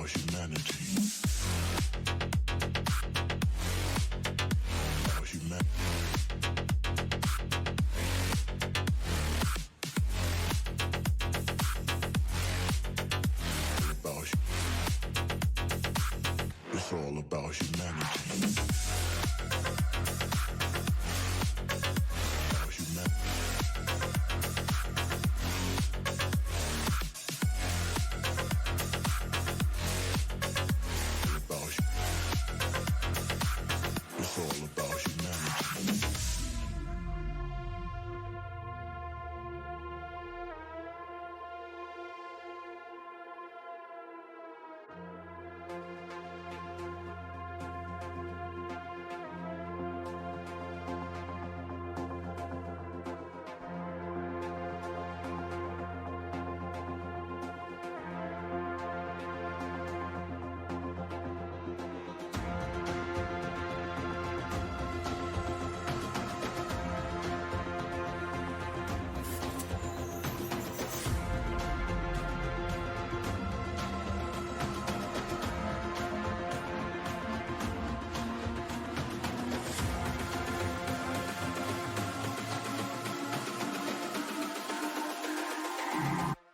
about humanity. About humanity. It's all about humanity. About humanity. It's all about humanity.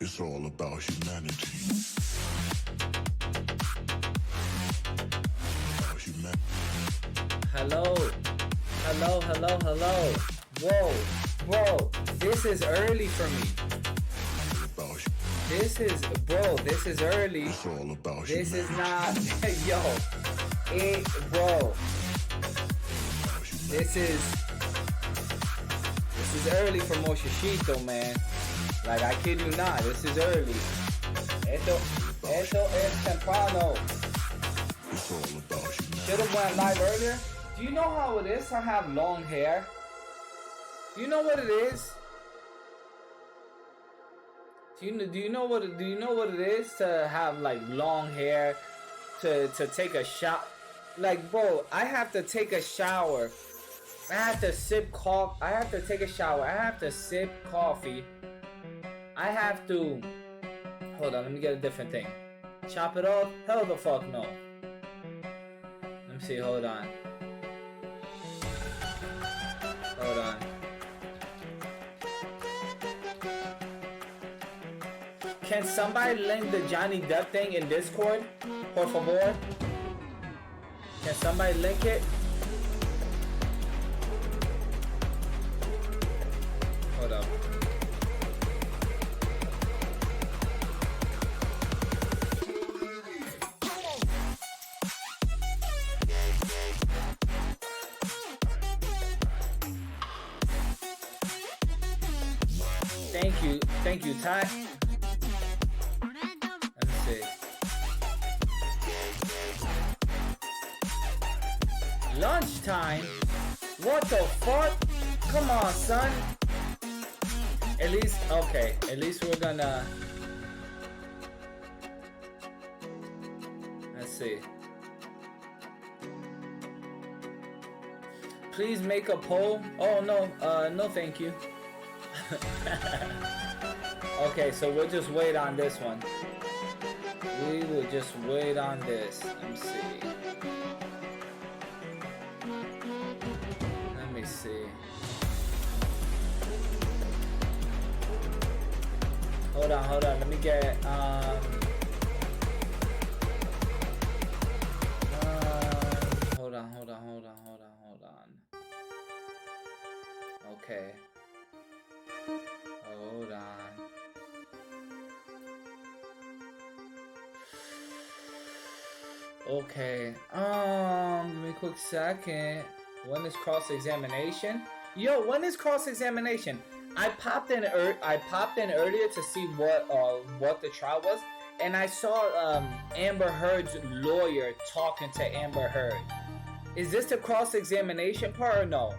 It's all about humanity. About humanity. Hello. Hello, hello, hello. Whoa, whoa. This is early for me. About This is, bro, this is early. It's all about This is humanity. not, yo. Bro. About humanity. This is early for MOSHESHITO, man. Like, I kid you not, this is early. Esto es temprano. It's all about humanity. Should've went live earlier. Do you know how it is to have long hair? Do you know what it is? Do you know what it is to have like long hair, to take a shower? Like, bro, I have to take a shower. I have to sip coffee. I have to take a shower. I have to sip coffee. I have to. Hold on, let me get a different thing. Chop it off? Hell the fuck no. Let me see. Hold on. Hold on. Can somebody link the Johnny Depp thing in Discord? Por favor? Can somebody link it? Hold up. Thank you, Ty. Let me see. Lunchtime? What the fuck? Come on, son. At least, okay. At least we're gonna. Let's see. Please make a poll. Oh no, no, thank you. Okay, so we'll just wait on this one. We will just wait on this. Let me see. Let me see. Hold on. Let me get hold on. Okay. Hold on. Okay. Give me a quick second. When is cross-examination? Yo, when is cross-examination? I popped in earlier to see what the trial was, and I saw Amber Heard's lawyer talking to Amber Heard. Is this the cross-examination part or no?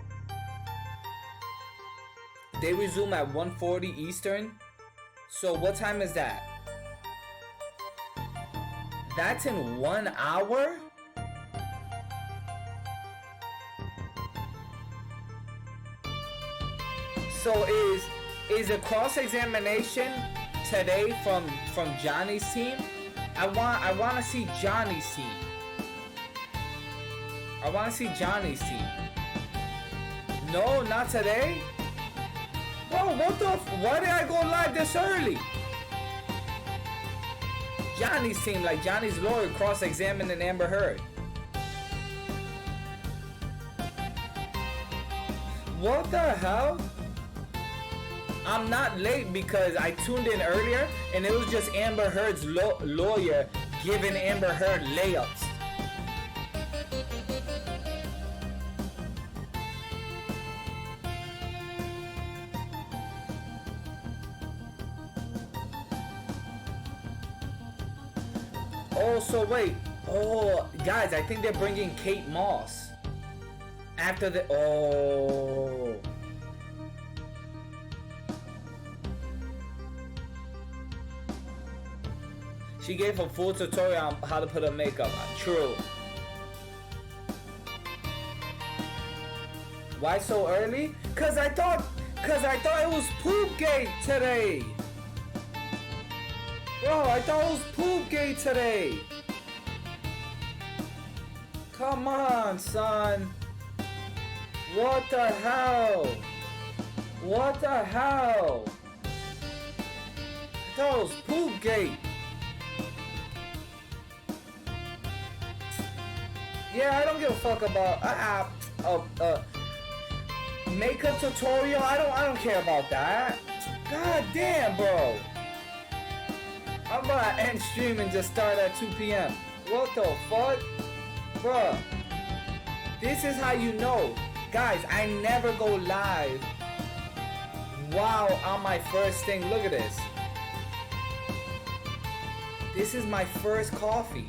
They resume at 1:40 Eastern. So what time is that? That's in 1 hour? So is a cross-examination today from Johnny's team? I want to see Johnny's seat. I want to see Johnny's seat. No, not today. Bro, what the? Why did I go live this early? Johnny's team, like Johnny's lawyer, cross-examining Amber Heard. What the hell? I'm not late because I tuned in earlier and it was just Amber Heard's lawyer giving Amber Heard layups. Oh, so wait. Oh, guys, I think they're bringing Kate Moss. After the... Oh. She gave a full tutorial on how to put her makeup on. True. Why so early? Cause I thought it was poop gate today. Bro, I thought it was poop gate today. Come on, son. What the hell? What the hell? I thought it was poop gate. Yeah, I don't give a fuck about makeup tutorial. I don't care about that. God damn, bro. I'm about to end stream and just start at 2 p.m. What the fuck? Bruh. This is how you know. Guys, I never go live. Wow, on my first thing. Look at this. This is my first coffee.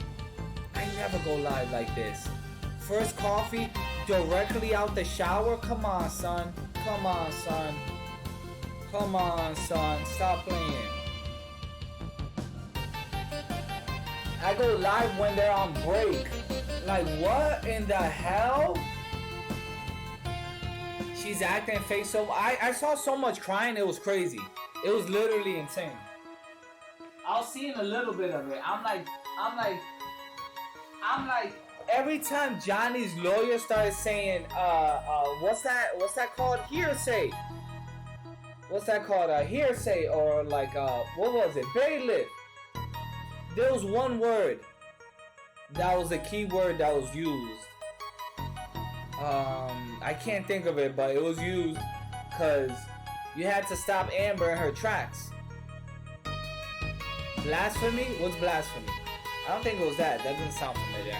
I never go live like this. First coffee directly out the shower. Come on, son. Come on, son. Come on, son. Stop playing. I go live when they're on break. Like, what in the hell? She's acting fake. So I saw so much crying. It was crazy. It was literally insane. I was seeing a little bit of it. I'm like, every time Johnny's lawyer started saying, what's that called? Hearsay. What's that called? Hearsay, or like, what was it? Bailiff. There was one word that was a key word that was used. I can't think of it, but it was used because you had to stop Amber in her tracks. Blasphemy? What's blasphemy? I don't think it was that. That doesn't sound familiar.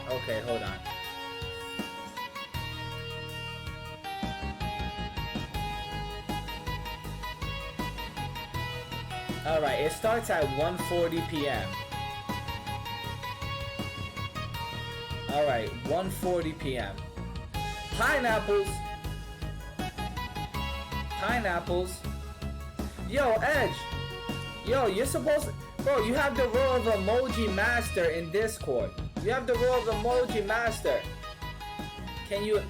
Okay, hold on. Alright, it starts at 1:40 p.m. Alright, 1:40 p.m. Pineapples. Pineapples. Yo, Edge. Yo, you're supposed to... Bro, you have the role of emoji master in Discord. You have the role of emoji master. Can you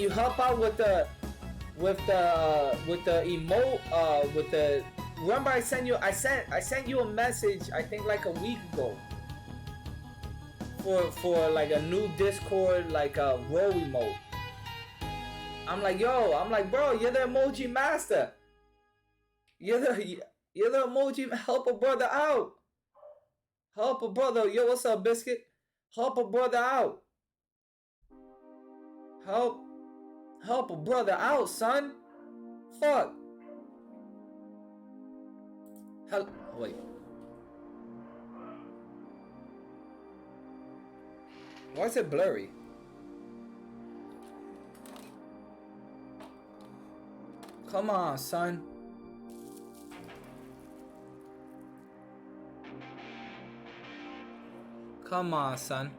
help out with the emote with the... Remember I sent you a message I think like a week ago for like a new Discord like a role emote. I'm like, bro, you're the emoji master. You're the emoji. Help a brother out. Help a brother. Yo, what's up, Biscuit? Help a brother out. Help a brother out, son. Fuck. Hell, wait. Why is it blurry? Come on, son. Come on, son.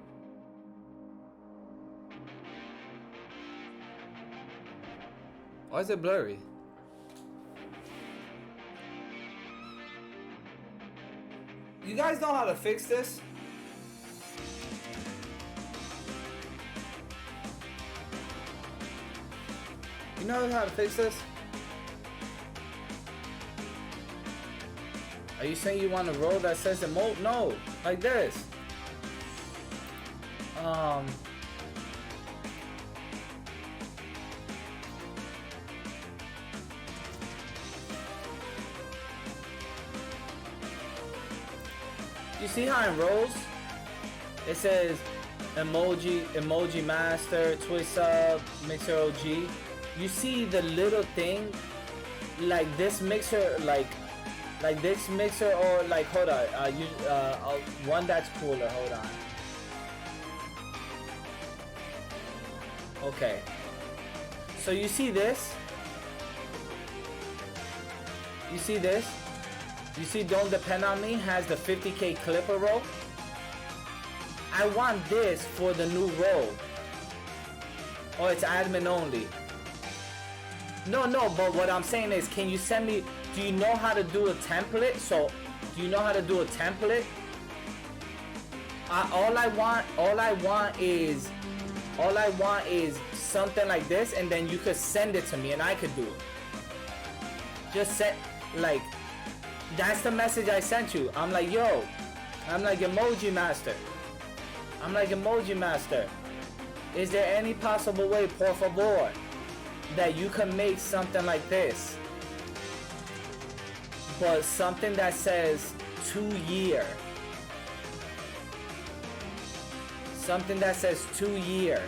Why is it blurry? You guys know how to fix this? You know how to fix this? Are you saying you want a roll that says emote? No, like this. You see how it rolls? It says emoji master, twist sub, mixer OG. You see the little thing, like this mixer, like this mixer, or like, hold on, one that's cooler. Hold on. Okay. So you see this? You see this? You see Don't Depend on Me has the 50K clipper roll? I want this for the new roll. Oh, it's admin only. No, but what I'm saying is, can you send me, do you know how to do a template? So, do you know how to do a template? All I want is something like this, and then you could send it to me and I could do it. Just set, like, that's the message I sent you. I'm like, yo, I'm like emoji master. Is there any possible way, por favor, that you can make something like this? But something that says 2 year. Something that says 2 year.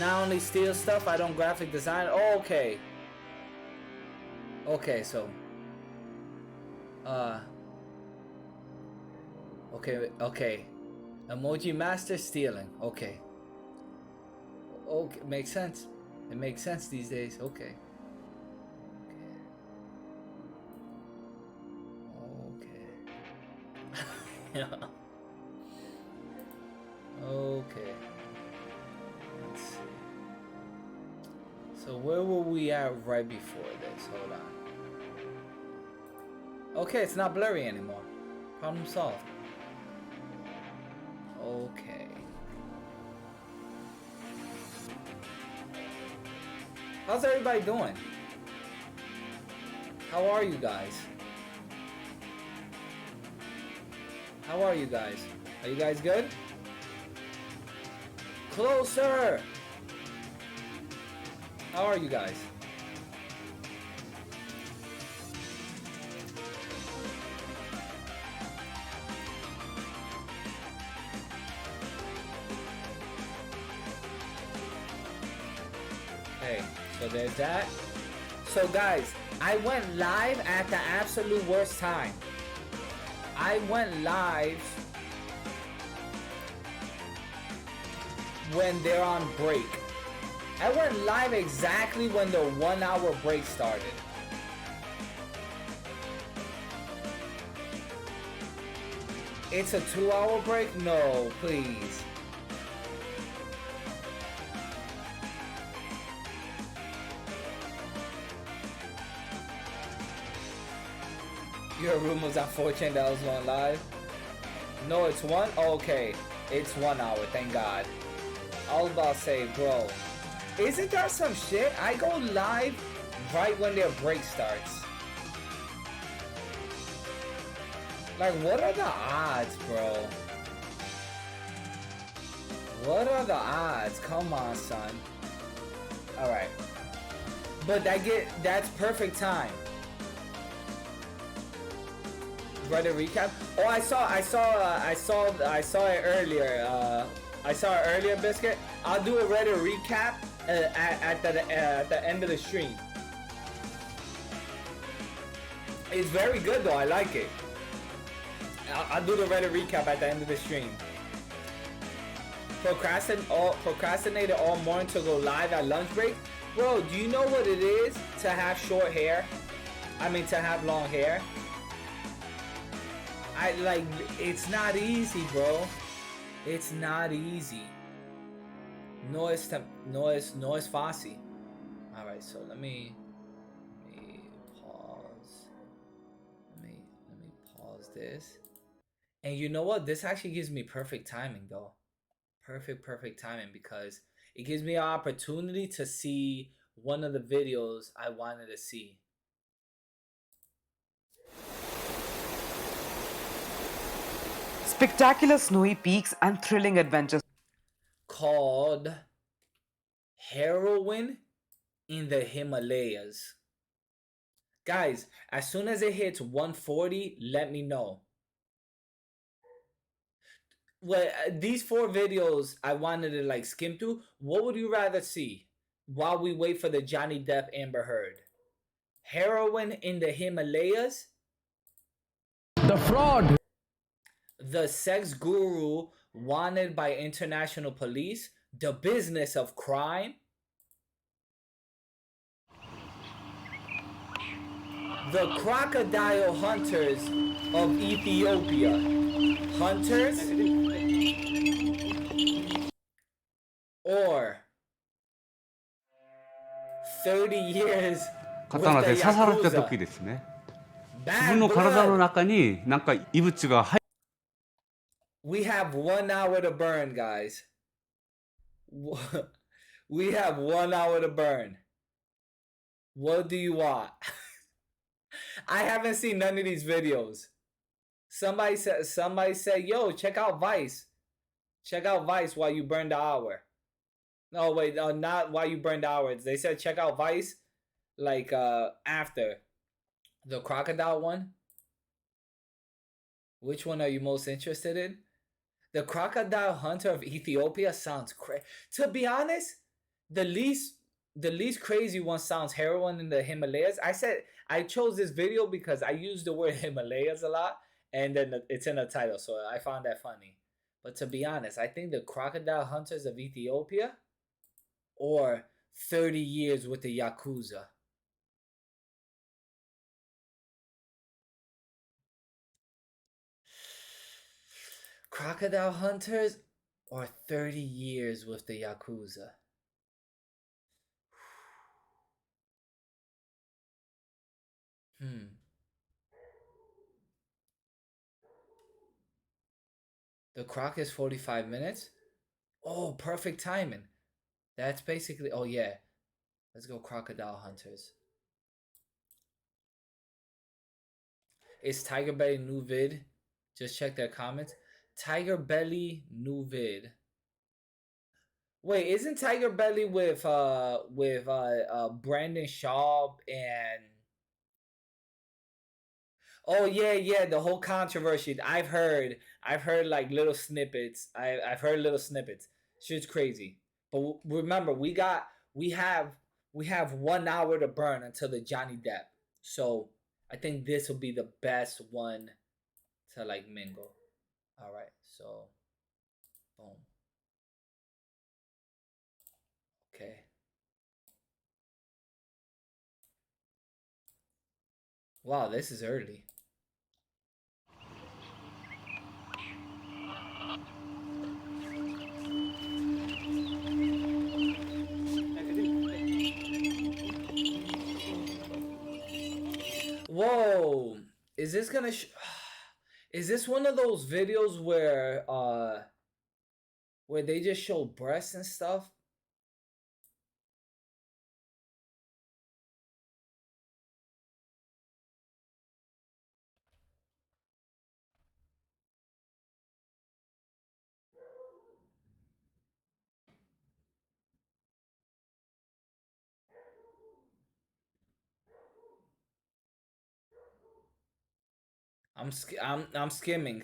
Not only steal stuff, I don't graphic design. Oh, okay. Okay, so. Okay. Emoji master stealing. Okay. Okay, makes sense. It makes sense these days. Okay. Yeah. Okay. Let's see. So where were we at right before this? Hold on. Okay, it's not blurry anymore. Problem solved. Okay. How's everybody doing? How are you guys? How are you guys? Are you guys good? Closer! How are you guys? Okay, so there's that. So guys, I went live at the absolute worst time. I went live when they're on break. I went live exactly when the 1 hour break started. It's a 2 hour break? No, please. Your room was unfortunate that I was going live. No, it's one? Okay. It's 1 hour, thank God. I was about to say, bro, isn't that some shit? I go live right when their break starts. Like, what are the odds, bro? What are the odds? Come on, son. Alright. But that's perfect time. Reddit recap. Oh, I saw it earlier. I saw it earlier, Biscuit. I'll do a Reddit recap at the end of the stream. It's very good though. I like it. I'll do the Reddit recap at the end of the stream. Procrastinated all morning to go live at lunch break. Bro, do you know what it is to have short hair? I mean, to have long hair. It's not easy, bro. It's not easy. No es fácil. All right, so let me pause. Let me pause this. And you know what? This actually gives me perfect timing, though. Perfect timing, because it gives me an opportunity to see one of the videos I wanted to see. spectacular snowy peaks and thrilling adventures. called Heroin in the Himalayas. Guys, as soon as it hits 140, let me know. Well, these 4 videos I wanted to like skim through. What would you rather see while we wait for the Johnny Depp Amber Heard? Heroin in the Himalayas? The fraud. The sex guru wanted by international police? The business of crime? The crocodile hunters of Ethiopia. Hunters? Or 30 years with 刀 the で刺された Yakuza. 時ですね。自 Bad 分の体の blood. 中になんか異物が入 We have 1 hour to burn, guys. We have 1 hour to burn. What do you want? I haven't seen none of these videos. Somebody said, yo, check out Vice. Check out Vice while you burn the hour. No, wait, no, not while you burn the hour. They said check out Vice like after the crocodile one. Which one are you most interested in? The crocodile hunter of Ethiopia sounds crazy. To be honest, the least crazy one sounds heroin in the Himalayas. I chose this video because I use the word Himalayas a lot, and then it's in the title, so I found that funny. But to be honest, I think the crocodile hunters of Ethiopia or 30 years with the Yakuza. Crocodile hunters or 30 years with the Yakuza. The croc is 45 minutes. Oh, perfect timing. That's basically, oh yeah. Let's go crocodile hunters. Is Tiger Belly new vid? Just check their comments. Tiger Belly new vid. Wait, isn't Tiger Belly with Brandon Schaub and oh yeah, the whole controversy. I've heard like little snippets. I've heard little snippets. Shit's crazy. But remember, we have 1 hour to burn until the Johnny Depp. So I think this will be the best one to like mingle. All right, so boom. Okay. Wow, this is early. Whoa, is this gonna is this one of those videos where they just show breasts and stuff? I'm skimming.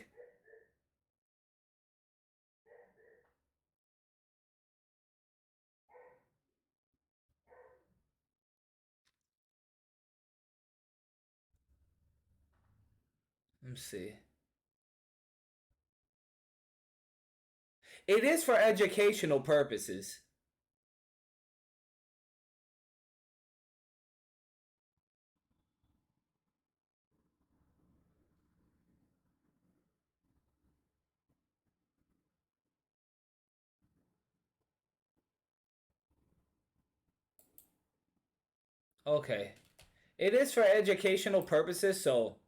Let me see. It is for educational purposes. Okay. It is for educational purposes, so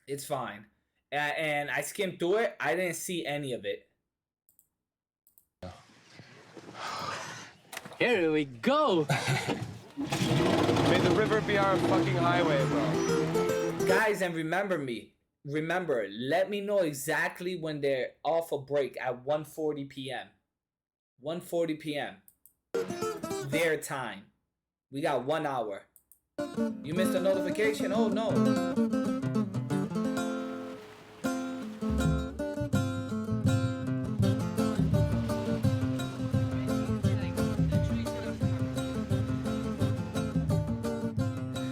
it's fine. And I skimmed through it. I didn't see any of it. Here we go. May the river be our fucking highway, bro. Guys, and remember me. remember, let me know exactly when they're off a break at 1:40 p.m. 1:40 p.m. their time. We got 1 hour. You missed a notification? Oh no.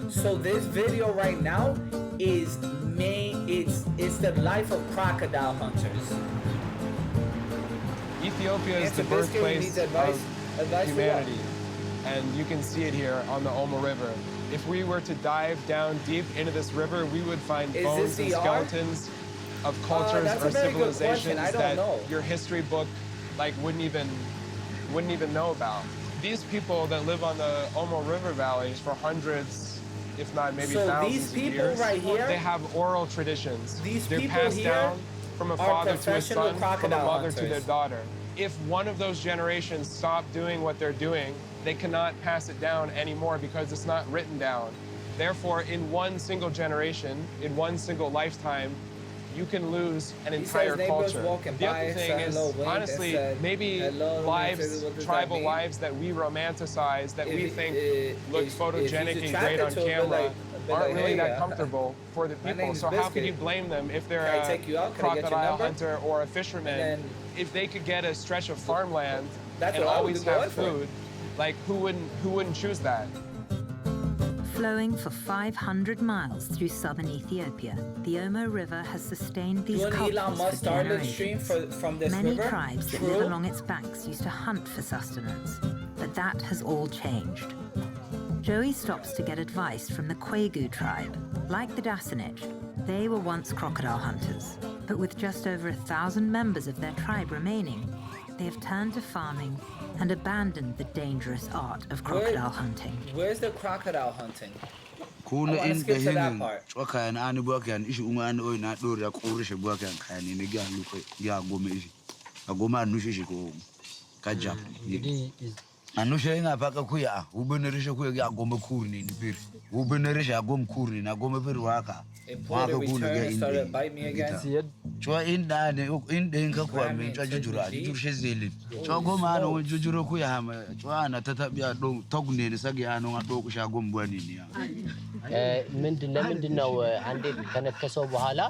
So this video right now is it's the life of crocodile hunters. Ethiopia is the birthplace of humanity, and you can see it here on the Omo River. If we were to dive down deep into this river, we would find bones and skeletons of cultures or civilizations that your history book wouldn't even know about. These people that live on the Omo River Valley for hundreds, if not maybe thousands of years, right here, they have oral traditions. They're passed down from a father to a son, from a mother to their daughter. If one of those generations stop doing what they're doing, they cannot pass it down anymore because it's not written down. Therefore, in one single generation, in one single lifetime, you can lose an entire culture. The other thing is, honestly, maybe lives, tribal lives that we romanticize, that we think look photogenic and great on camera, aren't really that comfortable for the people. So how could you blame them if they're a crocodile hunter or a fisherman? If they could get a stretch of farmland and always have food, who wouldn't choose that? Flowing for 500 miles through southern Ethiopia, the Omo River has sustained these cultures for generations. Many tribes that live along its banks used to hunt for sustenance, but that has all changed. Joey stops to get advice from the Kwegu tribe. Like the Dasanich, they were once crocodile hunters, but with just over 1,000 members of their tribe remaining, they have turned to farming and abandoned the dangerous art of crocodile hunting. Where's the crocodile hunting? Kuna I in skip to that behind part. chwaka and ani buakan ishi ungan oi na do ya kurishe buakan kan ni ga luko ya gome ishi agoma nushe shi ko kajap anushe inga paka kuya ubenerishe kuya ya gome kurni ni bir ubenerishe agom kurni na gome bir waka waka kuna ga in started bite me again. chwa in da ne in den ka kwa me chwa jujura jujurse zelin chwa goma no jujuro kuya hama chwa na tatabia do togne ne sagi ano ngado ku sha gom bwani ni ya ለምንድን ነው አንዴ ከነከሰው በኋላ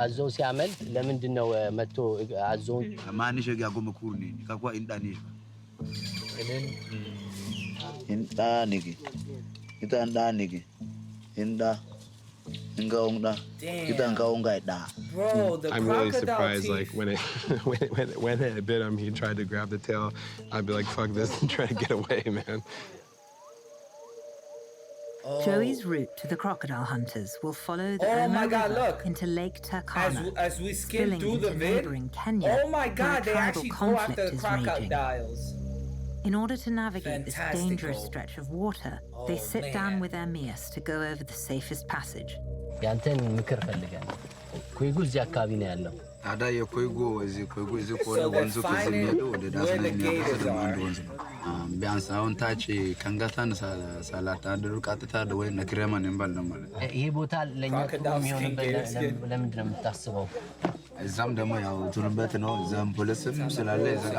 አዞን ሲያመልጥ ለምንድን ነው መጥቶ አዞን ማንሽ ጋ ጎም ኩርኒ ካኳ ኢንዳኒ ኢንዳ ngaonda kita ngaonga da. Bro, the I'm really surprised teeth. when it bit him, he tried to grab the tail. I'd be like, fuck this, and try to get away, man. Joey's route to the crocodile hunters will follow the Omo River into Lake Turkana, as we skim through the neighboring Kenya, oh my God, they actually go after the crocodiles. In order to navigate this dangerous stretch of water, they sit down with their Mias to go over the safest passage. ያንተን ምክር ፈልጋለሁ። ኩይጉ እዚህ አካባቢ ነው ያለው። ታዲያ የኮይጎ እዚህ ኮለ ወንዙ ከዚህ ነው ወደ ዳስ ነው ወንዙ ቢያንስ አሁን ታች ከንጋታን ሳላታ አድሩ ቀጥታ ወይ ነክረማን እንባል ነው ማለት ይሄ ቦታ ለኛ የሚሆንበት ለምንድን ነው የምታስበው? እዛም ደግሞ ያው ቱርበት ነው ዘም ፖሊስም ስላለ ይዘጋ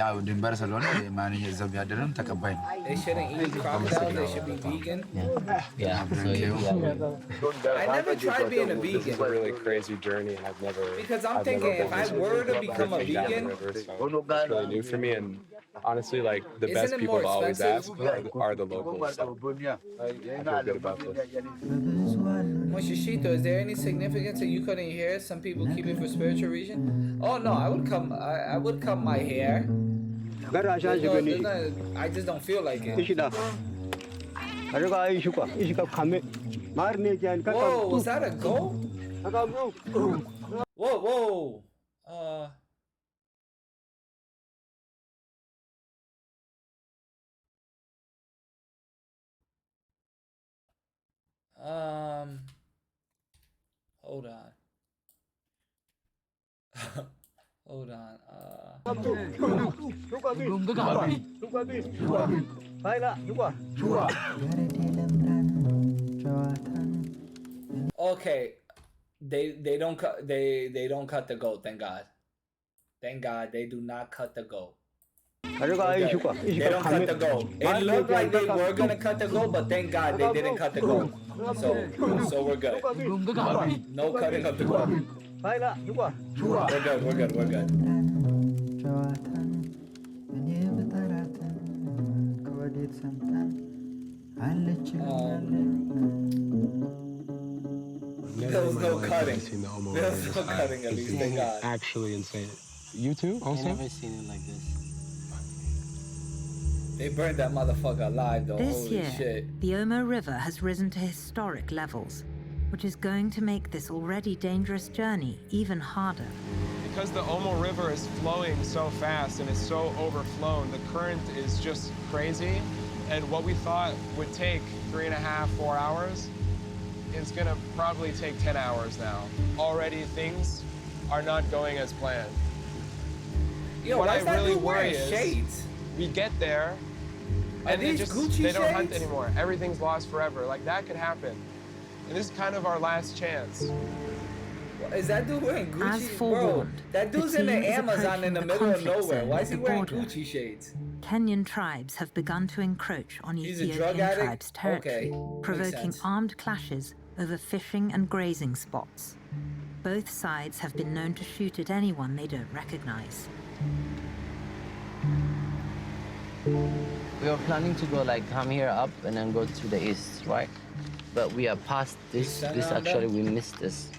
ያው ድንበር ስለሆነ ማንኛ ዘም ያደረም ተቀባይ ነው They shouldn't eat crocodiles, they should be vegan. I never tried being a vegan. This is a really crazy journey, and because I'm thinking if I were to become a vegan, it's really new for me, and honestly, the best people to always ask are the locals. So I feel good about this. Mosheshito, is there any significance that you couldn't hear? Some people keep it for spiritual reason. Oh no, I would cut my hair. I just don't feel like it. Whoa, was that a goat? Whoa. Hold on. Hold on. Okay. They don't cut the goat. Thank God. Thank God they do not cut the goat. They don't cut the goat. It looked like they were gonna cut the goat, but thank God they didn't cut the goat. So we're good. No cutting of the goat. We're good. There was no cutting. There was no cutting, at least, thank God. Actually insane. You too, also? I've never seen it like this. They burned that motherfucker alive, though. This Holy year, shit. the Omo River has risen to historic levels, which is going to make this already dangerous journey even harder. Because the Omo River is flowing so fast and is so overflown, the current is just crazy. And what we thought would take 3.5, 4 hours, it's gonna probably take 10 hours now. Already things are not going as planned. Yo, what why I is that really dude worry wearing is shades? we get there and these Gucci they don't hunt shades? anymore. Everything's lost forever. Like that could happen. And this is kind of our last chance. Is that dude wearing Gucci? As forewarned, Bro, that dude's in the team is Amazon in the approaching middle of conflict nowhere. zone Why at is he the wearing border. Gucci shades? Kenyan tribes have begun to encroach on He's a drug Ethiopian addict? tribes' territory, Okay, makes provoking sense. armed clashes over fishing and grazing spots. Both sides have been known to shoot at anyone they don't recognize. We were planning to go like come here up and then go to the east, right? But we are past this. This actually we missed this.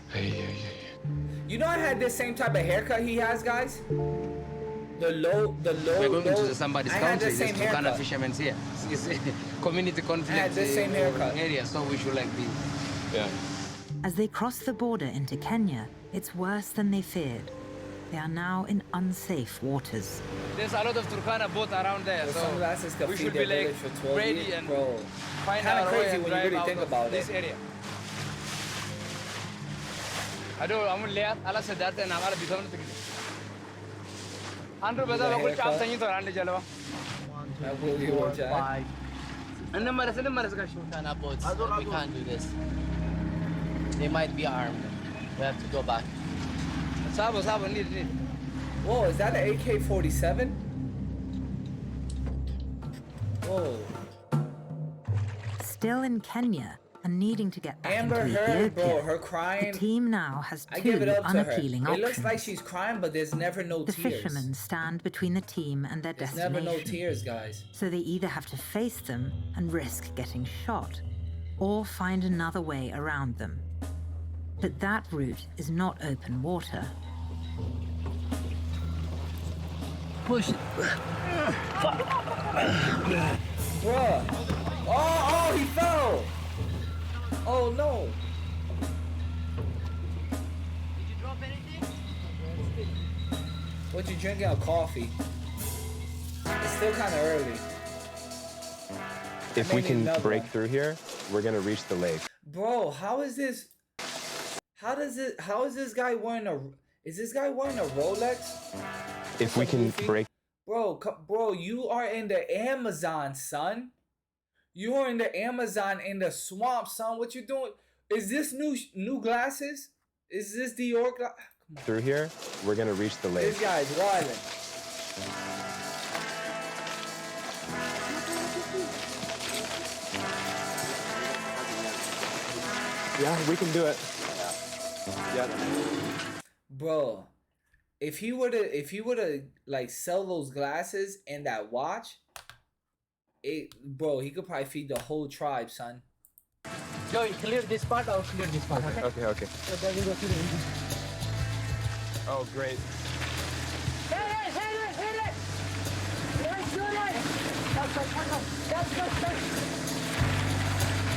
You know I had this same type of haircut he has, guys? The low. We're going into somebody's I had country. the There's same two kind of haircut. fishermen here. You see, community conflict I had the same haircut. area, so we should like be. Yeah. As they cross the border into Kenya, it's worse than they feared. They are now in unsafe waters. There's a lot of Turkana boat around there, The so sunglasses could we feed should their be like village for 12 ready years, and bro. find Kinda our way crazy and when you drive really out think of about this it. area. Aduh, kamu lihat ala sedarnya nama ala bisa mana Andrew beda The aku haircut. cap tanya tu anda jalan. That Willie Ward Jack. Anda mana sekarang? Turkana boats. We can't do this. They might be armed. We have to go back. Sabo, need. Whoa, is that an AK-47? Whoa. Still in Kenya and needing to get back Amber into Heard, bro, Ethiopia, her crying. the team now has I two give it up to her. unappealing It options. looks like she's crying, but there's never no The tears. fishermen stand between the team and their There's never destination. no tears, guys. So they either have to face them and risk getting shot, or find another way around them. But that route is not open water. Push it. Bruh. Oh, he fell. Oh, no. Did you drop anything? What you drinking? A coffee. It's still kind of early. If we made can another break one. through here, we're gonna reach the lake. Bro, how is this? How is this guy wearing a? Is this guy wearing a Rolex? If we can break Bro, you are in the Amazon, son. You are in the Amazon in the swamp, son. What you doing? Is this new glasses? Is this Dior glasses? through here, we're gonna reach the lake. This guy's wildin'. Yeah, we can do it. Yeah. Bro, if he were to like sell those glasses and that watch, he could probably feed the whole tribe, son. Joey, clear this part or clear this part. Okay. Oh, great.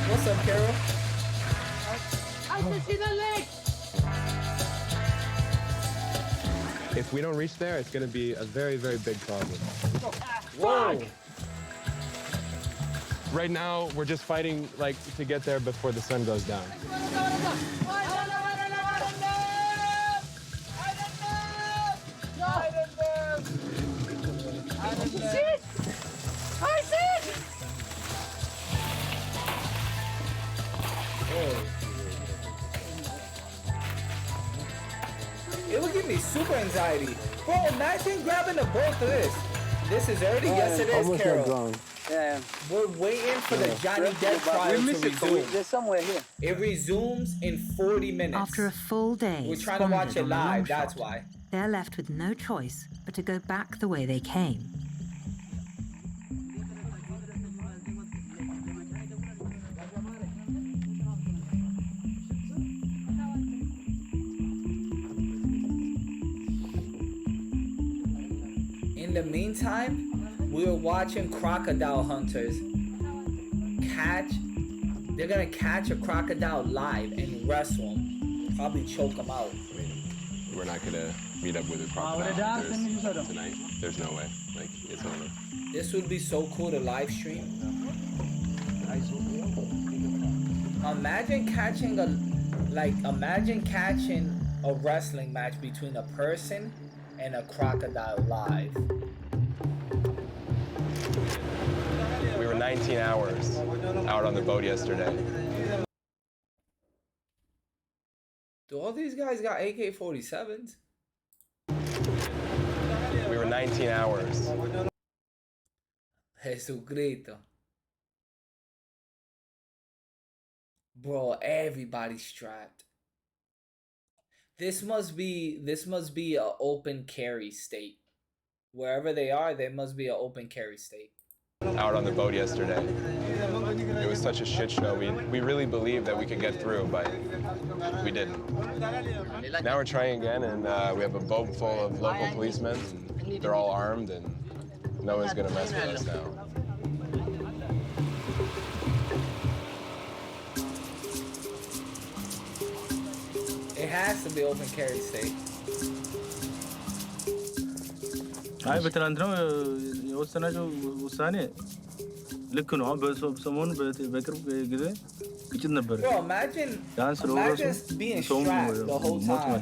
What's up, Carol? If we don't reach there, it's gonna be a very, very big problem. Whoa! Right now, we're just fighting like to get there before the sun goes down. It would give me super anxiety. Bro, imagine grabbing a boat for this. This is early? Yes, it is, Carol. Yeah. We're waiting for the Johnny Depp trial to resume. There's somewhere here. It resumes in 40 minutes. After a full day, we're trying to watch it live, that's why. They're left with no choice but to go back the way they came. In the meantime, we were watching crocodile hunters they're gonna catch a crocodile live and wrestle him, probably choke him out. I mean, we're not gonna meet up with a crocodile tonight. There's no way. Like, it's over. This would be so cool to live stream. Imagine catching a wrestling match between a person and a crocodile live. We were 19 hours out on the boat yesterday. Do all these guys got AK-47s? We were 19 hours. Jesucristo. Bro, everybody's strapped. This must be an open carry state. Wherever they are, there must be an open carry state. Out on the boat yesterday. It was such a shit show. We really believed that we could get through, but we didn't. Now we're trying again, and we have a boat full of local policemen. And they're all armed, and no one's gonna mess with us now. It has to be open carry state. هاي بترندرو يوصلنا جو وصاني لكنه بسمون بكرب كده كتير نبر. Bro, imagine being strapped the whole time.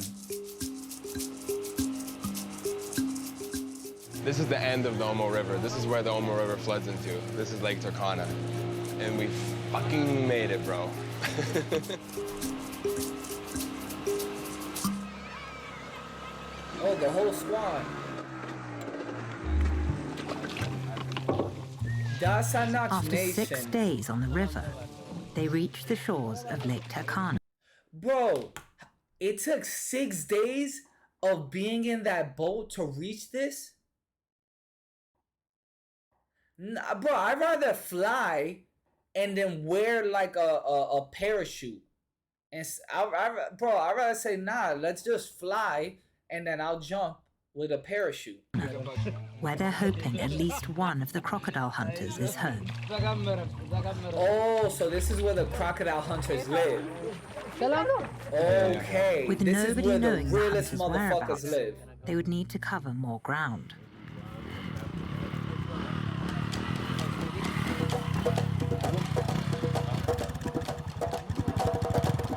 This is the end of the Omo River. This is where the Omo River floods into. This is Lake Turkana. And we fucking made it, bro. Oh, the whole squad. After 6 days on the river, they reached the shores of Lake Turkana. Bro, it took 6 days of being in that boat to reach this? Nah, bro, I'd rather fly and then wear like a parachute. And I'd rather say, nah, let's just fly and then I'll jump with a parachute. Where they're hoping at least one of the crocodile hunters is home. Oh, so this is where the crocodile hunters live. Okay, With this is nobody where the knowing the realest hunters' motherfuckers whereabouts, live. they would need to cover more ground.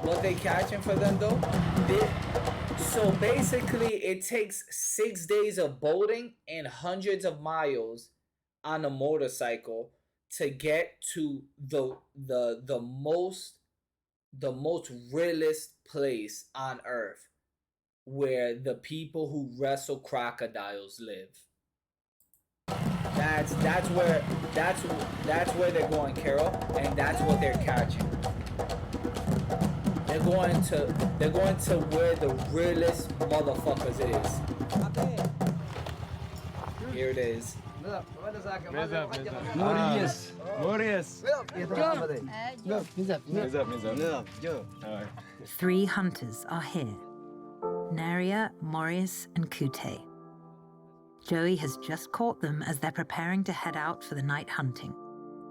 What they catching for them though? So basically, it takes 6 days of boating and hundreds of miles on a motorcycle to get to the most realest place on earth where the people who wrestle crocodiles live. That's where they're going, Carol, and that's what they're catching. They're going to where the realest motherfuckers is. Here it is. Maurice. 3 hunters are here. Naria, Maurice, and Kute. Joey has just caught them as they're preparing to head out for the night hunting.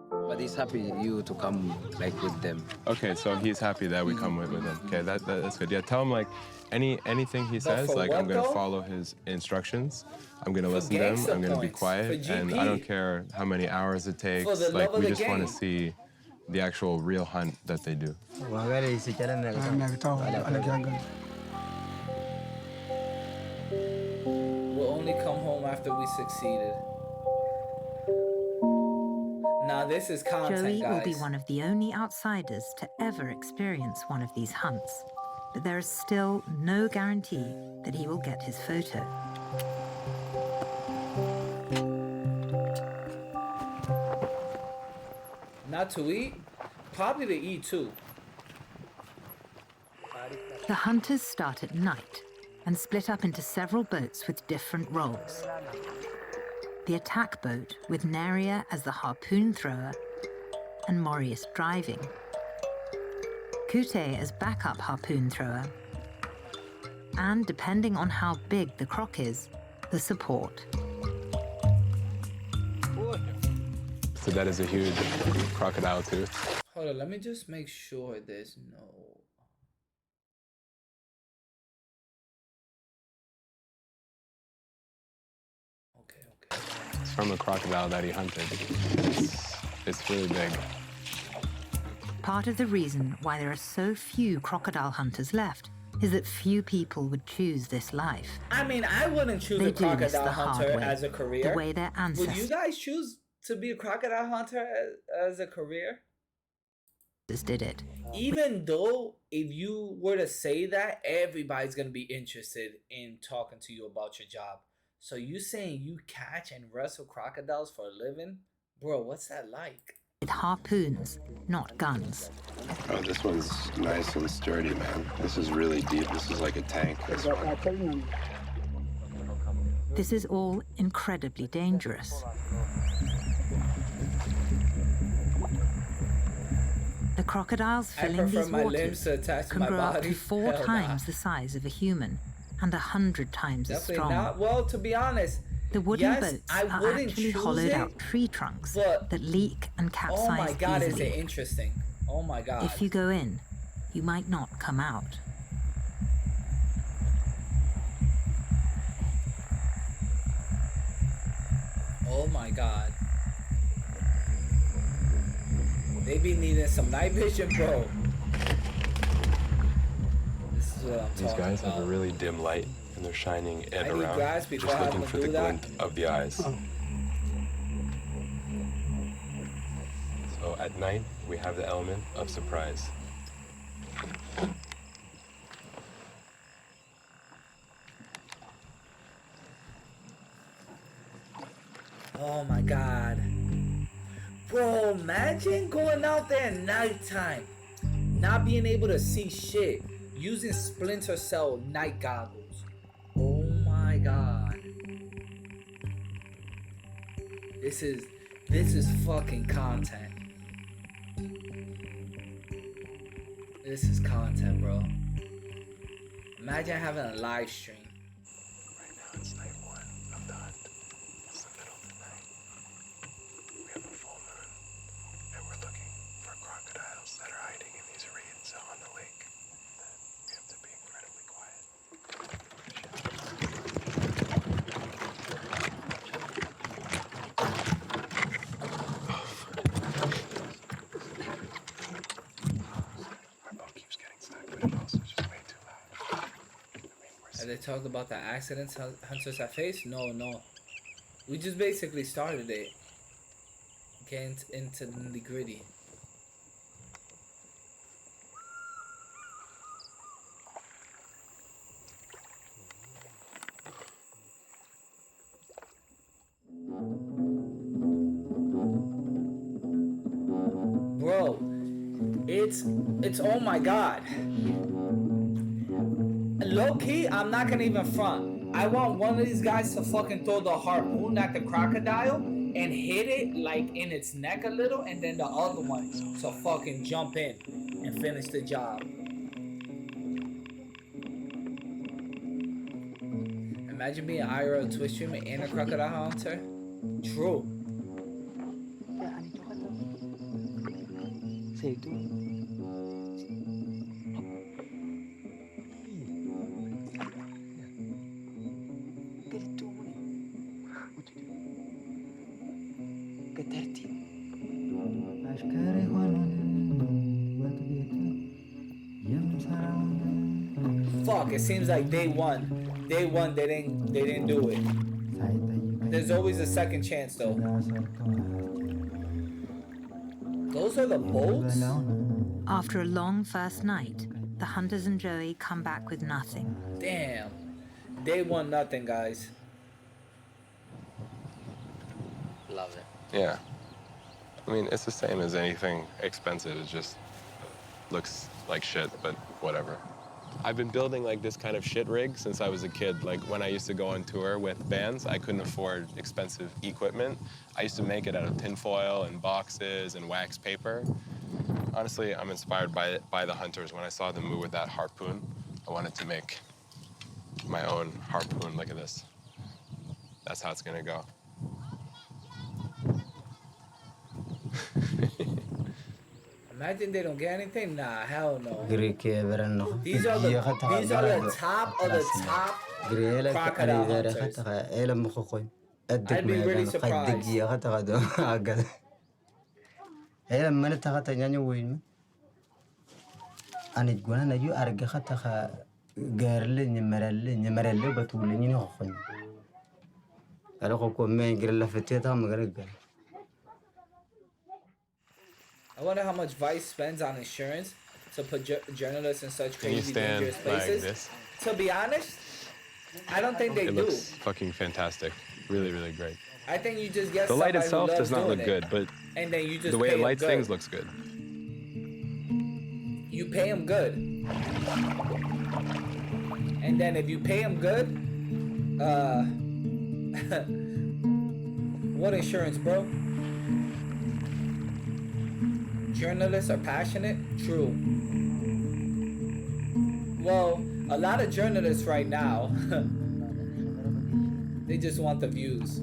But he's happy you to come like with them. Okay, so he's happy that we come with him. Okay, that's good. Yeah, tell him like anything he says, like I'm gonna follow his instructions. I'm gonna listen to him. I'm gonna be quiet, and I don't care how many hours it takes. Like we just want to see the actual real hunt that they do. We'll only come home after we succeeded. Now this is content, Joey guys. will be one of the only outsiders to ever experience one of these hunts. But there is still no guarantee that he will get his photo. Not to eat? Probably to eat too. The hunters start at night and split up into several boats with different roles. The attack boat with Neria as the harpoon thrower and Maurice driving. Kute as backup harpoon thrower. And depending on how big the croc is, the support. So that is a huge crocodile tooth. Hold on, let me just make sure there's no... Okay. It's from a crocodile that he hunted. It's really big. Part of the reason why there are so few crocodile hunters left is that few people would choose this life. I mean, I wouldn't choose a crocodile hunter as a career. The way their ancestors Would you guys choose to be a crocodile hunter as a career? did it. Even though if you were to say that, everybody's going to be interested in talking to you about your job. So you saying you catch and wrestle crocodiles for a living? Bro, what's that like? With harpoons, not guns. Oh, this one's nice and sturdy, man. This is really deep. This is like a tank. This one. This is all incredibly dangerous. The crocodiles filling these waters can grow up to 4 times the size of a human and 100 times as strong. Not. Well, to be honest, the wooden boats are actually hollowed out tree trunks that leak and capsize easily. Oh my god, is it interesting? Oh my god. If you go in, you might not come out. Oh my god. They be needing some night vision, bro. This is what I'm talking about. These guys have a really dim light, and they're shining it around, just looking for the glint of the eyes. So at night, we have the element of surprise. Oh my god. Bro, imagine going out there at nighttime, not being able to see shit, using Splinter Cell night goggles. Oh my god. This is fucking content. This is content, bro. Imagine having a live stream. Right now it's night 1 of the hunt. It's the middle of the night. We have a full moon, and we're looking for crocodiles that are hiding in these reeds on the lake. We have to be incredibly quiet. My boat keeps getting stuck, but it also is just way too loud. Have they talked about the accidents hunters have faced? No. We just basically started it. Getting into the nitty gritty. Bro, it's oh my god. Low key, I'm not gonna even front. I want one of these guys to fucking throw the harpoon at the crocodile and hit it like in its neck a little, and then the other one to fucking jump in and finish the job. Imagine being an IRL Twitch streamer and a crocodile hunter. True. Fuck, it seems like day one they didn't do it. There's always a second chance though. Those are the boats? After a long first night, the hunters and Joey come back with nothing. Damn. Day one, nothing, guys. Love it. Yeah. I mean, it's the same as anything expensive. It just looks like shit, but whatever. I've been building like this kind of shit rig since I was a kid. Like when I used to go on tour with bands, I couldn't afford expensive equipment. I used to make it out of tinfoil and boxes and wax paper. Honestly, I'm inspired by the hunters. When I saw them move with that harpoon, I wanted to make my own harpoon. Look at this. That's how it's gonna go. Imagine they don't get anything. Nah, hell no. These are the top of the top crocodile hunters. I'd be really surprised. I wonder how much Vice spends on insurance to put journalists in such crazy, dangerous places. Like this? To be honest, I don't think they do. It looks fucking fantastic. Really, really great. I think you just get the light somebody itself who loves does not look doing good, but and then you just the way pay it lights good. things looks good. You pay him good, and then if you pay him good, what insurance, bro? Journalists are passionate? True. Well, a lot of journalists right now, they just want the views.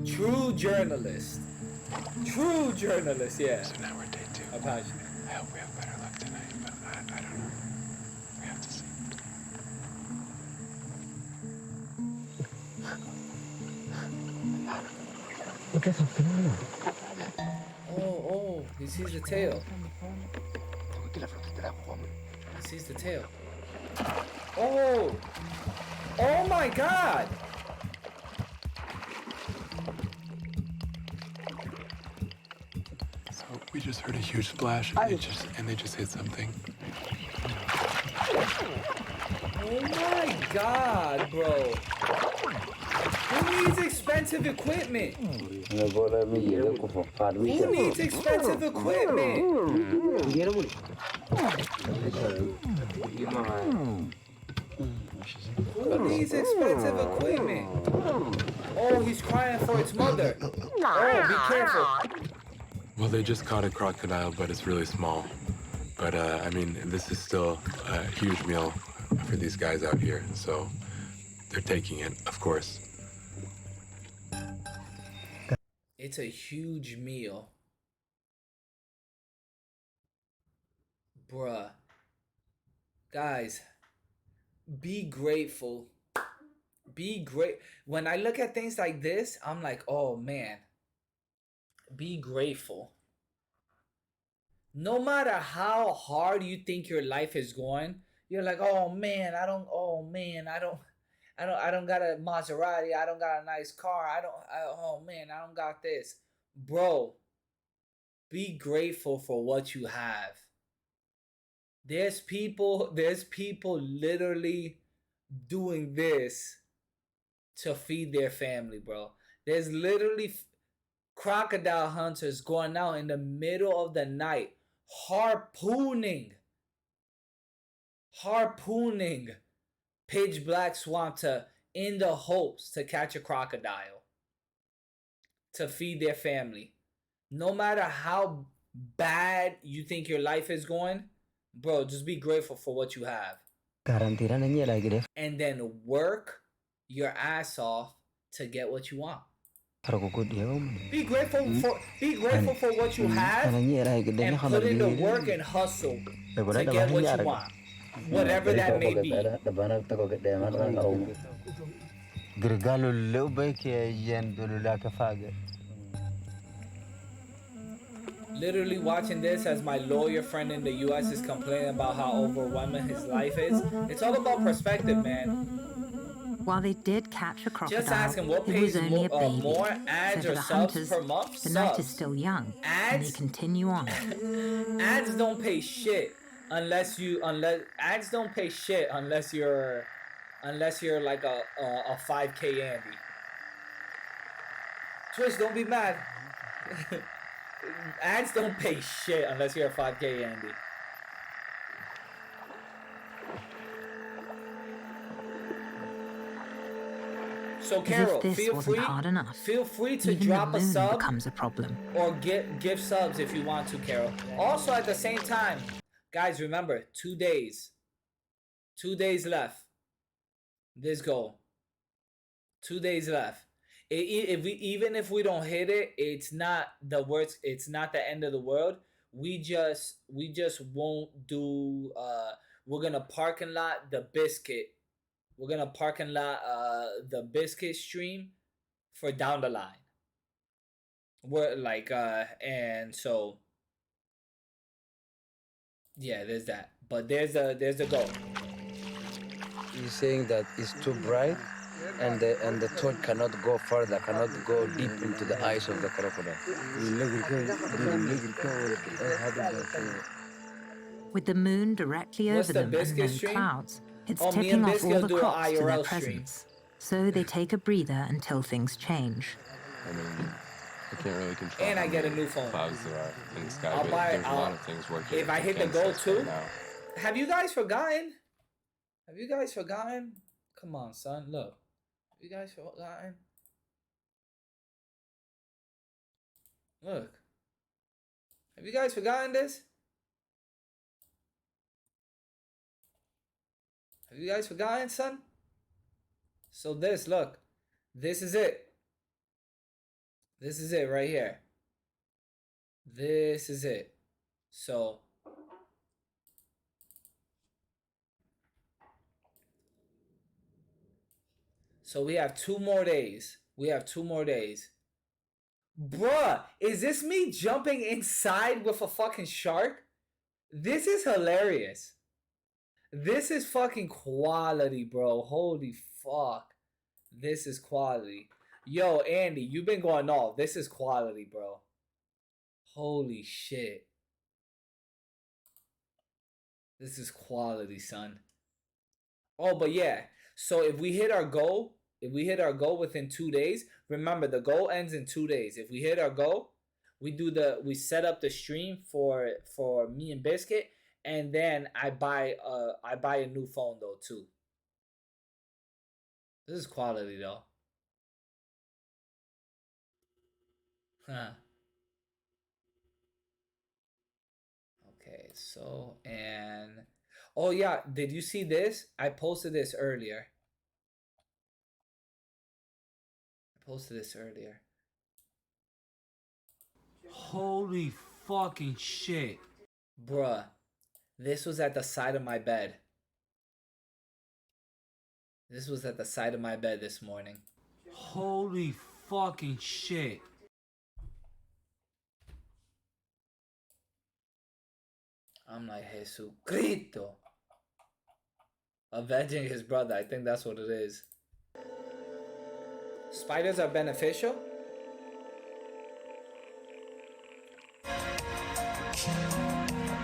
True journalists. True journalists, yeah. So now we're day 2. Are passionate. I hope we have better luck tonight, but I don't know. We have to see. Look at something. Oh, he sees the tail. He sees the tail. Oh my God! So we just heard a huge splash, and they just hit something. Oh my God, bro! Who needs expensive equipment? Who needs expensive equipment? Who needs expensive equipment? Oh, he's crying for its mother. Oh, be careful. Well, they just caught a crocodile, but it's really small. But, I mean, this is still a huge meal for these guys out here, so they're taking it, of course. It's a huge meal. Bruh. Guys, be grateful. Be great. When I look at things like this, I'm like, oh man. Be grateful. No matter how hard you think your life is going, you're like, oh man, I don't got a Maserati. I don't got a nice car. Oh man, I don't got this. Bro, be grateful for what you have. There's people literally doing this to feed their family, bro. There's literally crocodile hunters going out in the middle of the night, harpooning pitch black swamp in the hopes to catch a crocodile to feed their family. No matter how bad you think your life is going, bro, just be grateful for what you have. And then work your ass off to get what you want. Be grateful for what you have and put in the work and hustle to get what you want. Whatever that may be. Literally watching this as my lawyer friend in the US is complaining about how overwhelming his life is. It's all about perspective, man. While they did catch a crocodile, just ask him what it pays was only a baby. more ads so or the subs hunters, per month. the night is still young, and they continue on. Ads don't pay shit unless you're unless you're like a 5K Andy. Twitch, don't be mad. Ads don't pay shit unless you're a 5K Andy. So Carol, feel free to drop a sub becomes a problem. or give subs if you want to, Carol. Also at the same time, guys, remember 2 days. 2 days left. This goal. 2 days left. Even if we don't hit it, it's not the worst. It's not the end of the world. We just won't do. We're gonna parking lot the biscuit. We're gonna parking lot the biscuit stream for down the line. We're like and so yeah, there's that. But there's the goal. You're saying that it's too bright, and the torch cannot go further, cannot go deep into the eyes of the crocodile. With the moon directly over them and no clouds, it's tipping off all the crops to their presence. So they take a breather until things change. I mean, I can't really control. And I get a new phone. Clouds there are in the sky, I'll but buy, there's a lot of things working. If I hit the goal too, have you guys forgotten? Have you guys forgotten? Come on, son. Look. Have you guys forgotten? Look. Have you guys forgotten this? Have you guys forgotten, son? So this, look. This is it. This is it right here. This is it. So we have 2 more days. We have 2 more days. Bruh, is this me jumping inside with a fucking shark? This is hilarious. This is fucking quality, bro. Holy fuck. This is quality. Yo, Andy, you've been going off. This is quality, bro. Holy shit. This is quality, son. Oh, but yeah. So if we hit our goal, within 2 days, remember the goal ends in 2 days. If we hit our goal, we set up the stream for me and Biscuit, and then I buy a new phone though too. This is quality though. Huh. Okay, so and oh yeah, did you see this? I posted this earlier. Holy fucking shit. Bruh. This was at the side of my bed. This was at the side of my bed this morning. Holy fucking shit. I'm like, Jesucristo. Avenging his brother. I think that's what it is. Spiders are beneficial?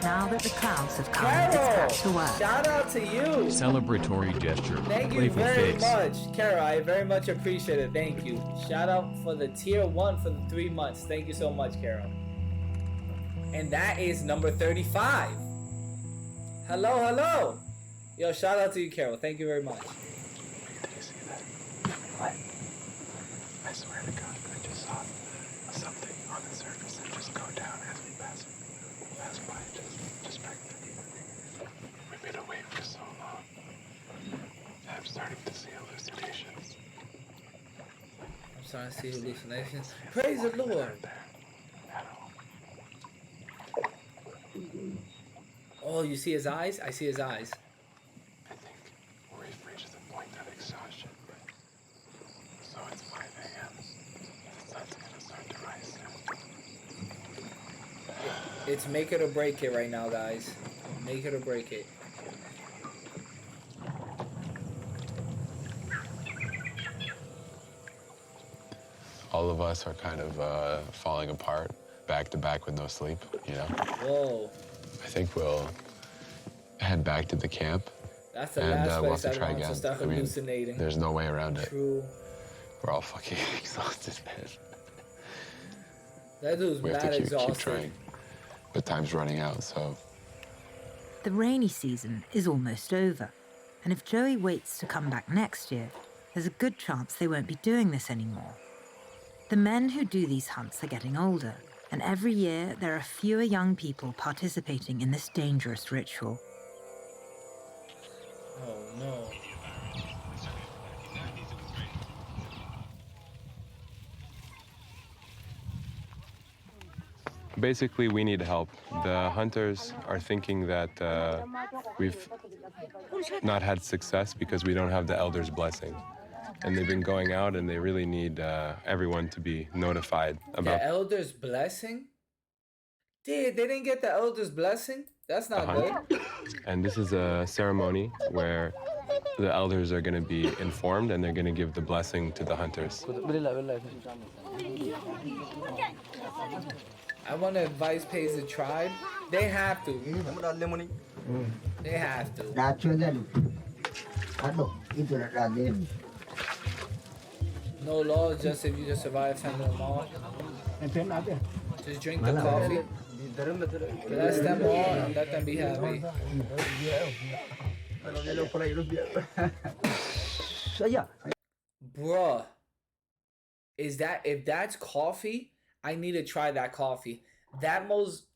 Now that the clouds have come, it's back to work. Shout out to you. Celebratory gesture. Thank you very much, Carol. I very much appreciate it. Thank you. Shout out for the tier 1 for the 3 months. Thank you so much, Carol. And that is number 35. Hello, hello. Yo, shout out to you, Carol. Thank you very much. Did you see that? What? I swear to God, I just saw something on the surface and just go down as we pass by. Just back there. We've been away for so long. I'm starting to see hallucinations. I'm starting to see hallucinations. Praise the Lord. Oh, you see his eyes? I see his eyes. I think we've reached the point of exhaustion. So it's 5 a.m. The sun's gonna start to rise soon. It's make it or break it right now, guys. Make it or break it. All of us are kind of falling apart, back to back with no sleep, you know? Whoa. I think we'll head back to the camp. That's the and last we'll have place to try I want to again. start I mean, hallucinating. there's no way around it. True. We're all fucking exhausted, man. That dude's We have mad to keep exhausted. trying, but time's running out, so. The rainy season is almost over, and if Joey waits to come back next year, there's a good chance they won't be doing this anymore. The men who do these hunts are getting older, and every year there are fewer young people participating in this dangerous ritual. Oh no. Basically, we need help. The hunters are thinking that we've not had success because we don't have the elders' blessing. And they've been going out, and they really need everyone to be notified about The elders' blessing? Dude, they didn't get the elders' blessing? That's the not hunt. good. And this is a ceremony where the elders are going to be informed, and they're going to give the blessing to the hunters. I want to advise pays the tribe. They have to. They have to. No laws, just if you just survive sending them all. Just drink the coffee. Bless them all and let them be happy. Bruh. If that's coffee, I need to try that coffee. That must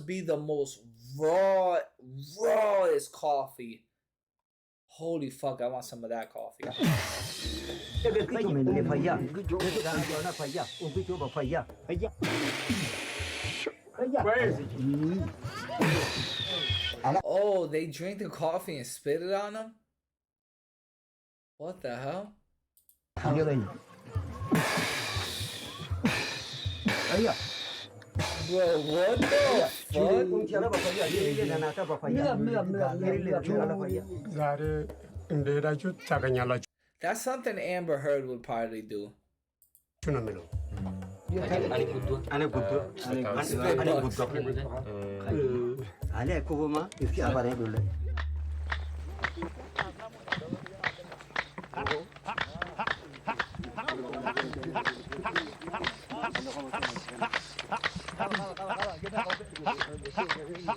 be the most rawest coffee. Holy fuck, I want some of that coffee. Oh, they drink the coffee and spit it on them? What the hell? Bro, what the fuck? That's something Amber Heard would probably do.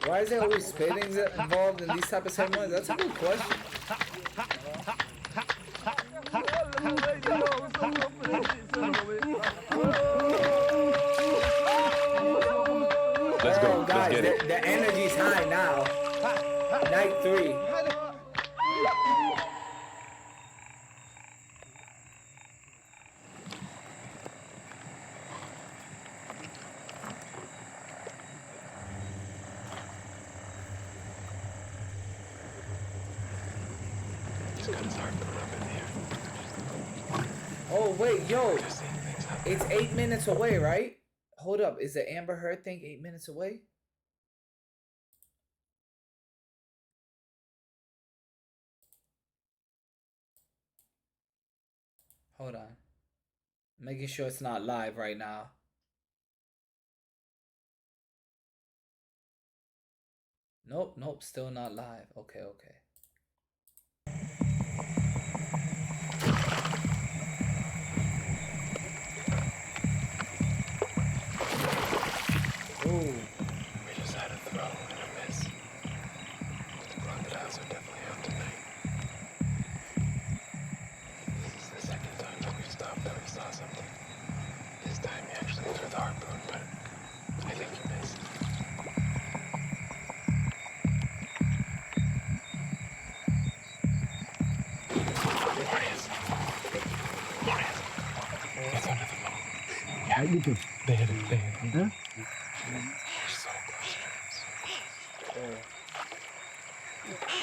Why is there always spitting involved in these type of ceremonies? That's a good question. Let's go. Oh, guys, Let's get it. the energy's high now. Night 3. He's got his heart going up in the air. Oh, wait, yo. It's 8 minutes away, right? Hold up. Is the Amber Heard thing 8 minutes away? Hold on. Making sure it's not live right now. Nope, still not live. Okay. Ooh. We just had a throw and a miss. But the crocodiles are definitely out tonight. This is the second time that we stopped that we saw something. This time he actually threw the harpoon, but I think he missed. Marius. It's under the boat. Yeah. They hit it. Huh? We're so close, James.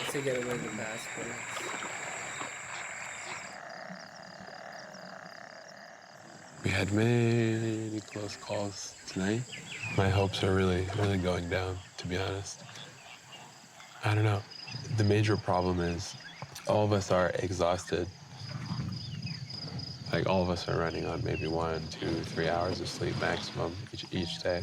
Let's get away with the passport. We had many close calls tonight. My hopes are really going down, to be honest. I don't know. The major problem is all of us are exhausted. Like, all of us are running on maybe 1, 2, 3 hours of sleep maximum each day.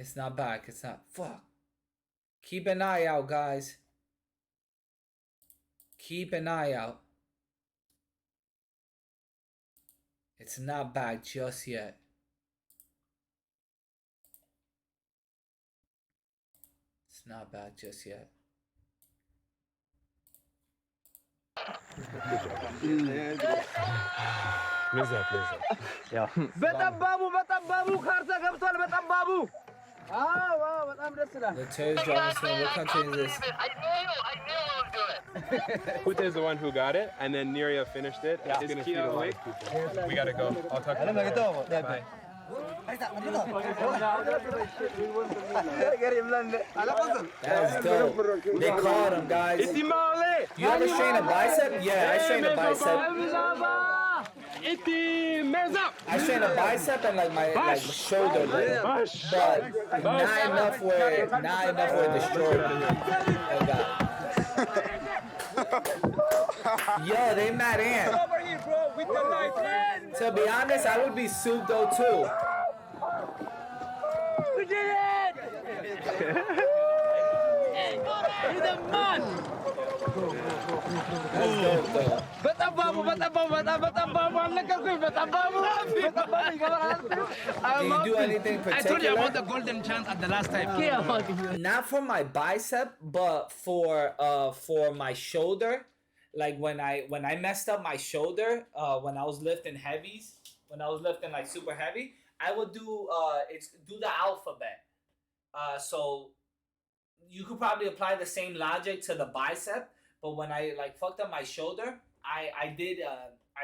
It's not back. It's not. Fuck. Keep an eye out, guys. Keep an eye out. It's not back just yet. It's not back just yet. Yeah. The Terrence Robinson, what country is this? Pute is the one who got it, and then Niria finished it. Yeah. It's gonna feed a lot of people. We gotta go. I'll talk to you later. Bye. That's dope. They caught him, guys. You ever strain a bicep? Yeah, I strained a bicep. I strained a bicep and like my shoulder, but not enough where destroyed me. Yo, they mad ant. To be honest, I would be soup though too. We did it! He's a man! Do you do anything particular? I told you about the golden chance at the last time. Not for my bicep, but for my shoulder. Like when I messed up my shoulder, when I was lifting heavies, when I was lifting like super heavy, I would do the alphabet. So you could probably apply the same logic to the bicep, but when I like fucked up my shoulder, I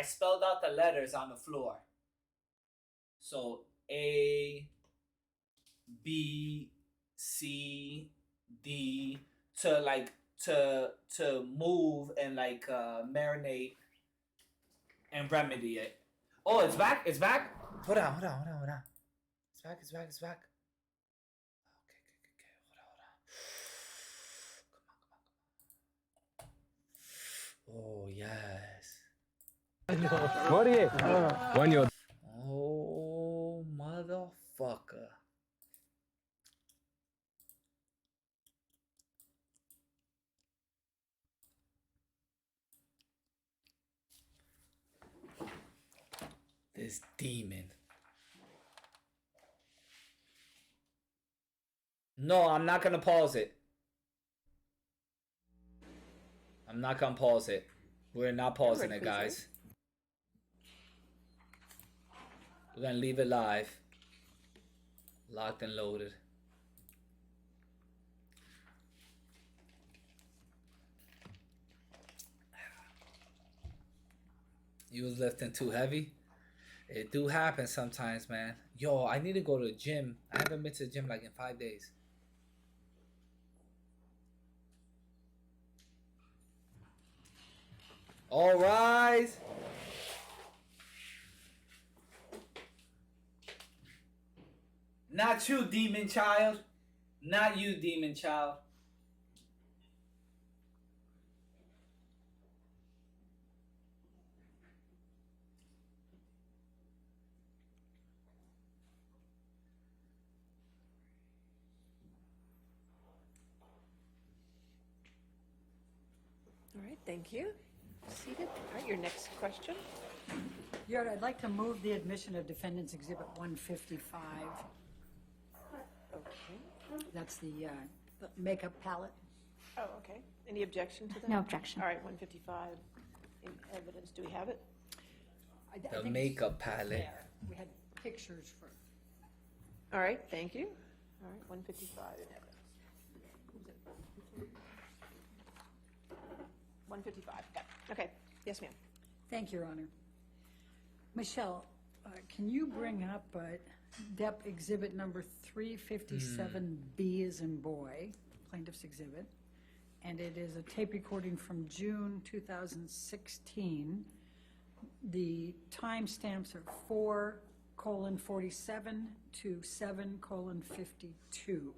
spelled out the letters on the floor. So A, B, C, D to move and like marinate and remedy it. Oh, it's back. It's back. Hold on. It's back. Okay. Hold on. Oh yes. Oh motherfucker. This demon. No, I'm not gonna pause it. I'm not gonna pause it. We're not pausing it, guys. We're gonna leave it live. Locked and loaded. You was lifting too heavy? It do happen sometimes, man. Yo, I need to go to the gym. I haven't been to the gym like in 5 days. All rise. Not you, demon child. Not you, demon child. All right, thank you. Seated. All right, your next question. Your Honor, I'd like to move the admission of Defendant's Exhibit 155. Okay. That's the makeup palette. Oh, okay. Any objection to that? No objection. All right, 155 in evidence. Do we have it? The makeup palette. There. We had pictures for. All right, thank you. All right, 155 in evidence. 155. Okay. Yes, ma'am. Thank you, Your Honor. Michelle, can you bring up DEP Exhibit number 357B as in boy, plaintiff's exhibit, and it is a tape recording from June 2016. The timestamps are 4:47 to 7:52.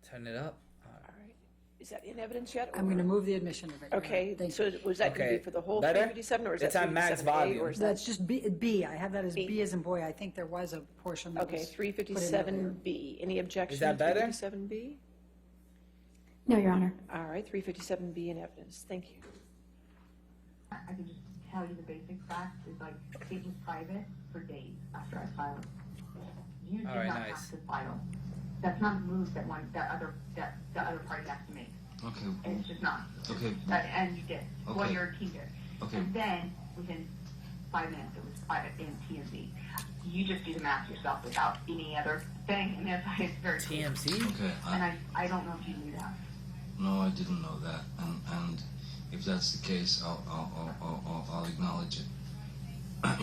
Turn it up. Is that in evidence yet? I'm going to move the admission of it. Okay, Thank so you. was that going to Okay. be for the whole Better? 357, or is It's that on max 357A, volume. or is that? That's just B. I have that as B. B as in boy. I think there was a portion that Okay, was put in there. 357B. Any objection? Is that better? 357B? No, Your Honor. All right, 357B in evidence. Thank you. I can just tell you the basic facts is like it was private for days after I filed. You do All right, not nice. have to file. That's not a move that the other party has to make. Okay. And it's just not. Okay. And you did. Well, Okay. your team did. Okay. And then within 5 minutes it was filed in TMZ. You just do the math yourself without any other thing, and it's very TMZ. Okay. And I don't know if you knew that. No, I didn't know that, and if that's the case, I'll acknowledge it.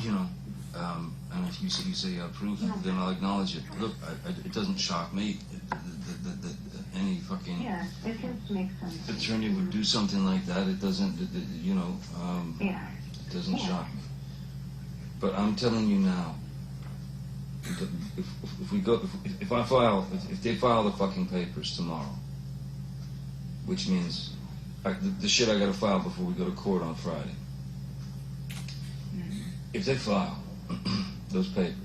You know, and if you say I approve it, then I'll acknowledge it. Look, it doesn't shock me that any fucking Yeah, it seems to make sense. attorney would do something like that. It doesn't, you know, Yeah. it doesn't shock me. But I'm telling you now, if they file the fucking papers tomorrow, which means the shit I gotta file before we go to court on Friday. If they file those papers,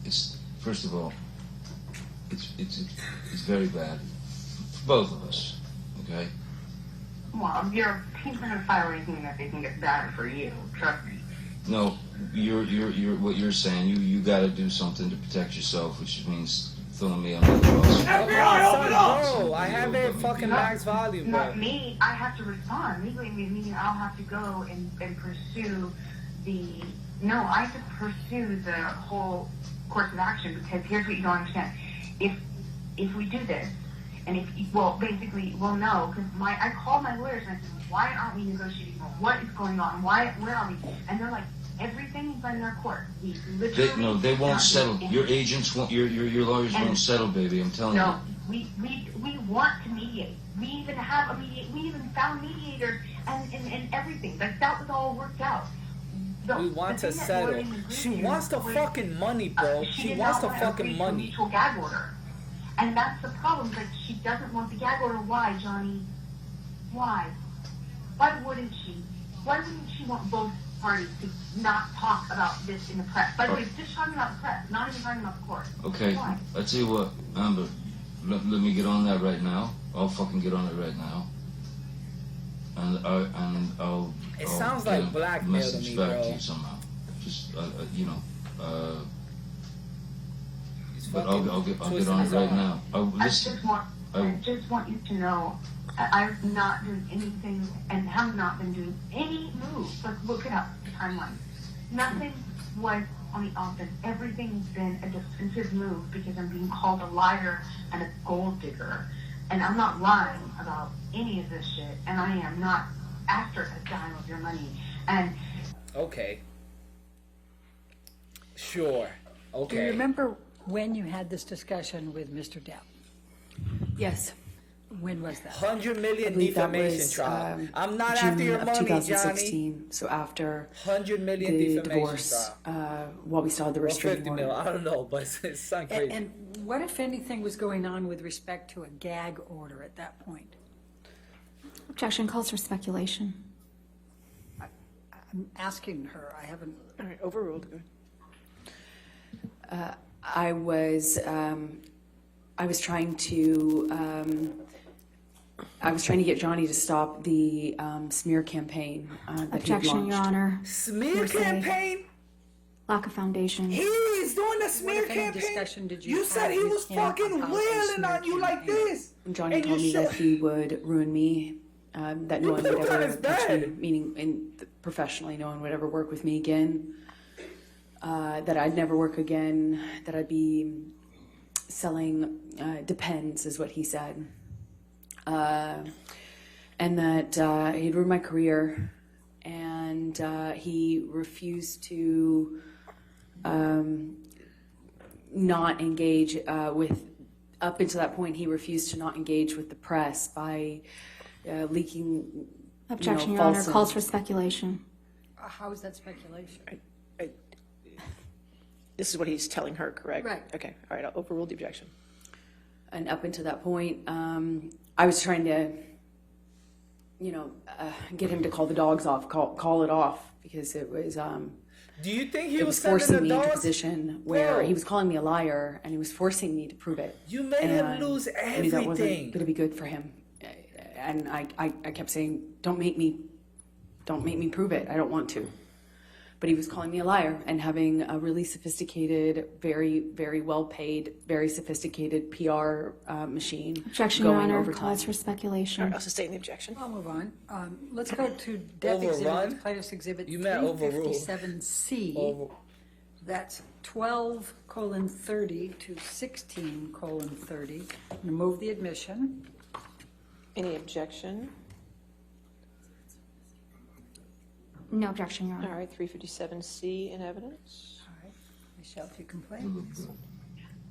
it's first of all, it's very bad for both of us. Okay. Well, your team's not gonna file anything that they can get bad for you. Trust me. No, you're what you're saying. You got to do something to protect yourself, which means throwing me under the bus. FBI, open up! Bro, I have it fucking max volume, bro. Not me. I have to respond. Legally, meaning I'll have to go and pursue the. No, I have to pursue the whole course of action because here's what you don't understand. If we do this, and basically, no, because I called my lawyers and I said, why aren't we negotiating more? What is going on? Where are we? And they're like, everything is in their court. We literally. They won't settle. Your agents won't. Your lawyers won't settle, baby. I'm telling you. No, we want to mediate. We even have we even found mediators and everything. Like that was all worked out. We want to settle. She wants the fucking money, bro. She wants the fucking money. Mutual gag order. And that's the problem. Like she doesn't want the gag order. Why, Johnny? Why? Why wouldn't she? Why wouldn't she want both parties to not talk about this in the press? By the way, just talking about the press, not even talking about the court. Okay, Why? I tell you what, Amber, let me get on that right now. I'll fucking get on it right now. And I'll. It I'll sounds get like a blackmail to message me, back bro. to you somehow. Just you know. He's But fucking I'll get twisting on it his right arm. now. I just want you to know I've not done anything and have not been doing any moves. Like, look it up, the timeline. Nothing was on the offense. Everything's been a defensive move because I'm being called a liar and a gold digger. And I'm not lying about any of this shit. And I am not after a dime of your money. And okay. Sure. Okay. Do you remember when you had this discussion with Mr. Depp? Yes. When was that? 100 I million believe that defamation was trial. I'm not June after your of money, 2016. Johnny. So after 100 million the defamation divorce, trial. while we still had the Or restraining 50 order. mil. I don't know, but it's something crazy. And what, if anything, was going on with respect to a gag order at that point? Objection calls for speculation. I'm asking her. I haven't. All right, overruled. Good. I was trying to get Johnny to stop the smear campaign that he Objection, launched. Your Honor. Smear Hearsay. campaign? Lack of foundation. He is doing a smear What, if any, campaign. discussion did you You said have he with was him fucking about the wailing smear on you like campaign? this. Johnny And told you me that he would ruin me, that no one would put him on ever his touch me, bed. meaning professionally, no one would ever work with me again, that I'd never work again, that I'd be selling Depends, is what he said. And that he'd ruined my career, and he refused to not engage up until that point, he refused to not engage with the press by leaking Objection, Your false Honor. Calls for speculation. How is that speculation? This is what he's telling her, correct? Right. Okay. All right. I'll overrule the objection. And up until that point, I was trying to, get him to call the dogs off, call it off, because it was. Do you think he was forcing me into a dogs? position where he was calling me a liar, and he was forcing me to prove it. You made him lose I knew that wasn't everything. going to be good for him, and I kept saying, "Don't make me prove it. I don't want to." But he was calling me a liar and having a really sophisticated, very, very well-paid, very sophisticated PR machine. Objection, Your going Honor. overtime. Calls for speculation. I'll sustain the objection. I'll move on. Let's go to Death Overrun? Exhibit, Plaintiff's Exhibit You meant overruled. 357C. That's 12:30 to 16:30. I'm going to move the admission. Any objection? No objection, Your Honor. All right, 357C in evidence. All right. Michelle, if you complain.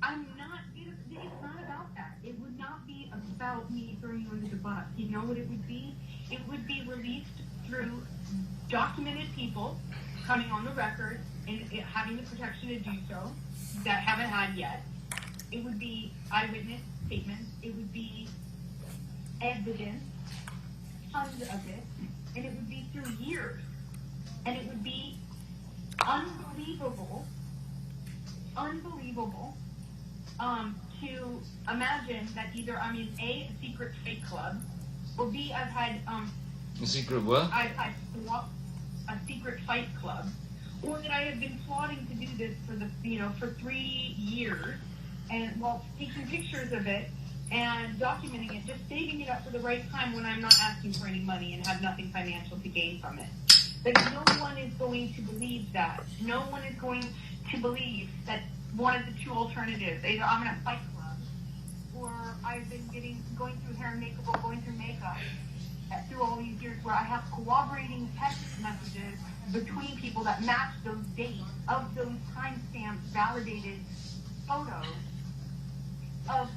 I'm not, it's not about that. It would not be about me throwing you under the bus. You know what it would be? It would be released through documented people coming on the record and having the protection to do so that haven't had yet. It would be eyewitness statements. It would be evidence, tons of it, and it would be through years. And it would be unbelievable to imagine that either I'm in a secret fake club, or B, I've had a secret what? I've had a secret fight club, or that I have been plotting to do this for 3 years, and while taking pictures of it and documenting it, just saving it up for the right time when I'm not asking for any money and have nothing financial to gain from it. But no one is going to believe that. No one is going to believe that one of the two alternatives, either I'm in a fight club, or I've been going through hair and makeup, or going through makeup through all these years, where I have corroborating text messages between people that match those dates of those timestamp validated photos of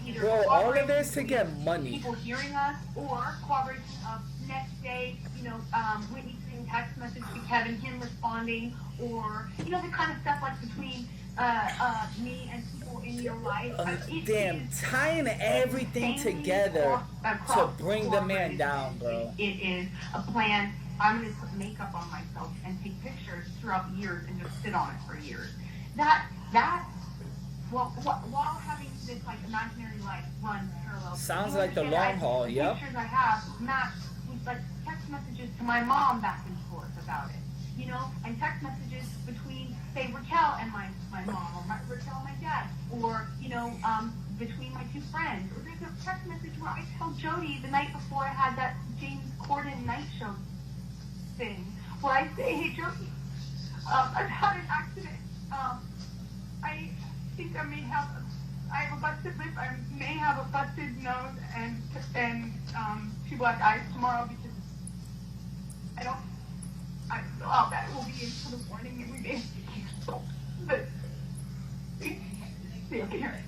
either all of this to get money. people hearing us, or corroboration of next day, Whitney sending text message to Kevin, him responding, or the kind of stuff like between me and people in your life. Tying everything together to bring the man down, bro. It is a plan. I'm going to put makeup on myself and take pictures throughout the years and just sit on it for years. While having this imaginary life run parallel. Sounds like the long haul. The Yep. pictures I have match with text messages to my mom back and forth about it, and text messages between, say, Raquel and my mom, or Raquel and my dad, or between my two friends. Or there's a text message where I tell Jody the night before I had that James Corden night show thing, where I say, "Hey Jody, I've had an accident. I think I have a busted lip. I may have a busted nose and 2 black eyes tomorrow, because I don't know how bad it will be until the morning every day. But see, I can hear it.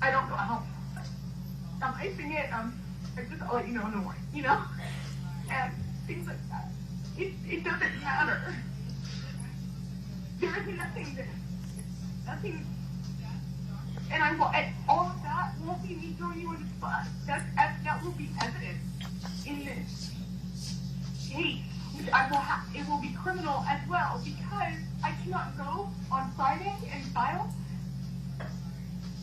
I don't know how. I'm icing it. I'll let you know in the morning, and things like that. It doesn't matter. There is nothing there. Nothing, and all of that won't be me throwing you under the bus. That will be evidence in this case, which it will be criminal as well, because I cannot go on Friday and file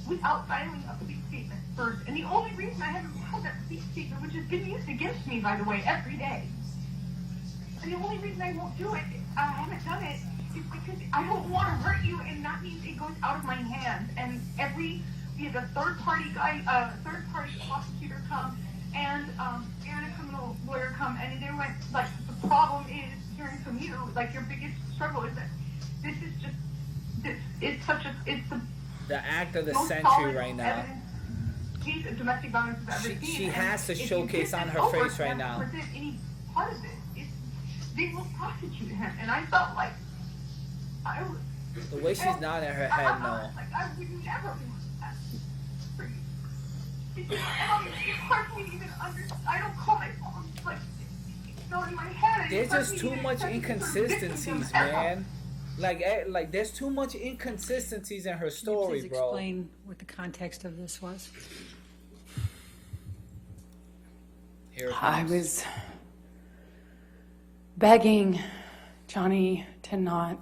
without filing a police statement first. And the only reason I haven't filed that police statement, which has been used against me, by the way, every day, and the only reason I won't do it, I haven't done it, is because I don't want to hurt you, and that means it goes out of my hands. And the third party prosecutor come, and a criminal lawyer come, and they went, the problem is, hearing from you, your biggest struggle is that this is just, it's the act of the most century solid right now. evidence case of domestic violence I've ever seen. She And has to if you showcase give on this her over face to right them to now. present any part of this, they will prosecute him, and I felt like The way she's nodding her head, no. I would never want that for you. It's hard for me to even understand. I don't call my phone, in my head. There's just too much inconsistencies, man. Like there's too much inconsistencies in her story, Please bro. explain what the context of this was. Here it I comes. was begging Johnny to not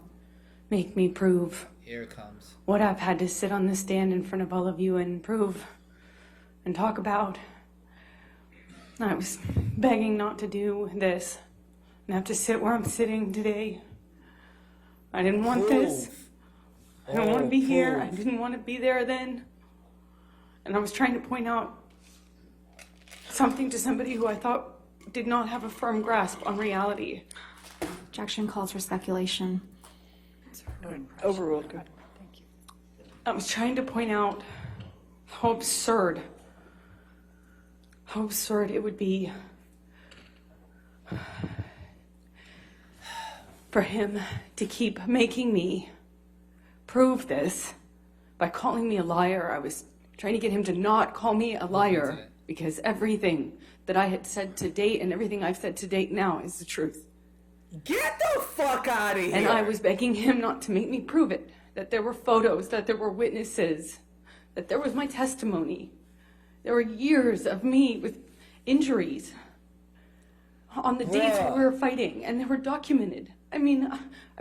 make me prove Here it comes. what I've had to sit on the stand in front of all of you and prove and talk about. I was begging not to do this and have to sit where I'm sitting today. I didn't want this. I don't want to be here. I didn't want to be there then. And I was trying to point out something to somebody who I thought did not have a firm grasp on reality. Objection calls for speculation. Overruled. Good. Thank you. I was trying to point out how absurd it would be for him to keep making me prove this by calling me a liar. I was trying to get him to not call me a liar because everything that I had said to date and everything I've said to date now is the truth. Get the fuck out of here! And I was begging him not to make me prove it, that there were photos, that there were witnesses, that there was my testimony. There were years of me with injuries on the dates we were fighting, and they were documented. I mean,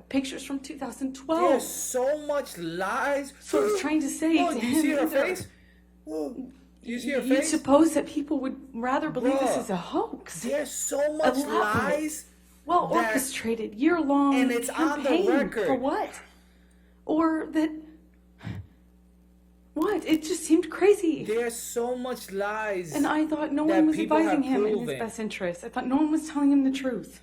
pictures from 2012. There's so much lies. So I was trying to say to do him, you see her either- face? Do you see her You'd face? suppose that people would rather believe this Bruh, is a hoax. There's so much Elaborate, lies. well that- orchestrated, year-long and it's on the campaign record. for what? Or that what? It just seemed crazy. There's so much lies. And I thought no that one was people advising have him in his proven. best interest. I thought no one was telling him the truth.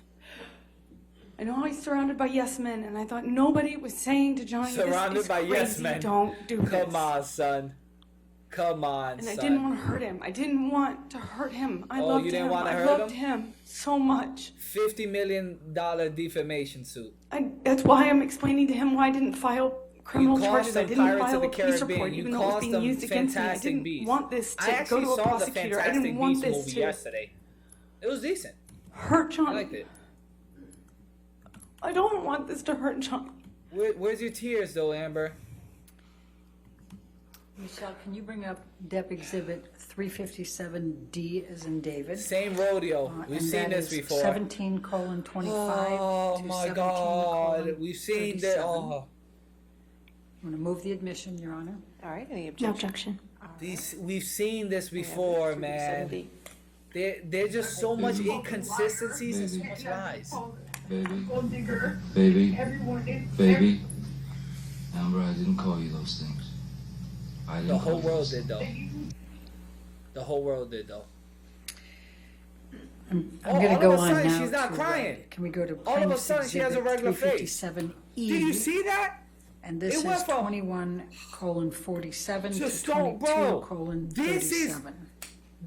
I know he's surrounded by yes men, and I thought nobody was saying to Johnny, Surrounded this is by crazy. yes men. Don't do this. Come on, son. Come on, And son. I didn't want to hurt him. I didn't want to hurt him. I Oh, loved you didn't him. want to I hurt loved him? him so much. $50 million defamation suit. That's why I'm explaining to him why I didn't file criminal You charges. cost I them didn't Pirates file of the a police Caribbean. report, You even though it was cost being them used against me. I Fantastic didn't Beasts. want this I to go actually to a saw the prosecutor. I Fantastic didn't want Beasts this movie to yesterday. It was decent. hurt I Johnny. liked it. I don't want this to hurt Johnny. Where's your tears, though, Amber? Michelle, can you bring up Dep Exhibit 357D as in David? Same rodeo. We've and seen that this is before. 17:25 Oh to my 17:37. God. We've seen that. Oh. I'm going to move the admission, Your Honor. All right, any No objection? objection. We've seen this before, man. There's just so much inconsistencies and so much lies. Baby, baby, Amber, I didn't call you those things. I didn't The whole call you world those did, though. The whole world did, though. I'm Oh, going to all go of a on sudden, now. she's not to, crying. Can we go to All of a Plaintiff's sudden, she has a Exhibit regular face. 357E? Did you see that? And this It is went from- 21:47 to Just don't, bro. 22:37.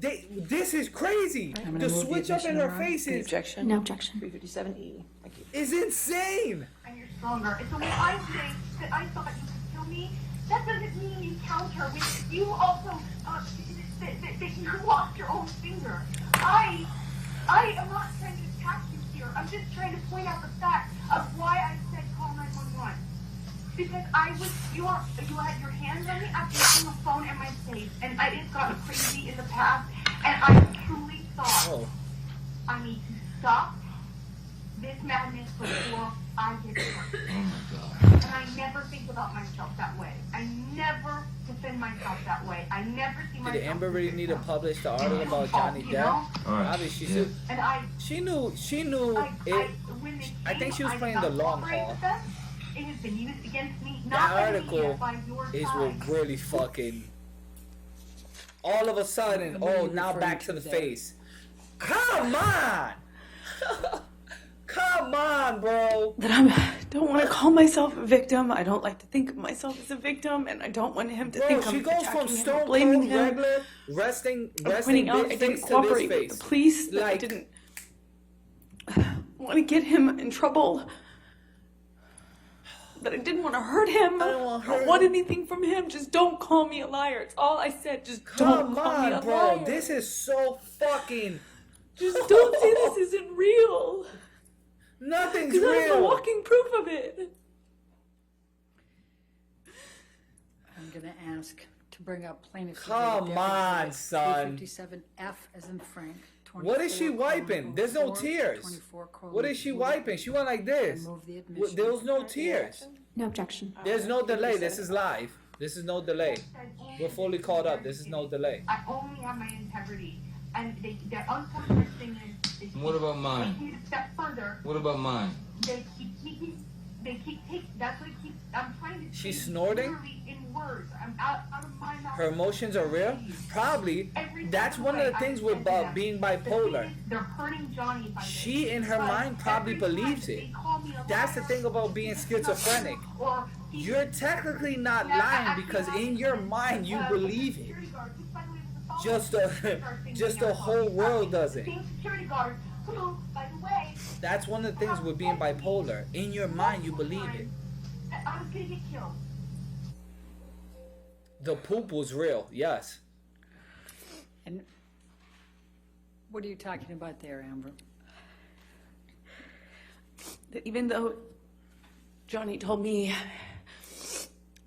This is crazy. I'm gonna The move the switch up in admission, her Your Honor. face Any is objection? No objection. 357E. Thank you. insane. And you're stronger. And so when I say that I thought you could kill me, that doesn't mean you counter with you also that you lost your own finger. I am not trying to attack you here. I'm just trying to point out the fact of why I said call 911. Because you had your hands on me after using the phone and my face, and it's gotten crazy in the past, and I truly thought I need to stop this madness before I get hurt. Oh my God. And I never think about myself that way. I never defend myself that way. I never see myself. Did Amber really need to publish the article about Johnny You Depp? know? All right. Obviously, Yeah. she knew it. I think she was playing the long haul. It has been used against me. That Not by me, article by your is side. what really fucking. All of a sudden, now back to the face. Come on! Come on, bro! That I don't want to call myself a victim. I don't like to think of myself as a victim, and I don't want him to Bro, think she I'm goes attacking from him, stone blaming cold, him. regular, resting Pointing out I bitch didn't face to cooperate this with face. the police. That I Like- didn't want to get him in trouble. That I didn't want to hurt him. I don't want anything from him. Just don't call me a liar. It's all I said. Just don't Come call me a on, bro. liar. This is so fucking. Just don't say this isn't real. Nothing's Because I'm the real. walking proof of it. I'm going to ask to bring up plaintiff's. Come on, son. 357F as in Frank. What is she wiping? There's no tears. What is she wiping? She went like this. There was no tears. No objection. There's no delay. This is live. This is no delay. We're fully caught up. This is no delay. I only have my integrity. And the unfortunate thing is What about mine? They need a step further. What about mine? They keep taking, that's what keeps, I'm trying to. She's snorting? In words. I'm out of my mouth. Her emotions are real? Probably. That's one of the things with being bipolar. They're hurting Johnny. She, in her mind, probably believes it. That's the thing about being schizophrenic. You're technically not lying because in your mind you believe it. Just the whole world doesn't. That's one of the things with being bipolar. In your mind you believe it. I was gonna get killed. The poop was real, yes. And what are you talking about there, Amber? That even though Johnny told me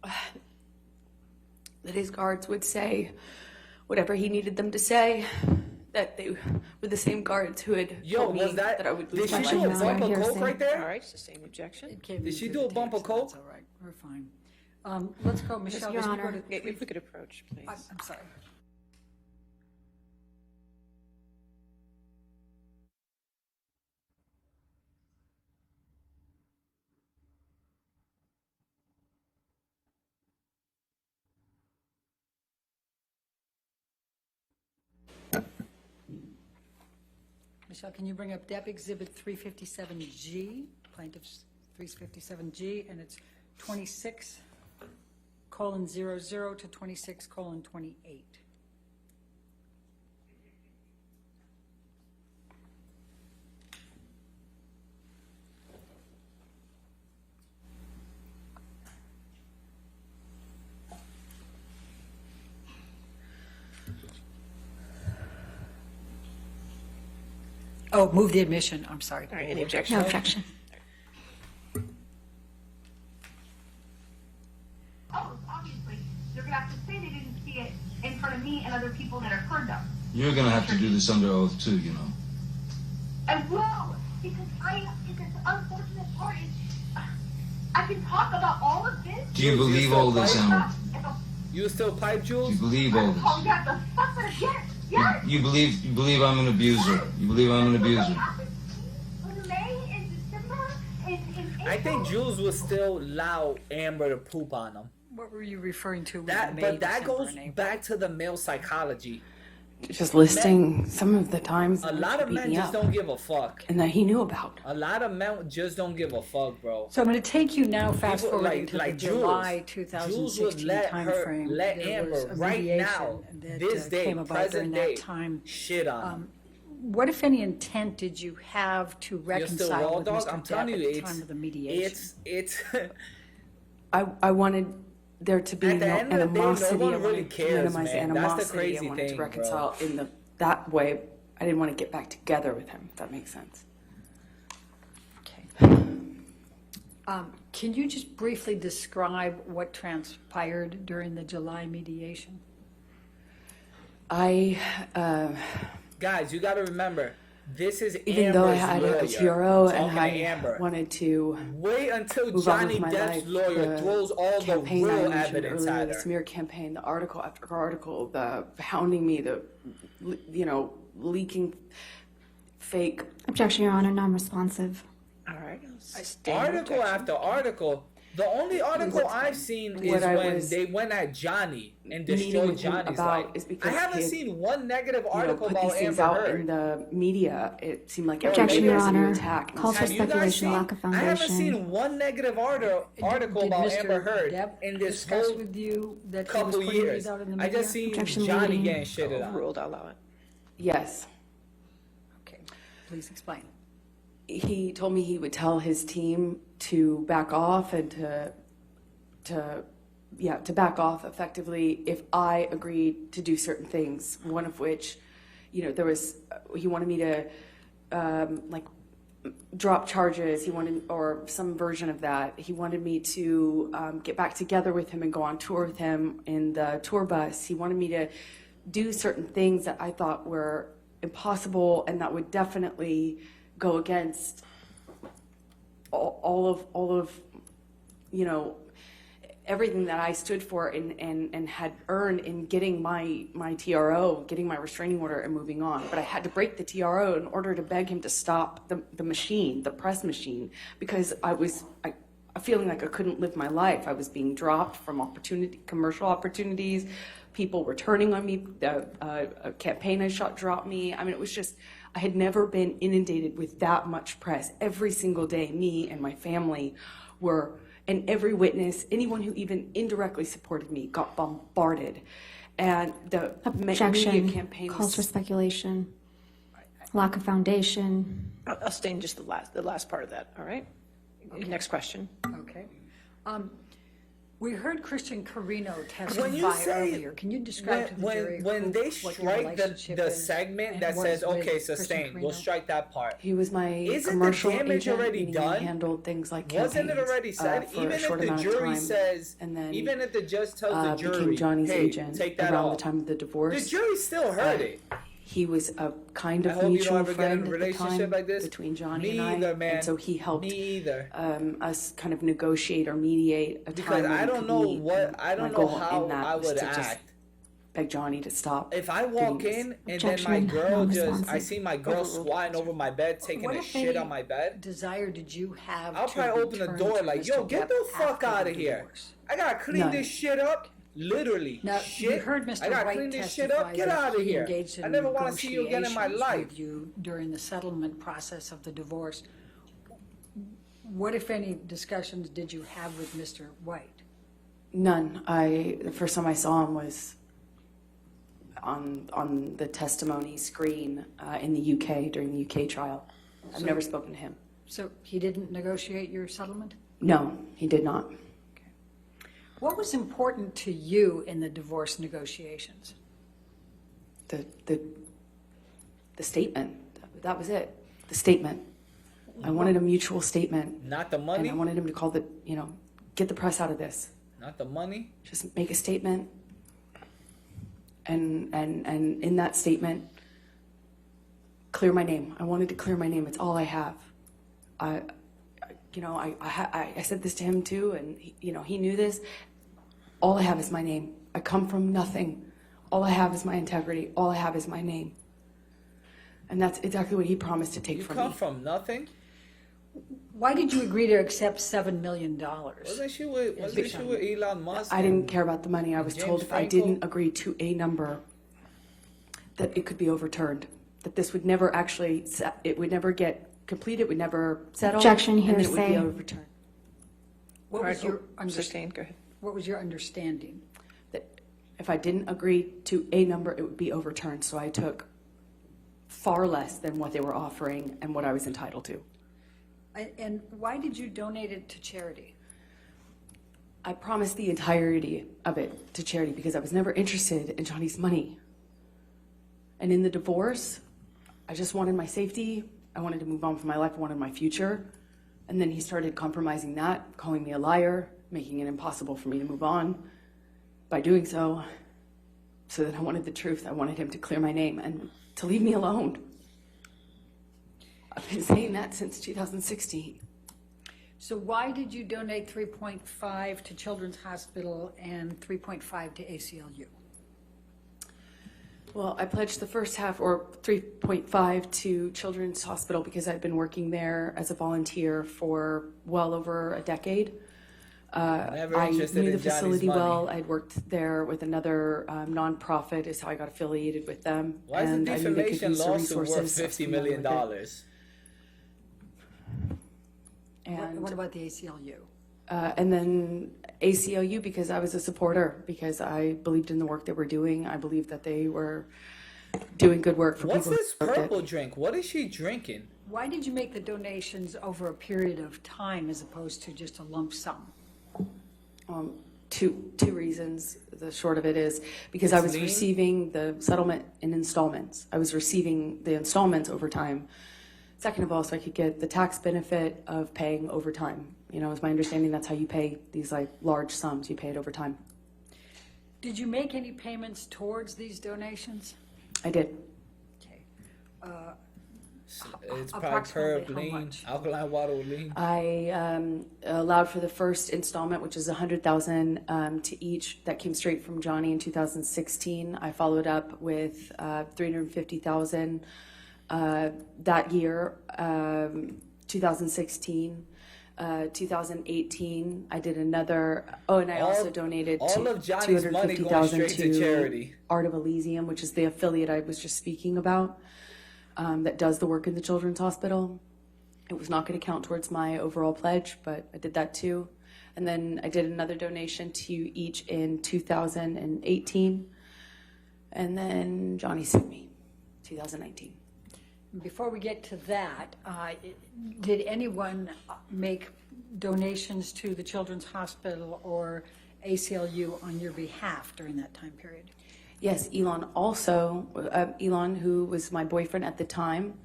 that his guards would say whatever he needed them to say, that they were the same guards who had told me that I would lose my life. Did she do a bump of coke right there? All right, sustained objection. Did she do a bump of coke? That's all right. We're fine. Let's go, Michelle. Your let's Honor, go to if we could approach, please. I'm sorry. Michelle, can you bring up Dep Exhibit 357G, plaintiff's 357G, and it's 26:00 to 26:28. Oh, move the admission. I'm sorry. All right, any objection? No objection. Oh, obviously, they're gonna have to say they didn't see it in front of me and other people that have heard them. You're gonna have to do this under oath too, you know. I will, because the unfortunate part is, I can talk about all of this. Do you believe all this, Amber? You still pipe, Jules? Do you believe all this? Oh, yeah, the fuck that again. Yes. You believe I'm an abuser. You believe I'm an abuser. May and December in I think Jules would still allow Amber to poop on him. What were you referring to? That goes back to the male psychology. Just listing some of the times A lot of men just don't give a fuck. and that he knew about. A lot of men just don't give a fuck, bro. So I'm going to take you now fast People forward to the July Jules 2016 would let timeframe. let There was Amber a right mediation now, that, this day, came about present during day, that time. shit on him. What, if any, intent did you have to You're still reconcile raw, with dog? Mr. I'm telling Depp you, at the time of the mediation? it's I wanted there to be At the no end of the day, no animosity. one I really wanted to cares, minimize man. That's the animosity. crazy I wanted thing, to reconcile in that way. I didn't want to get back together with him, if that makes sense. Can you just briefly describe what transpired during the July mediation? I, guys, you got to remember, this is even though I had a bureau and talking to I Amber. wanted to Wait until move on Johnny with my Depp's life, lawyer throws all the campaign I real mentioned evidence earlier, at the her. smear campaign, the article after article, the hounding me, the, leaking fake. Objection, Your Honor, non-responsive. All right. Article after article. The only article I've seen is What I when was they went at Johnny and meeting destroyed with him Johnny's about life. is because I haven't he had, seen one negative article put about these things Amber out Heard. in the media. It seemed like Objection, Your everybody was Honor. under attack. Calls for Have you guys speculation, seen? lack of I haven't foundation. seen one negative article Did about Mr. Amber Heard Depp in this discuss whole with you that he was couple putting years. these out in the I media? just seen Objection Johnny leading. getting shitted on. Overruled, I'll allow it. Yes. Okay, please explain. He told me he would tell his team to back off and to back off effectively if I agreed to do certain things. One of which, he wanted me to drop charges. He wanted, or some version of that. He wanted me to get back together with him and go on tour with him in the tour bus. He wanted me to do certain things that I thought were impossible and that would definitely go against all of you know, everything that I stood for and had earned in getting my TRO, getting my restraining order and moving on. But I had to break the TRO in order to beg him to stop the machine, the press machine, because I was feeling like I couldn't live my life. I was being dropped from commercial opportunities. People were turning on me. A campaign I shot dropped me. I mean, it was just, I had never been inundated with that much press. Every single day, me and my family were, and every witness, anyone who even indirectly supported me, got bombarded. And the Objection. media campaign Calls for speculation. Lack of foundation. I'll stay in just the last part of that, all right? Okay. Next question. Okay. We heard Christian Carino When you testify say- earlier. Can you describe to the jury when they what your strike relationship the is segment and that was says, with okay, Christian sustained, we'll Carino? strike that part. He was my Isn't commercial the damage agent, already meaning done? he handled things like Wasn't it campaigns, already said? for Even a if short the amount of jury time, says, and then even if the judge tells the jury, became Johnny's hey, agent take that around off. the time of the divorce. The jury still heard it. He was a kind I of hope you don't mutual ever get in friend a at the relationship time like this. between Johnny Me and I, either, man. and so he helped Me either. us kind of negotiate or mediate a Because time when I we don't could know meet. what And I my don't know goal how in that I was would to just act beg Johnny to stop. if I doing walk this. in and then my Objection, girl just non-responsive. I see my girl swatting over my bed, taking What a if shit any on my bed. desire did you have I'll to probably open the return door to like, Mr. yo, get the Webb fuck after out the of here. divorce? I gotta clean None. this shit up. Literally, Now, shit. you heard Mr. I gotta White clean this shit testify up. Get that out of he here. engaged in I never want to see you again in my negotiations life. with you during the settlement process of the divorce. What, if any, discussions did you have with Mr. White? None. The first time I saw him was on the testimony screen in the UK during the UK trial. I've never spoken to him. So he didn't negotiate your settlement? No, he did not. What was important to you in the divorce negotiations? The statement. That was it. The statement. I wanted a mutual statement. Not the And money. I wanted him to call get the press out of this. Not the money. Just make a statement. And in that statement, clear my name. I wanted to clear my name. It's all I have. I said this to him too, and he knew this. All I have is my name. I come from nothing. All I have is my integrity. All I have is my name. And that's exactly what he promised to take from me. You come from nothing. Why did you agree to accept $7 million? Wasn't she with Elon Musk? I didn't care about the money. I was James told if I Franco? didn't agree to a number, that it could be overturned. That this would never actually, it would never get completed, would never settle. Objection, and then it would be hearsay. overturned. What was your Sustained, go ahead. What was your understanding? That if I didn't agree to a number, it would be overturned. So I took far less than what they were offering and what I was entitled to. And why did you donate it to charity? I promised the entirety of it to charity because I was never interested in Johnny's money. And in the divorce, I just wanted my safety. I wanted to move on from my life. I wanted my future. And then he started compromising that, calling me a liar, making it impossible for me to move on by doing so. So then I wanted the truth. I wanted him to clear my name and to leave me alone. I've been saying that since 2016. So why did you donate 3.5 to Children's Hospital and 3.5 to ACLU? Well, I pledged the first half, or 3.5, to Children's Hospital because I'd been working there as a volunteer for well over a decade. I knew the facility well. I'd worked there with another nonprofit, is how I got affiliated with them. Why is the and I knew they could defamation use the lawsuit worth resources. I was $50 familiar million? with it. And What about the ACLU? And then ACLU because I was a supporter, because I believed in the work they were doing. I believed that they were doing good work for What's people. this purple drink? What is she drinking? Why did you make the donations over a period of time as opposed to just a lump sum? Two reasons. The short of it is because I was receiving the settlement in installments. I was receiving the installments over time. Second of all, so I could get the tax benefit of paying overtime. You know, it's my understanding that's how you pay these like large sums. You pay it over time. Did you make any payments towards these donations? I did. Okay. It's probably per Approximately how lean, much? alkaline water with lean. I allowed for the first installment, which is $100,000 to each. That came straight from Johnny in 2016. I followed up with $350,000 that year, 2016. 2018, I did another. Oh, and I also donated all of Johnny's money going straight to charity. Art of Elysium, which is the affiliate I was just speaking about, that does the work in the Children's Hospital. It was not going to count towards my overall pledge, but I did that too. And then I did another donation to you each in 2018. And then Johnny sued me, 2019. Before we get to that, did anyone make donations to the Children's Hospital or ACLU on your behalf during that time period? Yes, Elon also, Elon, who was my boyfriend at the time,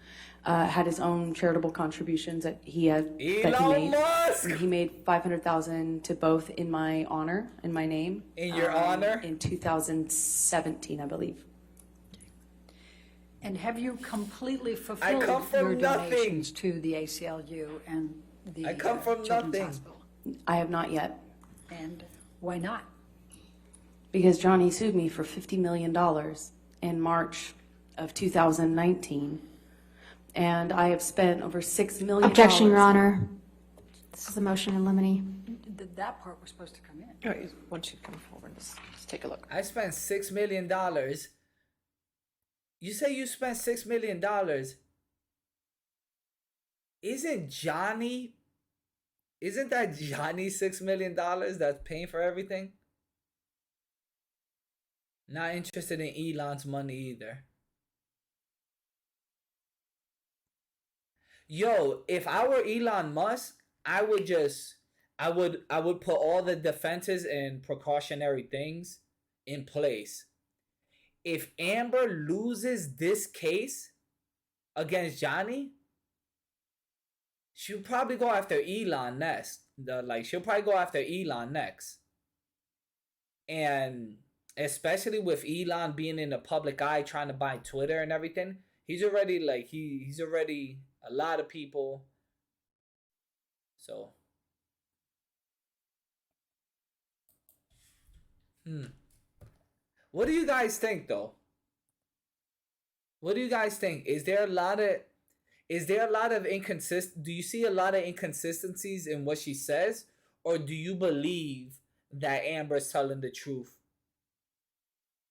had his own charitable contributions that he had. Elon Musk! He made $500,000 to both in my honor, in my name. In your honor? In 2017, I believe. And have you completely fulfilled your donations to the ACLU and the I come from Children's nothing. Hospital? I have not yet. And why not? Because Johnny sued me for $50 million in March of 2019. And I have spent over $6 million. Objection, Your Honor. This is a motion in limine. That part was supposed to come in. All right, once you come forward, let's take a look. I spent $6 million. You say you spent $6 million. Isn't that Johnny $6 million that's paying for everything? Not interested in Elon's money either. Yo, if I were Elon Musk, I would put all the defenses and precautionary things in place. If Amber loses this case against Johnny, she'll probably go after Elon next. She'll probably go after Elon next. And especially with Elon being in the public eye trying to buy Twitter and everything, he's already he's already a lot of people. So what do you guys think though? What do you guys think? Is there a lot of do you see a lot of inconsistencies in what she says, or do you believe that Amber's telling the truth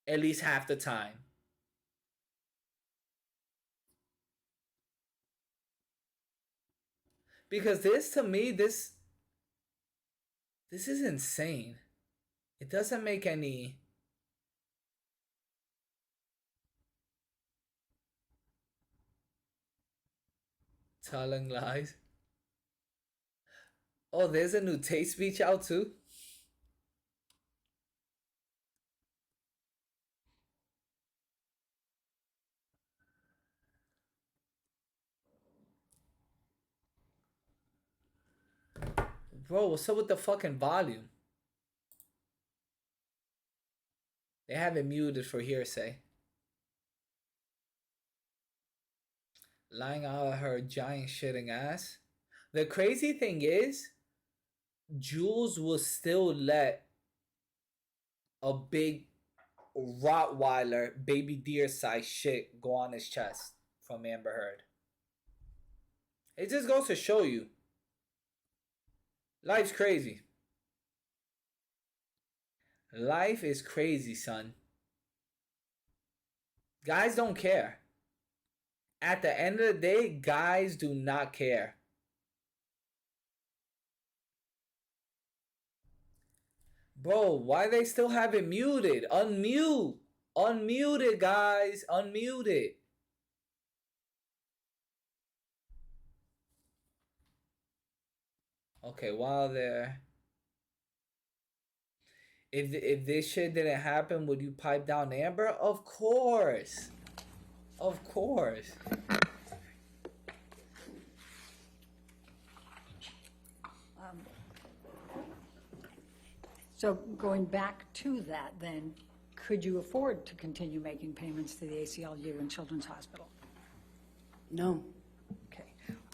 at least half the time? Because this, to me, this is insane. It doesn't make any telling lies. Oh, there's a new taste speech out too. Bro, what's up with the fucking volume? They have it muted for hearsay. Lying out of her giant shitting ass. The crazy thing is, Jules will still let a big Rottweiler baby deer size shit go on his chest from Amber Heard. It just goes to show you. Life's crazy. Life is crazy, son. Guys don't care. At the end of the day, guys do not care. Bro, why they still have it muted? Unmute. Unmute it, guys. Unmute it. Okay, while there. If this shit didn't happen, would you pipe down Amber? Of course. Of course. So going back to that then, could you afford to continue making payments to the ACLU and Children's Hospital? No. Okay.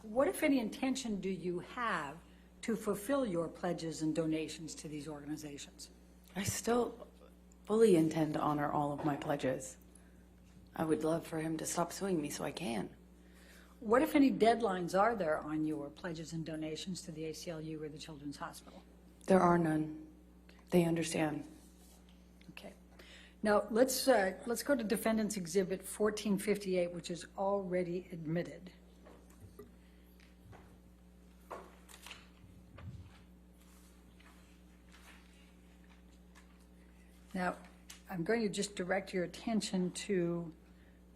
What, if any, intention do you have to fulfill your pledges and donations to these organizations? I still fully intend to honor all of my pledges. I would love for him to stop suing me so I can. What, if any, deadlines are there on your pledges and donations to the ACLU or the Children's Hospital? There are none. They understand. Okay. Now, let's go to Defendant's Exhibit 1458, which is already admitted. Now, I'm going to just direct your attention to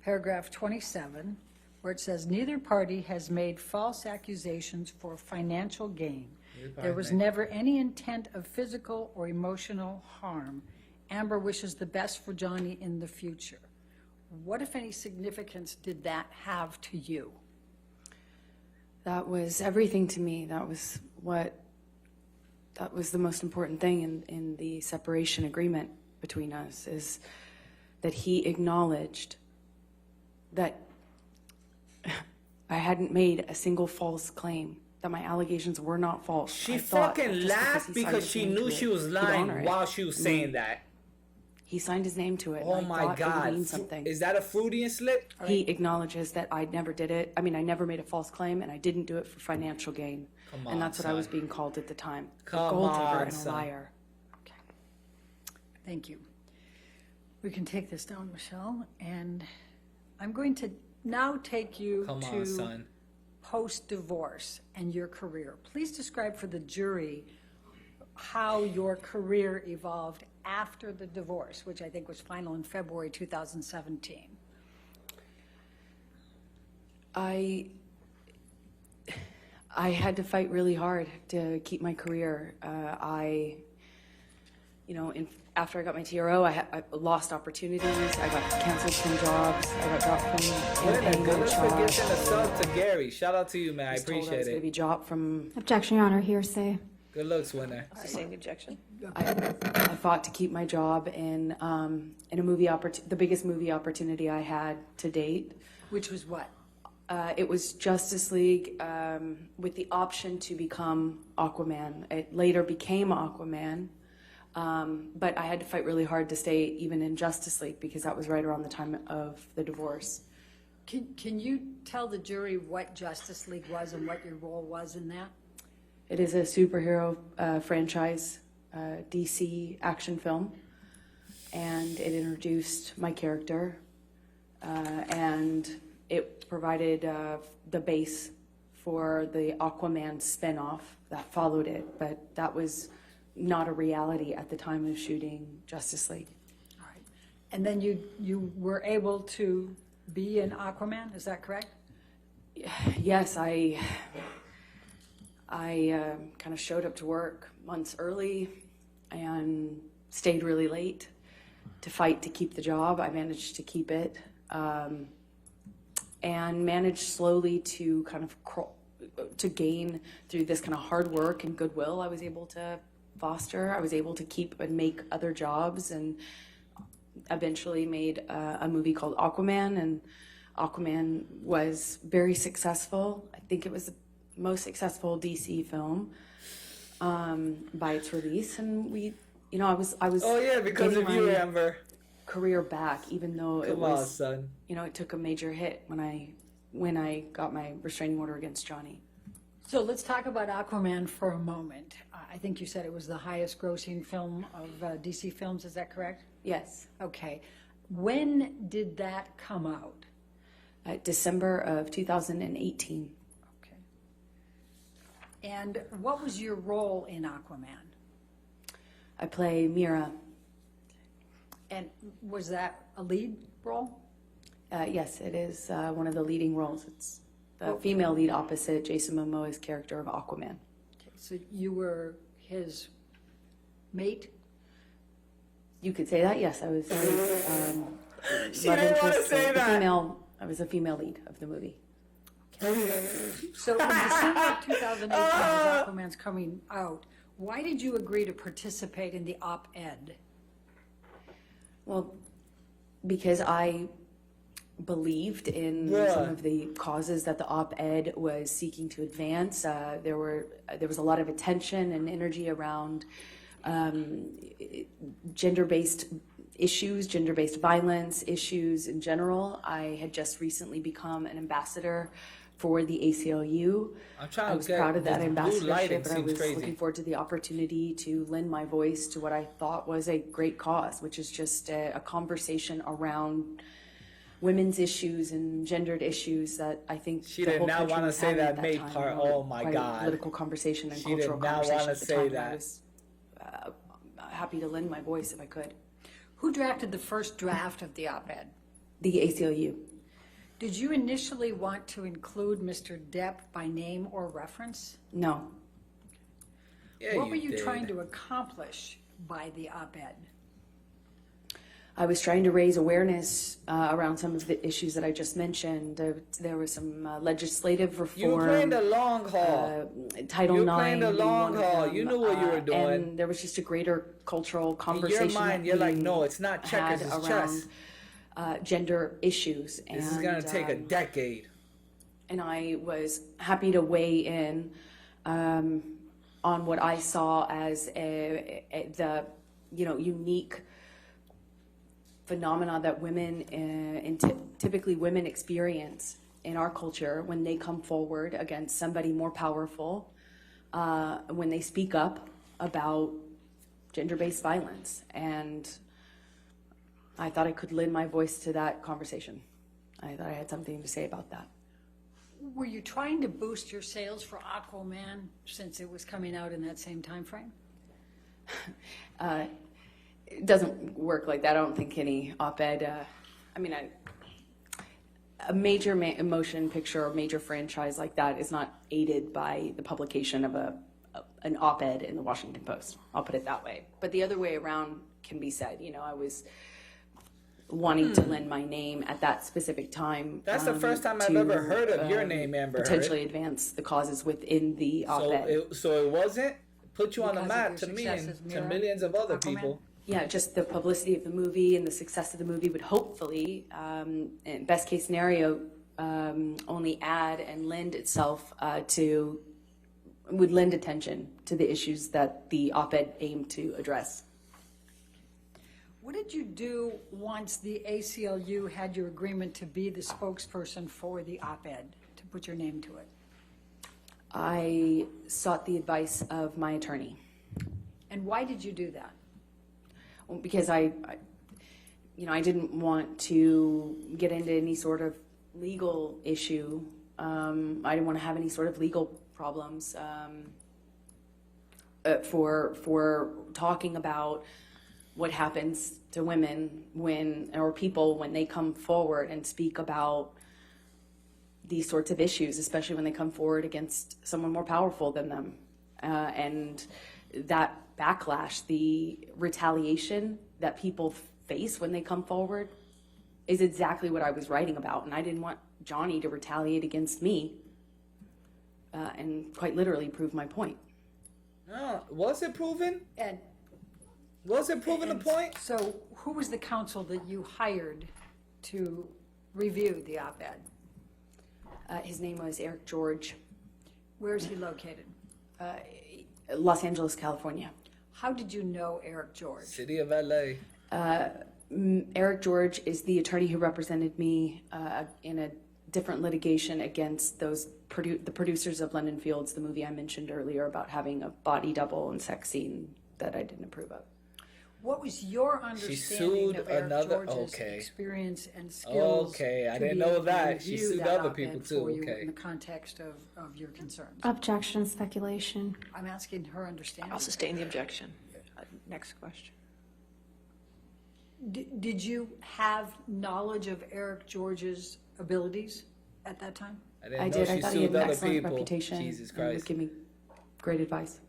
paragraph 27, where it says, neither party has made false accusations for financial gain. There was never any intent of physical or emotional harm. Amber wishes the best for Johnny in the future. What, if any, significance did that have to you? That was everything to me. That was the most important thing in the separation agreement between us, is that he acknowledged that I hadn't made a single false claim, that my allegations were not false. She fucking laughed because she knew she was lying while she was saying that. He signed his name to it. Oh my God. Is that a Freudian slip? He acknowledges that I never did it. I mean, I never made a false claim, and I didn't do it for financial gain. Come on, and that's what I son. was being called at the time. Come a gold digger on, and a son. liar. Thank you. We can take this down, Michelle, and I'm going to now take you Come to on, son. post-divorce and your career. Please describe for the jury how your career evolved after the divorce, which I think was final in February 2017. I had to fight really hard to keep my career. After I got my TRO, I lost opportunities. I got canceled from jobs. I got dropped from Good looks for giving a sub to Gary. Shout out to you, man. I appreciate I was going to it. be dropped from. Objection, Your Honor. Hearsay. Good looks, winner. Sustained objection. I fought to keep my job in a movie the biggest movie opportunity I had to date. Which was what? It was Justice League with the option to become Aquaman. It later became Aquaman. But I had to fight really hard to stay even in Justice League because that was right around the time of the divorce. Can you tell the jury what Justice League was and what your role was in that? It is a superhero franchise, DC action film, and it introduced my character, and it provided the base for the Aquaman spinoff that followed it, but that was not a reality at the time of shooting Justice League. All right. And then you were able to be in Aquaman, is that correct? Yes, I kind of showed up to work months early and stayed really late to fight to keep the job. I managed to keep it and managed slowly to kind of to gain through this kind of hard work and goodwill I was able to foster. I was able to keep and make other jobs, and eventually made a movie called Aquaman, and Aquaman was very successful. I think it was the most successful DC film by its release, and I was Oh yeah, because of you, Amber. Career back, even though it Come was on, son. it took a major hit when I got my restraining order against Johnny. So let's talk about Aquaman for a moment. I think you said it was the highest grossing film of DC films, is that correct? Yes. Okay. When did that come out? December of 2018. Okay. And what was your role in Aquaman? I play Mira. And was that a lead role? Yes, it is one of the leading roles. It's the female lead opposite Jason Momoa's character of Aquaman. Okay, so you were his mate? You could say that, yes. I was She didn't want to say that. I was a female lead of the movie. Okay. So in December of 2018, as Aquaman's coming out, Why did you agree to participate in the op-ed? Well, because I believed in some of the causes that the op-ed was seeking to advance. There was a lot of attention and energy around gender-based issues, gender-based violence issues in general. I had just recently become an ambassador for the ACLU. I was proud of that ambassadorship, but I was looking forward to the opportunity to lend my voice to what I thought was a great cause, which is just a conversation around women's issues and gendered issues that I think she did not want to say that main part. Oh my God! Political conversation and she cultural did not conversation want to at the say time. that. I was happy to lend my voice if I could. Who drafted the first draft of the op-ed? The ACLU. Did you initially want to include Mr. Depp by name or reference? No. Yeah, what were you trying to accomplish by the op-ed? I was trying to raise awareness around some of the issues that I just mentioned. There was some legislative reform. You were playing the long haul. Title IX. You were playing the long haul. You knew what you were doing. And there was just a greater cultural conversation. In your mind, you're like, no, it's not checkers, it's chess. Gender issues. This is going to take a decade. And I was happy to weigh in on what I saw as the unique phenomena that women and typically women experience in our culture when they come forward against somebody more powerful, when they speak up about gender-based violence. And I thought I could lend my voice to that conversation. I thought I had something to say about that. Were you trying to boost your sales for Aquaman since it was coming out in that same time frame? It doesn't work like that. I don't think any op-ed, a major motion picture or major franchise like that is not aided by the publication of an op-ed in the Washington Post. I'll put it that way. But the other way around can be said. I was wanting to lend my name at that specific time. That's the first time I've ever heard of your name, Amber Heard. Potentially advance the causes within the op-ed. So it wasn't put you on the map to me and to millions of other people. Yeah, just the publicity of the movie and the success of the movie would hopefully, in best case scenario, only add and lend itself would lend attention to the issues that the op-ed aimed to address. What did you do once the ACLU had your agreement to be the spokesperson for the op-ed, to put your name to it? I sought the advice of my attorney. And why did you do that? Well, because I didn't want to get into any sort of legal issue. I didn't want to have any sort of legal problems for talking about what happens to women or people when they come forward and speak about these sorts of issues, especially when they come forward against someone more powerful than them. And that backlash, the retaliation that people face when they come forward is exactly what I was writing about. And I didn't want Johnny to retaliate against me and quite literally prove my point. Was it proven? And was it proven the point? So who was the counsel that you hired to review the op-ed? His name was Eric George. Where is he located? Los Angeles, California. How did you know Eric George? City of LA. Eric George is the attorney who represented me in a different litigation against the producers of London Fields, the movie I mentioned earlier about having a body double and sex scene that I didn't approve of. What was your understanding of Eric George's experience and skills? Okay, I didn't know that. She sued other people too. Okay. In the context of your concerns. Objection, speculation. I'm asking her understanding. I'll sustain the objection. Next question. Did you have knowledge of Eric George's abilities at that time? I did. I thought he had an excellent reputation. Jesus and would give me great advice.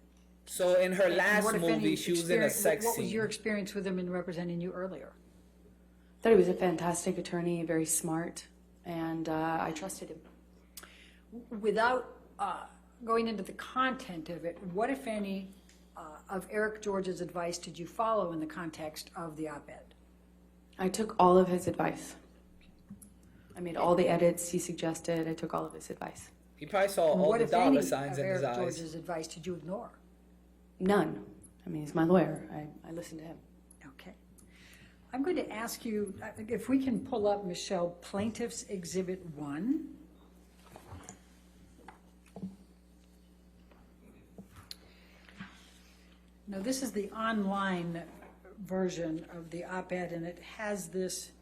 So in her last movie, she was in a sex scene. What was your experience with him in representing you earlier? I thought he was a fantastic attorney, very smart, and I trusted him. Without going into the content of it, what, if any, of Eric George's advice did you follow in the context of the op-ed? I took all of his advice. I made all the edits he suggested. I took all of his advice. He probably saw all What, the if any, dollar signs of in his Eric eyes. George's advice did you ignore? None. I mean, he's my lawyer. I listened to him. Okay. I'm going to ask you, if we can pull up, Michelle, Plaintiff's Exhibit 1. Now, this is the online version of the op-ed, and it has this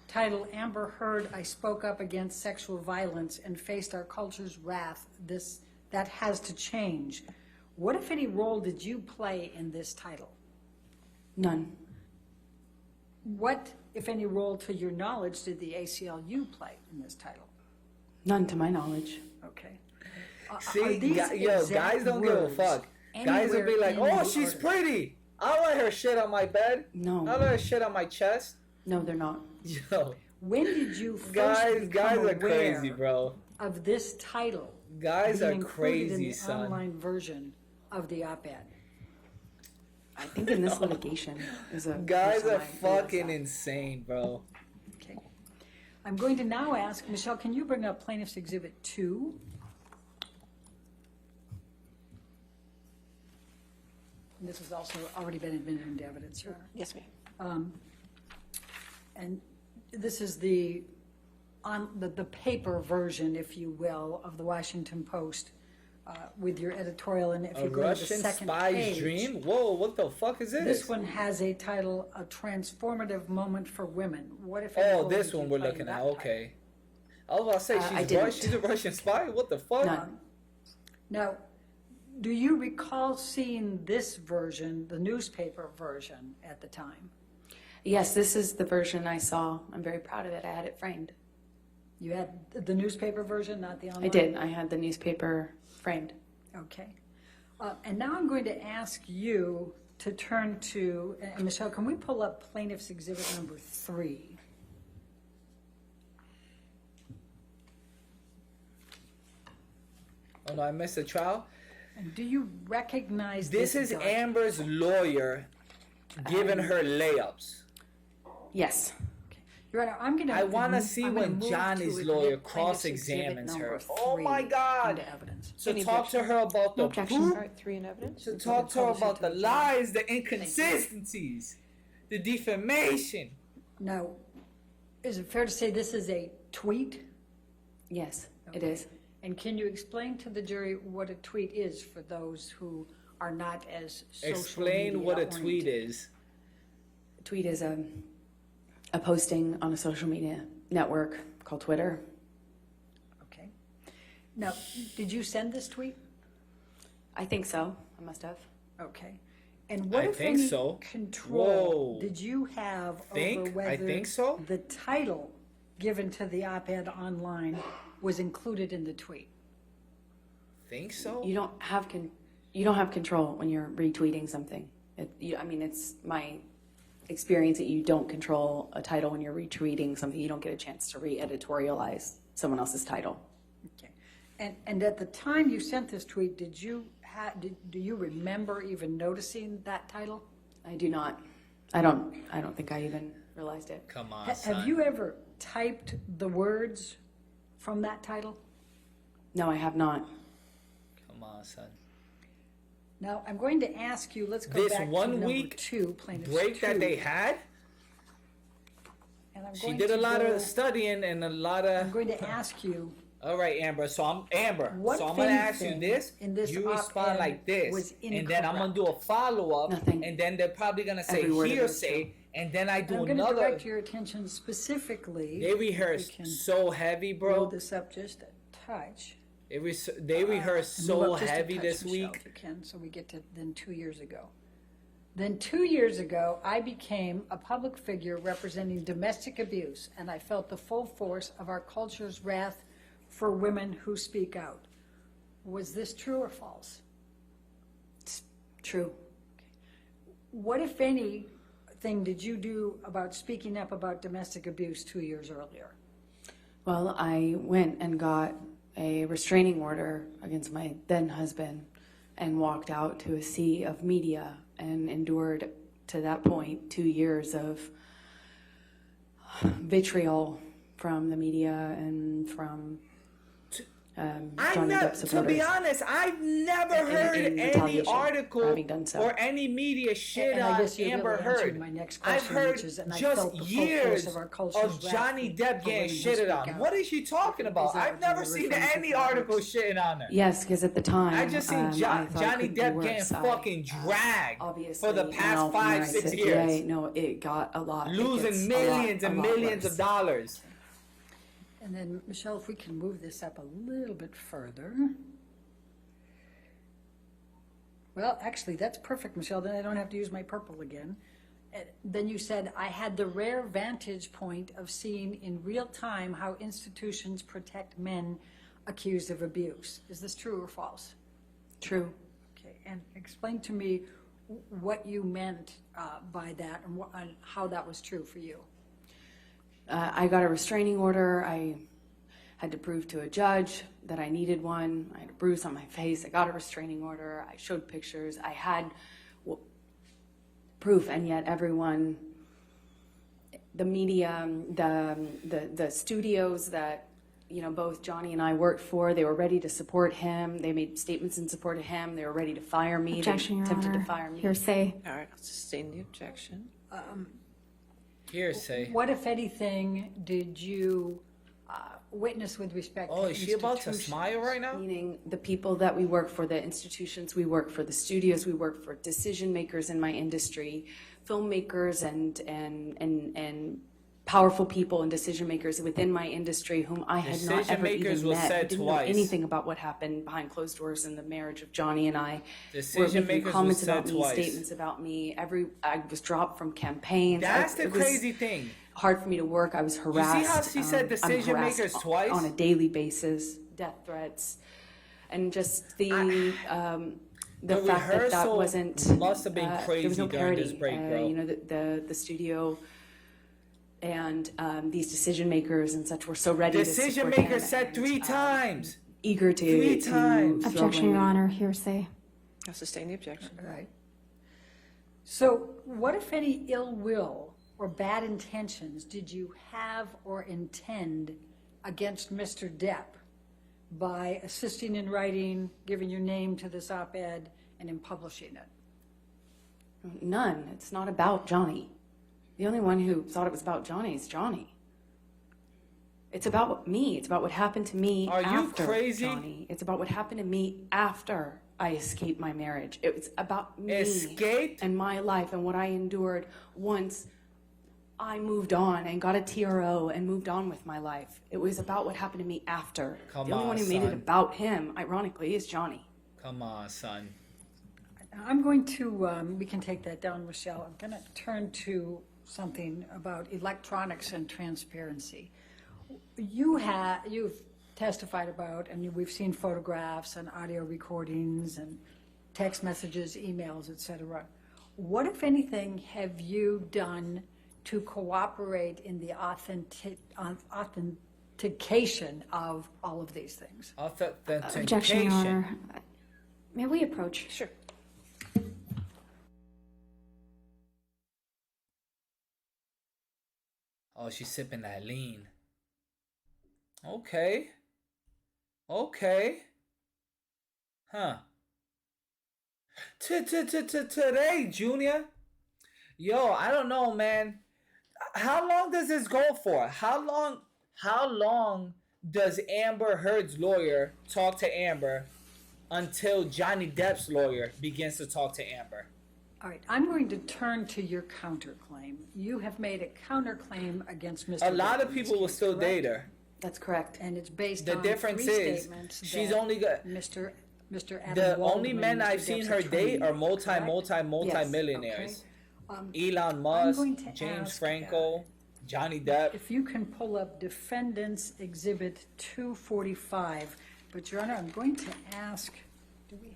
title, Amber Heard, I spoke up against sexual violence and faced our culture's wrath. That has to change. What, if any, role did you play in this title? None. What, if any, role, to your knowledge, did the ACLU play in this title? None to my knowledge. Okay. See, guys don't give a fuck. Guys will be like, oh, she's pretty. I'll let her shit on my bed. No. I'll let her shit on my chest. No, they're not. Yo. When did you first guys become are aware crazy, bro. of this title? Guys being are included crazy, in the son. online version of the op-ed? I think in this litigation is a Guys person are I realized fucking that. insane, bro. Okay. I'm going to now ask, Michelle, can you bring up Plaintiff's Exhibit 2? And this has also already been admitted into evidence, Your Honor. Yes, ma'am. And this is the paper version, if you will, of the Washington Post with your editorial. And if A you go to the Russian second spy's page, dream? Whoa, what the fuck is this? this one has a title, A Transformative Moment for Women. What if? Oh, this one we're looking at. Okay. I was about to say, she's a Russian spy? What the fuck? Now, do you recall seeing this version, the newspaper version, at the time? Yes, this is the version I saw. I'm very proud of it. I had it framed. You had the newspaper version, not the online? I did. I had the newspaper framed. Okay. And now I'm going to ask you to turn to, and Michelle, can we pull up Plaintiff's Exhibit number 3? Oh no, I missed the trial. And do you recognize This is document? Amber's lawyer giving her layups. Yes. Your Honor, I'm going to. I want to see when Johnny's lawyer cross-examines her. Oh my God! So talk to her about the No objection. poop. All right, 3 in evidence. So talk to her about the lies, the inconsistencies, the defamation. Now, is it fair to say this is a tweet? Yes, it is. And can you explain to the jury what a tweet is for those who are not as social Explain media what a oriented? tweet is. A tweet is a posting on a social media network called Twitter. Okay. Now, did you send this tweet? I think so. I must have. Okay. And what, I if think any, so. control Whoa. did you have Think? over whether I think so. the title given to the op-ed online was included in the tweet? Think so? You don't have control when you're retweeting something. I mean, it's my experience that you don't control a title when you're retweeting something. You don't get a chance to re-editorialize someone else's title. Okay. And at the time you sent this tweet, do you remember even noticing that title? I do not. I don't think I even realized it. Come on, Have you ever typed the words from that title? No, I have not. Come on, son. Now, I'm going to ask you, let's go This back to 1 number week 2, plaintiff's break 2. that they had? And I'm She going did a to lot go- of studying and a lot of... I'm going to ask you, All right, Amber. So I'm What So I'm gonna ask you thing this. in this You respond op-ed like this, was and then I'm gonna do a follow up, and then they're probably gonna say Every word of it is hearsay, and then I do I'm going to another. direct your attention specifically. They rehearse we can so heavy, bro. roll this up just a touch. They rehearse And move so up just a heavy touch, this Michelle, week. if you can, so we get to then 2 years ago. Then 2 years ago, I became a public figure representing domestic abuse, and I felt the full force of our culture's wrath for women who speak out. Was this true or false? It's true. What, if anything, did you do about speaking up about domestic abuse 2 years earlier? Well, I went and got a restraining order against my then husband and walked out to a sea of media and endured to that point 2 years of vitriol from the media and from Johnny Depp supporters. To be honest, I've never heard any article so. or any media shit And I on guess you Amber really Heard. answered my next question, I've heard which is, and I just felt the full years force of our culture's of Johnny wrath Depp for getting women who shitted speak on. out. What is she talking about? Is that I've never what you were seen referring to any for article others? shitting on her. Yes, because at the time, I just seen I thought it Johnny couldn't be Depp worse. getting fucking dragged obviously, for the past now, when I 5-6 sit years. today, no, it got a lot. It gets Losing a millions lot, and a lot millions worse. of dollars. And then, Michelle, if we can move this up a little bit further. Well, actually, that's perfect, Michelle. Then I don't have to use my purple again. Then you said, I had the rare vantage point of seeing in real time how institutions protect men accused of abuse. Is this true or false? True. Okay, and explain to me what you meant by that and how that was true for you. I got a restraining order. I had to prove to a judge that I needed one. I had a bruise on my face. I got a restraining order. I showed pictures. I had proof, and yet everyone, the media, the studios that both Johnny and I worked for, they were ready to support him. They made statements in support of him. They were ready to fire me. Objection, they Your attempted Honor. to fire me. Hearsay. All right, I'll sustain the objection. Hearsay. What, if anything, did you witness with respect to Is she about to institutions? smile right now? Meaning the people that we work for, the institutions we work for, the studios we work for, decision makers in my industry, filmmakers and powerful people and decision makers within my industry whom I had not ever even met. I didn't know anything about what happened behind closed doors in the marriage of Johnny and I. Decision makers comments was said about me, twice. statements about me. I was dropped from campaigns. That's the It was crazy thing. hard for me to work. I was harassed. You see how she said I'm decision harassed makers twice? on a daily basis, death threats, and just the fact that rehearsal wasn't must have been there crazy was no during this parity. break, bro. The studio and these decision makers and such were so ready. Decision to makers said 3 times. Eager to 3 times. throw Objection, Your blame. Honor. Hearsay. I'll sustain the objection. Right. So what, if any, ill will or bad intentions did you have or intend against Mr. Depp by assisting in writing, giving your name to this op-ed, and in publishing it? None. It's not about Johnny. The only one who thought it was about Johnny is Johnny. It's about me. It's about what happened to me Are you after crazy? Johnny. It's about what happened to me after I escaped my marriage. It was about me Escaped? and my life and what I endured once I moved on and got a TRO and moved on with my life. It was about what happened to me after. Come the only on, one who made it son. about him, ironically, is Johnny. Come on, son. I'm going to, we can take that down, Michelle. I'm going to turn to something about electronics and transparency. You've testified about, and we've seen photographs and audio recordings and text messages, emails, etc. What, if anything, have you done to cooperate in the authentication of all of these things? Objection, Your Honor. May we approach? Sure. Oh, she's sipping that lean. Okay. Okay. Huh. Today, Junior. Yo, I don't know, man. How long does this go for? How long does Amber Heard's lawyer talk to Amber until Johnny Depp's lawyer begins to talk to Amber? All right, I'm going to turn to your counterclaim. You have made a counterclaim against Mr. A lot of Depp. people will still date her. That's correct. And it's based The on difference 3 is statements she's that only got Mr. Adam the Waldman, only men Mr. I've seen Depp's her attorney, date are correct? multi-millionaires. Okay. Elon Musk, going to James ask, Franco, Johnny Depp. If you can pull up Defendant's Exhibit 245. But, Your Honor, I'm going to ask, do we have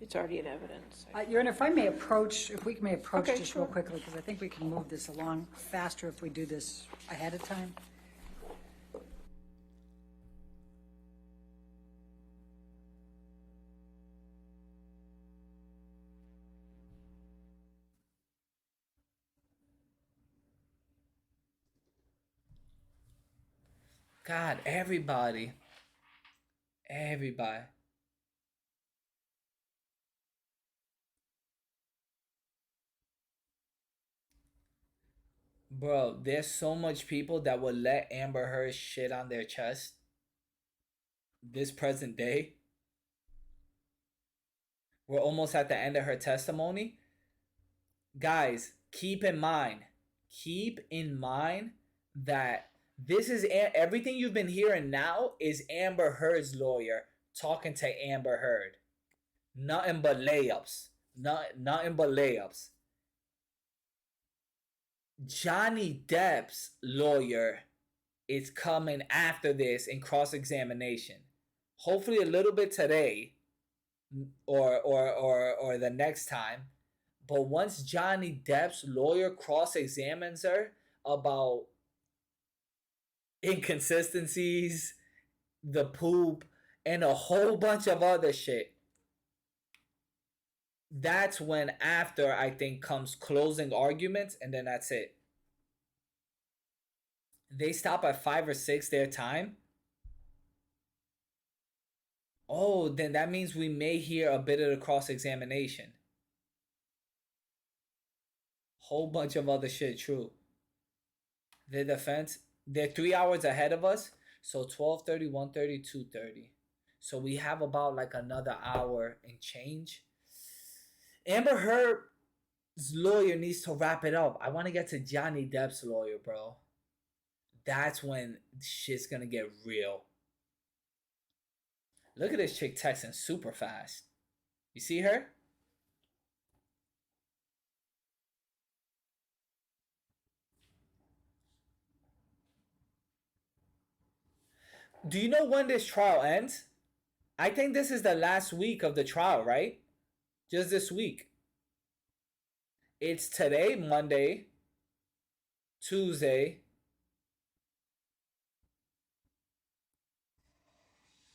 It's already in evidence. Your Honor, if we may approach Okay, just sure. real quickly, because I think we can move this along faster if we do this ahead of time. God, everybody. Everybody. Bro, there's so much people that would let Amber Heard shit on their chest this present day. We're almost at the end of her testimony. Guys, keep in mind that this is everything you've been hearing now is Amber Heard's lawyer talking to Amber Heard. Nothing but layups. Nothing but layups. Johnny Depp's lawyer is coming after this in cross-examination. Hopefully a little bit today or the next time. But once Johnny Depp's lawyer cross-examines her about inconsistencies, the poop, and a whole bunch of other shit, that's when after I think comes closing arguments, and then that's it. They stop at 5 or 6 their time. Oh, then that means we may hear a bit of the cross-examination. Whole bunch of other shit, true. The defense, they're 3 hours ahead of us. So 12:30, 1:30, 2:30. So we have about like another hour and change. Amber Heard's lawyer needs to wrap it up. I want to get to Johnny Depp's lawyer, bro. That's when shit's gonna get real. Look at this chick texting super fast. You see her? Do you know when this trial ends? I think this is the last week of the trial, right? Just this week. It's today, Monday, Tuesday.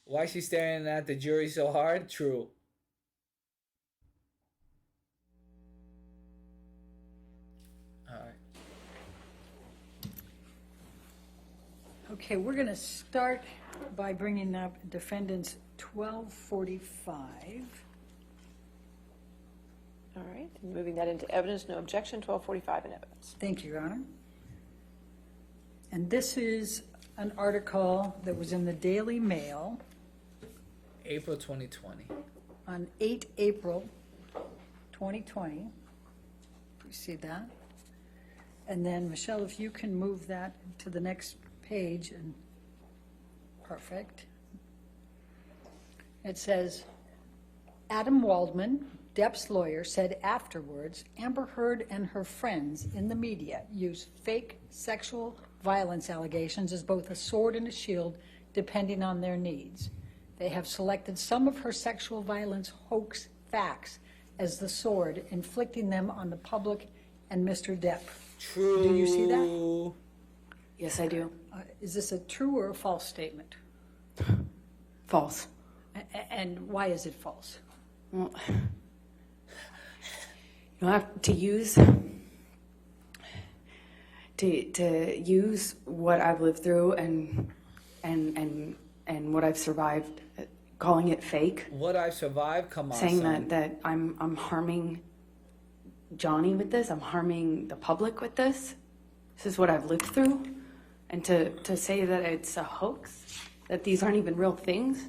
Why is she staring at the jury so hard? True. Okay, we're going to start by bringing up defendants 1245. All right, and moving that into evidence, no objection, 1245 in evidence. Thank you, Your Honor. And this is an article that was in the Daily Mail. April 2020. On 8 April 2020. You see that? And then, Michelle, if you can move that to the next page, and perfect. It says, Adam Waldman, Depp's lawyer, said afterwards, Amber Heard and her friends in the media use fake sexual violence allegations as both a sword and a shield, depending on their needs. They have selected some of her sexual violence hoax facts as the sword, inflicting them on the public and Mr. Depp. True. Do you see that? Yes, I do. Is this a true or a false statement? False. And why is it false? Well, you don't have to use what I've lived through and what I've survived, calling it fake. What I've survived, come on, saying son. that I'm harming Johnny with this, I'm harming the public with this. This is what I've lived through. And to say that it's a hoax, that these aren't even real things,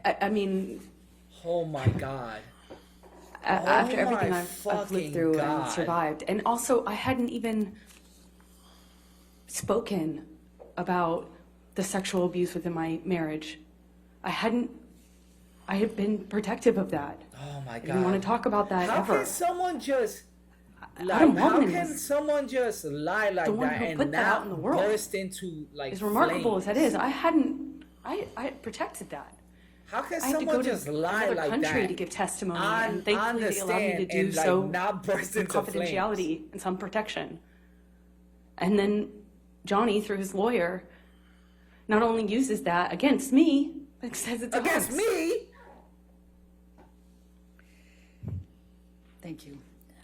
I mean... Oh my God. After everything I've fucking lived through God. and survived. And also, I hadn't even spoken about the sexual abuse within my marriage. I had been protective of that. Oh my God. I didn't want to talk about that How ever. can someone just... Like, Adam how Waldman can is someone just lie like the one that who and put that not out in the world. burst into like As remarkable as flames? that is, I protected that. How can I had to someone go just to lie another like country that to give testimony, on and thankfully the they allowed me to stand do and, like, so not burst with into confidentiality and some protection. And then Johnny, through his lawyer, not only uses that against me, but says it's against hoax. me. Thank you.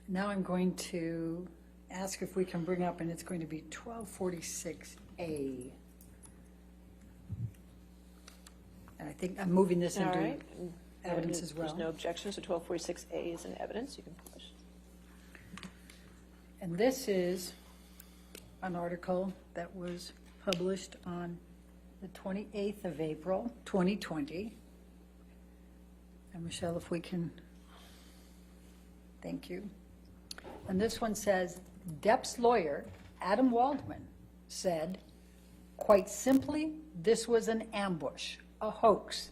Now I'm going to ask if we can bring up, and it's going to be 1246A. think I'm moving this All into right. evidence as well. There's no objection, so 1246A is in evidence. You can publish. And this is an article that was published on the 28th of April, 2020. And Michelle, if we can, thank you. And this one says, Depp's lawyer, Adam Waldman, said, quite simply, this was an ambush, a hoax.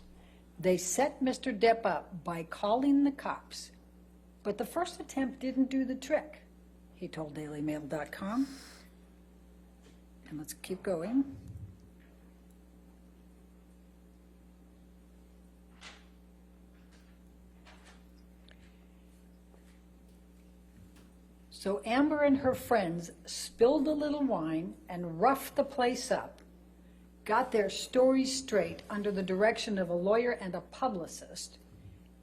They set Mr. Depp up by calling the cops, but the first attempt didn't do the trick, he told dailymail.com. And let's keep going. So Amber and her friends spilled a little wine and roughed the place up, got their stories straight under the direction of a lawyer and a publicist,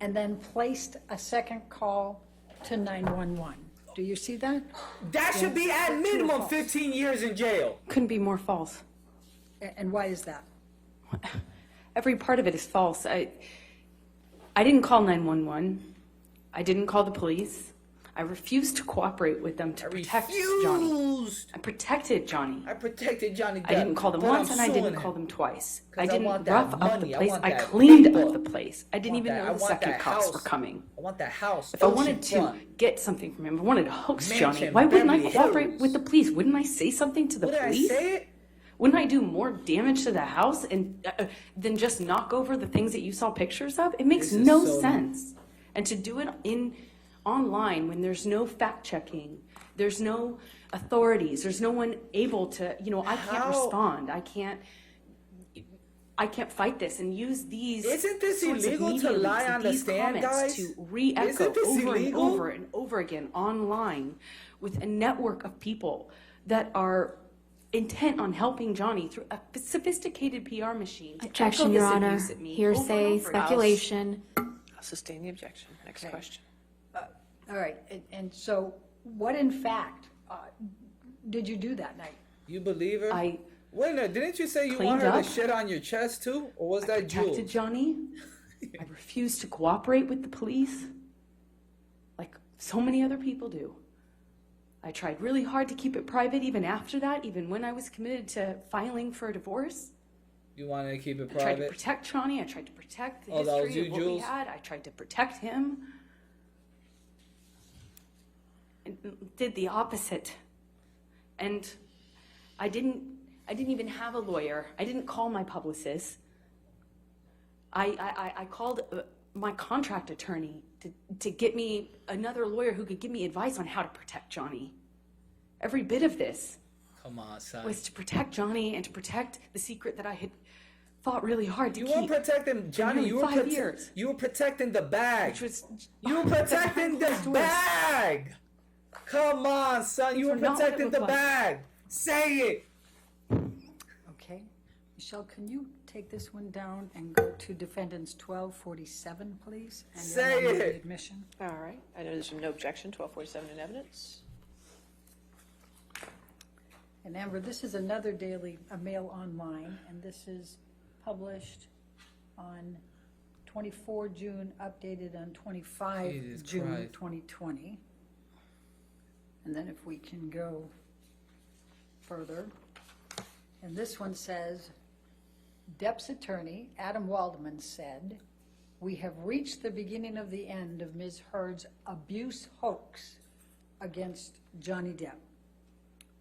and then placed a second call to 911. Do you see that? That should be at minimum 15 years in jail. Couldn't be more false. And why is that? Every part of it is false. I didn't call 911. I didn't call the police. I refused to cooperate with them to protect Johnny. I protected Johnny. I protected Johnny Depp. I didn't call them but once I'm and I didn't suing call him. them twice. 'Cause I didn't want that rough up the money. I place. want I that cleaned paper. up the place. I didn't even I know the want second that cops house. were coming. I want that house. If I wanted to Oceanfront. get something from him, I wanted to hoax Mansion, Johnny, why wouldn't I Beverly cooperate Hills. with the police? Wouldn't I say something to the Would I police? say it? Wouldn't I do more damage to the house and than just knock over the things that you saw pictures of? It makes This is no so- sense. And to do it online when there's no fact checking, there's no authorities, there's no one able to, I can't respond. I can't fight this and use these. Isn't this sorts of illegal to media leaks lie and on the these stand, comments guys? to re-echo Isn't this over and illegal? over and over again online with a network of people that are intent on helping Johnny through a sophisticated PR machine. to Objection, echo Your this Honor. abuse at me Hearsay, over and over. speculation. I'll sustain the objection. Next question. All right, and so what in fact did you do that night? You believe her? I Wait a minute, didn't you say you cleaned want her up. to shit on your chest too? Or was that protected Jules? Johnny. I refused to cooperate with the police, like so many other people do. I tried really hard to keep it private even after that, even when I was committed to filing for a divorce. You wanted to keep it I tried to private? protect Johnny. I tried to protect the Oh, that was history you, of what we Jules? had. I tried to protect him. And did the opposite. And I didn't even have a lawyer. I didn't call my publicist. I called my contract attorney to get me another lawyer who could give me advice on how to protect Johnny. Every bit of this Come on, son. was to protect Johnny and to protect the secret that I had fought really hard to You keep. weren't protecting Johnny. nearly You were 5 years. You were protecting the bag. Which was You were protecting the closed doors. bag. Come on, son. You These were were not what it protecting looked the like. bag. Say it. Okay. Michelle, can you take this one down and go to defendants 1247, please? And Say then I'll move the it. admission. All right. I know there's no objection. 1247 in evidence. And Amber, this is another daily, a Mail Online, and this is published on 24 June, updated on 25 Jesus June Christ. 2020. And then if we can go further. And this one says, Depp's attorney, Adam Waldman, said, "We have reached the beginning of the end of Ms. Heard's abuse hoax against Johnny Depp."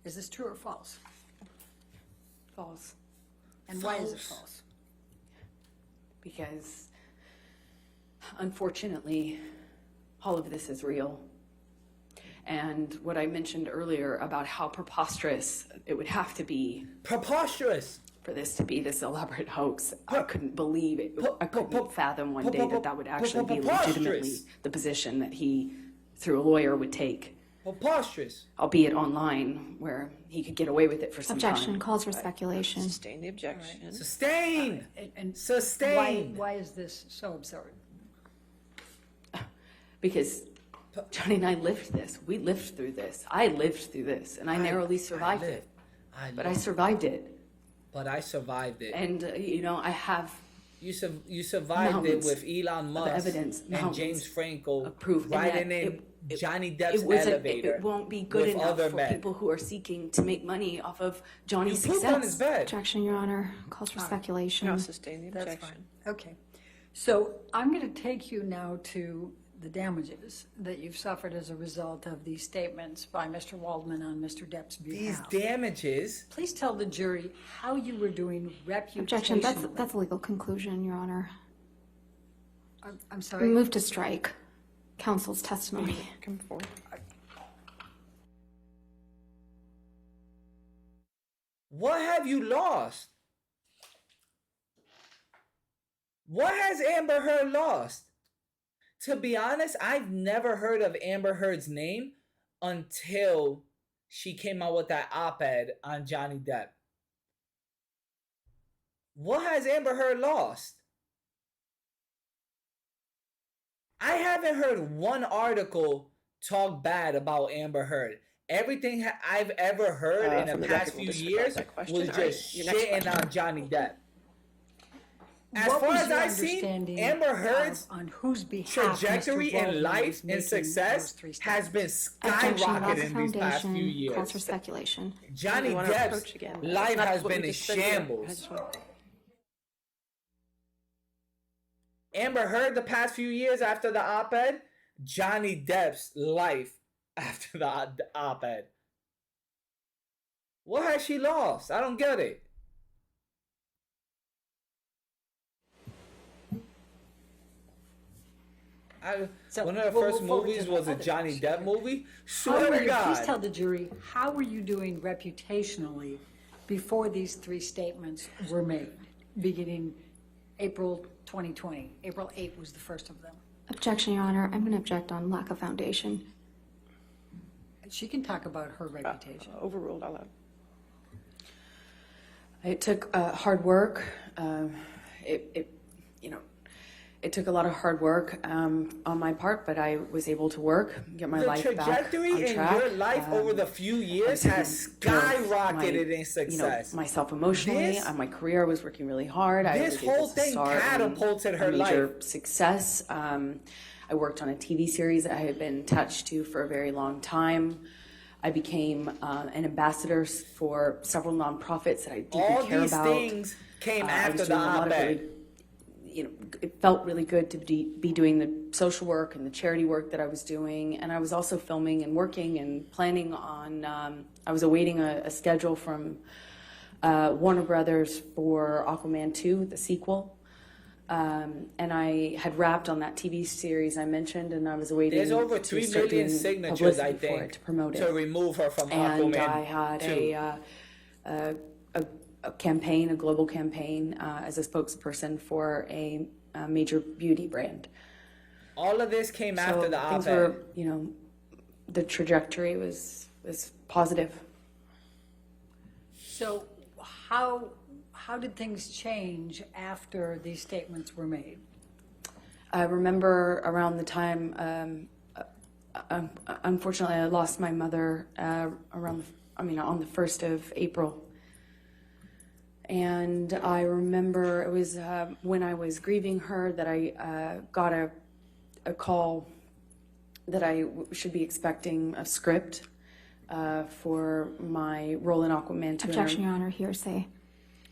Is this true or false? False. And why is it false? Because unfortunately, all of this is real. And what I mentioned earlier about how preposterous it would have to be Preposterous. for this to be this elaborate hoax, I couldn't believe it. I couldn't fathom one day that that would actually be legitimately the position that he, through a lawyer, would take. Preposterous. Albeit online, where he could get away with it for some Objection. time. Calls for speculation. Sustain the objection. Sustain. And Sustain. why is this so absurd? Because Johnny and I lived this. We lived through this. I lived through this, and I narrowly survived it. But I survived it. But I survived it. And, I have You survived it with Elon Musk evidence, and James Franco proof, riding in Johnny Depp's it elevator. It won't be good with enough other for men. people who are seeking to make money off of Johnny's You pooped on his success. bed. Objection, Your Honor. Calls for speculation. I'll sustain the That's objection. fine. Okay. So I'm going to take you now to the damages that you've suffered as a result of these statements by Mr. Waldman on Mr. Depp's behalf. These damages. Please tell the jury how you were doing reputationally. Objection. That's a legal conclusion, Your Honor. I'm sorry. We move to strike counsel's testimony. Come forward. What have you lost? What has Amber Heard lost? To be honest, I've never heard of Amber Heard's name until she came out with that op-ed on Johnny Depp. What has Amber Heard lost? I haven't heard one article talk bad about Amber Heard. Everything I've ever heard in the past few years was just shitting on Johnny Depp. As far as I've seen, Amber Heard's on whose behalf trajectory Mr. Waldman in life was and making success those three has been skyrocketing these past few years. Calls for speculation. Johnny Depp's life has been in shambles. Amber Heard the past few years after the op-ed, Johnny Depp's life after the op-ed. What has she lost? I don't get it. One of the first movies was a Johnny Depp movie. Swear to God. Please tell the jury, how were you doing reputationally before these three statements were made, beginning April 2020? April 8th was the first of them. Objection, Your Honor. I'm going to object on lack of foundation. She can talk about her reputation. Overruled, I'll allow. It took hard work. It took a lot of hard work on my part, but I was able to work, get my life back on track. The trajectory in your life over the few years has skyrocketed in success. Myself emotionally, on my career, I was working really hard. This whole thing catapulted her major life. Success. I worked on a TV series that I had been attached to for a very long time. I became an ambassador for several nonprofits that I deeply care about. All these things came after the op-ed. It felt really good to be doing the social work and the charity work that I was doing. And I was also filming and working and planning on, I was awaiting a schedule from Warner Brothers for Aquaman 2, the sequel. And I had wrapped on that TV series I mentioned, and I was awaiting. There's over 3 million signatures, I think, to promote it, to remove her from and Aquaman. I had a campaign, a global campaign, as a spokesperson for a major beauty brand. All of this came after the things op-ed. were, the trajectory was positive. So how did things change after these statements were made? I remember around the time, unfortunately, I lost my mother on the 1st of April. And I remember it was when I was grieving her that I got a call that I should be expecting a script for my role in Aquaman 2. Objection, Your Honor. Hearsay.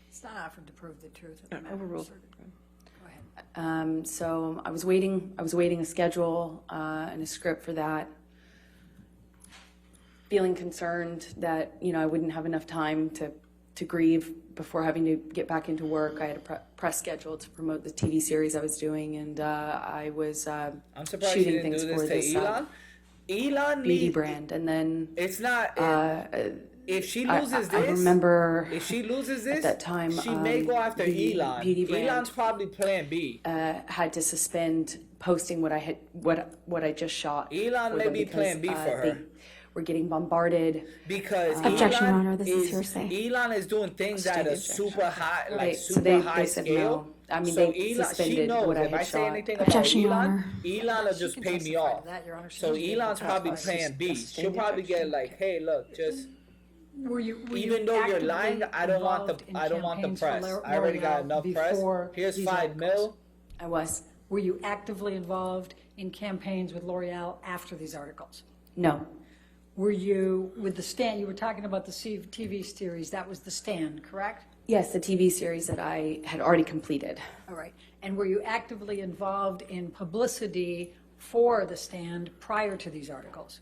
It's not offered to prove the truth. Of the matter. Overruled. Go ahead. So I was waiting a schedule and a script for that. Feeling concerned that I wouldn't have enough time to grieve before having to get back into work. I had a press schedule to promote the TV series I was doing, and I was I'm surprised shooting you didn't things do for this this to Elon. Elon beauty brand, and then it's not. If she loses I remember if she loses this at that time, she may go after the Elon. beauty brand, Elon's probably Plan B. Had to suspend posting what I just shot. Elon may be Plan B for her. We're getting bombarded because Objection, Your Elon Honor. This is hearsay. Elon is doing things at a super high, Right, super so they high said scale. no. I mean, so they Elon, suspended she knows what I if had I say shot. anything Objection, Your about Honor. Elon will just pay me off. That, Your Honor. She So doesn't get Elon's to probably testify. Plan B. She's She'll probably get like, hey, look, just Even though you're lying, I don't want the press. I already got enough press. Here's 5 mil. I was. Were you actively involved in campaigns with L'Oreal after these articles? No. Were you with the Stand? You were talking about the TV series. That was the Stand, correct? Yes, the TV series that I had already completed. All right. And were you actively involved in publicity for the Stand prior to these articles?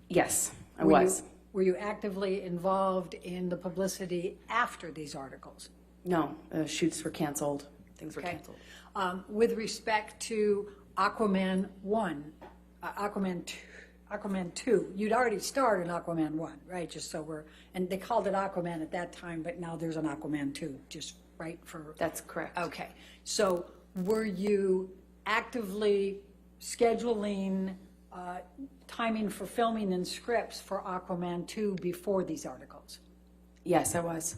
Yes, I was. Were you actively involved in the publicity after these articles? No, shoots were canceled. Things were canceled. With respect to Aquaman 1, Aquaman 2, you'd already starred in Aquaman 1, right? Just so and they called it Aquaman at that time, but now there's an Aquaman 2, just right for... That's correct. Okay. So were you actively scheduling timing for filming and scripts for Aquaman 2 before these articles? Yes, I was.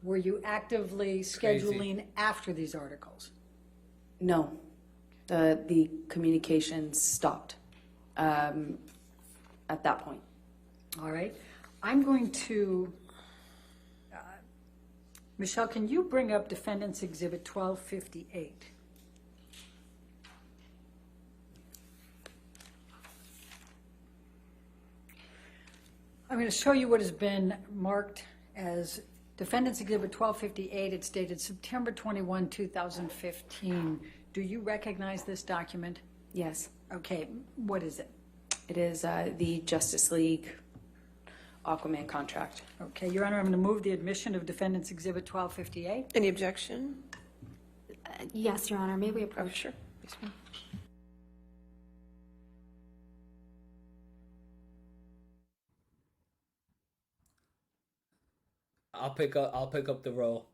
Were you actively scheduling after these articles? No. The communications stopped at that point. All right. I'm going to... Michelle, can you bring up Defendant's Exhibit 1258? I'm going to show you what has been marked as Defendant's Exhibit 1258. It's dated September 21, 2015. Do you recognize this document? Yes. Okay. What is it? It is the Justice League Aquaman contract. Okay, Your Honor, I'm going to move the admission of Defendant's Exhibit 1258. Any objection? Yes, Your Honor. May we approach? Oh, sure. Yes, ma'am. I'll pick up the role.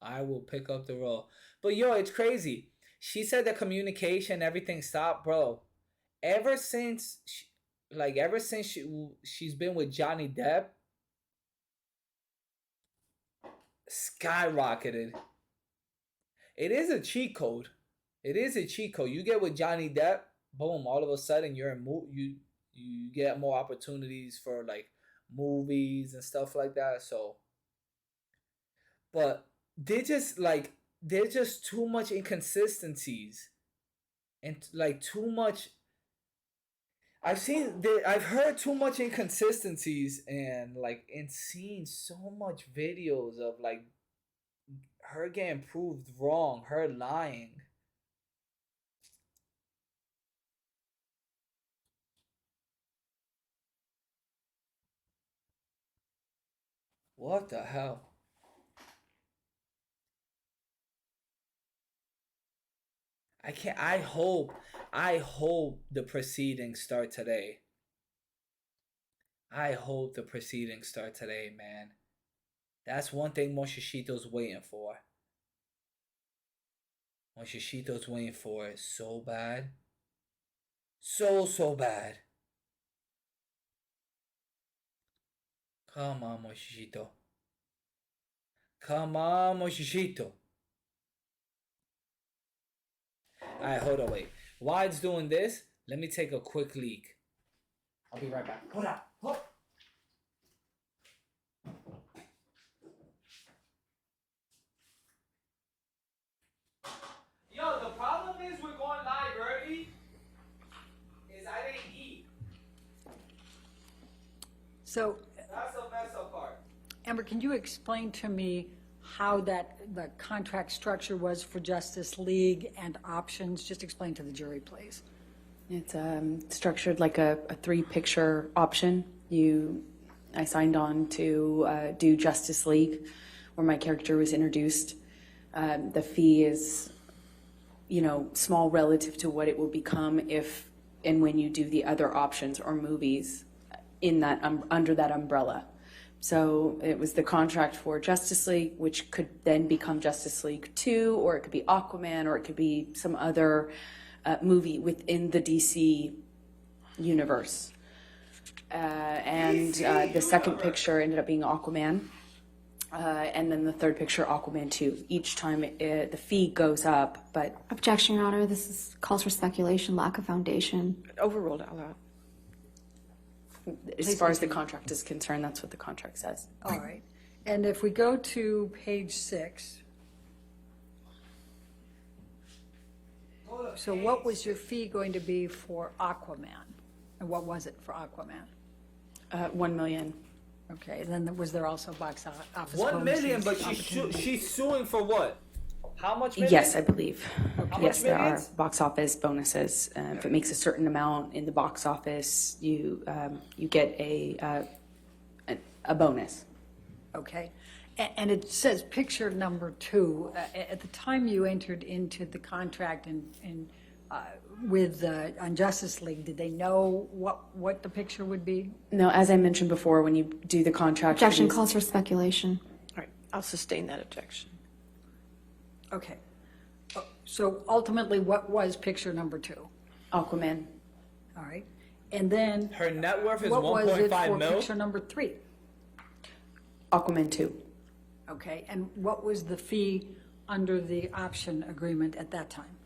I will pick up the role. But yo, it's crazy. She said the communication, everything stopped, bro. Ever since she's been with Johnny Depp, skyrocketed. It is a cheat code. It is a cheat code. You get with Johnny Depp, boom, all of a sudden you're in you get more opportunities for like movies and stuff like that. So, but there's just too much inconsistencies and like too much. I've heard too much inconsistencies and like and seen so much videos of like her getting proved wrong, her lying. What the hell? I hope the proceedings start today. I hope the proceedings start today, man. That's one thing Mosheshito's waiting for. Mosheshito's waiting for it so bad. So bad. Come on, Mosheshito. Come on, Mosheshito. Alright, hold on, wait. While it's doing this, let me take a quick leak. I'll be right back. Hold on. Hold. Yo, the problem is we're going live early. Is I didn't eat. So, that's the mess up part. Amber, can you explain to me how the contract structure was for Justice League and options? Just explain to the jury, please. It's structured like a 3-picture option. I signed on to do Justice League, where my character was introduced. The fee is, small relative to what it will become if and when you do the other options or movies in that under that umbrella. So it was the contract for Justice League, which could then become Justice League 2, or it could be Aquaman, or it could be some other movie within the DC universe. And the second picture ended up being Aquaman. And then the third picture, Aquaman 2. Each time the fee goes up, but... Objection, Your Honor. This calls for speculation, lack of foundation. Overruled out loud. As far as the contract is concerned, that's what the contract says. All right. And if we go to page 6, so what was your fee going to be for Aquaman? And what was it for Aquaman? $1 million. Okay, then was there also box office 1 million, but opportunities? she's suing for what? How much million? Yes, I believe. How Yes, much there are millions? box office bonuses. If it makes a certain amount in the box office, you get a bonus. Okay. And it says picture number 2. At the time you entered into the contract with on Justice League, did they know what the picture would be? No, as I mentioned before, when you do the contract... Objection calls for speculation. All right, I'll sustain that objection. Okay. So ultimately, what was picture number 2? Aquaman. All right. And then... Her net worth is what was it 1.5 for mil? picture number 3? Aquaman 2. Okay. And what was the fee under the option agreement at that time?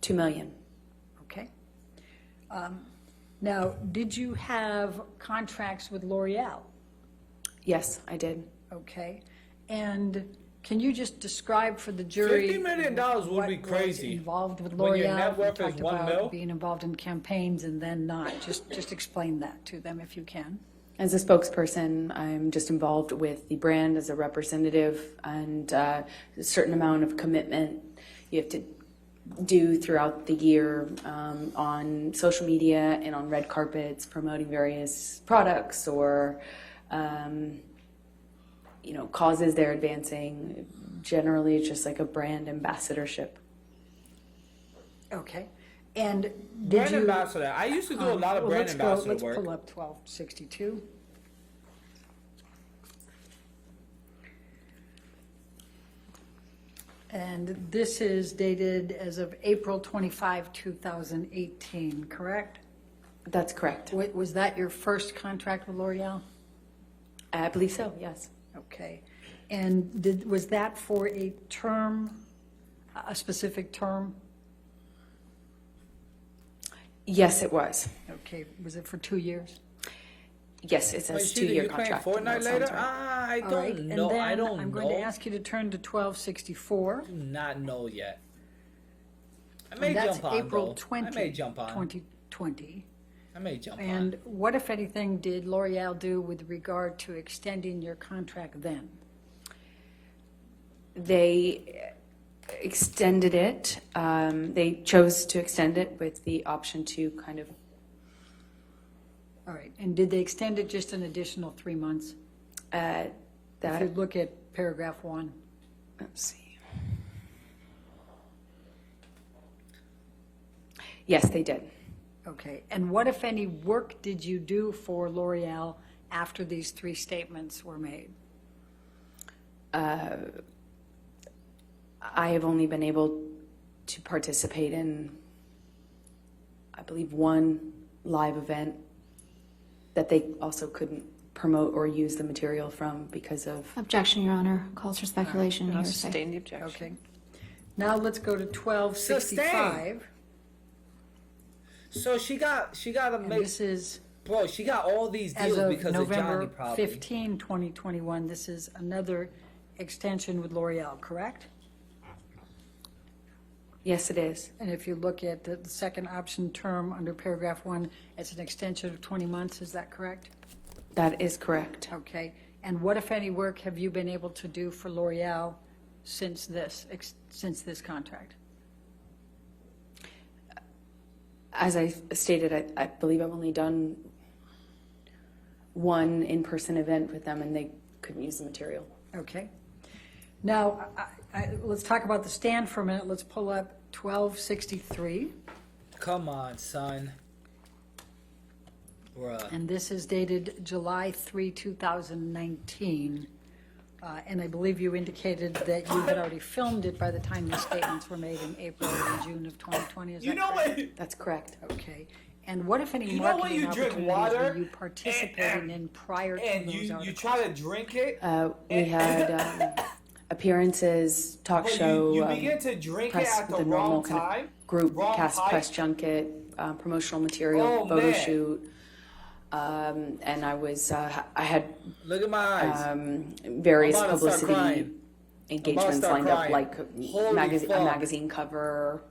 $2 million. Okay. Now, did you have contracts with L'Oreal? Yes, I did. Okay. And can you just describe for the jury $50 million would be crazy. Was involved with When your L'Oreal? net worth You is talked 1 about mil? being involved in campaigns and then not. Just explain that to them if you can. As a spokesperson, I'm just involved with the brand as a representative, and a certain amount of commitment you have to do throughout the year on social media and on red carpets promoting various products or causes they're advancing. Generally, it's just like a brand ambassadorship. Okay. And did Brand you... ambassador. I used to do a lot of brand ambassador let's work. pull up 1262. And this is dated as of April 25, 2018, correct? That's correct. Was that your first contract with L'Oreal? I believe so, yes. Okay. And was that for a term, a specific term? Yes, it was. Okay. Was it for 2 years? Yes, it's a 2-year contract. Playing Fortnite later? I All don't right. know. And then I don't I'm know. going to ask you to turn to 1264. Do not know yet. I And may that's jump on, April though. 20, I may jump on. 2020. I may jump on. And what, if anything, did L'Oreal do with regard to extending your contract then? They extended it. They chose to extend it with the option to kind of... All right. And did they extend it just an additional 3 months? If you look at paragraph 1. Let's see. Yes, they did. Okay. And what, if any, work did you do for L'Oreal after these 3 statements were made? I have only been able to participate in, I believe, 1 live event that they also couldn't promote or use the material from because of... Objection, Your Honor. Calls for speculation and I'll hearsay. sustain the objection. Okay. Now let's go to 1265. So she got a And make. this is Bro, she got all these as deals of because of Johnny, November probably. 15, 2021. This is another extension with L'Oreal, correct? Yes, it is. And if you look at the second option term under paragraph 1, it's an extension of 20 months. Is that correct? That is correct. Okay. And what, if any, work have you been able to do for L'Oreal since this contract? As I stated, I believe I've only done 1 in-person event with them, and they couldn't use the material. Okay. Now, let's talk about the stand for a minute. Let's pull up 1263. Come on, son. Bruh. And this is dated July 3, 2019. And I believe you indicated that you had already filmed it by the time the statements were made in April and June of 2020. Is that correct? That's correct. Okay. And what, if any, You know when marketing you drink opportunities water were you participating in prior to And those you articles? try to drink it. We had appearances, talk But show, you begin to drink it press at with the the normal wrong kind time. of group wrong cast pipe. press junket, promotional material, Oh, photo man. shoot. and I was I had Look at my eyes. Various I'm about to start publicity crying. engagements start lined up, crying. like Holy a fuck. magazine cover,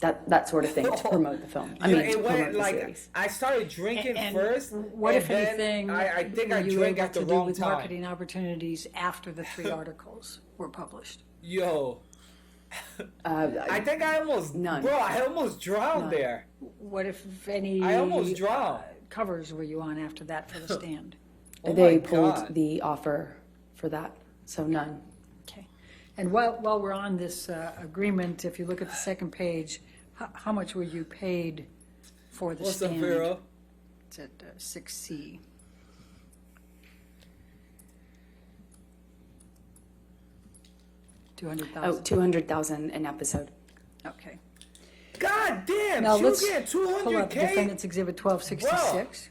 that sort of thing to promote the film. I You know, mean, to it promote went the like series. I started drinking And first. what, and if then anything, I think were I you drank able at the to do wrong with time. marketing opportunities after the 3 articles were published? Yo. I think I almost None. Bro, I almost drowned None. there. What if any I almost drowned. covers were you on after that for the stand? Oh They my pulled God. the offer for that, so none. Okay. And while we're on this agreement, if you look at the second page, how much were you paid for the What's up, stand? Vero? It's at 6C. Oh, 200,000 an episode. Okay. God damn, Now you let's get pull up 200K Defendant's Exhibit 1266.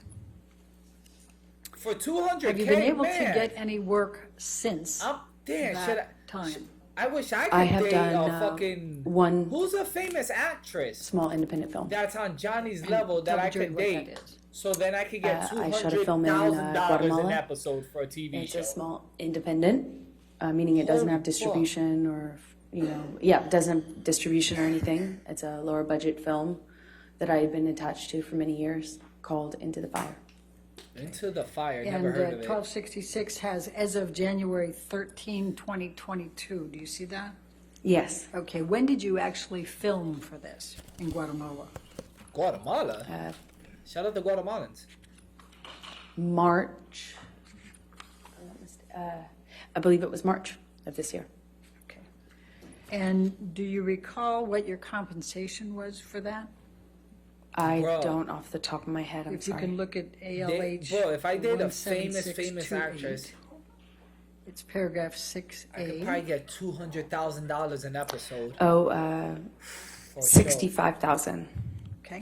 for 200K. Have you been able man. to get any work since Damn, that should I? time? I wish I could I have date done a fucking one Who's a famous actress small independent film. that's on Johnny's And level that tell the I jury could what that date? is. So then I could get I shot a film in $200,000 an Guatemala. episode for a TV It's show. a small independent, meaning it doesn't Holy have distribution or, it doesn't have distribution or anything. It's a lower budget film that I had been attached to for many years called Into the Fire. Into the Fire. And Never heard of it. 1266 has as of January 13, 2022. Do you see that? Yes. Okay, when did you actually film for this in Guatemala? Guatemala? Shout out to Guatemalans. March. I believe it was March of this year. And do you recall what your compensation was for that? I Bro. don't off the top of my head. I'm If you sorry. can look at ALH. Bro, if I did a famous 17628, actress, It's paragraph I could 6A. probably get $200,000 an episode. Oh, for a show. 65,000. Okay.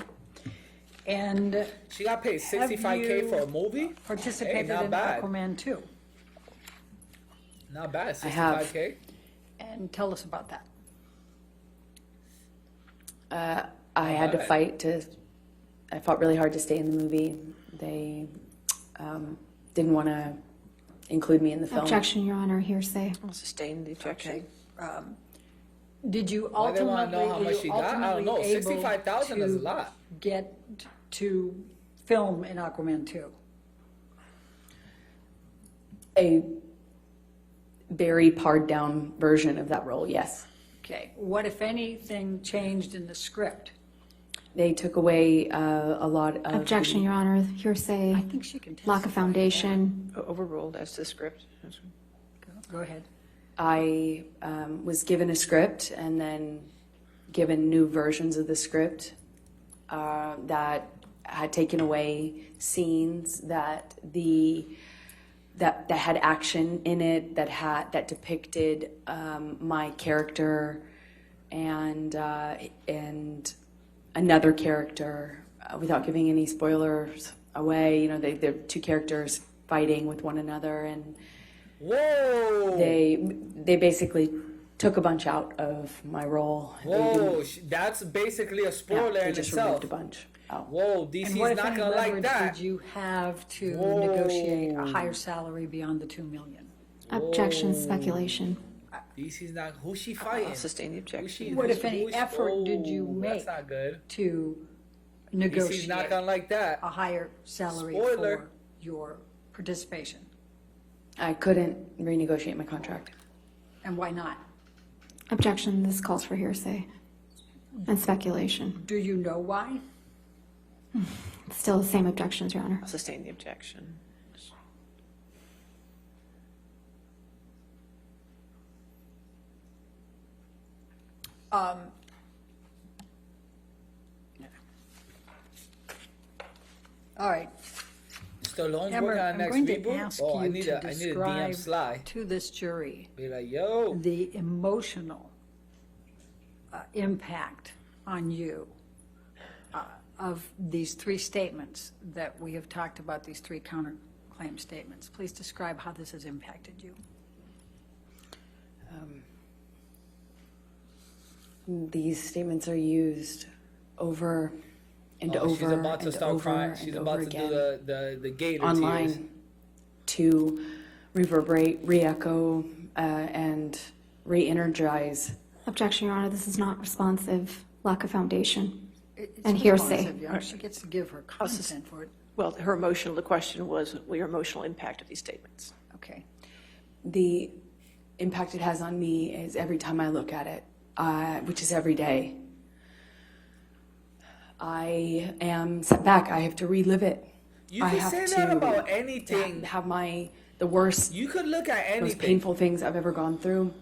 And She got paid $65K for a movie? participated Hey, not in bad. Aquaman 2. Not bad, I have. 65K. And tell us about that. I had to bad. fight I fought really hard to stay in the movie. They didn't want to include me in the film. Objection, Your Honor, hearsay. I'll sustain the objection. Did you Why they wanna ultimately, know how were much you she got? I don't ultimately know. able 65,000 is a to lot. get to film in Aquaman 2? A very pared down version of that role, yes. Okay. What, if anything, changed in the script? They took away a lot of Objection, Your Honor, hearsay. I think she can Lack of testify. foundation. Overruled as the script. Go ahead. I was given a script and then given new versions of the script that had taken away scenes that had action in it, that depicted my character and another character without giving any spoilers away. They're two characters fighting with one another, and Whoa! they basically took a bunch out of my role. They Whoa, didn't- that's basically a spoiler they in just itself. removed a bunch out. Whoa, And DC's what, if not any, gonna like leverage that. did you have to Whoa. negotiate a higher salary beyond the $2 million? Objection, speculation. DC's not. Who's she fighting? I'll sustain the objection. What, if any, effort did you make That's not good. to DC's negotiate not gonna like that. a higher salary Spoiler. for your participation? I couldn't renegotiate my contract. And why not? Objection, this calls for hearsay and speculation. Do you know why? Still the same objections, Your Honor. I'll sustain the objection. All right. Stallone's Amber, working on I'm next going to reboot. ask Oh, I you need to a DM describe Sly. to this jury Be like, yo. the emotional impact on you of these three statements that we have talked about, these three counterclaim statements. Please describe how this has impacted you. These statements are used over and Oh, over she's about to and start over crying. and She's over about to again do the gator online tears. to reverberate, re-echo, and re-energize. Objection, Your Honor. This is not responsive. Lack of foundation. It's And hearsay. responsive, yeah. She gets to give her content for it. Well, the question was your emotional impact of these statements. Okay. The impact it has on me is every time I look at it, which is every day. I am set back. I have to relive it. You I can have say to that about anything. Have the worst, You could look at anything. most painful things I've ever gone through,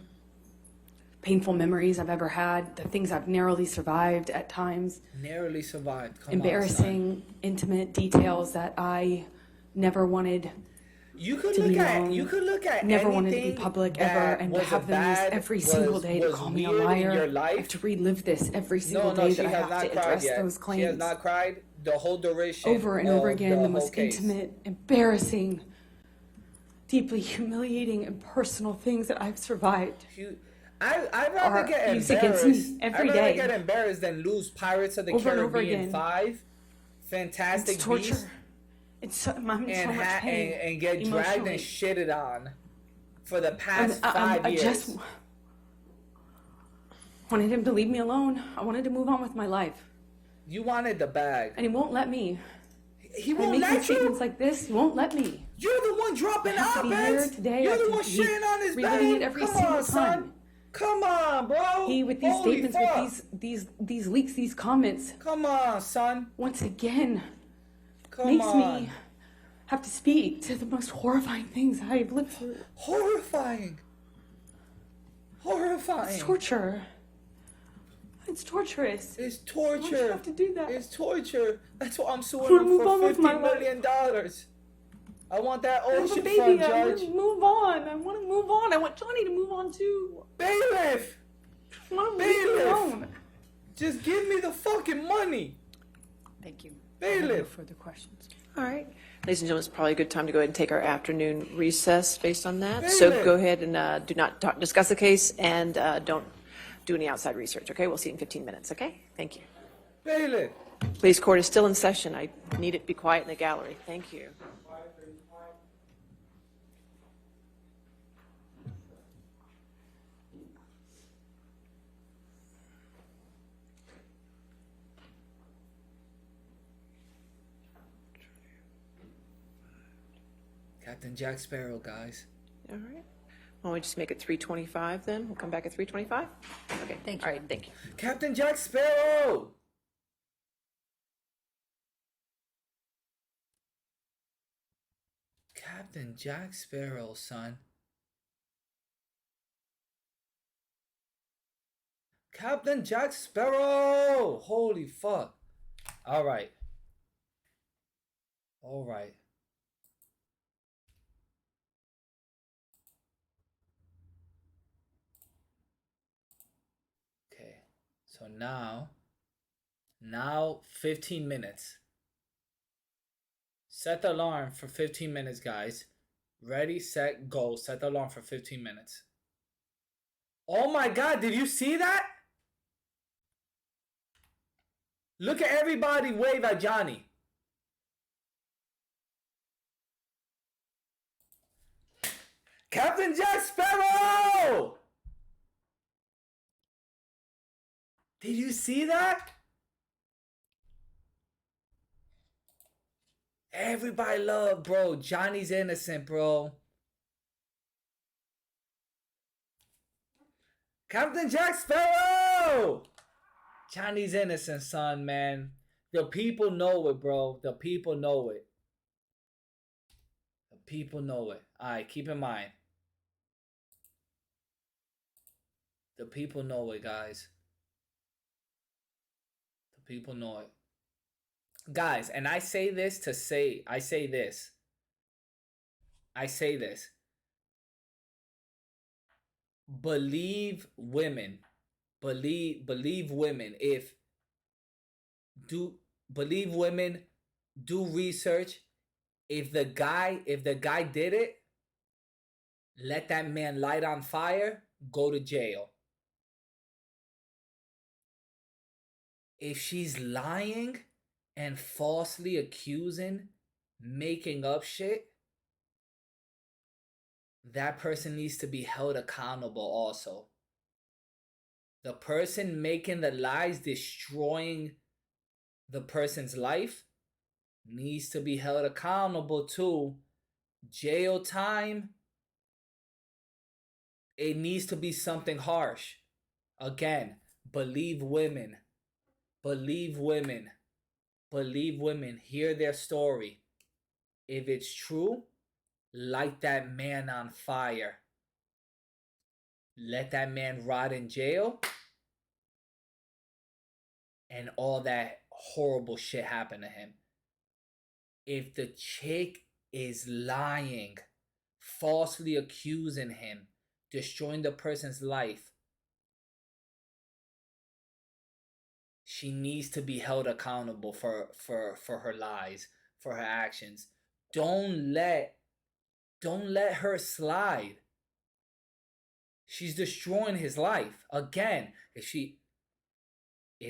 painful memories I've ever had, the things I've narrowly survived at times, Narrowly survived. Come embarrassing, intimate details that I never wanted. You could to look be at known, you could look at never wanted to be anything public that ever, and to was have them use bad, every single day to was call me a weird in liar. your I life. have to relive this every single No, day she that I has have not to cried address yet. those claims. She has not cried the whole duration Over and over of again, the whole most case. intimate, embarrassing, deeply humiliating, and personal things that I've survived. I'd rather get used against me embarrassed. every I'd rather day. get embarrassed than lose Pirates of the Over and over Caribbean again. 5, Fantastic It's torture. Beasts, I'm in so much pain. and get dragged emotionally. and shitted on for the past I 5 years. just wanted him to leave me alone. I wanted to move on with my life. You wanted the bag. And he won't let me. He When I won't make let these statements like this, he won't let me. You're the one dropping I have to be here op-eds. today. You're I the have one to shitting on his reliving bag. it every Come single on, son. time. Come on, bro. He with these Holy statements, fuck. with these leaks, these comments. Come on, son. Once again, Come makes on. me have to speak to the most horrifying things I've lived through. Horrifying. Horrifying. It's torture. It's torturous. It's Why torture. do you have to do that? It's torture. That's what I'm I suing wanna him move for on with my $50 million. I want that I have a ocean baby. front, I want Judge. to move on. I want to move on. I want Johnny to move on too. Bailiff! I want to leave me alone. Just give me the fucking money. Thank you. Bailiff. No further questions. All right. Ladies and gentlemen, it's probably a good time to go ahead and take our afternoon recess based on that. So Bailiff. go ahead and do not discuss the case and don't do any outside research, okay? We'll see you in 15 minutes, okay? Thank you. Bailiff. Please, court is still in session. I need it to be quiet in the gallery. Thank you. Captain Jack Sparrow, guys. All right. Why don't we just make it 3:25 then? We'll come back at 3:25? Okay. Thank you. All right, thank you. Captain Jack Sparrow! Captain Jack Sparrow, son. Captain Jack Sparrow! Holy fuck. Alright. Alright. Okay. So now 15 minutes. Set the alarm for 15 minutes, guys. Ready, set, go. Set the alarm for 15 minutes. Oh my god, did you see that? Look at everybody wave at Johnny. Captain Jack Sparrow! Did you see that? Everybody love, bro. Johnny's innocent, bro. Captain Jack Sparrow! Johnny's innocent, son, man. The people know it, bro. The people know it. The people know it. Alright, keep in mind. The people know it, guys. The people know it. Guys, and I say this. Believe women. Believe women. Believe women. Do research. If the guy did it, let that man light on fire, go to jail. If she's lying and falsely accusing, making up shit, that person needs to be held accountable also. The person making the lies, destroying the person's life, needs to be held accountable too. Jail time, it needs to be something harsh. Again, believe women. Believe women. Believe women. Hear their story. If it's true, light that man on fire. Let that man rot in jail. And all that horrible shit happen to him. If the chick is lying, falsely accusing him, destroying the person's life, she needs to be held accountable for her lies, for her actions. Don't let her slide. She's destroying his life. Again, if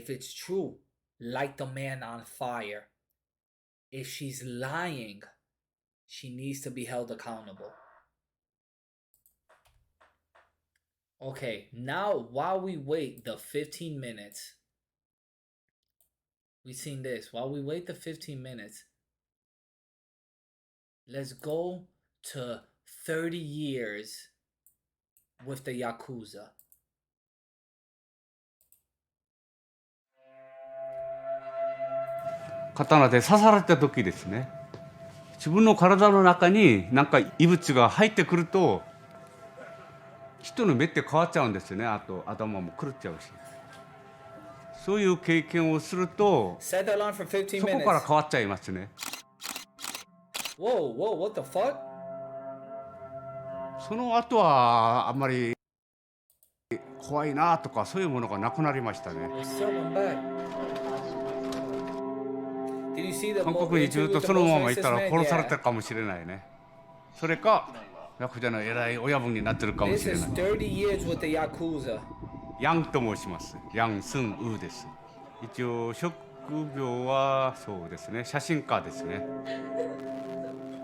it's true, light the man on fire. If she's lying, she needs to be held accountable. Okay, now while we wait the 15 minutes, we've seen this. While we wait the 15 minutes, let's go to 30 years with the Yakuza.刀で刺された時ですね。自分の体の中になんか異物が入ってくると人の目って変わっちゃうんですよね。あと頭も狂っちゃうし。そういう経験をするとそこから変わっちゃいますね。Whoa, what the fuck? その後はあんまり怖いなとかそういうものがなくなりましたね。韓国にずっとそのままいたら殺されたかもしれないね。それかヤクザの偉い親分になってるかもしれない。ヤンと申します。ヤン・スン・ウーです。一応職業はそうですね、写真家ですね。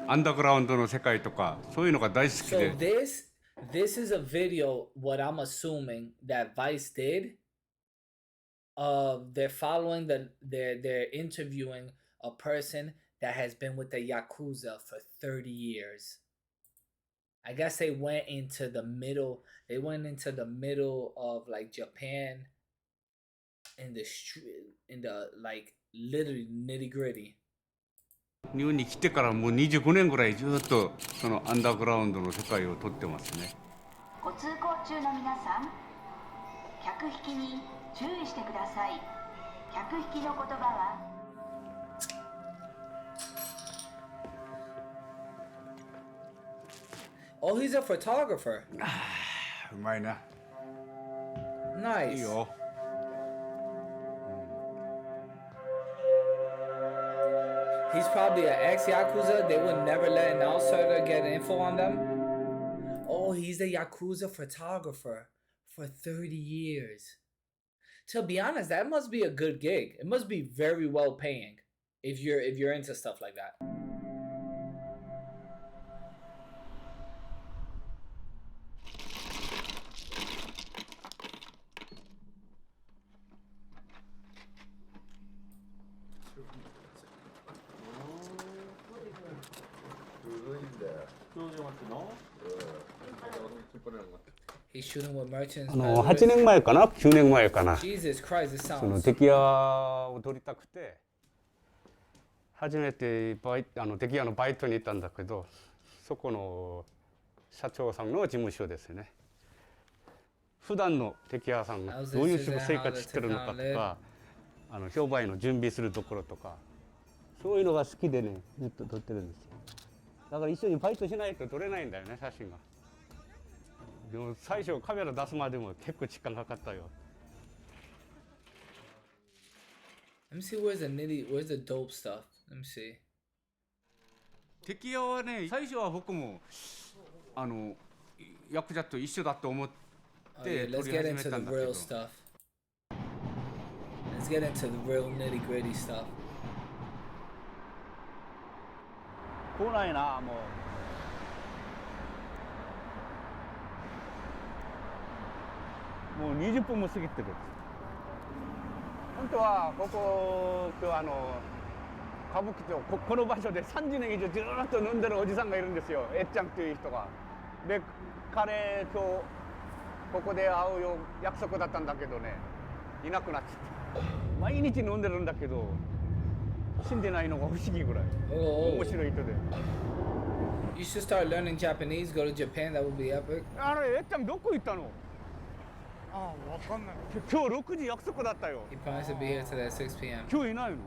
アンダーグラウンドの世界とかそういうのが大好きで。So this is a video, what I'm assuming that Vice did. They're following they're interviewing a person that has been with the Yakuza for 30 years. I guess they went into the middle of like Japan in the like literally nitty gritty. 日本に来てからもう25年ぐらいずっとそのアンダーグラウンドの世界を撮ってますね。ご通行中の皆さん、客引きに注意してください。客引きの言葉は Oh, he's a photographer. うまいな。Nice. いいよ。He's probably an ex-Yakuza. They would never let an outsider get info on them. Oh, he's a Yakuza photographer for 30 years. To be honest, that must be a good gig. It must be very well paying if you're into stuff like that. He's shooting with merchants. 8年前かな、9年前かな。 Jesus Christ, it sounds. その敵屋を取りたくて、初めて敵屋のバイトに行ったんだけど、そこの社長さんの事務所ですね。普段の敵屋さんがどういう生活してるのかとか、商売の準備するところとか、そういうのが好きでね、ずっと撮ってるんですよ。だから一緒にバイトしないと撮れないんだよね、写真が。でも最初カメラ出すまでも結構時間かかったよ。Let me see where's the dope stuff. Let me see. 敵屋はね、最初は僕もヤクザと一緒だと思って撮り始めたんだけど。Let's get into the real nitty gritty stuff. 来ないなもう。もう20分も過ぎてる。本当はここ今日歌舞伎町この場所で30年以上ずっと飲んでるおじさんがいるんですよ。えっちゃんという人が。で彼今日ここで会うよ約束だったんだけどね、いなくなっちゃった。毎日飲んでるんだけど死んでないのが不思議ぐらい。面白い人で。You should start learning Japanese. Go to Japan. That would be epic. あれえっちゃんどこ行ったの？ああ、わかんない。今日6時約束だったよ。 He promised to be here today at 6 p.m. 今日いないの？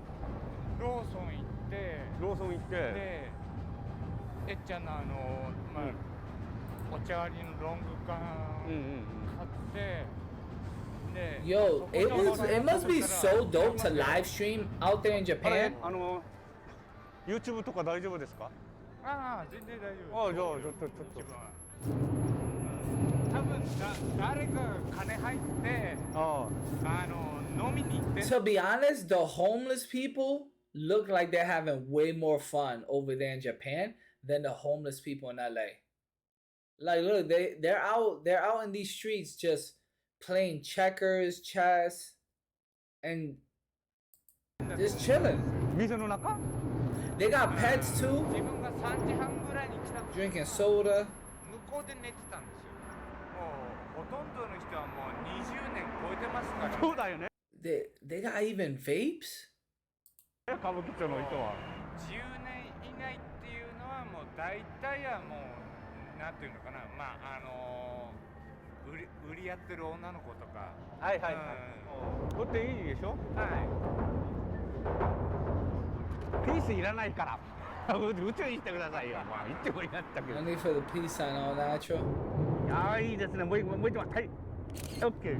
ローソン行って、ローソン行って、で、えっちゃんのまあ、お茶割りのロング缶買って、で、Yo, it must be so dope to live stream out there in Japan. YouTube とか大丈夫ですか？ああ、全然大丈夫。ああ、じゃあちょっと。多分誰か金入って飲みに行って。To be honest, the homeless people look like they're having way more fun over there in Japan than the homeless people in LA. Like, look, they're out in these streets just playing checkers, chess, and just chilling. They got pets too. Drinking soda. 向こうで寝てたんですよ。ほとんどの人はもう20年超えてますから。そうだよね。They got even vapes? 歌舞伎町の人は。10年以内っていうのはもう大体はもうなんていうのかな、まあ売りやってる女の子とか。はいはいはい。これっていいでしょ？はい。ピースいらないから。宇宙にしてくださいよ。まあ言ってもいいなったけど。Only for the peace sign, all natural. ああいいですね。もう一枚。はい。オッケー。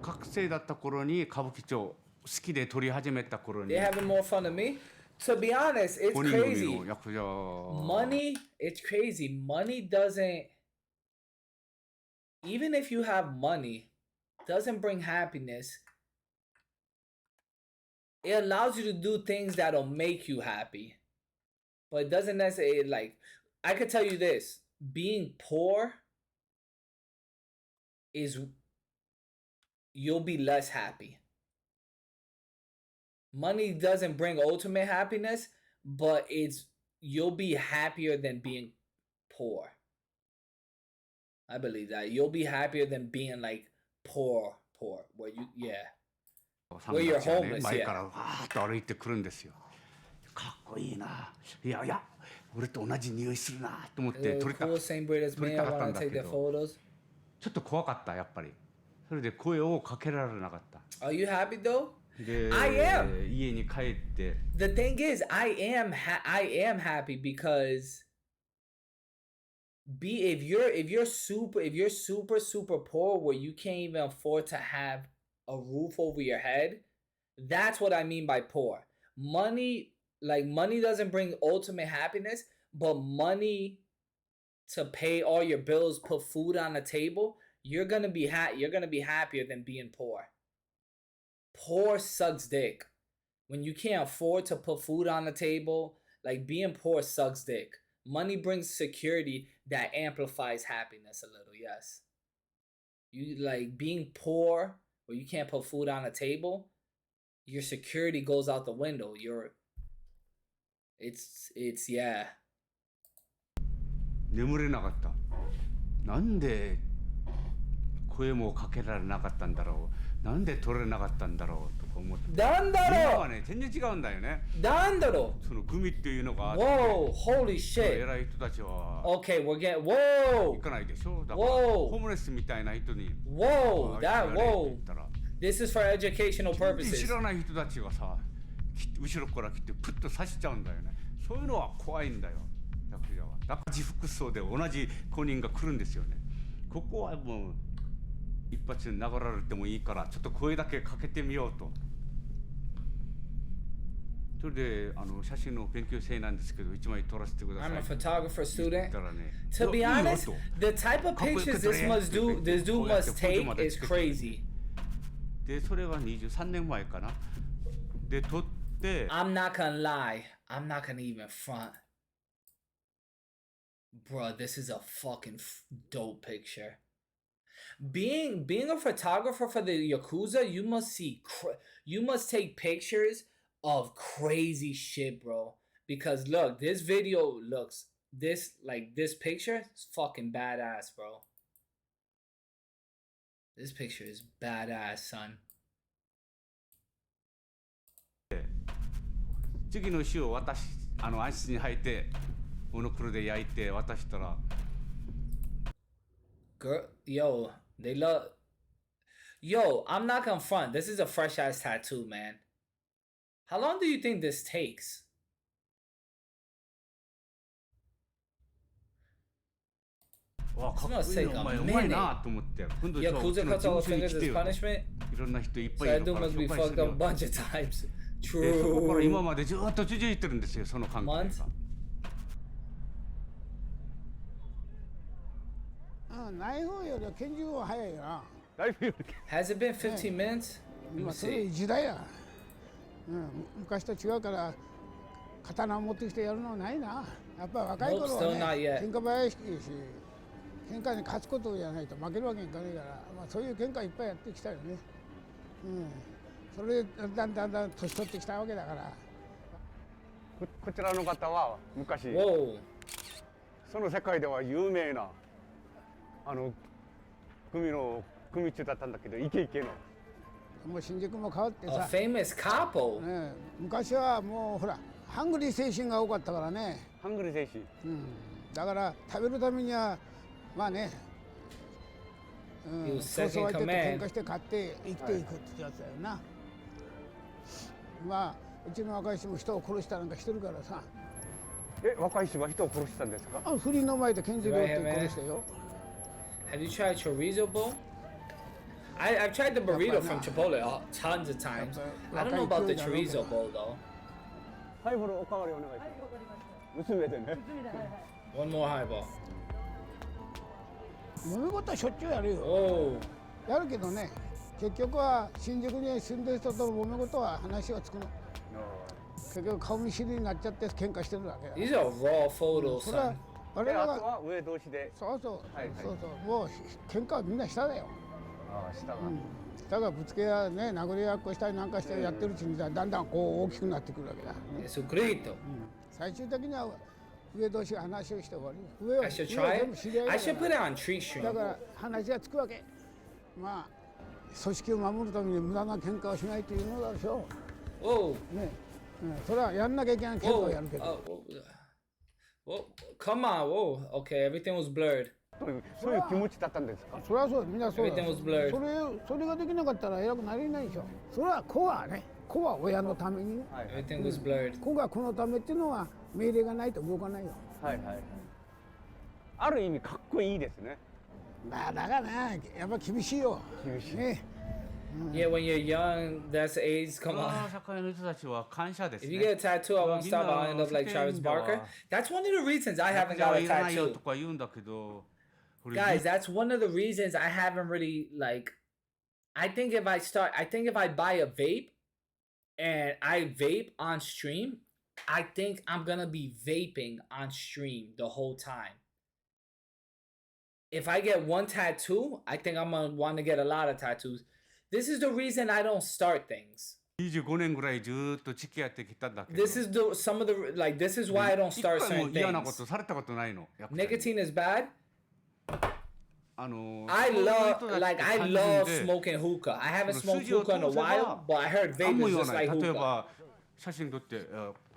学生だった頃に歌舞伎町好きで撮り始めた頃に。They having more fun than me? To be honest, it's crazy. Money, it's crazy. Money doesn't. Even if you have money, doesn't bring happiness. It allows you to do things that'll make you happy. But it doesn't necessarily, like, I could tell you this. Being poor is, you'll be less happy. Money doesn't bring ultimate happiness, but you'll be happier than being poor. I believe that. You'll be happier than being, like, poor. Where you, yeah. Where you're homeless, 前からわーっと歩いてくるんですよ。かっこいいな。いやいや、俺と同じ匂いするなと思って撮りたかったんだけど、ちょっと怖かったやっぱり。それで声をかけられなかった。Are you happy though? で、I am. 家に帰って。The thing is, I am happy because if you're super poor where you can't even afford to have a roof over your head, that's what I mean by poor. Money doesn't bring ultimate happiness, but money to pay all your bills, put food on the table, you're gonna be happier than being poor. Poor sucks dick. When you can't afford to put food on the table, like, being poor sucks dick. Money brings security that amplifies happiness a little, yes. You, like, being poor where you can't put food on the table, your security goes out the window. It's yeah. 眠れなかった。なんで声もかけられなかったんだろう。なんで撮れなかったんだろうとか思って。なんだろう。今はね、全然違うんだよね。なんだろう。そのグミっていうのがあって。Whoa, holy shit. 偉い人たちは。Okay, we're getting. Whoa. 行かないでしょ。だからホームレスみたいな人に。Whoa, whoa. This is for educational purposes. 知らない人たちがさ、後ろから来てプッと刺しちゃうんだよね。そういうのは怖いんだよ。だから自服装で同じ公認が来るんですよね。ここはもう一発で殴られてもいいからちょっと声だけかけてみようと。それで写真の勉強生なんですけど一枚撮らせてください。I'm a photographer student. To be honest, the type of pictures this dude must take is crazy. でそれは23年前かな。で撮っ I'm not gonna lie. I'm not gonna even front. Bro, this is a fucking dope picture. Being a photographer for the Yakuza, you must take pictures of crazy shit, bro. Because look, this video looks this picture is fucking badass, bro. This picture is badass, son. 次の日をアイスに履いてモノクロで焼いて渡したら Girl, yo, they love. Yo, I'm not gonna front. This is a fresh ass tattoo, man. How long do you think this takes? This must take a minute. Yakuza cuts all the fingers as punishment. So that dude must be fucked up a bunch of times. そこから True. 今までずっと続いてるんですよ、その関係が。 Has it been 15 minutes? Let me そういう see. 時代や、昔と違うから刀を持ってきてやるのはないな。やっぱ若い頃 Nope, still は not ね yet. 喧嘩早いし喧嘩に勝つことじゃないと負けるわけにいかないから、そういう喧嘩いっぱいやってきたよね。それでだんだん年取ってきたわけだから。こちらの方は昔その世界では有名な組中だったんだけど、イケイケの。もう新宿も変わってさ。 A famous couple. 昔はもうほらハングリー精神が多かったからね。ハングリー精神。だから食べるためにはまあね。そうそう相手と喧嘩して勝って生きていくってやつだよな。まあうちの若い人も人を殺したなんかしてるからさ。若い人は人を殺したんですか？不倫の前で拳銃で撃って殺したよ。Have you tried chorizo bowl? I've tried the burrito from Chipotle tons of times. I don't know about the chorizo bowl though. ハイボールおかわりお願いします。娘でね。One more highball. 揉め事はしょっちゅうやるよ。やるけどね、結局は新宿に住んでる人と揉め事は話がつくの。結局顔見知りになっちゃって喧嘩してるわけだ。These are raw photos, son. 我々が上同士で。そうもう喧嘩はみんな下だよ。下が。下がぶつけやね、殴り合っこしたりなんかしてやってるうちにだんだんこう大きくなってくるわけだ。最終的には上同士が話をして終わり。上は I should try it. I should put it on tree stream. だから話がつくわけ。まあ組織を守るために無駄な喧嘩をしないというのだでしょう。ね、それはやんなきゃいけない喧嘩をやるけど。Whoa, come on, whoa. Okay, everything was blurred. そういう気持ちだったんですか？それはそう、みんなそうだ。 Everything was blurred. それができなかったら偉くなれないでしょ。それは子はね、子は親のために。Everything was blurred. 子が子のためっていうのは命令がないと動かないよ。ある意味かっこいいですね。だからね、やっぱ厳しいよ。厳しい。ね。Yeah, when you're young, that's the age. Come on. 社会の人たちは感謝ですね。 If you get a tattoo, I won't stop. I'll end up like Travis Barker. That's one of the reasons I haven't got a tattoo. Guys, that's one of the reasons I haven't really like. I think if I buy a vape and I vape on stream, I think I'm gonna be vaping on stream the whole time. If I get one tattoo, I think I'm gonna want to get a lot of tattoos. This is the reason I don't start things. 25年ぐらいずっと付き合ってきたんだけど。This is some of the like. This is why I don't start certain 嫌なこ things. とされたことないの。 Nicotine is bad. あの I love smoking hookah. I haven't smoked hookah in a while, but I heard vape is just like 例え hookah. ば写真撮って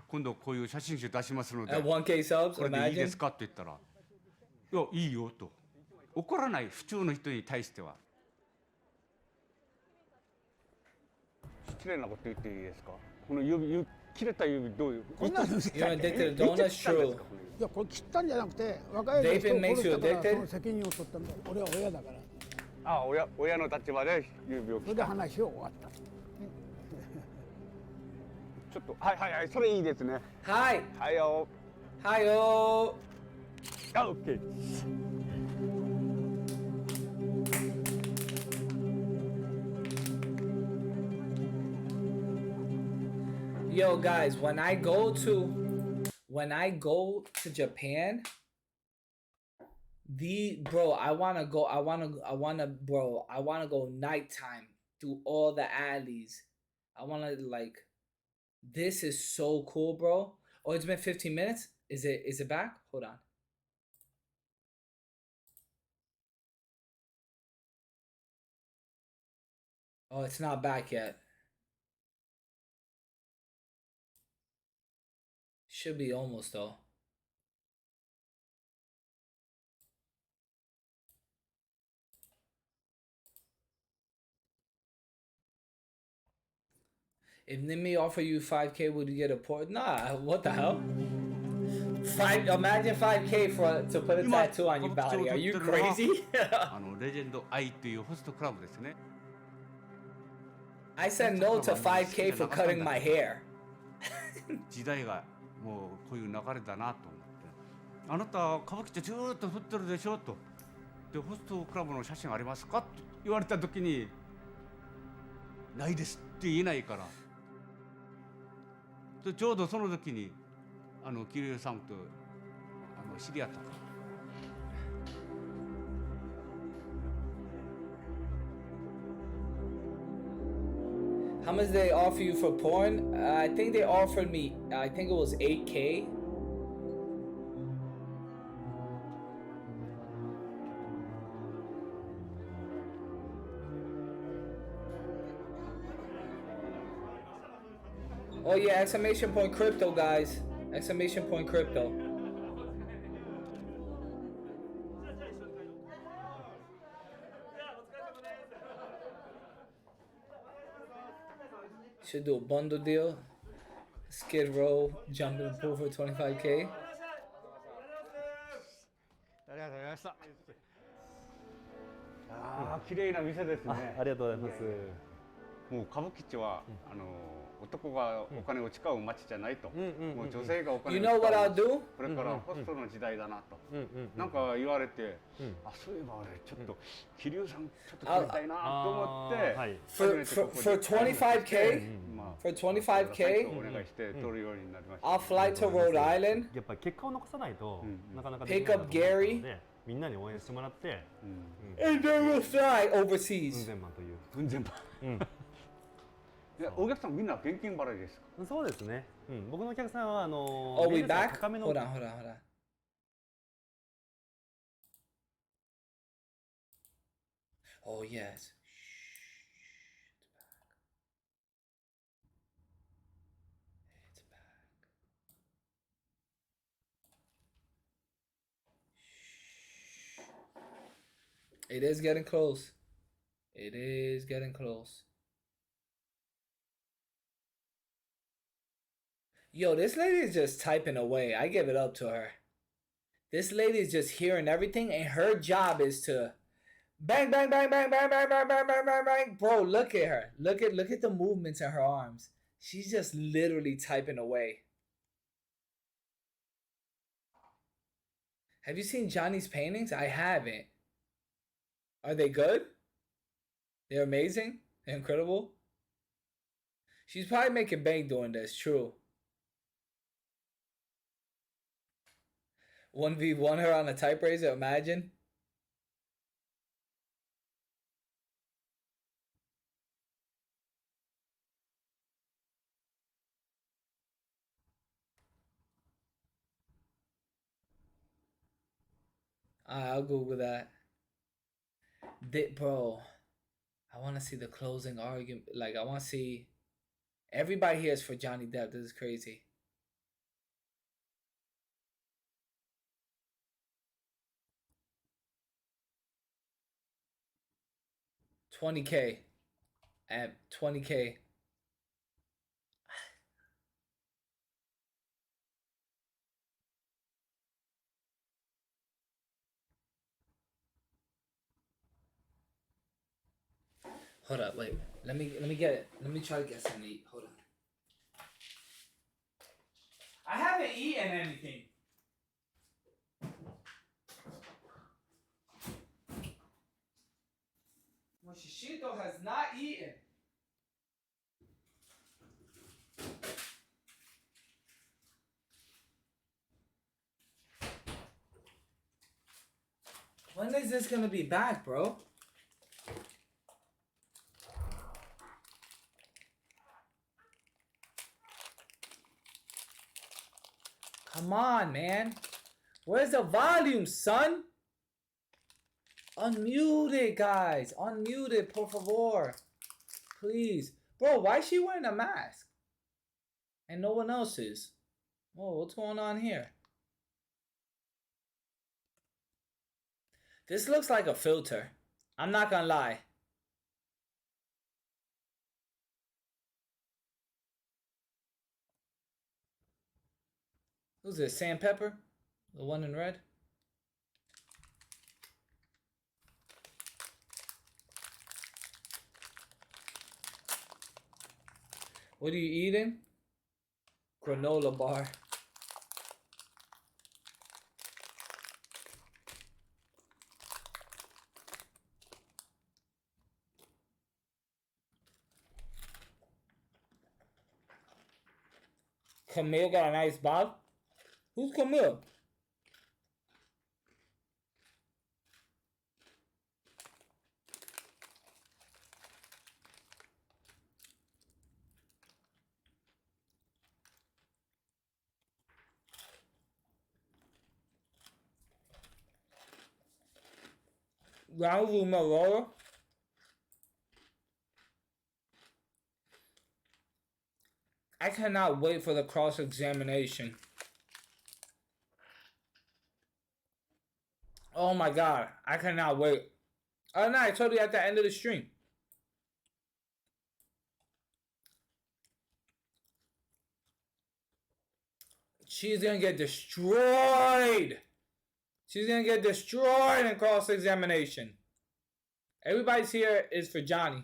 今度こういう写真集出しますので At 1K subs, これでいいで imagine. すかって言ったらいやいいよと怒らない普通の人に対しては失礼なこと言っていいですかこの指切れた指どういうこんなの You're addicted to donuts? True. いやこれ切ったんじゃなくて若い人を Vaping makes 殺 you したから addicted? その責任を取ったんだ。俺は親だから。あ親の立場で指をそれで話を終わった。ちょっとはいそれいいですね Hi. はいよ Hi yo. あ OK Yo, guys, when I go to Japan, I wanna go nighttime through all the alleys. I wanna like, this is so cool, bro. Oh, it's been 15 minutes. Is it back? Hold on. Oh, it's not back yet. Should be almost though. If Nimi offer you 5K, would you get a port? Nah, what the hell? Imagine 5K to put a tattoo on your body. Are you crazy? レジェンドアイというホストクラブですね。 I said no to 5K for cutting my hair. 時代がもうこういう流れだなと思って、あなた歌舞伎町ずーっと撮ってるでしょと。でホストクラブの写真ありますかって言われた時にないですって言えないから。でちょうどその時に桐生さんと知り合ったから。 How much did they offer you for porn? I think they offered me, I think it was 8K. Oh yeah, exclamation point crypto, guys. Exclamation point crypto. Should do a bundle deal. Skid Row, jumping pool for 25K. ああ、綺麗な店ですね。ありがとうございます。もう歌舞伎町は男がお金を使う街じゃないと。もう女性がお金を使う。You know what I'll do? これからホストの時代だなと。なんか言われて、あ、そういえばあれちょっと桐生さんちょっと撮りたいなと思って。For 25K, for 25K, お願いして撮るようになりました。I'll fly to Rhode Island. やっぱり結果を残さないとなかなか Pick up Gary. みんなに応援してもらって、and then we'll fly overseas. 分万という。分万。お客さんみんな現金払いですか？そうですね。僕のお客さんはOh, we back? Hold on. Oh yes. It's back. It is getting close. It is getting close. Yo, this lady is just typing away. I give it up to her. This lady is just hearing everything, and her job is to bang, bang, bang, bang, bang, bang, bang, bang, bang, bang, bang. Bro, look at her. Look at the movements in her arms. She's just literally typing away. Have you seen Johnny's paintings? I haven't. Are they good? They're amazing? They're incredible? She's probably making bank doing this, true. 1v1 her on a type razor, imagine. I'll Google that. Bro, I want to see the closing argument. Like, I want to see. Everybody here is for Johnny Depp. This is crazy. $20K. At $20K. Hold up, wait. Let me get it. Let me try to get something to eat. Hold on. I haven't eaten anything. Mosheshito has not eaten. this gonna be back, bro? Come on, man. Where's the volume, son? Unmute it, guys. Unmute it, por favor. Please. Bro, why is she wearing a mask? And no one else is. Whoa, what's going on here? This looks like a filter. I'm not gonna lie. Who's this? Sandpepper? The one in red? What are you eating? Granola bar. Camille got a nice bob. Who's Camille? Raul Marora. I cannot wait for the cross-examination. Oh my god, I cannot wait. Oh no, I told you at the end of the stream. She's gonna get destroyed. She's gonna get destroyed in cross-examination. Everybody's here is for Johnny.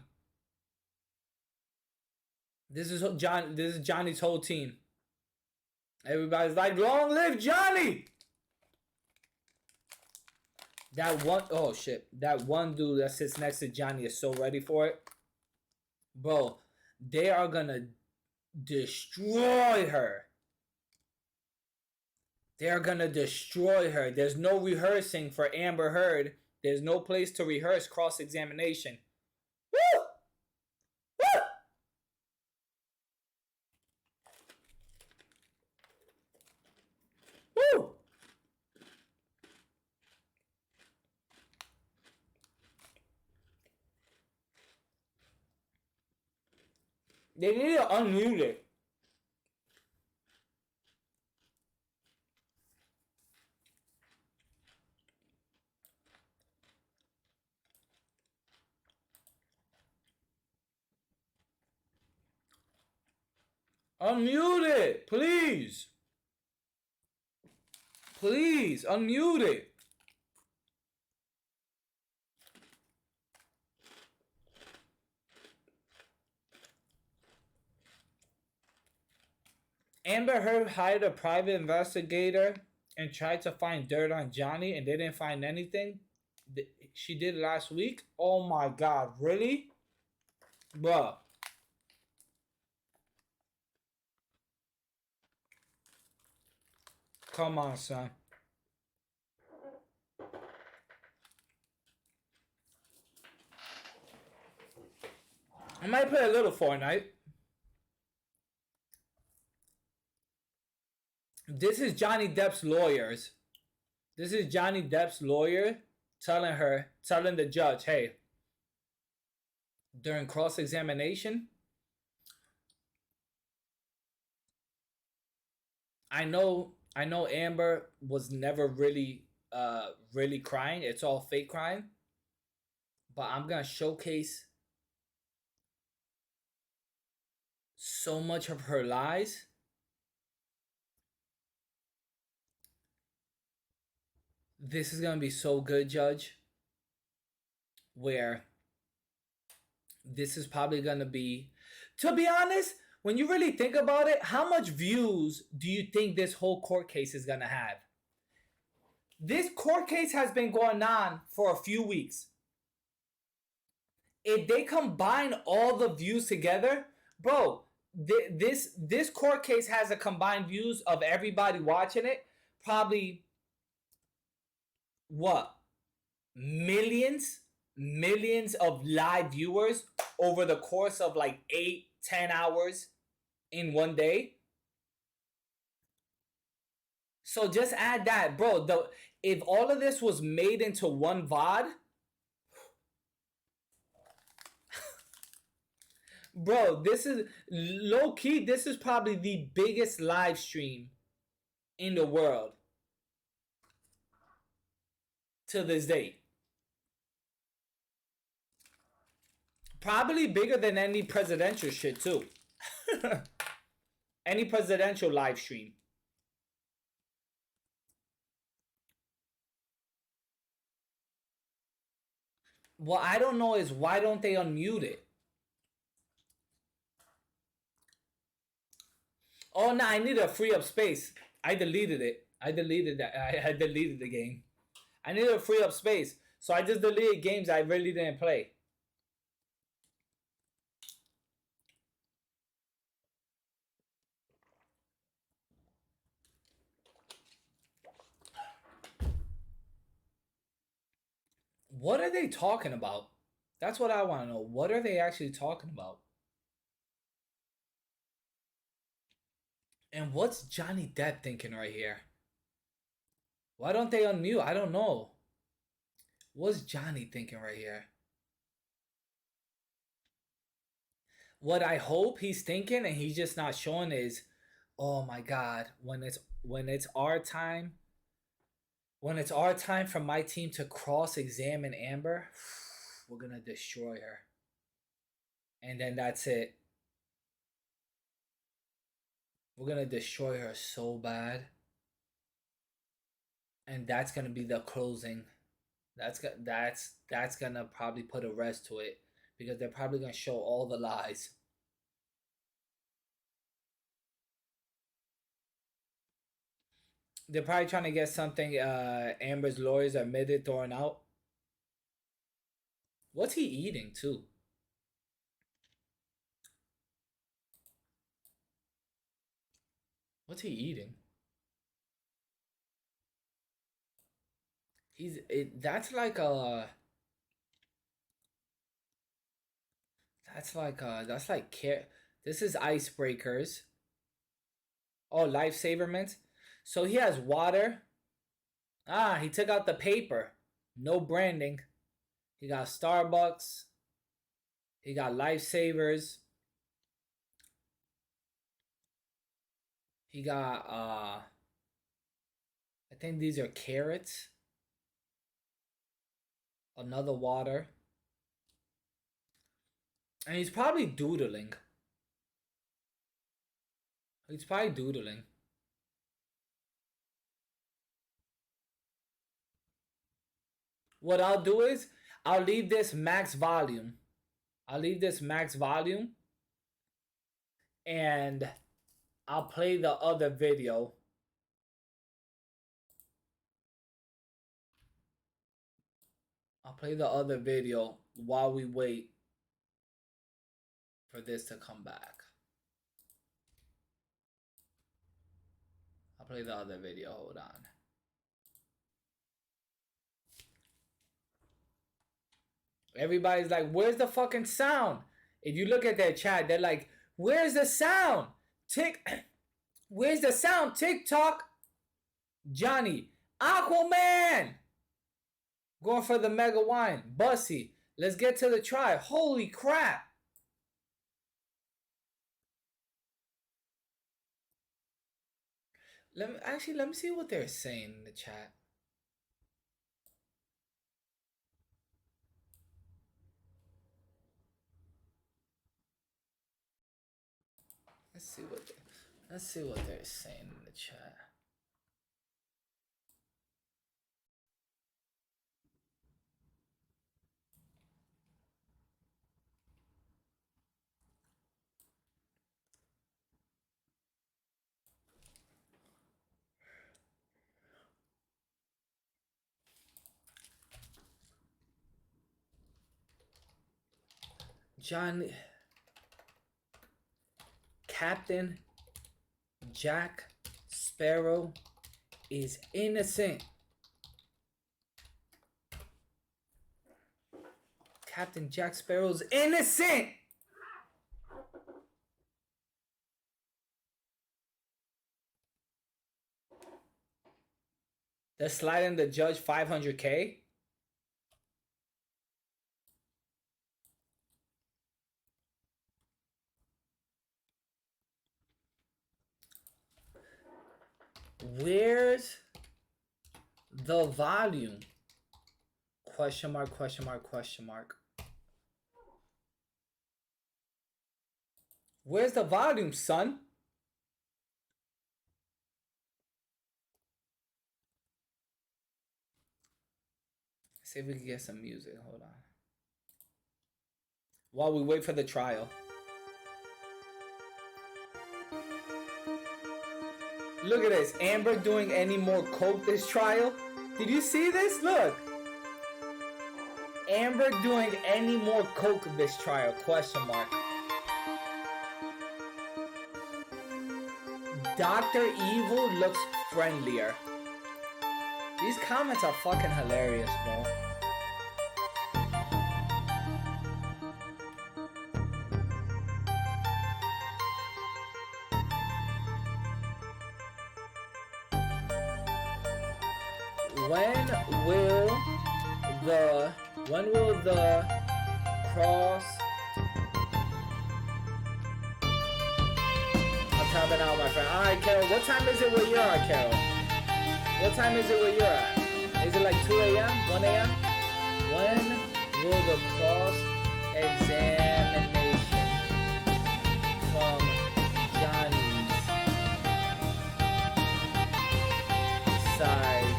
This is Johnny's whole team. Everybody's like, long live Johnny! That one, oh shit. That one dude that sits next to Johnny is so ready for it. Bro, they are gonna destroy her. They are gonna destroy her. There's no rehearsing for Amber Heard. There's no place to rehearse cross-examination. Woo! Woo! Woo! They need to unmute it. Unmute it, please. Please, unmute it. Amber Heard hired a private investigator and tried to find dirt on Johnny and they didn't find anything. She did last week. Oh my god, really? Bruh. Come on, son. I might play a little Fortnite. This is Johnny Depp's lawyers. This is Johnny Depp's lawyer telling the judge, hey, during cross-examination, I know Amber was never really crying. It's all fake crying. But I'm gonna showcase so much of her lies. This is gonna be so good, Judge. Where this is probably gonna be, to be honest, when you really think about it, how much views do you think this whole court case is gonna have? This court case has been going on for a few weeks. If they combine all the views together, bro, this court case has a combined views of everybody watching it, probably what? millions of live viewers over the course of like 8-10 hours in one day. So just add that, bro. If all of this was made into one VOD, bro, this is low key. This is probably the biggest live stream in the world to this day. Probably bigger than any presidential shit too. Any presidential live stream. What I don't know is why don't they unmute it? Oh no, I need to free up space. I deleted it. I deleted that. I deleted the game. I needed to free up space. So I just deleted games I really didn't play. What are they talking about? That's what I want to know. What are they actually talking about? And what's Johnny Depp thinking right here? Why don't they unmute? I don't know. What's Johnny thinking right here? What I hope he's thinking and he's just not showing is, oh my God, when it's our time, when it's our time for my team to cross-examine Amber, we're gonna destroy her. And then that's it. We're gonna destroy her so bad. And that's gonna be the closing. That's gonna probably put a rest to it. Because they're probably gonna show all the lies. They're probably trying to get something Amber's lawyers admitted thrown out. What's he eating too? What's he eating? That's like care. This is icebreakers. Oh, lifesaver mints. So he has water. Ah, he took out the paper. No branding. He got Starbucks. He got lifesavers. He got I think these are carrots. Another water. And he's probably doodling. He's probably doodling. What I'll do is, I'll leave this max volume. I'll leave this max volume. And I'll play the other video. I'll play the other video while we wait for this to come back. I'll play the other video. Hold on. Everybody's like, where's the fucking sound? If you look at their chat, they're like, where's the sound? Where's the sound? TikTok. Johnny. Aquaman. Going for the mega wine. Bussy. Let's get to the try. Holy crap. Let me see what they're saying in the chat. Let's see what they're saying in the chat. Captain Jack Sparrow is innocent. Captain Jack Sparrow's innocent. They're sliding the judge $500K. Where's the volume? Question mark, question mark, question mark. Where's the volume, son? See if we can get some music. Hold on. While we wait for the trial. Look at this. Amber doing any more coke this trial? Did you see this? Look. Amber doing any more coke this trial? Question mark. Dr. Evil looks friendlier. These comments are fucking hilarious, bro. When will the cross? I'm tapping out, my friend. All right, Carol. What time is it where you're at, Carol? What time is it where you're at? Is it like 2 a.m., 1 a.m.? When will the cross examination from Johnny's side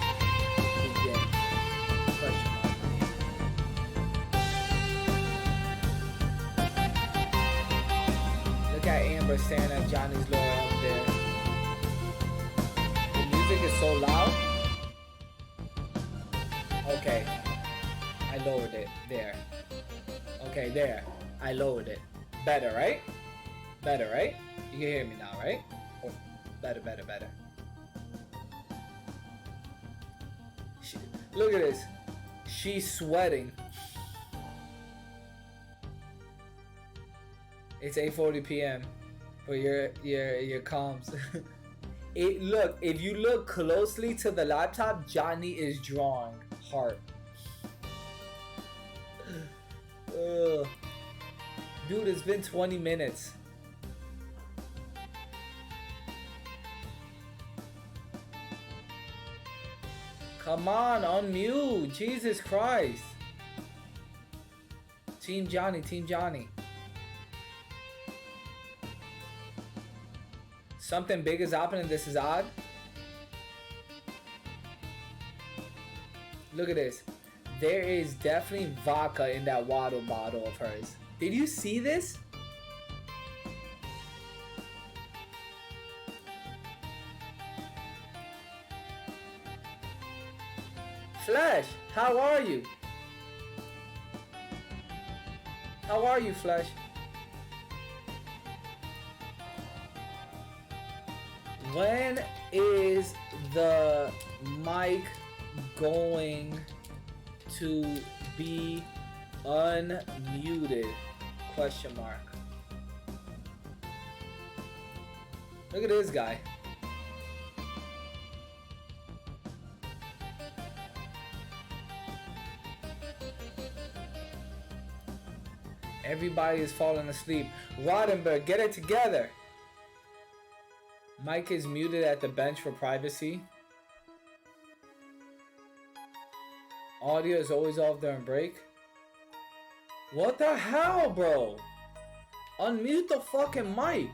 begin? Question mark. Look at Amber staring at Johnny's lawyer up there. The music is so loud. Okay, I lowered it. There. Okay, there. I lowered it. Better, right? Better, right? You can hear me now, right? Oh, better, better, better. Look at this. She's sweating. It's 8:40 p.m. for your comms. Look, if you look closely to the laptop, Johnny is drawing heart. Ugh. Dude, it's been 20 minutes. Come on, unmute. Jesus Christ. Team Johnny, Team Johnny. Something big is happening. This is odd. Look at this. There is definitely vodka in that water bottle of hers. Did you see this? Flash, how are you? How are you, Flash? When is the mic going to be unmuted? Question mark. Look at this guy. Everybody is falling asleep. Roddenberry, get it together. Mike is muted at the bench for privacy. Audio is always off during break. What the hell, bro? Unmute the fucking mic.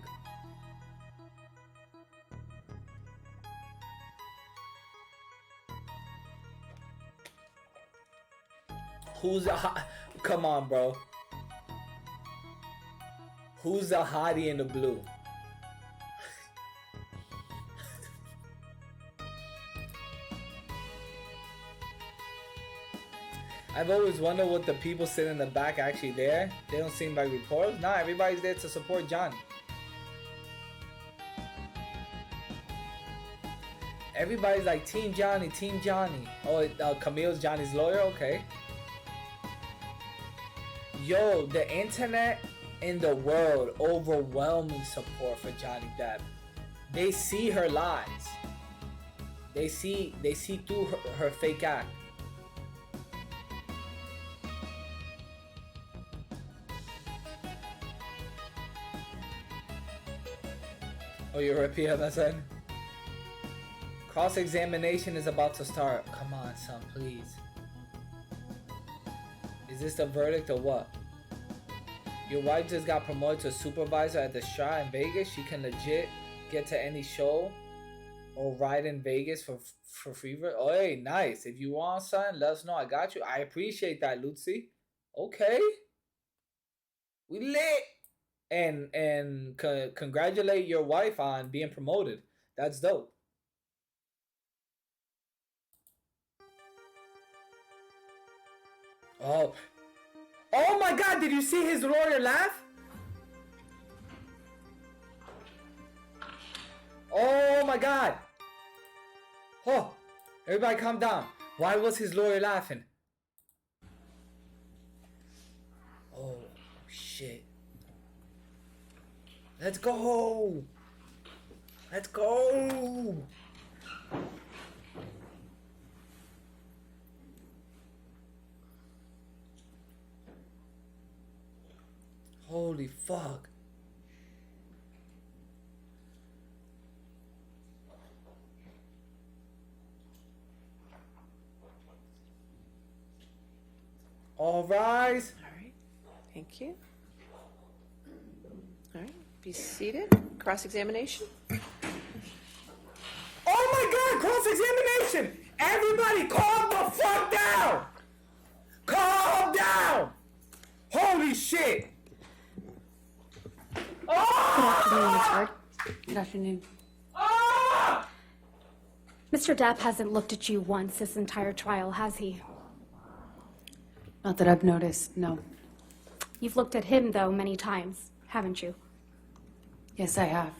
Who's a come on, bro. Who's the hottie in the blue? I've always wondered what the people sitting in the back actually there. They don't seem like reporters. Nah, everybody's there to support Johnny. Everybody's like Team Johnny, Team Johnny. Oh, Camille's Johnny's lawyer. Okay. Yo, the internet in the world, overwhelming support for Johnny Depp. They see her lies. They see through her fake act. Oh, you're a PMSN? Cross-examination is about to start. Come on, son, please. Is this the verdict or what? Your wife just got promoted to supervisor at the Shah in Vegas. She can legit get to any show or ride in Vegas for free. Oh, hey, nice. If you want, son, let us know. I got you. I appreciate that, Lucy. Okay. We lit. And congratulate your wife on being promoted. That's dope. Oh my God, did you see his lawyer laugh? Oh my God. Oh, everybody calm down. Why was his lawyer laughing? Oh shit. Let's go. Let's go. Holy fuck. All rise. All right. Thank you. All right. Be seated. Cross-examination. Oh my God, cross-examination. Everybody calm the fuck down. Calm down. Holy shit. Good afternoon, Ms. Hart. Good afternoon. Mr. Depp hasn't looked at you once this entire trial, has he? Not that I've noticed, no. You've looked at him, though, many times, haven't you? Yes, I have.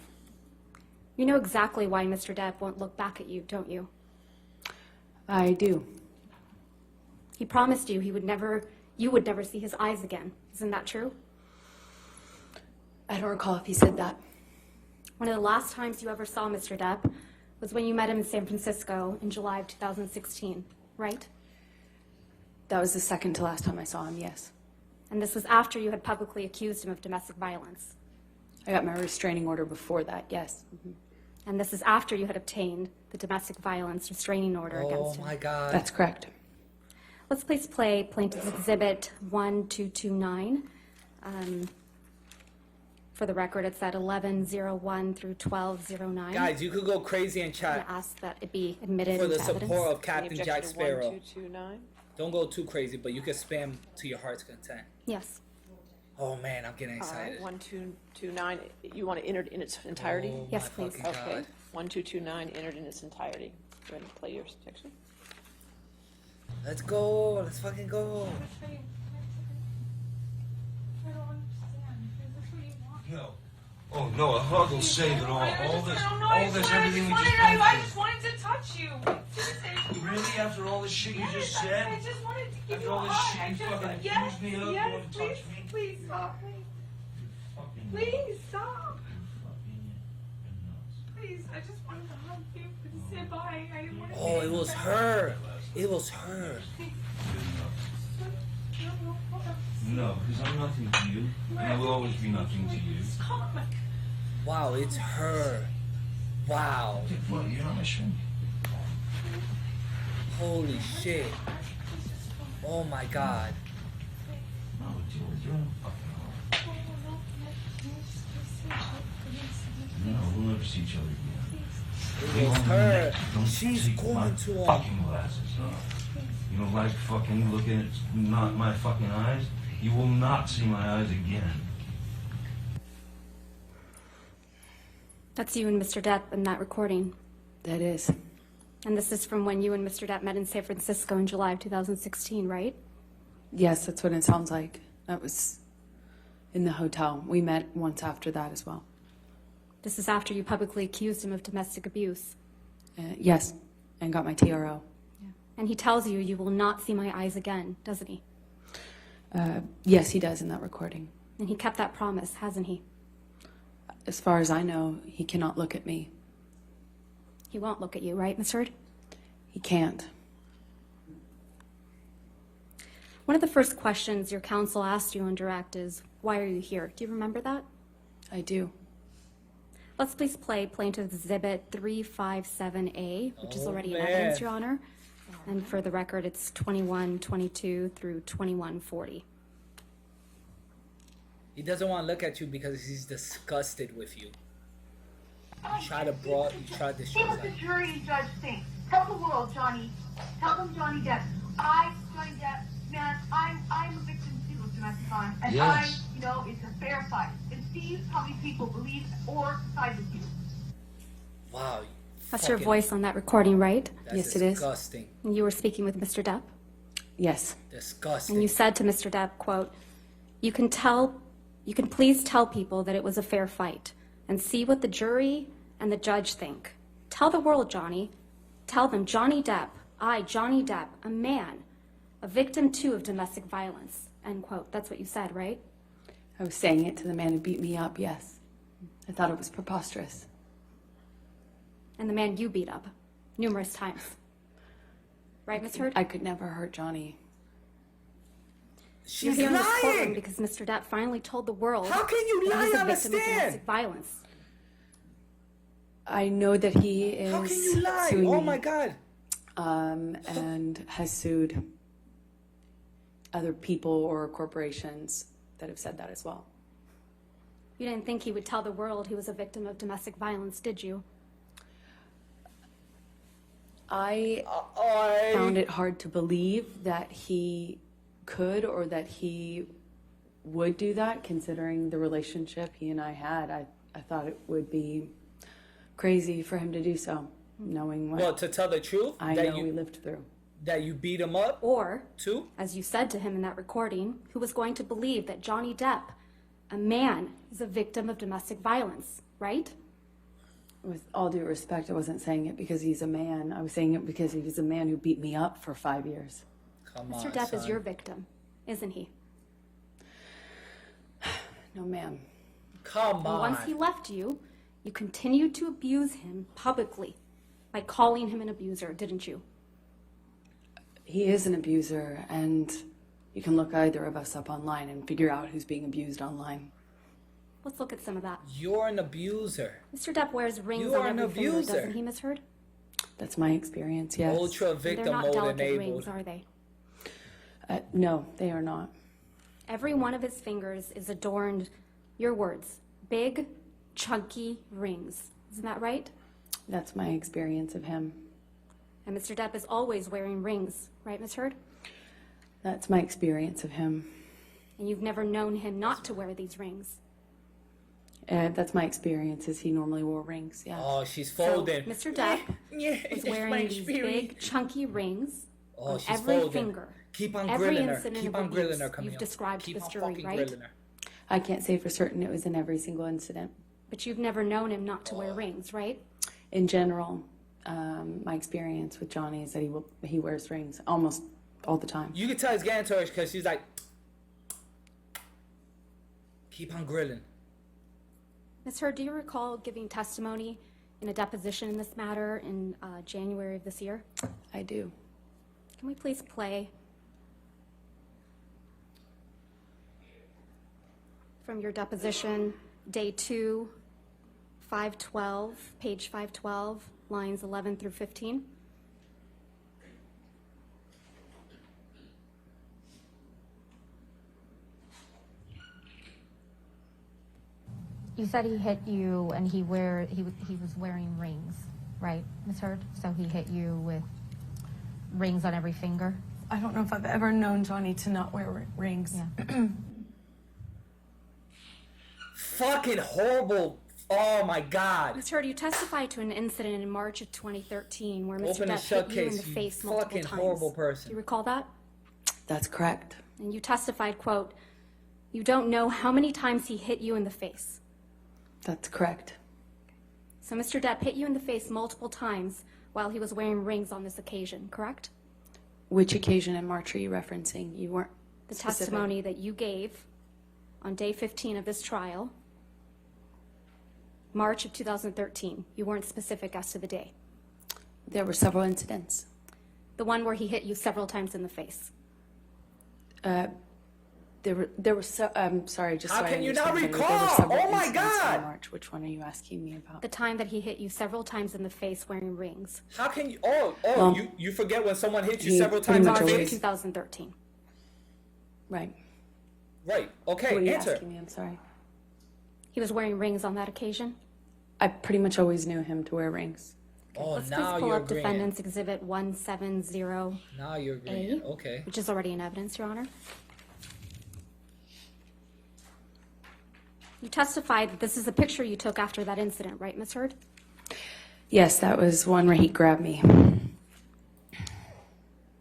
You know exactly why Mr. Depp won't look back at you, don't you? I do. He promised you you would never see his eyes again. Isn't that true? I don't recall if he said that. One of the last times you ever saw Mr. Depp was when you met him in San Francisco in July of 2016, right? That was the second to last time I saw him, yes. And this was after you had publicly accused him of domestic violence. I got my restraining order before that, yes. And this is after you had obtained the domestic violence restraining order against him. Oh my God. That's correct. Let's please play Plaintiff's Exhibit 1229. For the record, it's at 1101 through 1209. Guys, you could go crazy in I'm chat gonna ask that it be admitted for the into evidence. support of Captain Jack Sparrow. 1229. Don't go too crazy, but you can spam to your heart's content. Yes. Oh man, I'm getting All right. excited. 1229. You want it entered in its entirety? Oh, Yes, my please. fucking Okay. God. 1229 entered in its entirety. Go ahead and play your section. Let's go. Let's fucking go. No. Oh no, a hug will save it all. All this, everything we just I went just wanted to touch you. through. Really? After all this shit you just said? I just wanted to give After you a all this hug. shit you fucking Yes, accused me of, you yes, want to please, touch me? please stop, please. Please stop. Please, I just wanted to hug you and say bye. I didn't want to Oh, say it was bye. her. It was her. No, because I'm nothing to you, and I will always be nothing to you. Wow, it's her. Wow. What? You're not my shrink. Holy shit. Oh my God. No, you're in a fucking hole. No, we'll never see each other again. It was her. Don't She's take going my to him. fucking glasses off. You don't like fucking looking at not my fucking eyes? You will not see my eyes again. That's you and Mr. Depp in that recording. That is. And this is from when you and Mr. Depp met in San Francisco in July of 2016, right? Yes, that's what it sounds like. That was in the hotel. We met once after that as well. This is after you publicly accused him of domestic abuse. Yes, and got my TRO. And he tells you you will not see my eyes again, doesn't he? Yes, he does in that recording. And he kept that promise, hasn't he? As far as I know, he cannot look at me. He won't look at you, right, Ms. Heard? He can't. One of the first questions your counsel asked you on direct is, why are you here? Do you remember that? I do. Let's please play Plaintiff Exhibit 357A, which is already in man. evidence, Your Honor. And for the record, it's 2122 through 2140. He doesn't want to look at you because he's disgusted with you. You try to destroy See what the that. jury and judge think. Tell the world, Johnny. Tell them Johnny Depp. Johnny Depp, man, I'm a victim too of domestic violence. And Yes. it's a fair fight. And see how many people believe or side with you. Wow. That's your fucking- voice on that recording, right? That's Yes, it is. disgusting. And you were speaking with Mr. Depp? Yes. Disgusting. And you said to Mr. Depp, quote, you can please tell people that it was a fair fight and see what the jury and the judge think. Tell the world, Johnny. Tell them Johnny Depp, Johnny Depp, a man, a victim too of domestic violence, end quote. That's what you said, right? I was saying it to the man who beat me up, yes. I thought it was preposterous. And the man you beat up numerous times. Right, Ms. Heard? I could never hurt Johnny. You're She's here in this courtroom lying. because Mr. Depp finally told the world How can you that lie he's a on a victim of stand? domestic violence. I know that he is How can you lie? suing Oh me, my God. and has sued other people or corporations that have said that as well. You didn't think he would tell the world he was a victim of domestic violence, did you? I found it hard to believe that he could or that he would do that, considering the relationship he and I had. I thought it would be crazy for him to do so, knowing what Well, to tell the truth, I that know we lived through. That you beat him up? Or, too? as you said to him in that recording, who was going to believe that Johnny Depp, a man, is a victim of domestic violence, right? With all due respect, I wasn't saying it because he's a man. I was saying it because he was a man who beat me up for 5 years. Come Mr. Depp is your victim, isn't he? No, ma'am. Come And once he left you, you continued to abuse him publicly by calling him an abuser, didn't you? He is an abuser, and you can look either of us up online and figure out who's being abused online. Let's look at some of that. You're an abuser. Mr. Depp wears rings You on are an every finger, abuser. doesn't he, Miss Heard? That's my experience, yes. Ultra And victim they're not mode delicate enabled. rings, are they? No, they are not. Every one of his fingers is adorned, your words, big, chunky rings. Isn't that right? That's my experience of him. And Mr. Depp is always wearing rings, right, Miss Heard? That's my experience of him. And you've never known him not to wear these rings. That's my experience, is he normally wore rings, yes. Oh, she's So, folding. Mr. Depp Yeah, was it's my wearing these experience. big, chunky rings Oh, on she's every folding. finger. Keep on Every grilling her. incident Keep of on grilling abuse her, Camille. you've described Keep to this on jury, fucking right? grilling her. I can't say for certain it was in every single incident. But you've never known him not to wear rings, right? In general, my experience with Johnny is that he wears rings almost all the time. You can tell he's getting to her because she's like, keep on grilling. Ms. Heard, do you recall giving testimony in a deposition in this matter in January of this year? I do. Can we please play from your deposition, day 2, 512, page 512, lines 11 through 15? You said he hit you, and he was wearing rings, right, Ms. Heard? So he hit you with rings on every finger. I don't know if I've ever known Johnny to not wear rings. Yeah. Fucking horrible. Oh my God. Ms. Heard, you testified to an incident in March of 2013 where Mr. Open and Depp shut hit you in case, the you face multiple fucking times. horrible person. Do you recall that? That's correct. And you testified, quote, you don't know how many times he hit you in the face. That's correct. So Mr. Depp hit you in the face multiple times while he was wearing rings on this occasion, correct? Which occasion in March are you referencing? You weren't. The Specific. testimony that you gave on day 15 of this trial, March of 2013. You weren't specific as to the day. There were several incidents. The one where he hit you several times in the face. There were so, I'm sorry, just How so I can you not understand better, recall? there were several Oh my incidents in God! March. Which one are you asking me about? The time that he hit you several times in the face wearing rings. How can you? You forget when someone hits you he several pretty times in much the March of face? 2013. Right. Right. Okay. What are you Answer. asking me? I'm sorry. He was wearing rings on that occasion. I pretty much always knew him to wear rings. Oh, Let's now please pull you're up agreeing. Defendant's Exhibit 170A, Now you're agreeing. Okay. which is already in evidence, Your Honor. You testified that this is a picture you took after that incident, right, Ms. Hurd? Yes, that was one where he grabbed me.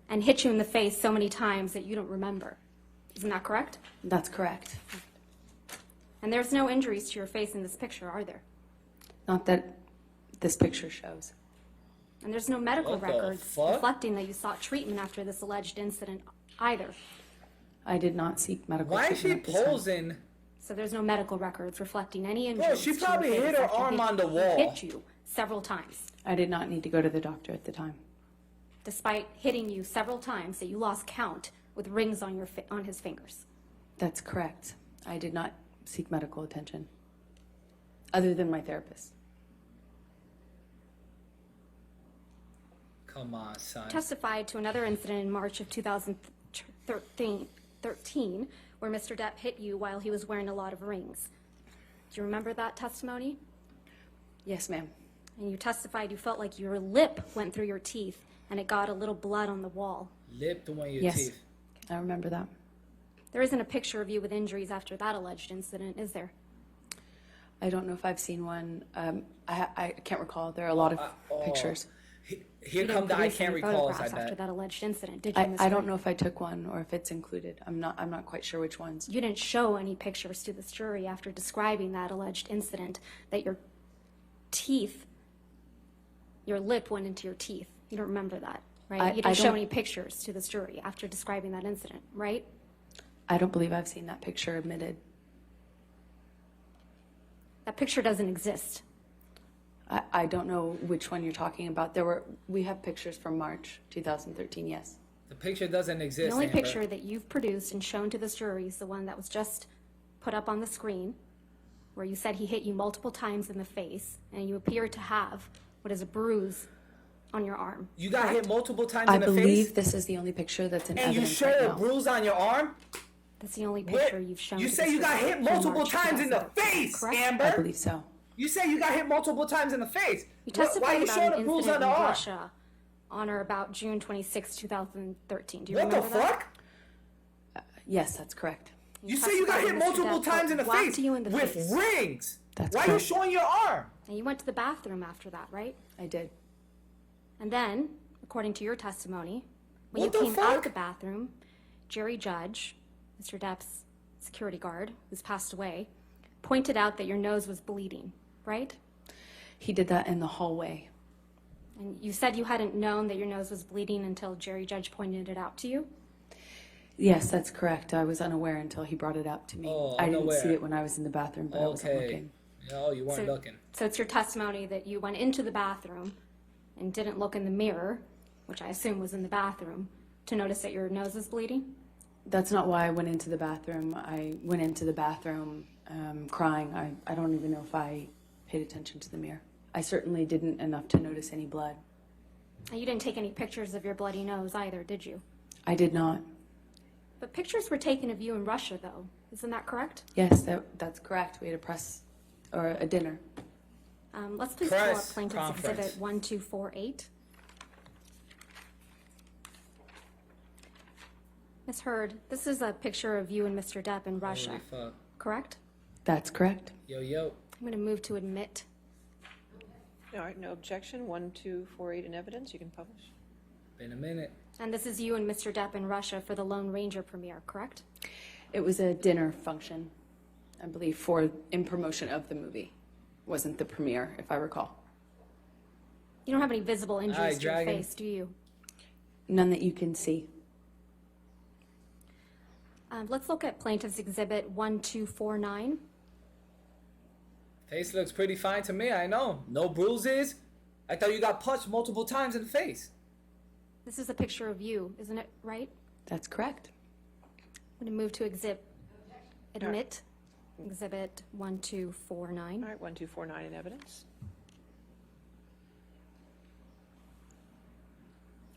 And hit you in the face so many times that you don't remember. Isn't that correct? That's correct. And there's no injuries to your face in this picture, are there? Not that this picture shows. And there's no medical What the records fuck? reflecting that you sought treatment after this alleged incident either. I did not seek medical Why is she treatment at this time. posing? So there's no medical records reflecting any Bro, injuries. she to your probably face hit her after arm on the he wall. hit you several times, I did not need to go to the doctor at the time. despite hitting you several times that you lost count with rings on your on his fingers. That's correct. I did not seek medical attention, other than my therapist. Come on, son. Testified to another incident in March of 2013 where Mr. Depp hit you while he was wearing a lot of rings. Do you remember that testimony? Yes, ma'am. And you testified you felt like your lip went through your teeth and it got a little blood on the wall. Lip the one your Yes, teeth. I remember that. There isn't a picture of you with injuries after that alleged incident, is there? I don't know if I've seen one. I can't recall. There are a lot of pictures. Here You come didn't the I produce can't any recall. I photographs after bet. that alleged incident, did you, Ms. I don't Wright? know if I took one or if it's included. I'm not quite sure which ones. You didn't show any pictures to this jury after describing that alleged incident that your teeth, your lip went into your teeth. You don't remember that, right? You didn't show any pictures to this jury after describing that incident, right? I don't believe I've seen that picture admitted. That picture doesn't exist. I don't know which one you're talking about. We have pictures from March 2013, yes. The picture doesn't exist. The only Amber. picture that you've produced and shown to this jury is the one that was just put up on the screen, where you said he hit you multiple times in the face, and you appear to have what is a bruise on your arm. You got correct? hit multiple times I in the face. believe this is the only picture that's in And you evidence show right a now. bruise on your arm. That's the only picture you've shown. You to say this you got jury hit from multiple March times in the 2013, face, correct? Amber. I believe so. You say you got hit multiple times in the face. You Why are testified you about showing an a bruise incident on in the arm? Russia on or about June 26, 2013. Do you What the remember that? fuck? Yes, that's correct. You say you got hit testified Mr. multiple Depp times in the whacked face you in the with face. rings. That's Why are you correct. showing your arm? And you went to the bathroom after that, right? I did. And then, according to your testimony, when What you the came out of fuck? the bathroom, Jerry Judge, Mr. Depp's security guard, who's passed away, pointed out that your nose was bleeding, right? He did that in the hallway. And you said you hadn't known that your nose was bleeding until Jerry Judge pointed it out to you? Yes, that's correct. I was unaware until he brought it up to me. Oh, I didn't unaware. see it when I was in the bathroom, but I wasn't Okay. looking. No, you weren't looking. So it's your testimony that you went into the bathroom and didn't look in the mirror, which I assume was in the bathroom, to notice that your nose was bleeding? That's not why I went into the bathroom. I went into the bathroom crying. I don't even know if I paid attention to the mirror. I certainly didn't enough to notice any blood. And you didn't take any pictures of your bloody nose either, did you? I did not. But pictures were taken of you in Russia, though. Isn't that correct? Yes, that's correct. We had a press or a dinner. Let's please pull up Press Plaintiff's conference. Exhibit 1248. Ms. Hurd, this is a picture of you and Mr. Depp in Russia, Holy fuck. correct? That's correct. Yo, yo. I'm going to move to admit. All right, no objection. 1248 in evidence. You can publish. Been a minute. And this is you and Mr. Depp in Russia for the Lone Ranger premiere, correct? It was a dinner function, I believe, in promotion of the movie. Wasn't the premiere, if I recall. You don't have any visible injuries Aye, to your dragon. face, do you? None that you can see. Let's look at Plaintiff's Exhibit 1249. Face looks pretty fine to me, I know. No bruises. I thought you got punched multiple times in the face. This is a picture of you, isn't it right? That's correct. I'm going to move to admit Exhibit 1249. All right, 1249 in evidence.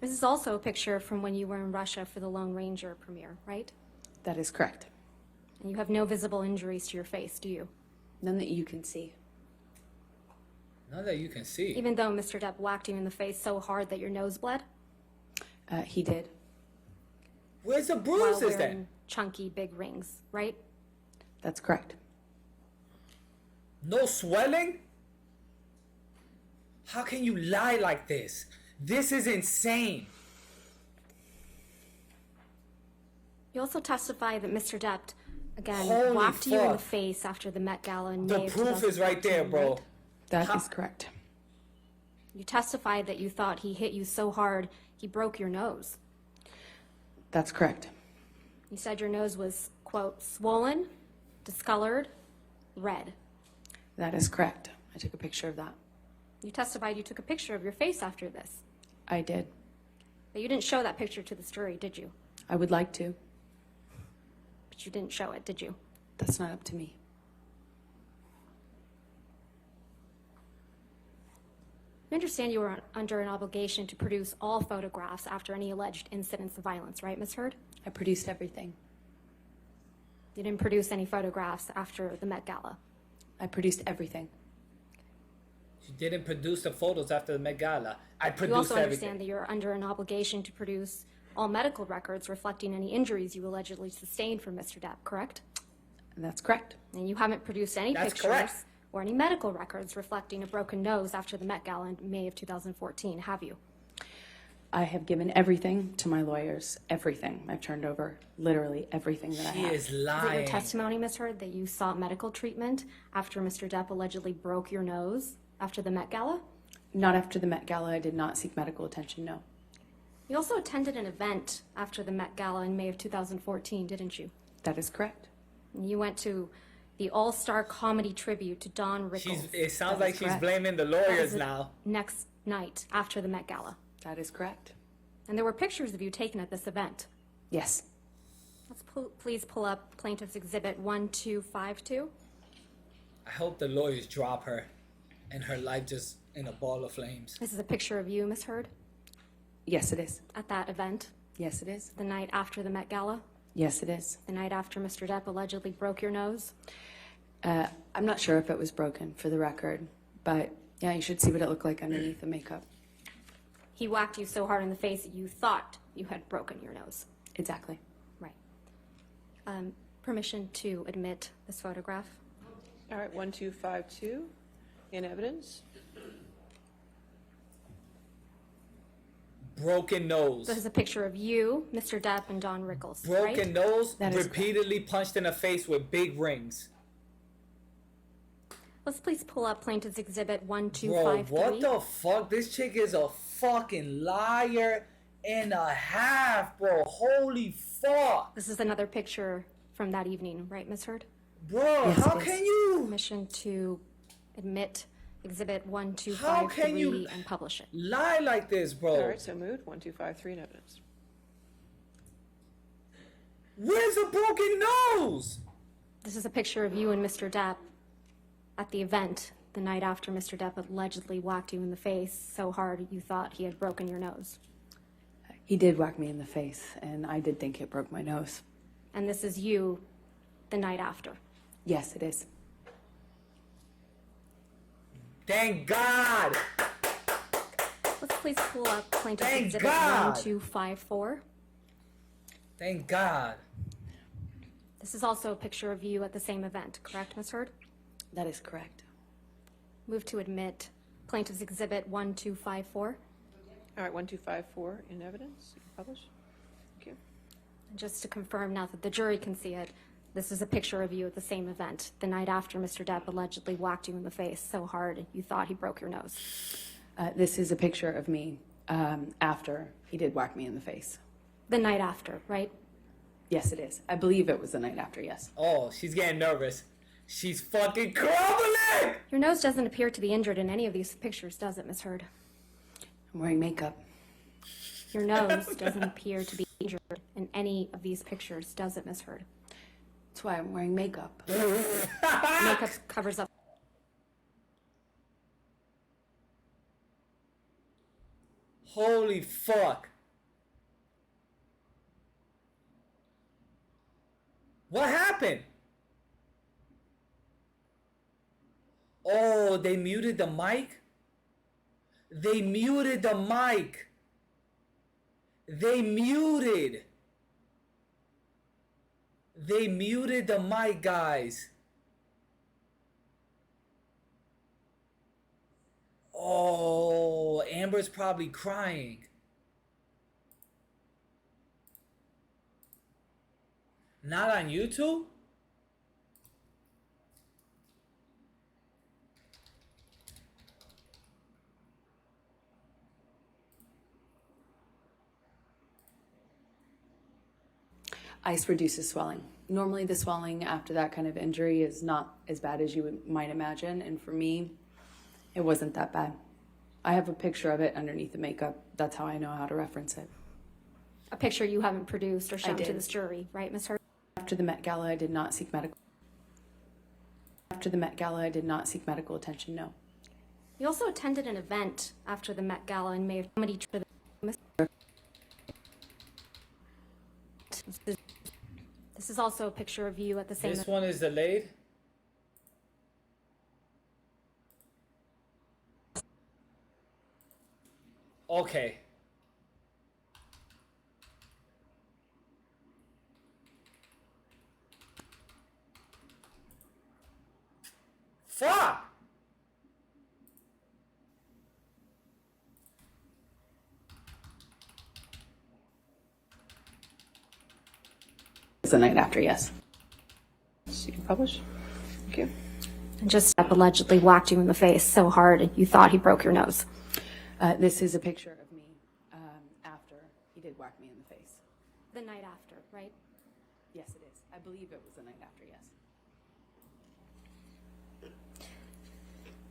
This is also a picture from when you were in Russia for the Lone Ranger premiere, right? That is correct. And you have no visible injuries to your face, do you? None that you can see. None that you can see. Even though Mr. Depp whacked you in the face so hard that your nose bled? He did. Where's the While bruises wearing then? chunky big rings, right? That's correct. No swelling? How can you lie like this? This is insane. You also testify that Mr. Depp, again, Holy whacked you in the fuck. face after the Met Gala in The May of proof is right there, 2014, bro. right? That is correct. You testified that you thought he hit you so hard he broke your nose. That's correct. You said your nose was, quote, swollen, discolored, red. That is correct. I took a picture of that. You testified you took a picture of your face after this. I did. But you didn't show that picture to the jury, did you? I would like to. But you didn't show it, did you? That's not up to me. You understand you were under an obligation to produce all photographs after any alleged incidents of violence, right, Ms. Heard? I produced everything. You didn't produce any photographs after the Met Gala. I produced everything. She didn't produce the photos after the Met Gala. I You produced also everything. understand that you're under an obligation to produce all medical records reflecting any injuries you allegedly sustained from Mr. Depp, correct? That's correct. And you haven't produced any That's pictures correct. or any medical records reflecting a broken nose after the Met Gala in May of 2014, have you? I have given everything to my lawyers. Everything. I've turned over literally everything that I She have. is Is it lying. your testimony, Ms. Heard, that you sought medical treatment after Mr. Depp allegedly broke your nose after the Met Gala? Not after the Met Gala. I did not seek medical attention, no. You also attended an event after the Met Gala in May of 2014, didn't you? That is correct. And you went to the All-Star Comedy Tribute to Don Rickles. It sounds That like is she's correct. blaming the That lawyers was the now. next night after the Met Gala. That is correct. And there were pictures of you taken at this event. Yes. Let's please pull up Plaintiff's Exhibit 1252. I hope the lawyers drop her and her life just in a ball of flames. This is a picture of you, Ms. Heard, Yes, it is. at that event, Yes, it is. the night after the Met Gala, Yes, it is. the night after Mr. Depp allegedly broke your nose. I'm not sure if it was broken, for the record, but yeah, you should see what it looked like underneath the makeup. He whacked you so hard in the face that you thought you had broken your nose. Exactly. Right. Permission to admit this photograph. All right, 1252 in evidence. Broken nose. This is a picture of you, Mr. Depp, and Don Rickles, Broken right? nose, That is repeatedly punched in the face with big rings. Let's please pull up Plaintiff's Exhibit Bro, 1253. what the fuck? This chick is a fucking liar and a half, bro. Holy fuck. This is another picture from that evening, right, Ms. Heard? Bro, Yes, how it is. can you Permission to admit Exhibit How 1253 can you- and publish it. lie like this, bro? All right, so moved. 1253 in evidence. Where's the broken nose? This is a picture of you and Mr. Depp at the event the night after Mr. Depp allegedly whacked you in the face so hard you thought he had broken your nose. He did whack me in the face, and I did think it broke my nose. And this is you the night after. Yes, it is. Thank God. Let's please pull up Plaintiff's Thank Exhibit God. 1254. Thank God. This is also a picture of you at the same event, correct, Ms. Heard? That is correct. Move to admit Plaintiff's Exhibit 1254. All right, 1254 in evidence. You can publish. Thank you. And just to confirm now that the jury can see it, this is a picture of you at the same event, the night after Mr. Depp allegedly whacked you in the face so hard you thought he broke your nose. This is a picture of me after he did whack me in the face. The night after, right? Yes, it is. I believe it was the night after, yes. Oh, she's getting nervous. She's fucking crumbling! Your nose doesn't appear to be injured in any of these pictures, does it, Miss Heard? I'm wearing makeup. Your nose doesn't appear to be injured in any of these pictures, does it, Miss Heard? That's why I'm wearing makeup. Makeup covers up. Holy fuck. What happened? Oh, they muted the mic? They muted the mic. They muted the mic, guys. Oh, Amber's probably crying. Not on YouTube? Ice reduces swelling. Normally the swelling after that kind of injury is not as bad as you might imagine, and for me, it wasn't that bad. I have a picture of it underneath the makeup. That's how I know how to reference it. A picture you haven't produced or I shown to did. this jury, right, Miss Heard? After the Met Gala, I did not seek medical. After the Met Gala, I did not seek medical attention, no. You also attended an event after the Met Gala and made comedy for the This is also a picture of you at the same. This one is delayed. Okay. Fuck! It's the night after, yes. So you can publish. Thank you. And just allegedly whacked you in the face so hard you thought he broke your nose. This is a picture of me after he did whack me in the face. The night after, right? Yes, it is. I believe it was the night after, yes.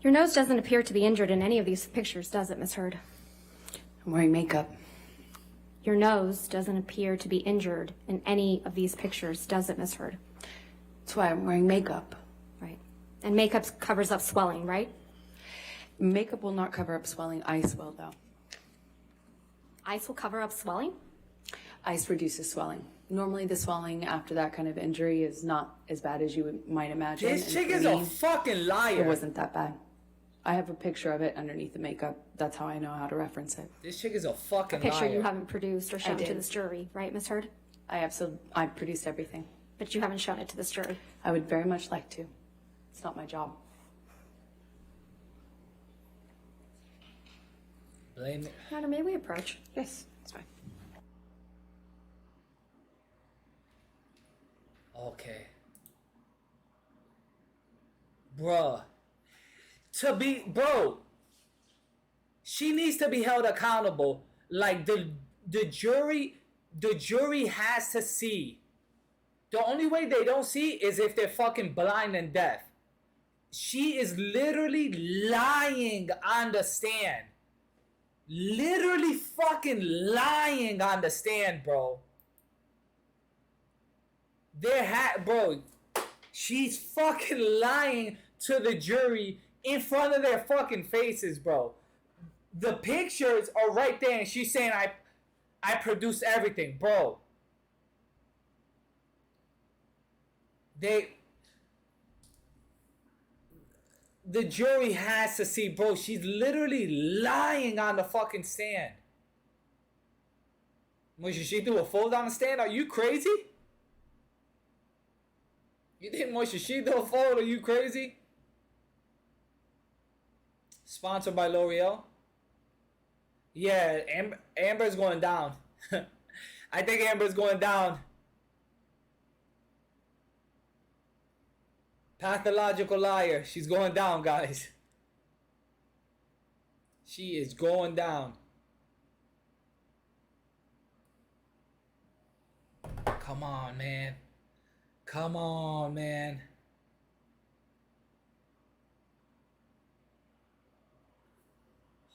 Your nose doesn't appear to be injured in any of these pictures, does it, Miss Heard? I'm wearing makeup. Your nose doesn't appear to be injured in any of these pictures, does it, Miss Heard? That's why I'm wearing makeup. Right. And makeup covers up swelling, right? Makeup will not cover up swelling. Ice will, though. Ice will cover up swelling? Ice reduces swelling. Normally the swelling after that kind of injury is not as bad as you might imagine. This and chick for is a fucking liar. It wasn't that bad. I have a picture of it underneath the makeup. That's how I know how to reference it. This chick is a fucking A picture liar. you haven't produced or shown to did. this jury, right, Miss Heard? I produced everything. But you haven't shown it to this jury. I would very much like to. It's not my job. Blame it. Your Honor, may we approach? Yes, that's fine. Okay. Bruh. Bro, she needs to be held accountable. Like the jury has to see. The only way they don't see is if they're fucking blind and deaf. She is literally lying on the stand. Literally fucking lying on the stand, bro. Bro, she's fucking lying to the jury in front of their fucking faces, bro. The pictures are right there, and she's saying, I produced everything, bro. The jury has to see, bro. She's literally lying on the fucking stand. Mosheshito will fold on the stand? Are you crazy? You think Mosheshito will fold? Are you crazy? Sponsored by L'Oreal. Yeah, Amber's going down. I think Amber's going down. Pathological liar. She's going down, guys. She is going down. Come on, man. Come on, man.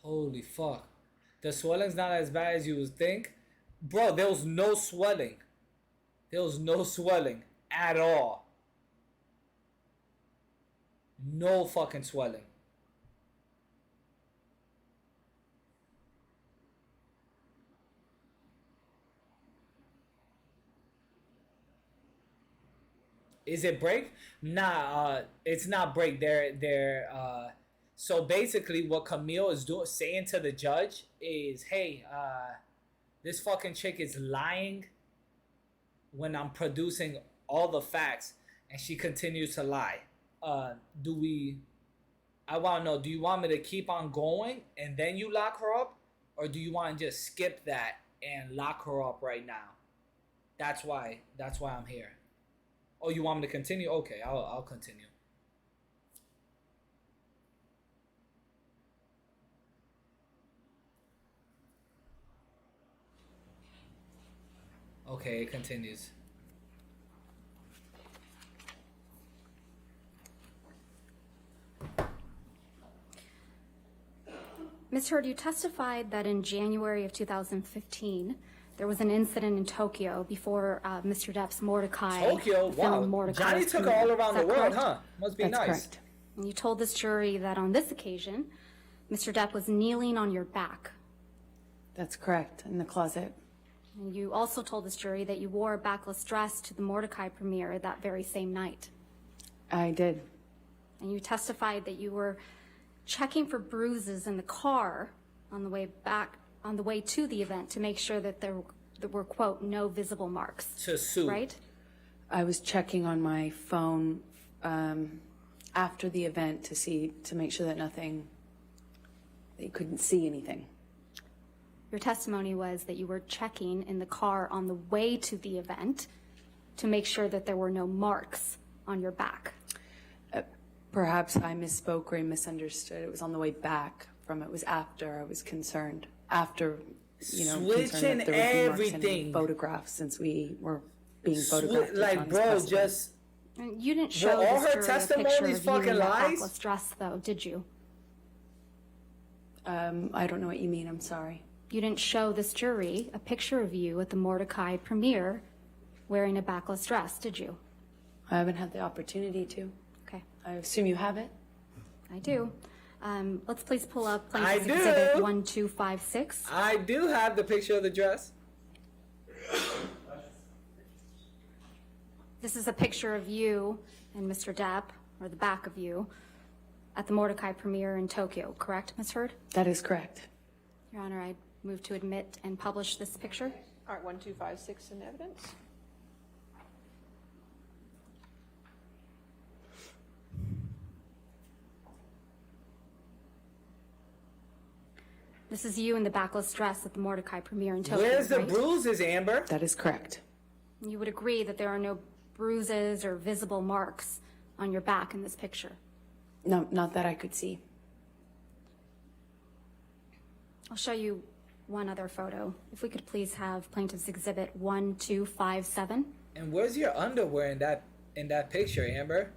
Holy fuck. The swelling's not as bad as you would think. Bro, there was no swelling. There was no swelling at all. No fucking swelling. Is it break? Nah, it's not break. So basically what Camille is saying to the judge is, hey, this fucking chick is lying when I'm producing all the facts, and she continues to lie. I want to know, do you want me to keep on going and then you lock her up? Or do you want to just skip that and lock her up right now? That's why I'm here. Oh, you want me to continue? Okay, I'll continue. Okay, it continues. Ms. Heard, you testified that in January of 2015, there was an incident in Tokyo before Mr. Depp's Mordecai. Tokyo? Wow. Johnny took her all around the world, huh? Must be That's nice. correct. And you told this jury that on this occasion, Mr. Depp was kneeling on your back. That's correct, in the closet. And you also told this jury that you wore a backless dress to the Mordecai premiere that very same night. I did. And you testified that you were checking for bruises in the car on the way to the event to make sure that there were, quote, no visible marks. To sue. Right? I was checking on my phone after the event to make sure that you couldn't see anything. Your testimony was that you were checking in the car on the way to the event to make sure that there were no marks on your back. Perhaps I misspoke or I misunderstood. It was on the way back from it. Was after I was concerned. After, Switching that there would be marks everything. in photographs since we were being photographed. Like, bro, just... You didn't show all this her jury a picture of testimonies you fucking in that lies? backless dress, though, did you? I don't know what you mean. I'm sorry. You didn't show this jury a picture of you at the Mordecai premiere wearing a backless dress, did you? I haven't had the opportunity to. Okay. I assume you have it? I do. Let's please pull up I Plaintiff's do. Exhibit 1256. I do have the picture of the dress. This is a picture of you and Mr. Depp, or the back of you, at the Mordecai premiere in Tokyo, correct, Ms. Heard? That is correct. Your Honor, I move to admit and publish this picture. All right, 1256 in evidence. This is you in the backless dress at the Mordecai premiere in Tokyo. Where's the right? bruises, Amber? That is correct. You would agree that there are no bruises or visible marks on your back in this picture. No, not that I could see. I'll show you one other photo. If we could please have Plaintiff's Exhibit 1257. And where's your underwear in that picture, Amber?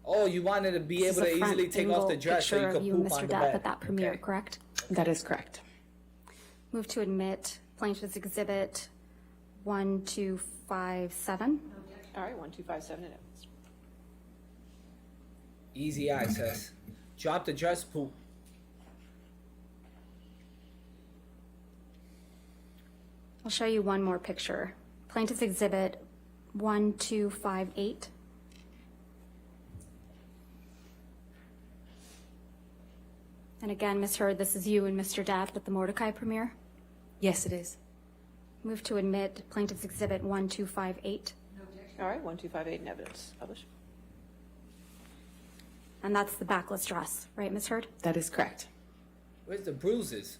Oh, you wanted to be This able is to a front easily take off the angle dress so picture you of could you and poop Mr. on the Depp bed. at that premiere, Okay. correct? That is correct. Move to admit Plaintiff's Exhibit 1257. All right, 1257 in evidence. Easy access. Drop the dress, poop. I'll show you one more picture. Plaintiff's Exhibit 1258. And again, Ms. Heard, this is you and Mr. Depp at the Mordecai premiere. Yes, it is. Move to admit Plaintiff's Exhibit 1258. All right, 1258 in evidence. Publish. And that's the backless dress, right, Ms. Heard? That is correct. Where's the bruises?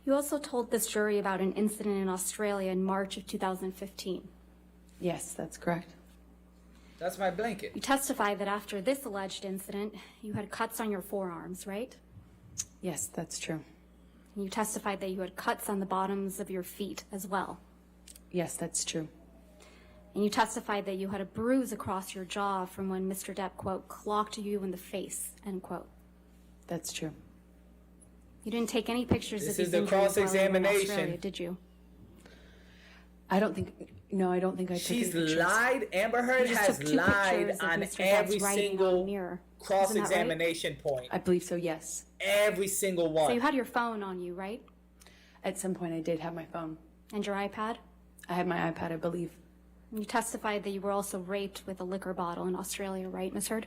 You also told this jury about an incident in Australia in March of 2015. Yes, that's correct. That's my blanket. You testified that after this alleged incident, you had cuts on your forearms, right? Yes, that's true. And you testified that you had cuts on the bottoms of your feet as well. Yes, that's true. And you testified that you had a bruise across your jaw from when Mr. Depp, quote, clocked you in the face, end quote. That's true. You didn't take any pictures This of these is the injuries while you were in cross-examination. Australia, did you? I don't think I took She's any pictures. lied. Amber Heard You just has took two lied pictures of on Mr. Depp's every writing on the single mirror. cross-examination point. I believe so, yes. Every single one. So you had your phone on you, right? At some point I did have my phone. And your iPad? I had my iPad, I believe. And you testified that you were also raped with a liquor bottle in Australia, right, Ms. Heard?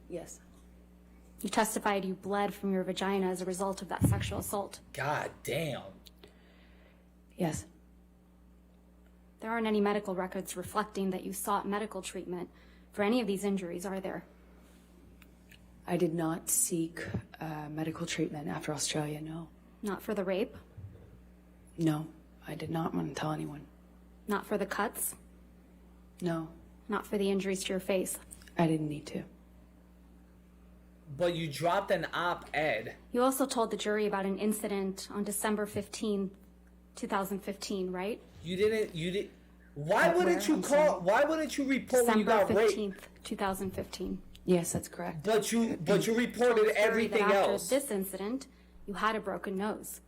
Yes. You testified you bled from your vagina as a result of that sexual assault. God damn. Yes. There aren't any medical records reflecting that you sought medical treatment for any of these injuries, are there? I did not seek medical treatment after Australia, no. Not for the rape? No, I did not want to tell anyone. Not for the cuts? No. Not for the injuries to your face? I didn't need to. But you dropped an op-ed. You also told the jury about an incident on December 15, 2015, right? You did. Why wouldn't you report when you got December raped? 15th, 2015. Yes, that's correct. But you Told reported the jury everything that else. After this incident, you had a broken nose.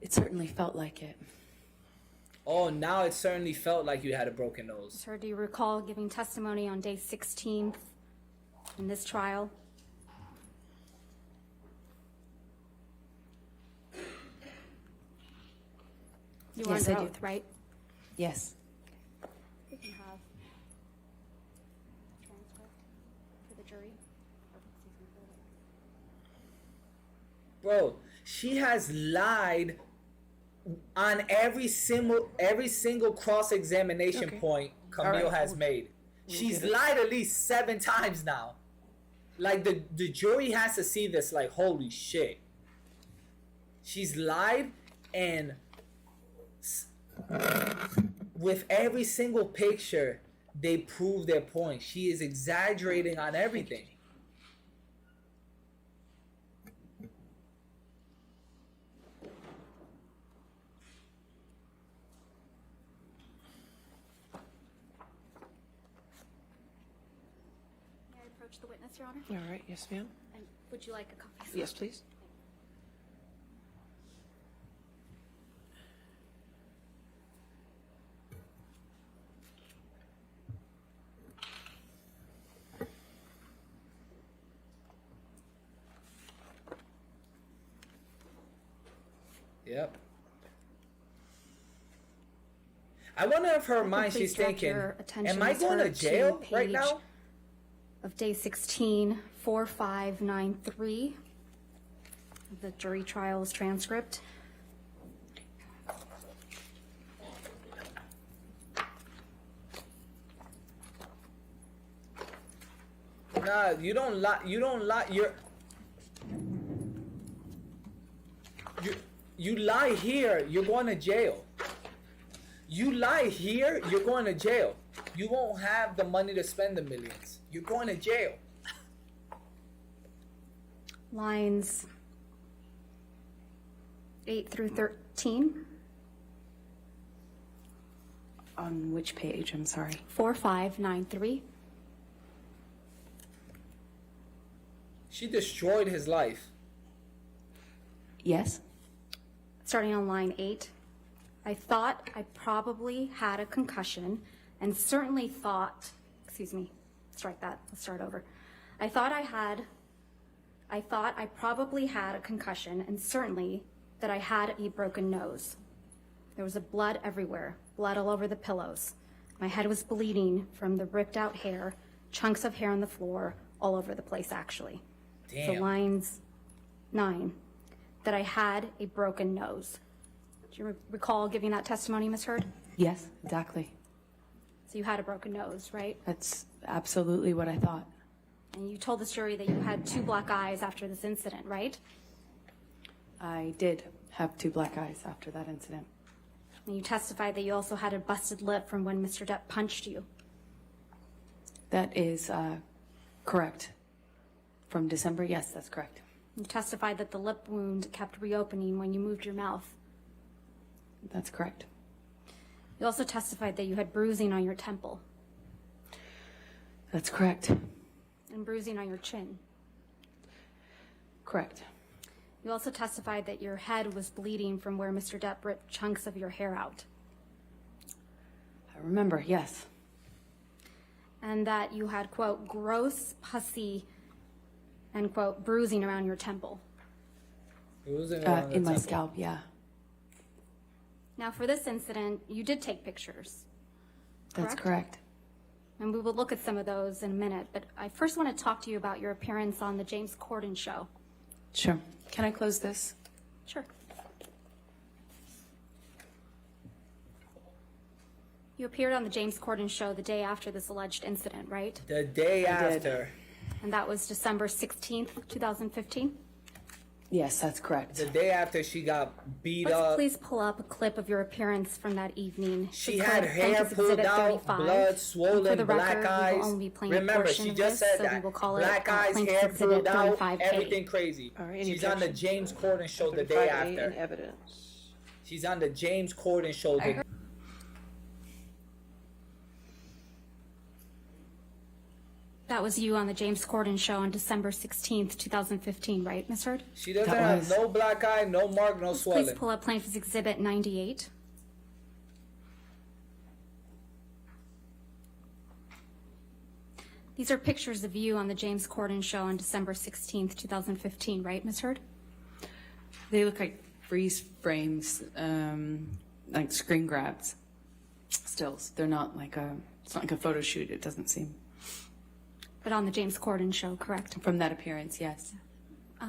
It certainly felt like it. Oh, now it certainly felt like you had a broken nose. Sir, do you recall giving testimony on day 16th in this trial? You were Yes, under I do. oath, right? Yes. You can have transcript for the jury. Bro, she has lied on every single cross-examination point Camille has made. She's lied at least 7 times now. Like the jury has to see this like, holy shit. She's lied, and with every single picture they prove their point. She is exaggerating on everything. May I approach the witness, Your Honor? All right, yes, ma'am. And would you like a copy? sir? Yes, please. Yep. I wonder if her mind Please she's direct thinking, your attention, am I Ms. going to Hurd, jail right page now? Of day 16, 4593 of the jury trial's transcript. Nah, you don't lie. You don't lie. You lie here, you're going to jail. You lie here, you're going to jail. You won't have the money to spend the millions. You're going to jail. Lines 8 through 13. On which page? I'm sorry. 4593. She destroyed his life. Yes. Starting on line 8. I thought I probably had a concussion and certainly thought, excuse me, strike that, let's start over. I thought I probably had a concussion and certainly that I had a broken nose. There was blood everywhere, blood all over the pillows. My head was bleeding from the ripped out hair, chunks of hair on the floor, all over the place actually. Damn. So lines 9, that I had a broken nose. Do you recall giving that testimony, Ms. Heard? Yes, exactly. So you had a broken nose, right? That's absolutely what I thought. And you told this jury that you had 2 black eyes after this incident, right? I did have 2 black eyes after that incident. And you testified that you also had a busted lip from when Mr. Depp punched you. That is correct. From December, yes, that's correct. You testified that the lip wound kept reopening when you moved your mouth. That's correct. You also testified that you had bruising on your temple That's correct. and bruising on your chin. Correct. You also testified that your head was bleeding from where Mr. Depp ripped chunks of your hair out. I remember, yes. And that you had, quote, gross, pussy, and, quote, bruising around your temple. In my scalp, yeah. Now, for this incident, you did take pictures. That's correct. And we will look at some of those in a minute, but I first want to talk to you about your appearance on the James Corden show. Sure. Can I close this? Sure. You appeared on the James Corden show the day after this alleged incident, right? The day I did. after. And that was December 16th, 2015? Yes, that's correct. The day after she got beat Let's up. please pull up a clip of your appearance from that evening. She It's had called hair Plaintiff's pulled Exhibit out, 35. blood And swollen, for the black record, eyes. we will only be playing a Remember, portion she of just this, said so that. we will call Black it eyes, Plaintiff's hair Exhibit pulled out, 35K. everything crazy. All right, any She's on the objection? James Corden show the day 35A in after. evidence. She's on the James Corden show. That was you on the James Corden show on December 16th, 2015, right, Ms. Heard? She doesn't have no black eye, no mark, no swelling. Please pull up Plaintiff's Exhibit 98. These are pictures of you on the James Corden show on December 16th, 2015, right, Ms. Heard? They look like freeze frames, like screen grabs, stills. They're not like it's not like a photo shoot, it doesn't seem. But on the James Corden show, correct? From that appearance, yes.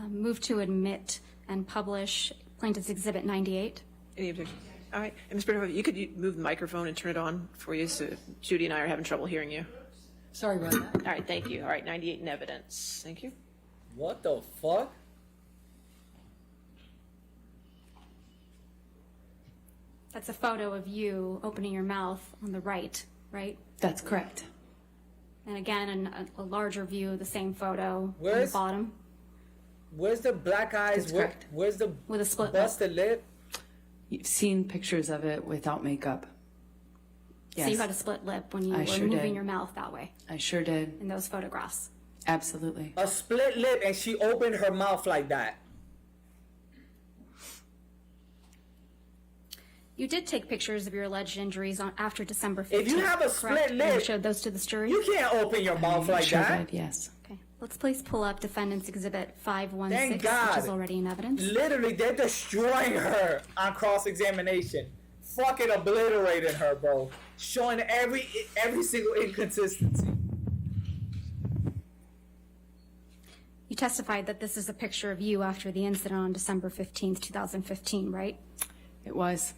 Move to admit and publish Plaintiff's Exhibit 98. Any objection? All right. And Ms. Bernhoff, you could move the microphone and turn it on for you, so Judy and I are having trouble hearing you. Sorry about that. All right, thank you. All right, 98 in evidence. Thank you. What the fuck? That's a photo of you opening your mouth on the right, right? That's correct. And again, a larger view of the same photo on the Where's- bottom. Where's the black eyes? That's correct. Where's the with a split busted lip? You've seen pictures of it without makeup. Yes. So you had a split lip when you I were sure moving did. your mouth that way I sure did. in those photographs. Absolutely. A split lip, and she opened her mouth like that. You did take pictures of your alleged injuries after December 15th. If you have a correct? split And lip, you showed those to the jury? You can't open your mouth like sure that. did, yes. Okay. Let's please pull up Defendant's Exhibit 516, Thank God. which is already in evidence. Literally, they're destroying her on cross-examination. Fucking obliterating her, bro. Showing every single inconsistency. You testified that this is a picture of you after the incident on December 15th, 2015, right? It was.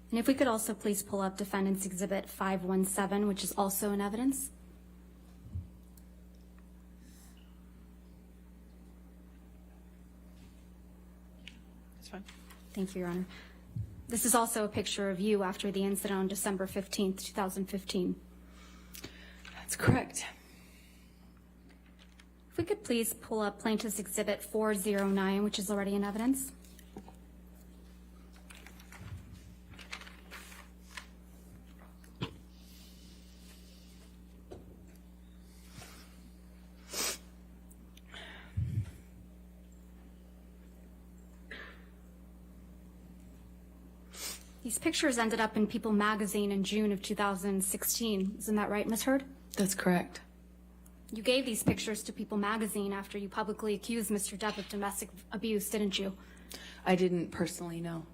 And if we could also please pull up Defendant's Exhibit 517, which is also in evidence. That's fine. Thank you, Your Honor. This is also a picture of you after the incident on December 15th, 2015. That's correct. If we could please pull up Plaintiff's Exhibit 409, which is already in evidence. These pictures ended up in People magazine in June of 2016. Isn't that right, Ms. Heard? That's correct. You gave these pictures to People magazine after you publicly accused Mr. Depp of domestic abuse, didn't you? I didn't personally know.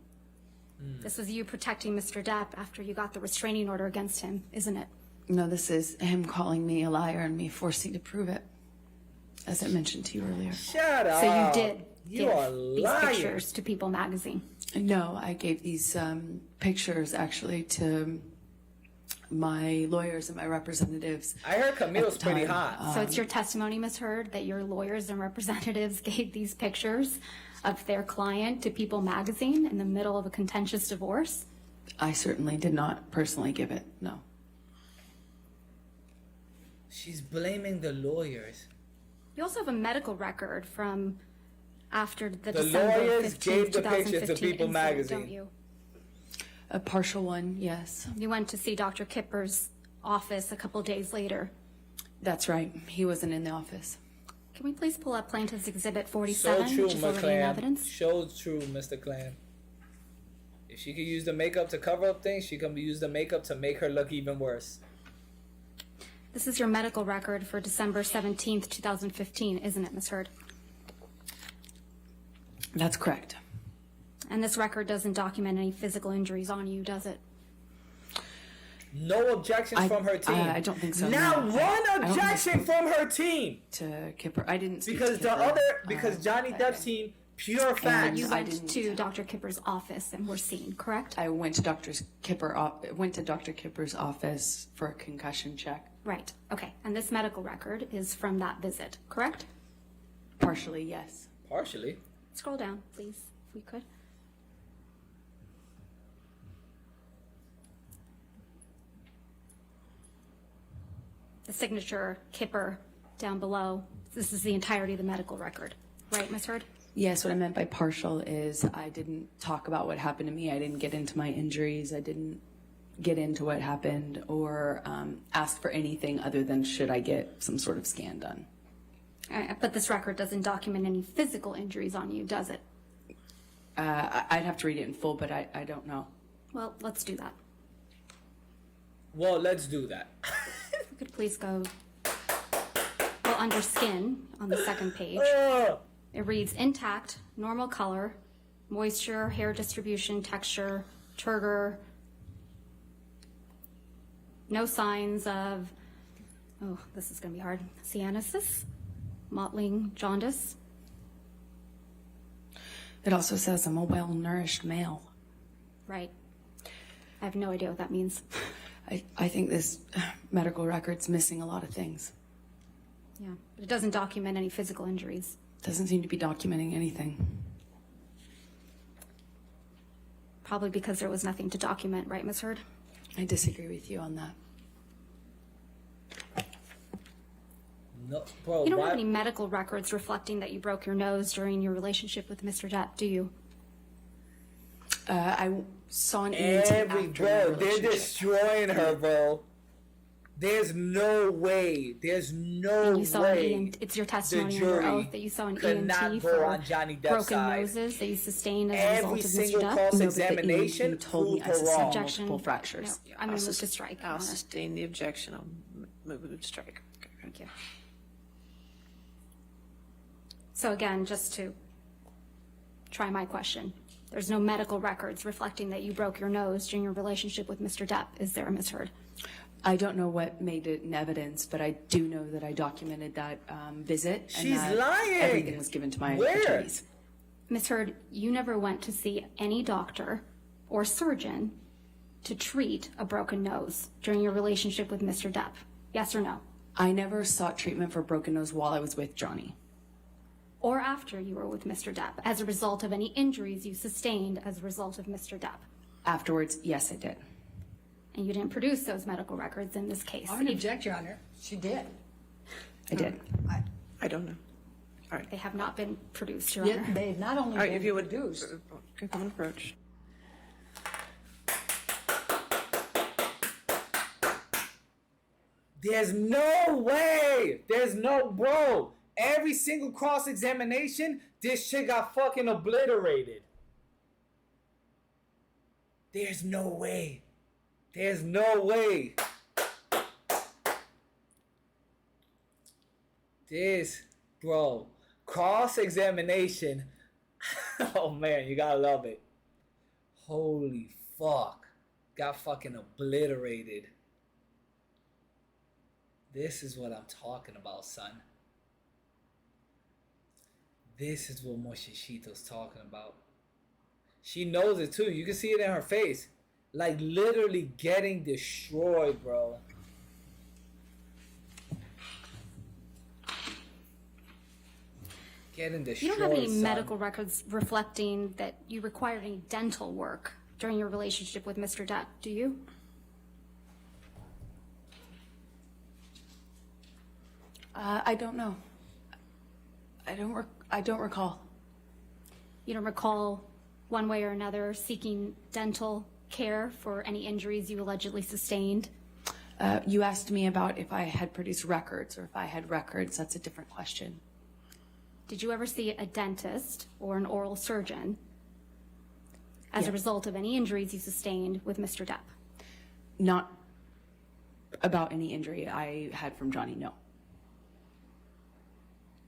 This was you protecting Mr. Depp after you got the restraining order against him, isn't it? No, this is him calling me a liar and me forcing to prove it, as I mentioned to you earlier. Shut up. So you did You are give these lying. pictures to People magazine. No, I gave these pictures actually to my lawyers and my representatives. I heard Camille's at the time. pretty hot. So it's your testimony, Ms. Heard, that your lawyers and representatives gave these pictures of their client to People magazine in the middle of a contentious divorce? I certainly did not personally give it, no. She's blaming the lawyers. You also have a medical record from after the The December lawyers 15th, gave the pictures to 2015 People incident, magazine. don't you? A partial one, yes. You went to see Dr. Kipper's office a couple days later. That's right. He wasn't in the office. Can we please pull up Plaintiff's Exhibit So 47, true, which is already in McClam. evidence? So true, Mr. Clam. If she could use the makeup to cover up things, she can use the makeup to make her look even worse. This is your medical record for December 17th, 2015, isn't it, Ms. Heard? That's correct. And this record doesn't document any physical injuries on you, does it? No objections from her team. I don't think so. Not no. one I don't think objection so. from her team. To Kipper. I didn't speak Because to the Kipper. other, because Johnny Depp's team, pure But facts. you went to Dr. Kipper's office and were seen, correct? I went to Dr. Kipper's office for a concussion check. Right, okay. And this medical record is from that visit, correct? Partially, yes. Partially? Scroll down, please, if we could. The signature, Kipper, down below. This is the entirety of the medical record, right, Ms. Heard? Yes, what I meant by partial is I didn't talk about what happened to me. I didn't get into my injuries. I didn't get into what happened or ask for anything other than should I get some sort of scan done. But this record doesn't document any physical injuries on you, does it? I'd have to read it in full, but I don't know. Well, let's do that. Well, let's do that. If we could please go, well, under skin on the second page. It reads intact, normal color, moisture, hair distribution, texture, turgor, no signs of, oh, this is going to be hard, cyanosis, mottling, jaundice. It also says I'm a well-nourished male. Right. I have no idea what that means. I think this medical record's missing a lot of things. Yeah, but it doesn't document any physical injuries. Doesn't seem to be documenting anything. Probably because there was nothing to document, right, Ms. Heard? I disagree with you on that. No, bro, You don't why? have any medical records reflecting that you broke your nose during your relationship with Mr. Depp, do you? I saw an ENT after my Bro, they're relationship. destroying her, bro. There's no way. There's no And you saw an way. ENT, it's your testimony the under jury oath that you saw an could not ENT go for on Johnny Depp's broken side. noses that you sustained as a Every result of single Mr. Depp. cross-examination ENT told me proved I her sustained wrong. Objection. multiple fractures. No, I'm going to move to strike. I'll Your Honor. sustain the objection. I'll move to strike. Thank you. So again, just to try my question, there's no medical records reflecting that you broke your nose during your relationship with Mr. Depp, is there, Ms. Heard? I don't know what made it in evidence, but I do know that I documented that visit. And She's that lying. Everything was given to my Where? attorneys. Ms. Heard, you never went to see any doctor or surgeon to treat a broken nose during your relationship with Mr. Depp, yes or no? I never sought treatment for broken nose while I was with Johnny. Or after you were with Mr. Depp, as a result of any injuries you sustained as a result of Mr. Depp? Afterwards, yes, I did. And you didn't produce those medical records in this case? I would object, Your Honor. She did. I did. I don't know. All right. They have not been produced, Your Yeah, Honor. they not only All right, been if you would produced. come and approach. There's no way. There's no, bro. Every single cross-examination, this shit got fucking obliterated. There's no way. There's no way. This, bro, cross-examination. Oh man, you gotta love it. Holy fuck. Got fucking obliterated. This is what I'm talking about, son. This is what Mosheshito's talking about. She knows it too. You can see it in her face. Like literally getting destroyed, bro. Getting You destroyed. don't have any son. medical records reflecting that you required any dental work during your relationship with Mr. Depp, do you? I don't know. I don't recall. You don't recall one way or another seeking dental care for any injuries you allegedly sustained? You asked me about if I had produced records or if I had records. That's a different question. Did you ever see a dentist or an oral surgeon as a Yes. result of any injuries you sustained with Mr. Depp? Not about any injury I had from Johnny, no.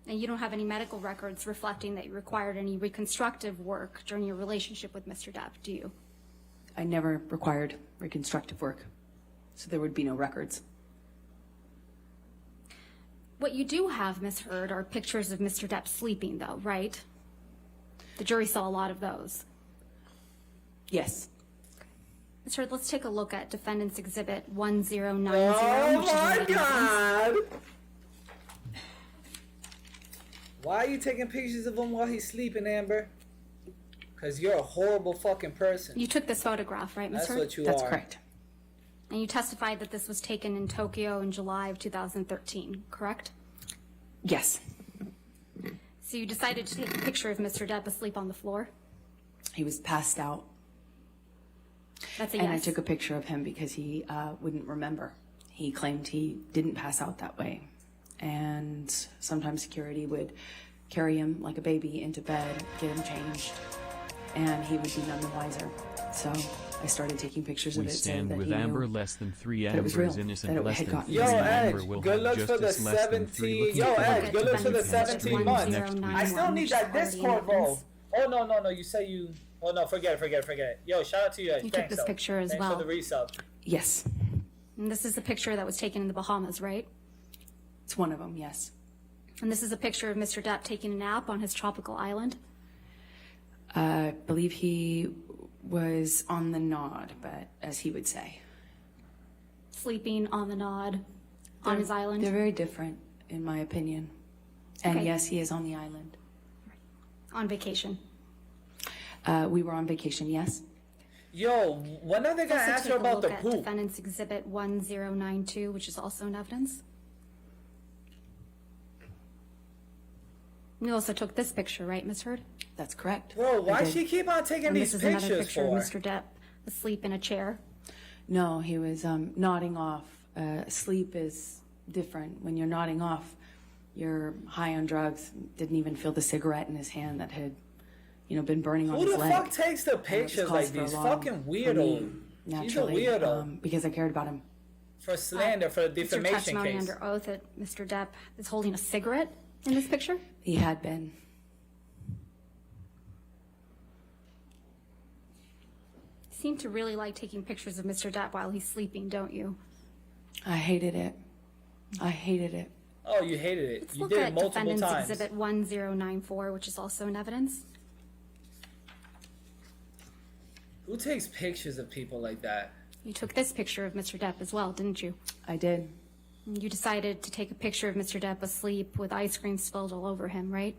And you don't have any medical records reflecting that you required any reconstructive work during your relationship with Mr. Depp, do you? I never required reconstructive work, so there would be no records. What you do have, Ms. Heard, are pictures of Mr. Depp sleeping, though, right? The jury saw a lot of those. Yes. Ms. Heard, let's take a look at Defendant's Exhibit 1090. Oh which is my in evidence. God! Why are you taking pictures of him while he's sleeping, Amber? Because you're a horrible fucking person. You took this photograph, right, Ms. That's Heard? what you That's are. correct. And you testified that this was taken in Tokyo in July of 2013, correct? Yes. So you decided to take a picture of Mr. Depp asleep on the floor? He was passed out. That's a And I yes. took a picture of him because he wouldn't remember. He claimed he didn't pass out that way. And sometimes security would carry him like a baby into bed, get him changed, and he would be none the wiser. So I started taking pictures of We it so stand that with he Amber. knew Less than 3 that it was Amber is real, innocent. that it Less had than gotten 3 Yo, Amber Edge, will good have luck for the justice. Less than 3. 17. Yo, Edge, good luck for the 17 months. Next week. I still need that Discord role. Oh, no. You say you. Oh, no, forget it. Yo, shout out to you, Edge. You took Thanks, this though. picture as Thanks well. for the resub. Yes. And this is a picture that was taken in the Bahamas, right? It's one of them, yes. And this is a picture of Mr. Depp taking a nap on his tropical island? I believe he was on the nod, but as he would say. Sleeping on the nod on his island? They're very different, in my opinion. And Okay. yes, he is on the island. On vacation? We were on vacation, yes. Yo, when are they going to Also answer take a about look the at poop? Defendant's Exhibit 1092, which is also in evidence. You also took this picture, right, Ms. Heard? That's correct. Bro, why I did. she keep on taking And these this is another pictures picture for? of Mr. Depp asleep in a chair. No, he was nodding off. Sleep is different. When you're nodding off, you're high on drugs. Didn't even feel the cigarette in his hand that had, been burning on Who his the leg. fuck takes the And it was pictures cause like for these? alarm Fucking for me, weirdo. She's a naturally, weirdo. because I cared about him. For slander, for a It's your defamation testimony case. under oath that Mr. Depp is holding a cigarette in this picture? He had been. You seem to really like taking pictures of Mr. Depp while he's sleeping, don't you? I hated it. I hated it. Oh, you hated it. Let's You look did at it multiple Defendant's times. Exhibit 1094, which is also in evidence. Who takes pictures of people like that? You took this picture of Mr. Depp as well, didn't you? I did. You decided to take a picture of Mr. Depp asleep with ice cream spilled all over him, right?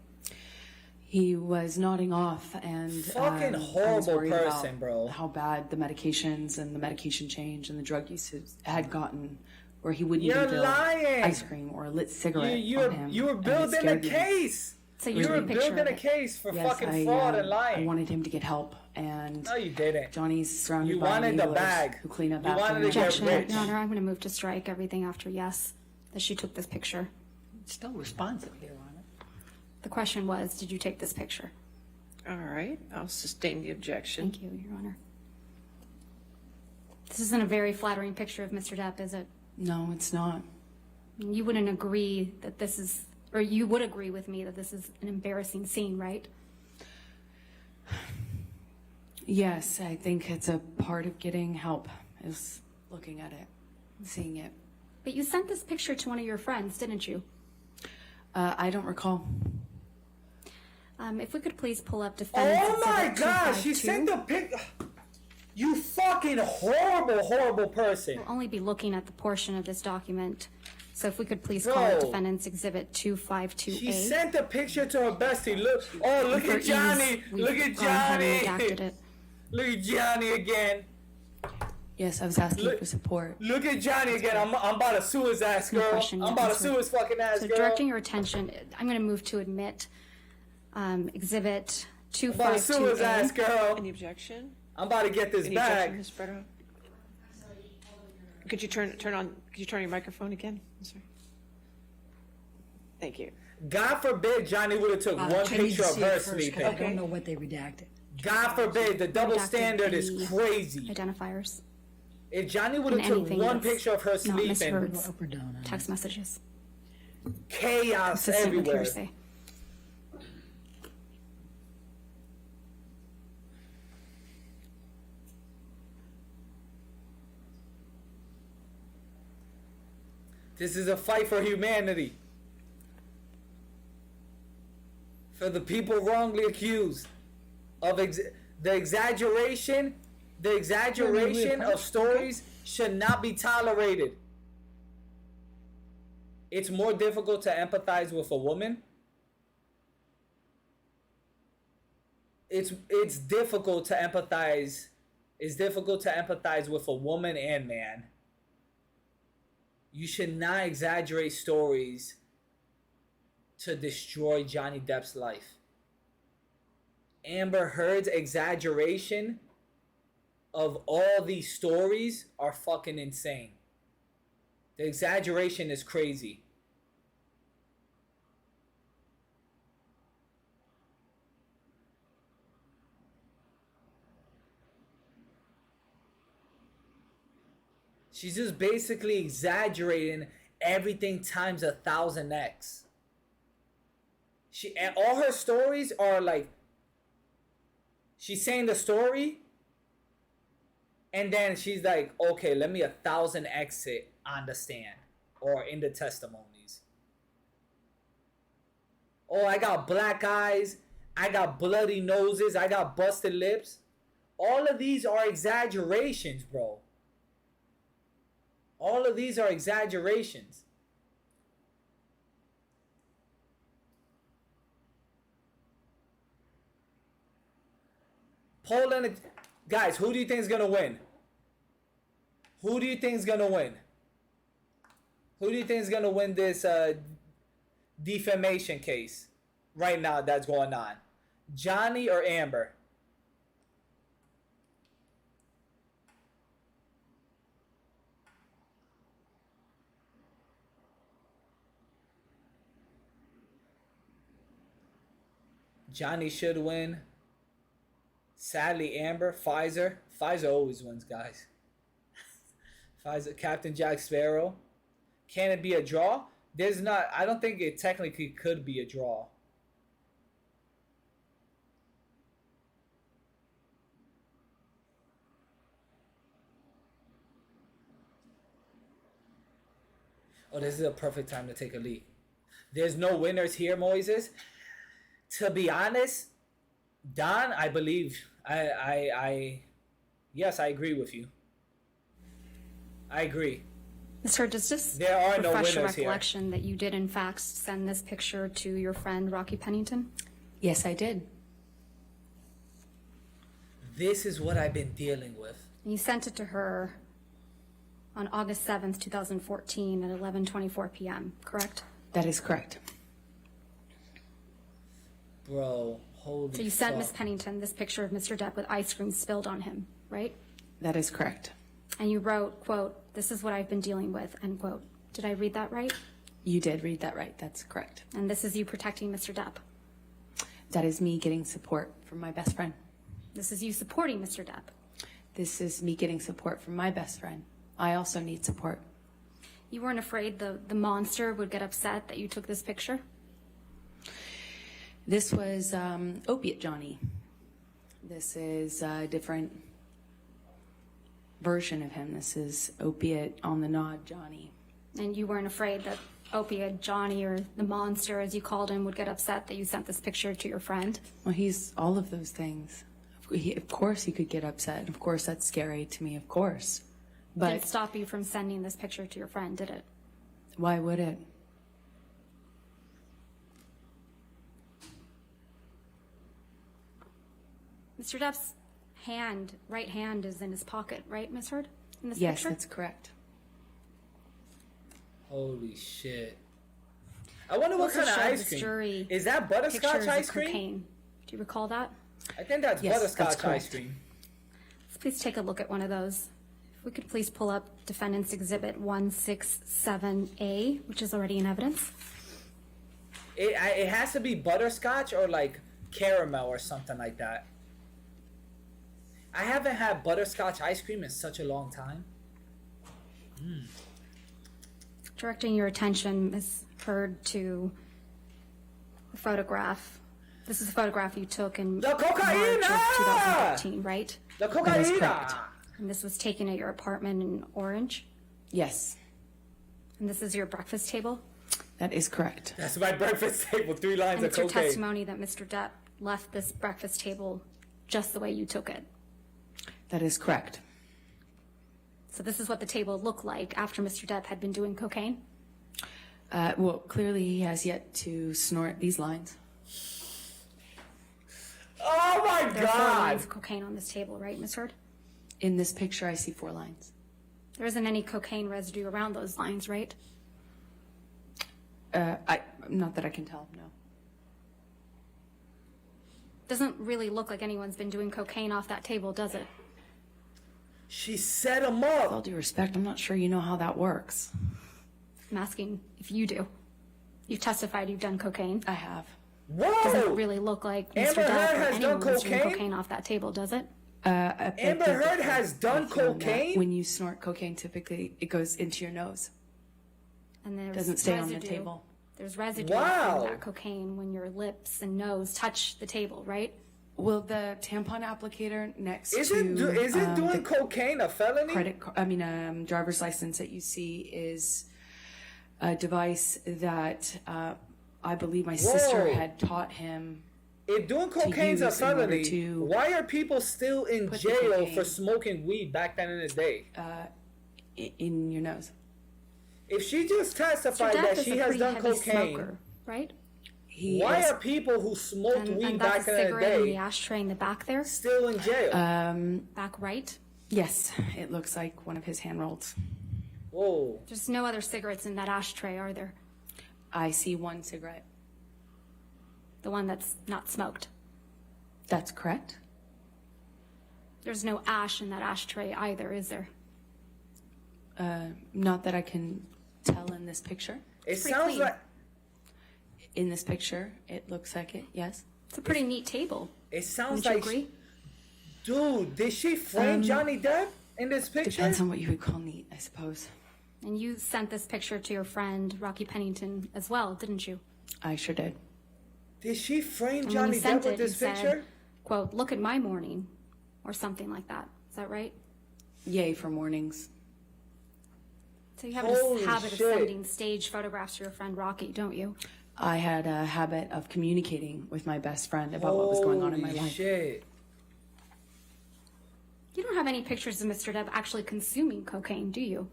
He was nodding off, and Fucking I was horrible worried person, about bro. how bad the medications and the medication change and the drug use had gotten, where he wouldn't You're even fill lying. ice cream or a lit cigarette You on him. were and it building a scared me. case. So you were building a case for Yes, fucking fraud and I lying. wanted him to get help, and No, you didn't. Johnny's surrounded You by wanted the enablers bag. who clean up You after wanted him. to get Objection, rich. Your Honor, I'm going to move to strike everything after yes, that she took this picture. Still responsive here on it. The question was, did you take this picture? All right, I'll sustain the objection. Thank you, Your Honor. This isn't a very flattering picture of Mr. Depp, is it? No, it's not. You wouldn't agree that this is, or you would agree with me that this is an embarrassing scene, right? Yes, I think it's a part of getting help, is looking at it, seeing it. But you sent this picture to one of your friends, didn't you? I don't recall. If we could please pull up Defendant's Oh my Exhibit God, she 252. sent the pic. You fucking horrible person. We'll only be looking at the portion of this document. So if we could please Bro. call it Defendant's Exhibit 252A. She sent the picture to her bestie. Look, look For at Johnny. ease, we've Look at gone ahead and Johnny. redacted it. Look at Johnny again. Yes, I was asking for support. Look at Johnny again. I'm about to sue his ass, girl. question I'm yet about to answered. sue his fucking ass, So girl. directing your attention, I'm going to move to admit Exhibit I'm about to sue his ass, 252A. girl. Any objection? I'm about to get this Any bag. objection, Ms. Sparrow? Could you turn your microphone again? I'm sorry. Thank you. God forbid Johnny would have took one I need picture to of see her it first, 'cause sleeping. I don't know what they redacted. God forbid, the double Redacted standard is the crazy. Identifiers. If Johnny would have And took anything one that's picture of her not sleeping, misheard. Text messages. chaos Consistent with everywhere. hearsay. This is a fight for humanity. For the people wrongly accused of the exaggeration of stories should not be tolerated. It's more difficult to empathize with a woman. It's difficult to empathize. It's difficult to empathize with a woman and man. You should not exaggerate stories to destroy Johnny Depp's life. Amber Heard's exaggeration of all these stories are fucking insane. The exaggeration is crazy. She's just basically exaggerating everything times 1,000x. And all her stories are like, she's saying the story, and then she's like, okay, let me 1,000x it on the stand or in the testimonies. Oh, I got black eyes, I got bloody noses, I got busted lips. All of these are exaggerations, bro. All of these are exaggerations. Poland, guys, who do you think is going to win? Who do you think is going to win? Who do you think is going to win this defamation case right now that's going on? Johnny or Amber? Johnny should win. Sadly, Amber. Pfizer always wins, guys. Pfizer, Captain Jack Sparrow. Can it be a draw? There's not. I don't think it technically could be a draw. Oh, this is a perfect time to take a lead. There's no winners here, Moises. To be honest, Don, I believe yes, I agree with you. I agree. Sir, does this There are no refresh your winners here. recollection that you did in fact send this picture to your friend Rocky Pennington? Yes, I did. This is what I've been dealing with. And you sent it to her on August 7th, 2014 at 11:24 p.m., correct? That is correct. Bro, holy So you sent fuck. Miss Pennington this picture of Mr. Depp with ice cream spilled on him, right? That is correct. And you wrote, quote, "This is what I've been dealing with," end quote. Did I read that right? You did read that right. That's correct. And this is you protecting Mr. Depp. That is me getting support from my best friend. This is you supporting Mr. Depp. This is me getting support from my best friend. I also need support. You weren't afraid the monster would get upset that you took this picture? This was Opiate Johnny. This is a different version of him. This is Opiate on the Nod Johnny. And you weren't afraid that Opiate Johnny, or the monster as you called him, would get upset that you sent this picture to your friend? Well, he's all of those things. Of course he could get upset. Of course that's scary to me, of course. But Didn't stop you from sending this picture to your friend, did it? why would it? Mr. Depp's right hand is in his pocket, right, Miss Heard? in this Yes, picture? that's correct. Holy shit. I wonder what Also kind of showed ice this cream. jury Is that butterscotch pictures of ice cream? cocaine. Do you recall that? I think that's Yes, butterscotch that's correct. ice cream. Let's please take a look at one of those. If we could please pull up Defendant's Exhibit 167A, which is already in evidence. It has to be butterscotch or like caramel or something like that. I haven't had butterscotch ice cream in such a long time. Directing your attention, Ms. Heard, to the photograph. This is a photograph you took in The March of cocaine! 2013, right? The That is cocaine! correct. And this was taken at your apartment in Orange. Yes, And this is your breakfast table. that is correct. That's my breakfast table, 3 lines And of it's your cocaine. testimony that Mr. Depp left this breakfast table just the way you took it. That is correct. So this is what the table looked like after Mr. Depp had been doing cocaine. Well, clearly he has yet to snort these lines. Oh my There are 4 god! lines of cocaine on this table, right, Ms. Heard? In this picture, I see 4 lines. There isn't any cocaine residue around those lines, right? Not that I can tell, no. Doesn't really look like anyone's been doing cocaine off that table, does it? She set him With all up. due respect, I'm not sure you know how that works. I'm asking if you do. You've testified you've done cocaine. I have. Doesn't Whoa! really look like Mr. Amber Depp Heard or has done anyone's doing cocaine? cocaine off that table, does it? Amber Heard has done cocaine? When you snort cocaine, typically it goes into your nose. And there's Doesn't stay on the residue. table. There's residue Wow. from that cocaine when your lips and nose touch the table, right? Will the tampon applicator next Is to it doing the cocaine a felony? driver's license that you see is a device that I believe my sister Whoa. had taught him. If doing cocaine's a use in order felony, to why are people still in put the jail cocaine, for smoking weed back then in the day? In your nose. If she just Mr. testified Depp that is she a has pretty done heavy cocaine, smoker, right? why are people who smoked And weed that's back a in the cigarette in the day ashtray in the back there, still in jail? back right. Yes, it looks like one of his hand rolls. Whoa. There's no other cigarettes in that ashtray, are there? I see one cigarette. The one that's not smoked. That's correct. There's no ash in that ashtray either, is there? Not that I can tell in this picture. It pretty sounds clean. like In this picture, it looks like it, yes. It's a pretty neat table. it sounds Wouldn't you like agree? dude, did she frame Johnny Depp in this picture? Depends on what you would call neat, I suppose. And you sent this picture to your friend Rocky Pennington as well, didn't you? I sure did. Did she frame And when Johnny you sent Depp with it, this you picture? said, quote, "Look at my morning," or something like that. Is that right? Yay for mornings. So you have Holy this habit shit. of sending stage photographs to your friend Rocky, don't you? I had a habit of communicating with my best friend about what was going on in my Holy life. shit. You don't have any pictures of Mr. Depp actually consuming cocaine, do you?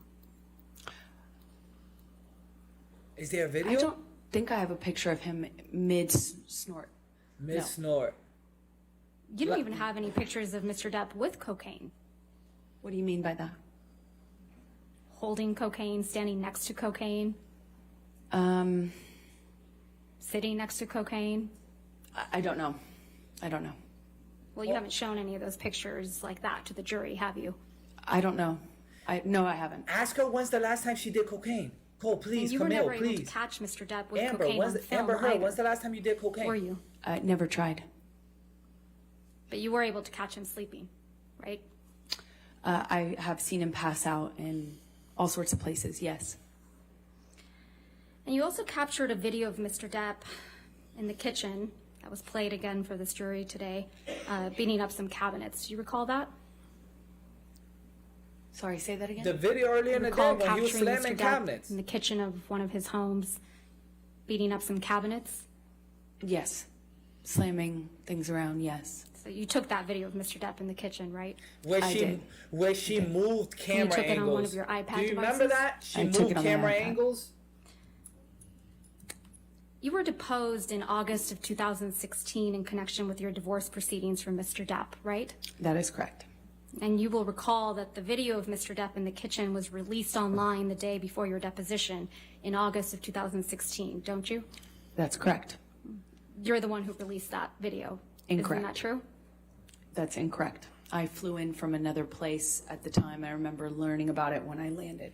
Is there a I video? don't think I have a picture of him mid-snort. Miss No. Snort. You don't even have any pictures of Mr. Depp with cocaine. What do you mean by that? Holding cocaine, standing next to cocaine, sitting next to cocaine. I don't know. I don't know. Well, you haven't shown any of those pictures like that to the jury, have you? I don't know. No, I haven't. Ask her when's the last time she did cocaine. Cole, please, And you were Camille, never able to please. catch Mr. Depp with Amber, cocaine on film Amber Heard, either, when's the last time you did cocaine? were you? I never tried. But you were able to catch him sleeping, right? I have seen him pass out in all sorts of places, yes. And you also captured a video of Mr. Depp in the kitchen that was played again for this jury today, beating up some cabinets. Do you recall that? Sorry, say that again? The video earlier in the day Recall when he was capturing slamming Mr. Depp cabinets. in the kitchen of one of his homes, beating up some cabinets? Yes. Slamming things around, yes. So you took that video of Mr. Depp in the kitchen, right? Where I she did. moved And camera you took angles. it on one of your iPad Do you devices? remember that? She I took moved it on my camera iPad. angles. You were deposed in August of 2016 in connection with your divorce proceedings from Mr. Depp, right? That is correct. And you will recall that the video of Mr. Depp in the kitchen was released online the day before your deposition in August of 2016, don't you? That's correct. You're the one who released that video. Incorrect. Isn't that true? That's incorrect. I flew in from another place at the time. I remember learning about it when I landed.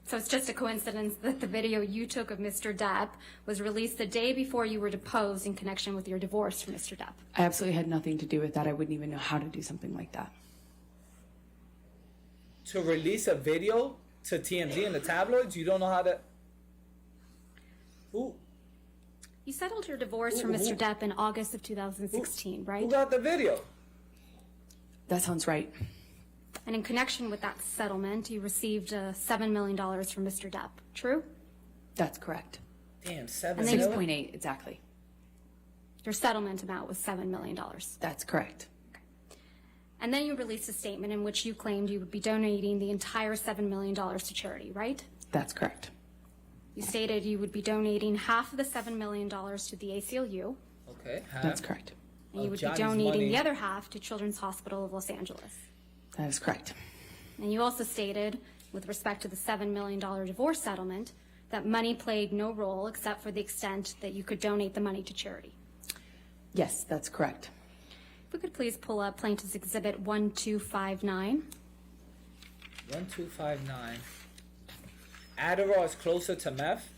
So it's just a coincidence that the video you took of Mr. Depp was released the day before you were deposed in connection with your divorce from Mr. Depp. I absolutely had nothing to do with that. I wouldn't even know how to do something like that. To release a video to TMZ and the tabloids, you don't know how to... Who? You settled your divorce from Mr. Depp in August of 2016, right? Who got the video? That sounds right. And in connection with that settlement, you received $7 million from Mr. Depp, true? That's correct. Damn, 7 And then you- 6.8, exactly. Your settlement amount was $7 million. That's correct. And then you released a statement in which you claimed you would be donating the entire $7 million to charity, right? That's correct. You stated you would be donating half of the $7 million to the ACLU. Okay. That's correct. And you would Johnny's be donating money. the other half to Children's Hospital of Los Angeles. That is correct. And you also stated, with respect to the $7 million divorce settlement, that money played no role except for the extent that you could donate the money to charity. Yes, that's correct. If we could please pull up Plaintiff's Exhibit 1259. 1259. Adderall is closer to meth?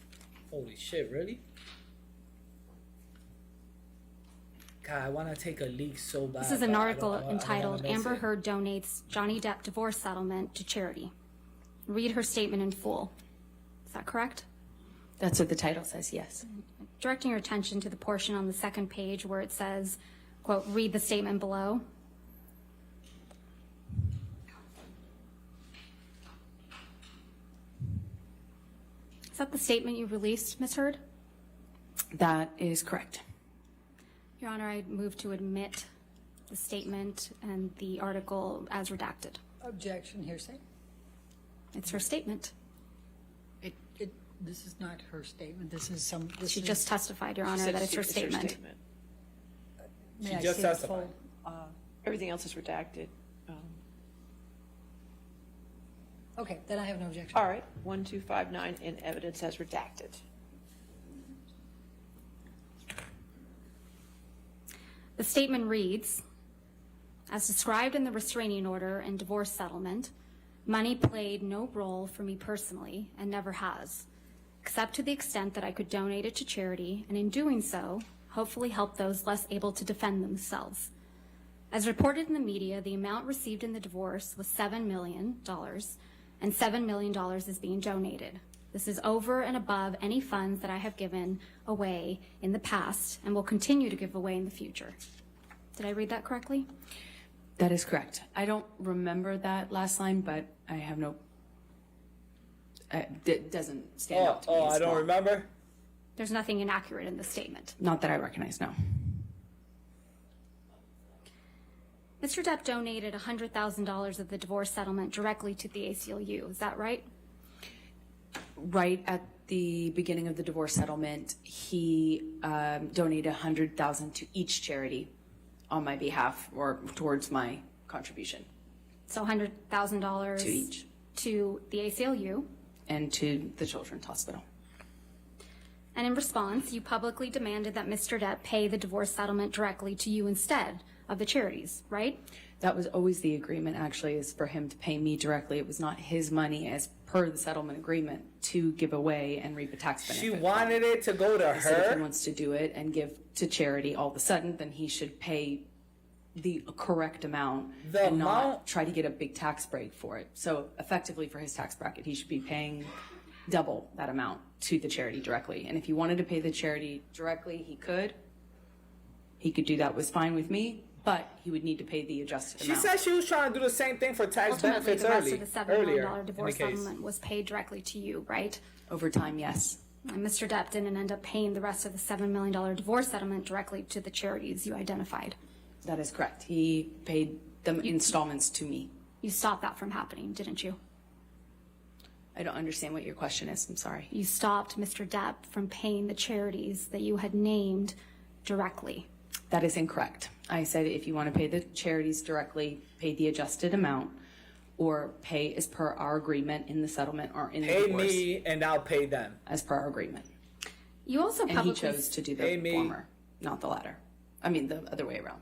Holy shit, really? God, I want to take a leak so bad. This is an but I article don't wanna entitled miss Amber it. Heard Donates Johnny Depp Divorce Settlement to Charity. Read her statement in full. Is that correct? That's what the title says, yes. Directing your attention to the portion on the second page where it says, quote, read the statement below. Is that the statement you released, Ms. Heard? That is correct. Your Honor, I move to admit the statement and the article as redacted. Objection, hearsay. It's her statement. This is not her statement. This is some. She just testified, Your Honor, that it's her statement. May She I just see the testified. full, Everything else is redacted. Okay, then I have no objection. All right, 1259 in evidence as redacted. The statement reads, as described in the restraining order and divorce settlement, money played no role for me personally and never has, except to the extent that I could donate it to charity, and in doing so, hopefully help those less able to defend themselves. As reported in the media, the amount received in the divorce was $7 million, and $7 million is being donated. This is over and above any funds that I have given away in the past and will continue to give away in the future. Did I read that correctly? That is correct. I don't remember that last line, but I have no... it doesn't stand out to me. Oh, as I don't law. remember? There's nothing inaccurate in the statement. Not that I recognize, no. Mr. Depp donated $100,000 of the divorce settlement directly to the ACLU. Is that right? Right at the beginning of the divorce settlement, he donated $100,000 to each charity on my behalf or towards my contribution. So $100,000 To each. to the ACLU. And to the Children's Hospital. And in response, you publicly demanded that Mr. Depp pay the divorce settlement directly to you instead of the charities, right? That was always the agreement, actually, is for him to pay me directly. It was not his money as per the settlement agreement to give away and reap a tax benefit. She wanted it to go to He said if her? he wants to do it and give to charity all of a sudden, then he should pay the correct amount and not try to get a big tax break for it. So effectively for his tax bracket, he should be paying double that amount to the charity directly. And if he wanted to pay the charity directly, he could. He could do that, was fine with me, but he would need to pay the adjusted She amount. said she was trying to do the same thing for tax Ultimately, benefits the rest of the $7 earlier million in the divorce case. settlement was paid directly to you, right? Over time, yes. And Mr. Depp didn't end up paying the rest of the $7 million divorce settlement directly to the charities you identified. That is correct. He paid them installments to me. You stopped that from happening, didn't you? I don't understand what your question is. I'm sorry. You stopped Mr. Depp from paying the charities that you had named directly. That is incorrect. I said if you want to pay the charities directly, pay the adjusted amount, or pay as per our agreement in the settlement or in the Pay divorce. me and I'll pay them. As per our agreement. You also And he publicly chose to do the former, not the latter. I mean, the other way around.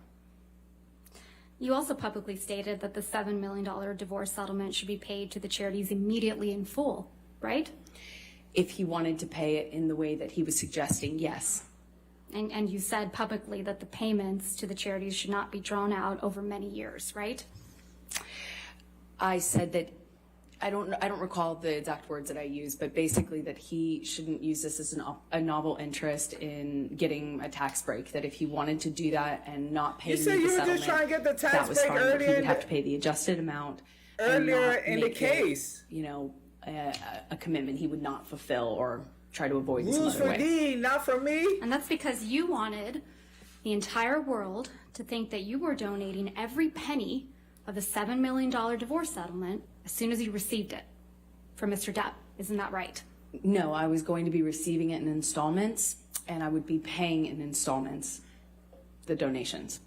You also publicly stated that the $7 million divorce settlement should be paid to the charities immediately in full, right? If he wanted to pay it in the way that he was suggesting, yes. And you said publicly that the payments to the charities should not be drawn out over many years, right? I said that I don't recall the exact words that I used, but basically that he shouldn't use this as a novel interest in getting a tax break. That if he wanted to do that and not pay You me said the you were settlement, just trying to get the tax that was break fine. But earlier he in would have the- to pay the adjusted amount Earlier and not in the make case. it, you know, a commitment he would not fulfill or try to avoid in some Rules other for way. thee, not for me. And that's because you wanted the entire world to think that you were donating every penny of the $7 million divorce settlement as soon as you received it from Mr. Depp. Isn't that right? No, I was going to be receiving it in installments, and I would be paying in installments the donations.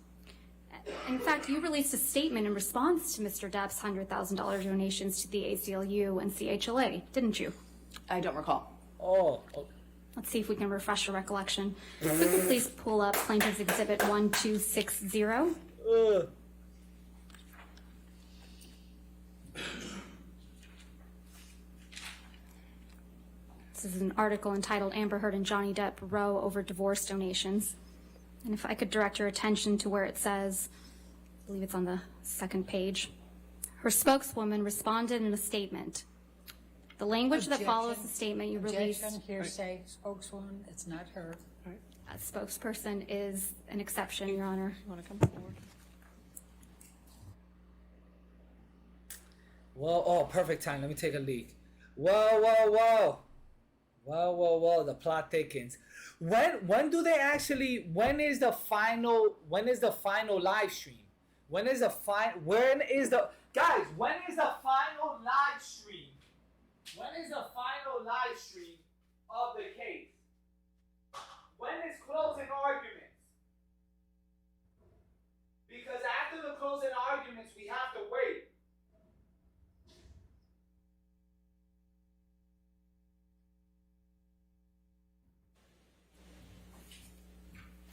In fact, you released a statement in response to Mr. Depp's $100,000 donations to the ACLU and CHLA, didn't you? I don't recall. Oh. Let's see if we can refresh your recollection. Could you please pull up Plaintiff's Exhibit 1260? This is an article entitled Amber Heard and Johnny Depp Row Over Divorce Donations. And if I could direct your attention to where it says, I believe it's on the second page. Her spokeswoman responded in a statement. The language that follows the statement you released. Objection, hearsay, spokeswoman, it's not her. A spokesperson is an exception, Your Honor. You want to come forward? Whoa, oh, perfect time. Let me take a leak. Whoa, whoa, whoa. Whoa, whoa, whoa. The plot thickens. When do they actually, when is the final live stream? When is the final live stream? When is the final live stream of the case? When is closing arguments? Because after the closing arguments, we have to wait.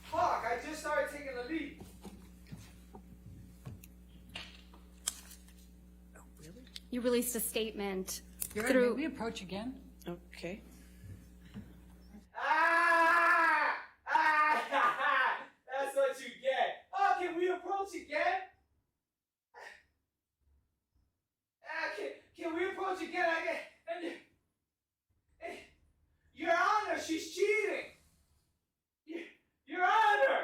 Fuck, I just started taking a leak. You released a statement May through. we approach again? Okay. That's what you get. Oh, can we approach again? Can we approach again? Your Honor, she's cheating. Your Honor.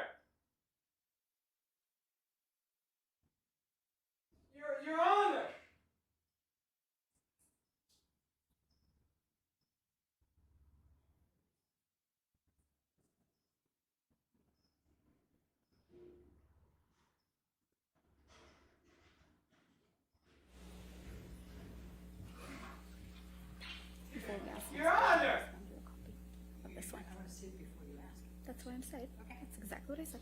Your Honor. Your Honor. This one. That's what I'm saying. Okay. That's exactly what I said.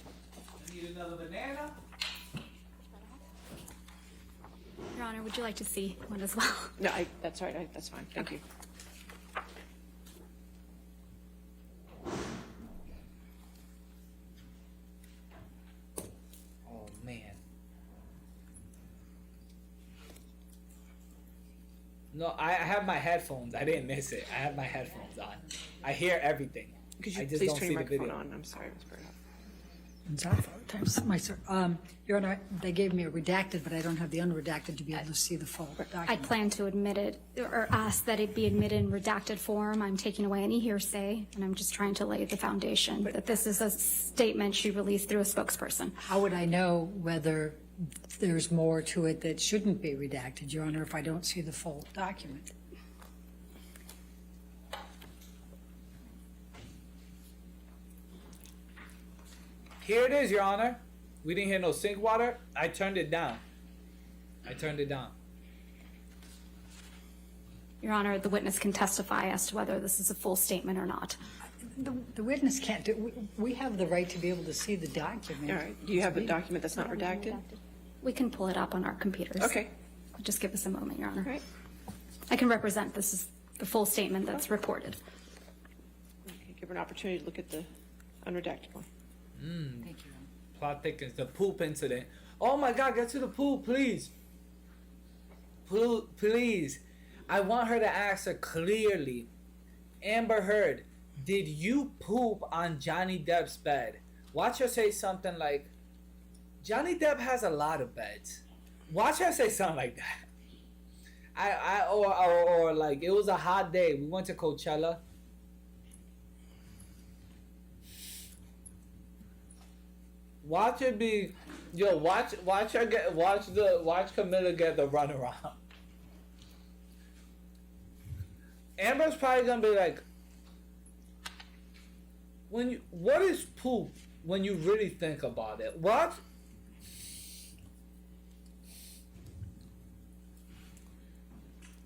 I need another banana. Your Honor, would you like to see one as well? No, that's all right. That's fine. Thank you. Oh, man. No, I have my headphones. I didn't miss it. I have my headphones on. I hear everything. Could you I just please don't turn see your the video. microphone on? I'm sorry, Ms. Bernhardt. Your Honor, they gave me a redacted, but I don't have the unredacted to be able to see the full document. I plan to admit it, or ask that it be admitted in redacted form. I'm taking away any hearsay, and I'm just trying to lay the foundation that this is a statement she released through a spokesperson. How would I know whether there's more to it that shouldn't be redacted, Your Honor, if I don't see the full document? Here it is, Your Honor. We didn't hear no sink water. I turned it down. I turned it down. Your Honor, the witness can testify as to whether this is a full statement or not. The witness can't do. We have the right to be able to see the document. All right. Do you have a document that's not redacted? We can pull it up on our computers. Okay. Just give us a moment, Your Honor. All right. I can represent this is the full statement that's reported. Okay, give her an opportunity to look at the unredacted one. Thank you. Plot thickens. The poop incident. Oh my God, get to the poop, please. Please. I want her to ask her clearly. Amber Heard, did you poop on Johnny Depp's bed? Watch her say something like, Johnny Depp has a lot of beds. Watch her say something like that. Or like, it was a hot day. We went to Coachella. Watch her be, watch Camilla get the runaround. Amber's probably gonna be like, what is poop when you really think about it? What?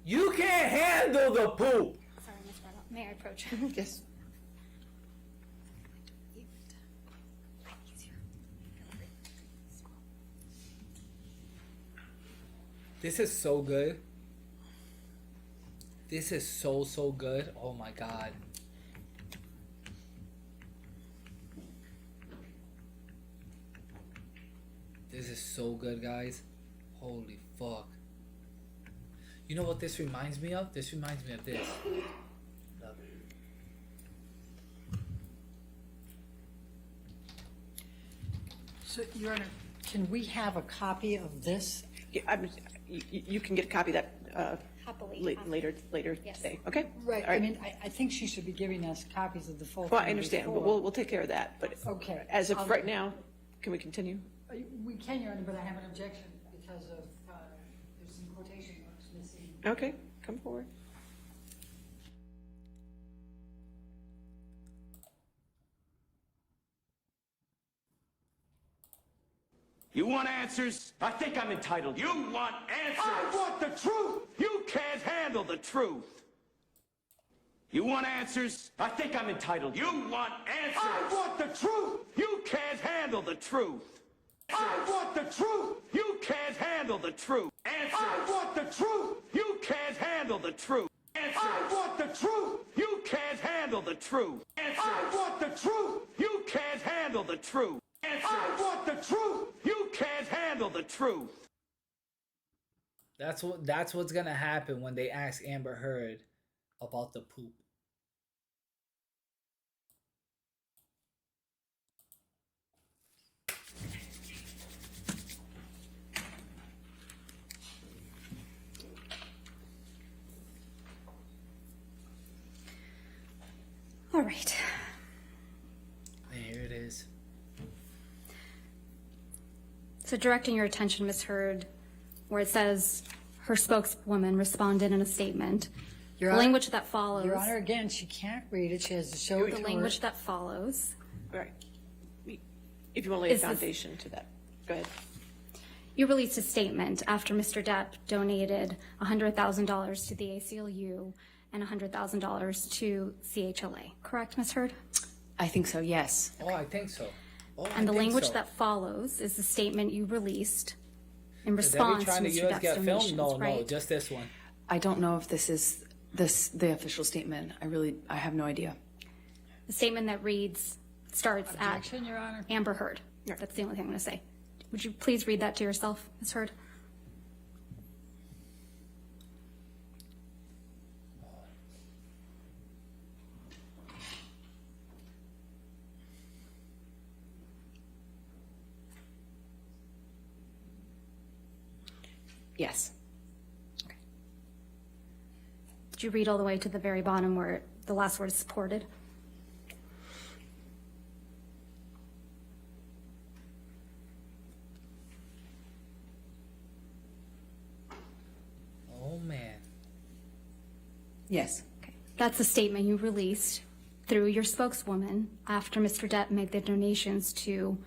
You can't handle the poop. Sorry, Ms. Barlow. May I approach? Yes. This is so good. This is so good. Oh my God. This is so good, guys. Holy fuck. You know what this reminds me of? This reminds me of this. Love it. So, Your Honor, can we have a copy of this? Yeah, you can get a copy of that later today. Okay. Right. All right. I mean, I think she should be giving us copies of the full. Well, I thing understand, but before. we'll take care of that. But Okay. as of right now, can we continue? We can, Your Honor, but I have an objection because of there's some quotation marks missing. Okay, come forward. You want answers? I think I'm entitled. You want answers? I want the truth! You can't handle the truth! You want answers? I think I'm entitled. You want answers? I want the truth! You can't handle the truth! I want the truth! You can't handle the truth! Answers! I want the truth! You can't handle the truth! Answers! I want the truth! You can't handle the truth! Answers! I want the truth! You can't handle the truth! Answers! I want the truth! You can't handle the truth! That's what's gonna happen when they ask Amber Heard about the poop. All right. Here it is. So directing your attention, Ms. Heard, where it says her spokeswoman responded in a statement. Your The Honor- language that follows. Your Honor, again, she can't read it. She has to show it The to language her. that follows. Right. If you want to lay a Is this- foundation to that, go ahead. You released a statement after Mr. Depp donated $100,000 to the ACLU and $100,000 to CHLA. Correct, Ms. Heard? I think so, yes. Oh, I think so. Oh, I And the think language so. that follows is the statement you released in Does every response to trying to Mr. US Depp's get filmed? donations, No, right? no, just this one. I don't know if this is the official statement. I have no idea. The statement that starts Objection, Your Honor. at Amber Heard. That's the only thing I'm going to say. Would you please read that to yourself, Ms. Heard? Yes. Did you read all the way to the very bottom where the last word is supported? Oh man. Yes. That's a statement you released through your spokeswoman after Mr. Depp made the donations to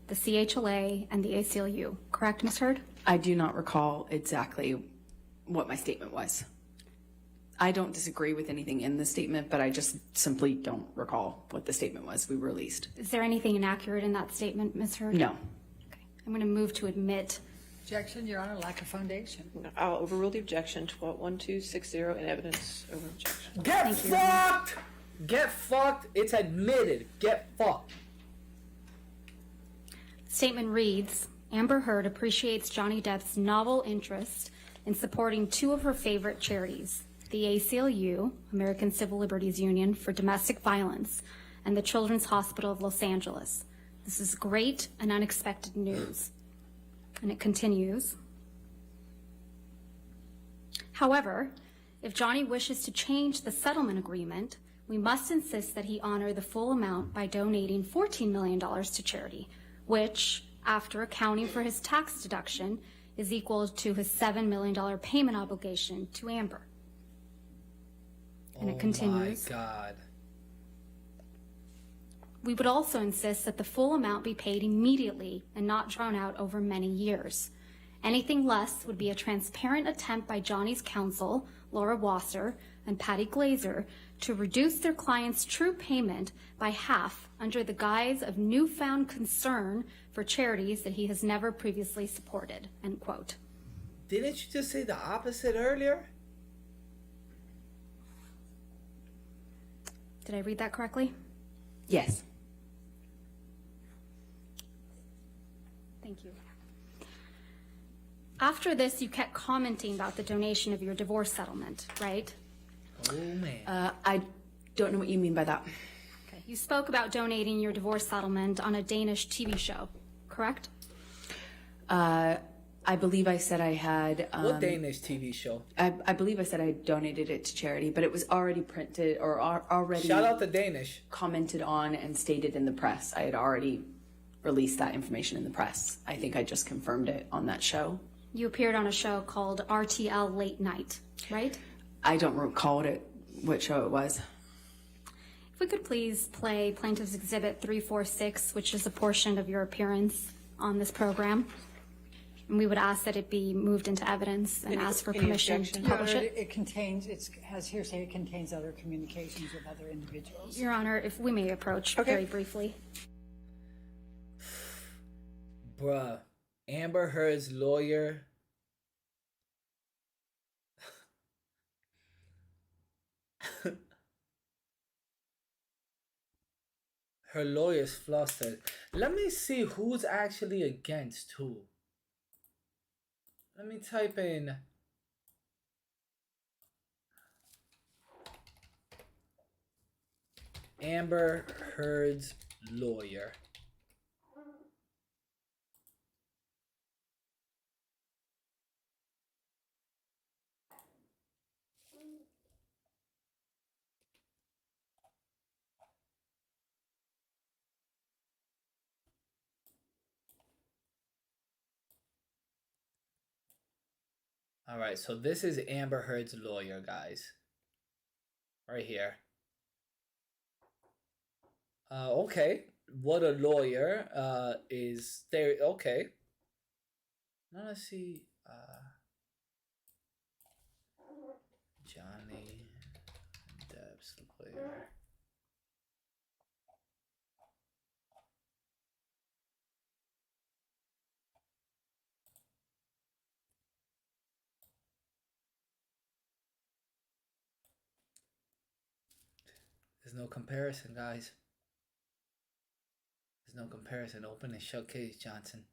the CHLA and the ACLU. Correct, Ms. Heard? I do not recall exactly what my statement was. I don't disagree with anything in the statement, but I just simply don't recall what the statement was we released. Is there anything inaccurate in that statement, Ms. Heard? No. Okay. I'm going to move to admit. Objection, Your Honor, lack of foundation. I'll overrule the objection. 1260 in evidence over objection. Get fucked! Get fucked. It's admitted. Get fucked. Statement reads, Amber Heard appreciates Johnny Depp's novel interest in supporting two of her favorite charities, the ACLU, American Civil Liberties Union for Domestic Violence, and the Children's Hospital of Los Angeles. This is great and unexpected news. And it continues. However, if Johnny wishes to change the settlement agreement, we must insist that he honor the full amount by donating $14 million to charity, which, after accounting for his tax deduction, is equal to his $7 million payment obligation to Amber. And it continues. Oh my God. We would also insist that the full amount be paid immediately and not drawn out over many years. Anything less would be a transparent attempt by Johnny's counsel, Laura Wasser and Patty Glazer, to reduce their client's true payment by half under the guise of newfound concern for charities that he has never previously supported, end quote. Didn't you just say the opposite earlier? Did I read that correctly? Yes. Thank you. After this, you kept commenting about the donation of your divorce settlement, right? Oh, man. I don't know what you mean by that. Okay. You spoke about donating your divorce settlement on a Danish TV show, correct? I believe I said I had... what Danish TV show? I believe I said I donated it to charity, but it was already printed or already... Shout out to Danish. ...commented on and stated in the press. I had already released that information in the press. I think I just confirmed it on that show. You appeared on a show called RTL Late Night, right? I don't recall what show it was. If we could please play Plaintiff's Exhibit 346, which is a portion of your appearance on this program. And we would ask that it be moved into evidence and ask for permission to publish it. It contains, it has hearsay, it contains other communications with other individuals. Your Honor, if we may approach very briefly. Bruh, Amber Heard's lawyer. Her lawyer's flustered. Let me see who's actually against who. Let me type in Amber Heard's lawyer. All right, so this is Amber Heard's lawyer, guys. Right here. Okay. What a lawyer is there. Okay. Now let's see. Johnny Depp's lawyer. There's no comparison, guys. There's no comparison. Open and shut case, Johnson.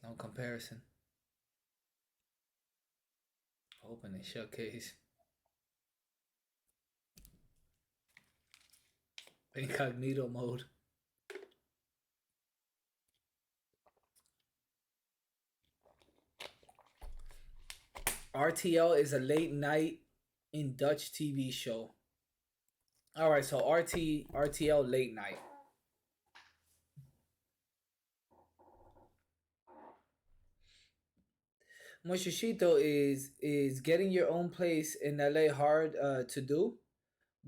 No comparison. Open and shut case. Incognito mode. RTL is a late night in Dutch TV show. All right, so RTL late night. Mosheshito, is getting your own place in LA hard to do?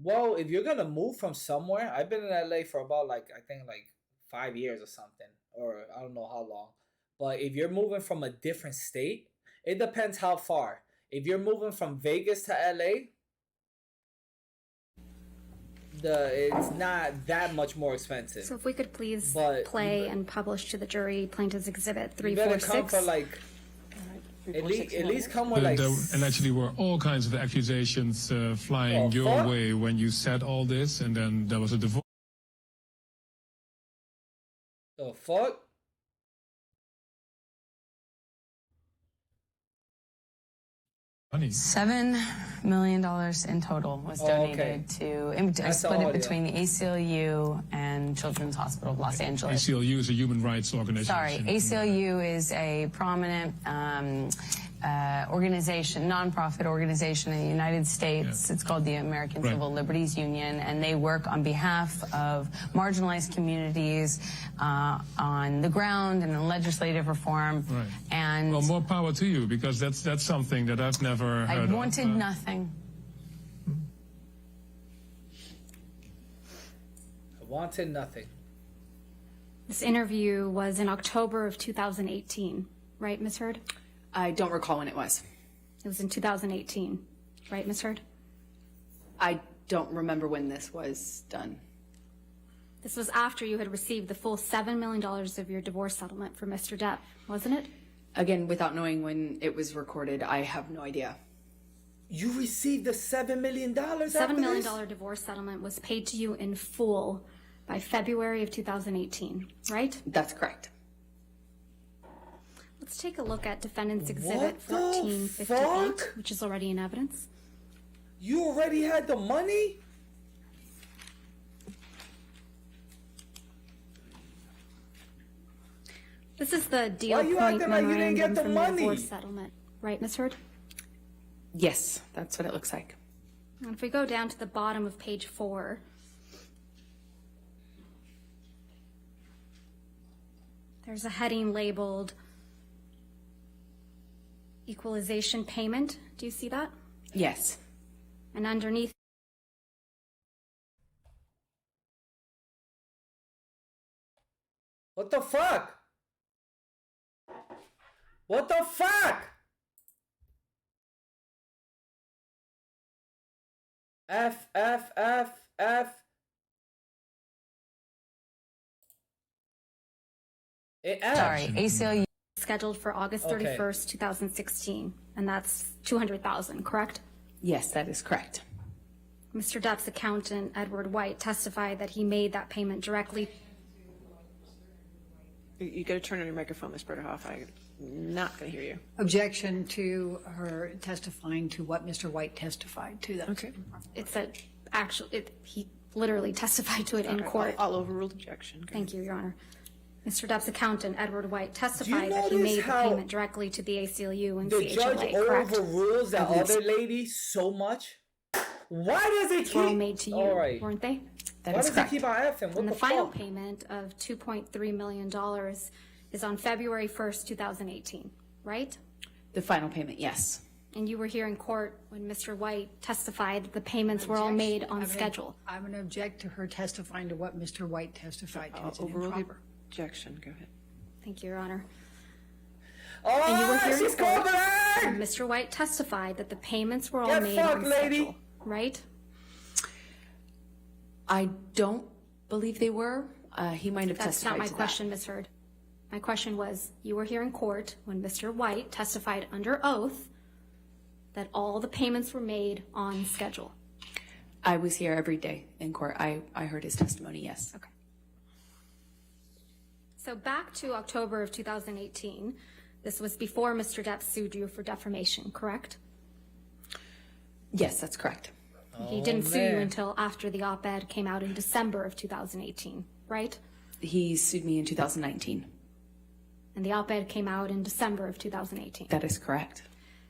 Well, if you're gonna move from somewhere, I've been in LA for about I think 5 years or something, or I don't know how long. But if you're moving from a different state, it depends how far. If you're moving from Vegas to LA, it's not that much more expensive. So if we could please But play and publish to the jury Plaintiff's Exhibit You better come 346. for at least come with And actually, were all kinds of accusations flying your way when you said all this, and then there was a divorce. the fuck. $7 million in total was donated to. I split it between the ACLU and Children's Hospital of Los Angeles. ACLU is a human rights organization. Sorry, ACLU is a prominent organization, nonprofit organization in the United States. It's called the American Civil Liberties Union, and they work on behalf of marginalized communities on the ground and in legislative reform. Right. And well, more power to you, because that's something that I've never heard I wanted of. nothing. I wanted nothing. This interview was in October of 2018, right, Ms. Heard? I don't recall when it was. It was in 2018, right, Ms. Heard? I don't remember when this was done. This was after you had received the full $7 million of your divorce settlement from Mr. Depp, wasn't it? Again, without knowing when it was recorded, I have no idea. You received the $7 million after $7 million this? divorce settlement was paid to you in full by February of 2018, right? That's correct. Let's take a look at Defendant's Exhibit What the 1458, fuck? which is already in evidence. You already had the money? This is the deal Why you point acting like you didn't get memorandum the from money? the divorce settlement, right, Ms. Heard? Yes, that's what it looks like. And if we go down to the bottom of page 4, there's a heading labeled Equalization Payment. Do you see that? Yes. And underneath, What the fuck? What the fuck? F. Sorry, ACLU. scheduled for August Okay. 31st, 2016, and that's $200,000, correct? Yes, that is correct. Mr. Depp's accountant, Edward White, testified that he made that payment directly. You got to turn on your microphone, Ms. Berderhoff. I'm not going to hear you. Objection to her testifying to what Mr. White testified to. That Okay. It's a he literally testified to it in All right, court. I'll overrule the objection. Go Thank you, Your Honor. Mr. Depp's accountant, Edward White, Do testified you that he notice made the how payment directly to the ACLU and The judge CHLA, correct? overrules that other lady so much. Why does it keep? Were all made to you, All right. weren't they? Why does it keep on effing? What And the the final fuck? payment of $2.3 million is on February 1st, 2018, right? The final payment, yes. And you were here in court when Mr. White testified that the payments were all made on schedule. I'm going to object to her testifying to what Mr. White testified to. I'll It's an overrule the improper. objection. Go ahead. Thank you, Your Honor. Oh, And you were here she's in court coming back! when Mr. White testified that the payments were all Get made fucked, on lady. schedule, right? I don't believe they were. He might have That's testified not my to that. question, Ms. Heard. My question was, you were here in court when Mr. White testified under oath that all the payments were made on schedule. I was here every day in court. I heard his testimony, yes. Okay. So back to October of 2018, this was before Mr. Depp sued you for defamation, correct? Yes, that's correct. He didn't sue you until after the op-ed came out in December of 2018, right? He sued me in 2019. And the op-ed came out in December of 2018. That is correct.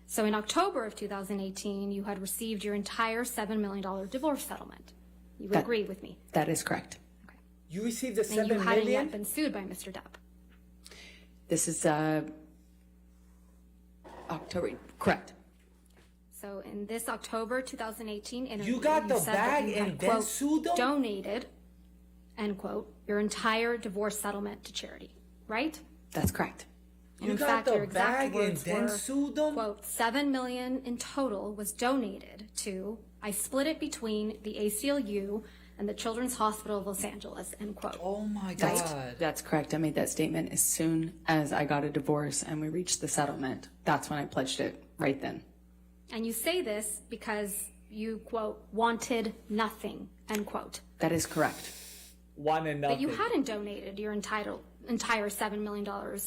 So in October of 2018, you had received your entire $7 million divorce settlement. You would agree with me. That is correct. You received the And you $7 hadn't million? yet been sued by Mr. Depp. This is October, correct. So in this October 2018 interview, You got the said that bag you had, and then quote, sued them? donated, end quote, your entire divorce settlement to charity, right? That's correct. And You in got fact, the your exact bag and words then were, sued them? quote, $7 million in total was donated to, I split it between the ACLU and the Children's Hospital of Los Angeles, end quote. Oh my That's, God. that's correct. I made that statement as soon as I got a divorce and we reached the settlement. That's when I pledged it, right then. And you say this because you, quote, wanted nothing, end quote. That is correct. One and nothing. But you hadn't donated your entire $7 million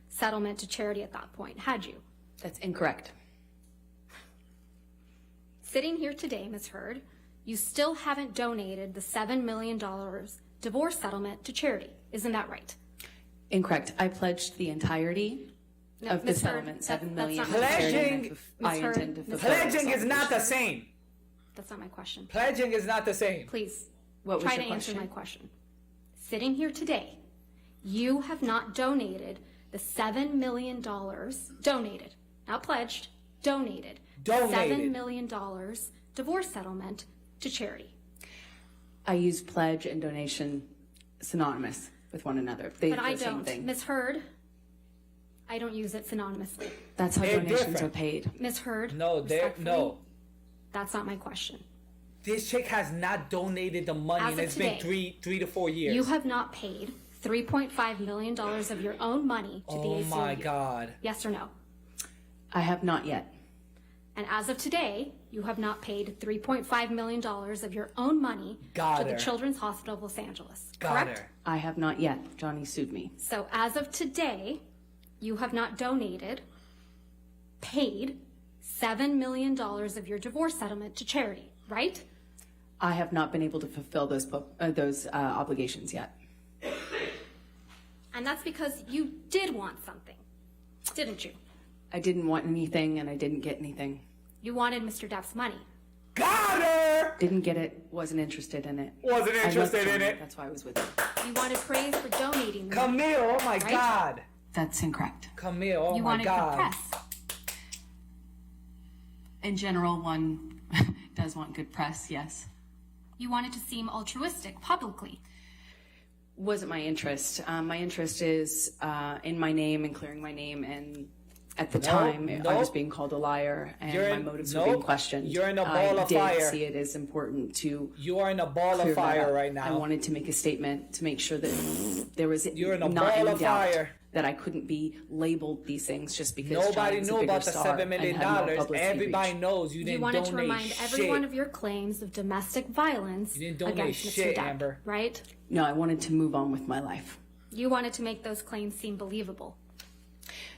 settlement to charity at that point, had you? That's incorrect. Sitting here today, Ms. Heard, you still haven't donated the $7 million divorce settlement to charity. Isn't that right? Incorrect. I pledged the entirety No, of the Ms. Heard, settlement, $7 million. that's not my Pledging- I Ms. Heard, intend to Ms. fulfill Heard. those Pledging is not the obligations. same. That's not my question. Pledging is not the same. Please, What was try your to answer question? my question. Sitting here today, you have not donated the $7 million, donated, not pledged, donated, Donated. $7 million divorce settlement to charity. I use pledge and donation synonymous with one another. They're But I the same don't. thing. Ms. Heard, I don't use it synonymously. That's how They're donations different. are paid. Ms. Heard, No, no. that's not my question. This chick has not donated the money, As and of it's been today, 3 to 4 years. You have not paid $3.5 million of your own money to the Oh ACLU. my God. Yes or no? I have not yet. And as of today, you have not paid $3.5 million of your own money Got to her. the Children's Hospital of Los Angeles. Got Correct? her. I have not yet. Johnny sued me. So as of today, you have not donated, paid $7 million of your divorce settlement to charity, right? I have not been able to fulfill those obligations yet. And that's because you did want something, didn't you? I didn't want anything and I didn't get anything. You wanted Mr. Depp's money. Got her! Didn't get it, wasn't interested in it. Wasn't I loved interested in Johnny, it. That's why I was with him. You wanted praise for donating the money, Camille, oh my right? God. That's incorrect. Camille, oh You my wanted God. good press. In general, one does want good press, yes. You wanted to seem altruistic publicly. Wasn't my interest. My interest is in my name and clearing my name, and at the Nope, time I was nope. being called a liar and You're my in- motives were being nope. questioned. You're in a ball I of did fire. see it as important to You are in a ball clear of that fire up. right now. I wanted to make a statement to make sure that there was You're in a not ball any of doubt fire. that I couldn't be labeled these things just because Nobody Johnny was a knew bigger about the star $7 and million. had more publicity Everybody reach. knows you didn't You wanted donate to remind shit. everyone of your claims of domestic violence You didn't donate against Mr. shit, Depp, Amber. right? No, I wanted to move on with my life. You wanted to make those claims seem believable.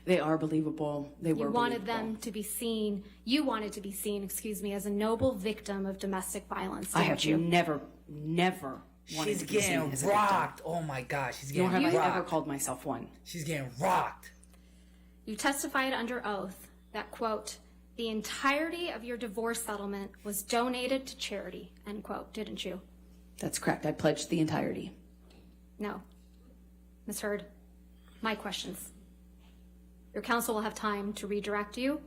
They are believable. They were You wanted believable. them to be seen, you wanted to be seen, excuse me, as a noble victim of domestic violence, I didn't have you? never wanted She's to be seen getting as a victim. rocked. Oh my God, she's Nor getting have I rocked. ever called myself one. She's getting rocked. You testified under oath that, quote, the entirety of your divorce settlement was donated to charity, end quote, didn't you? That's correct. I pledged the entirety. No. Ms. Heard, my questions. Your counsel will have time to redirect you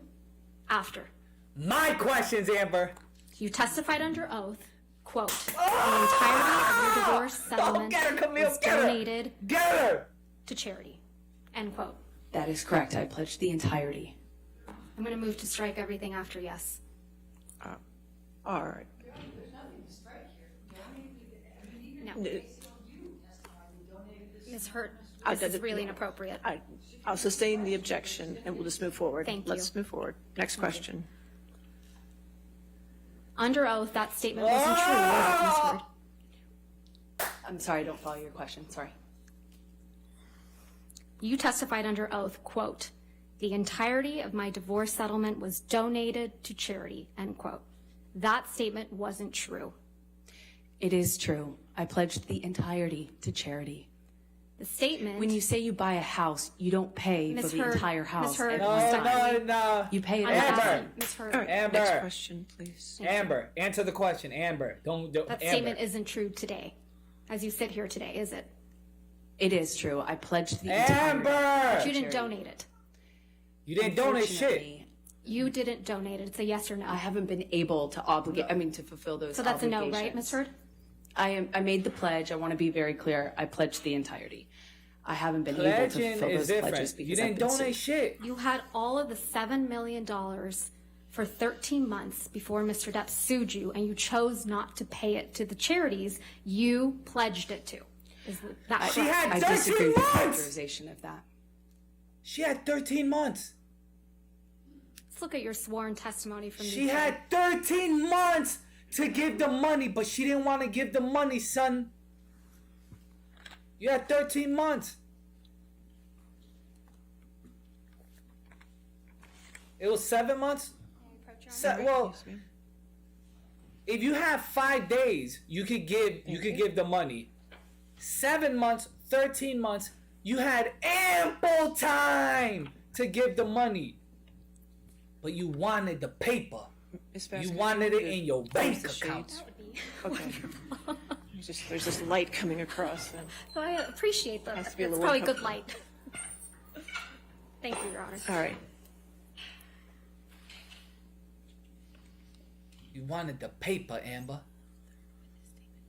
after. My questions, Amber. You testified under oath, quote, the entirety of your divorce settlement get her, Camille, was get her. donated Get her! to charity, end quote. That is correct. I pledged the entirety. I'm going to move to strike everything after yes. All right. No. Ms. Hurt, this is really inappropriate. I'll sustain the objection and we'll just move forward. Thank you. Let's move forward. Next question. Under oath, that statement wasn't true, was it, Ms. Hurd? I'm sorry, I don't follow your question. Sorry. You testified under oath, quote, the entirety of my divorce settlement was donated to charity, end quote. That statement wasn't true. It is true. I pledged the entirety to charity. The statement... When you say you buy a house, you don't pay Ms. for the Hurd, entire Ms. house. Hurd, at one time. No. You pay it I'm at Amber. time. Ms. Hurd, All right. Amber. Next question, please. Amber, answer the question. Amber, don't that Amber. statement isn't true today, as you sit here today, is it? It is true. I pledged the entirety. Amber! But you didn't donate it. You didn't donate shit. Unfortunately, You didn't donate it. It's a yes or no. I haven't been able to obligate. I mean, to fulfill those. So that's a no, obligations. right, Ms. Hurd? I made the pledge. I want to be very clear. I pledged the entirety. I haven't been able to Pledging fulfill is those different. pledges because You didn't I've been donate sued. shit. You had all of the $7 million for 13 months before Mr. Depp sued you, and you chose not to pay it to the charities you pledged it to. Is that She correct? had I 13 disagree with the months. characterization of that. She had 13 months. Let's look at your sworn testimony from She the had 13 months to give the money, but she didn't want to give the money, son. You had 13 months. It was 7 months? Well, if you have 5 days, you could give the money. 7 months, 13 months, you had ample time to give the money. But you wanted the paper. You wanted it in your bank account. Okay. There's this light coming across. And So I appreciate that. Has to be a It's little probably good uncomfortable. light. Thank you, Your Honor. all right. You wanted the paper, Amber.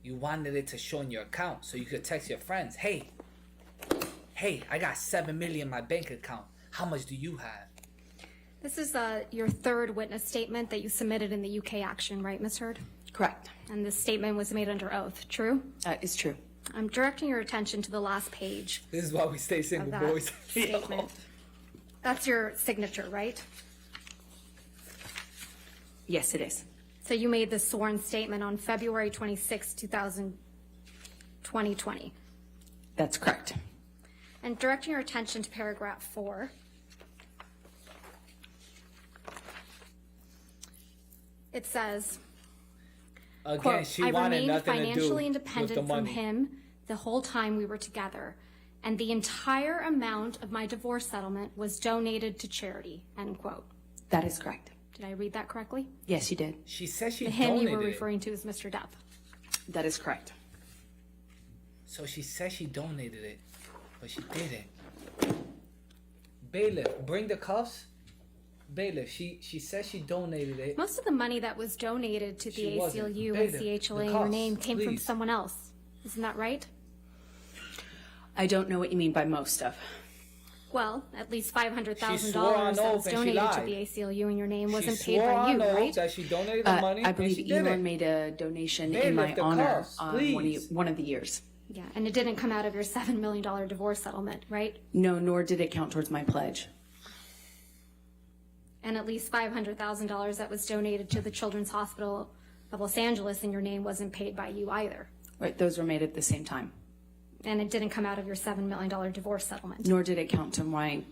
You wanted it to show in your account so you could text your friends, hey, I got $7 million in my bank account. How much do you have? This is your third witness statement that you submitted in the UK action, right, Ms. Hurd? Correct. And this statement was made under oath, true? It's true. I'm directing your attention to the last page This is why we stay of single, that boys. statement. That's your signature, right? Yes, it is. So you made the sworn statement on February 26, 2020. That's correct. And directing your attention to paragraph 4. It says, Again, quote, she I wanted remained nothing to do financially with the independent from money. him the whole time we were together, and the entire amount of my divorce settlement was donated to charity, end quote. That is correct. Did I read that correctly? Yes, you did. She said she The him donated you were it. referring to is Mr. Depp. That is correct. So she said she donated it, but she didn't. Bailiff, bring the cuffs. Bailiff, she said she donated it. Most of the money that was donated to the She wasn't. ACLU and Bailiff, CHLA the in your cuffs, name came from please. someone else. Isn't that right? I don't know what you mean by most of. Well, at least She $500,000 swore on that oath was and she donated to lied. the ACLU in your name wasn't She paid swore by you, on oath right? that she donated the money. I and believe she didn't. Elon made a donation Bailiff, in my the honor cuffs, on please. one of the years. Yeah, and it didn't come out of your $7 million divorce settlement, right? No, nor did it count towards my pledge. And at least $500,000 that was donated to the Children's Hospital of Los Angeles in your name wasn't paid by you either. Right, those were made at the same time. And it didn't come out of your $7 million divorce settlement. Nor did it count to my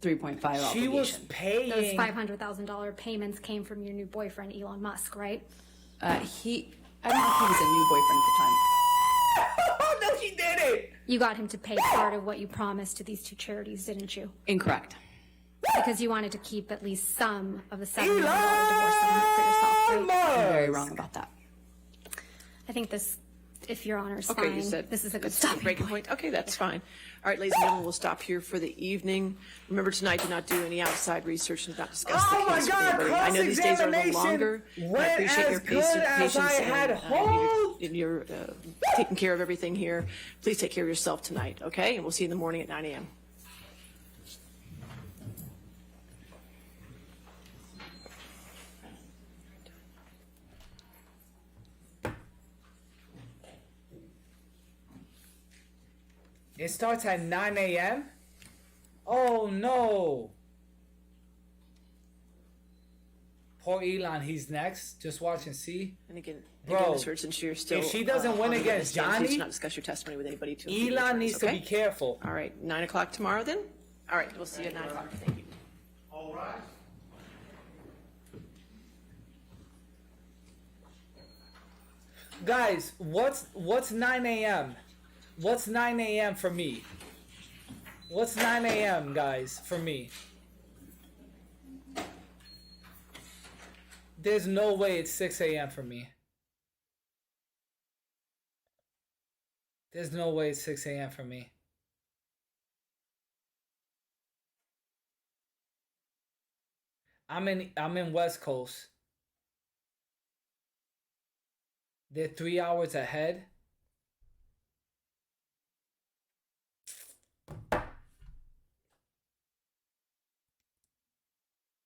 3.5 obligation. She was paying. Those $500,000 payments came from your new boyfriend, Elon Musk, right? I don't think he was a new boyfriend at the time. No, she didn't. You got him to pay part of what you promised to these two charities, didn't you? Incorrect. Because you wanted to keep at least some of the $7 million divorce settlement for yourself, right? You're very wrong about that. I think this, if Your Honor's Okay, fine, you said this is a good it's stopping breaking point. point. Okay, that's fine. All right, ladies and gentlemen, we'll stop here for the evening. Remember tonight, do not do any outside research and do not discuss Oh the my case with God, anybody. I know these days are a little cross-examination longer. I went appreciate your as good as patience I had and hoped. you're taking care of everything here. Please take care of yourself tonight, okay? And we'll see you in the morning at 9 a.m. It starts at 9 a.m.? Oh no. Poor Elon, he's next. Just watch and see. And again, Bro, Mr. since you're still, if she doesn't win on the against stand, please Johnny, do not discuss your testimony with anybody. To Elon needs to be careful. All right, 9 o'clock tomorrow then? All right, we'll see you at 9 o'clock. Thank you. All right. Guys, what's 9 a.m.? What's 9 a.m. for me? What's 9 a.m., guys, for me? There's no way it's 6 a.m. for me. There's no way it's 6 a.m. for me. I'm in West Coast. They're 3 hours ahead.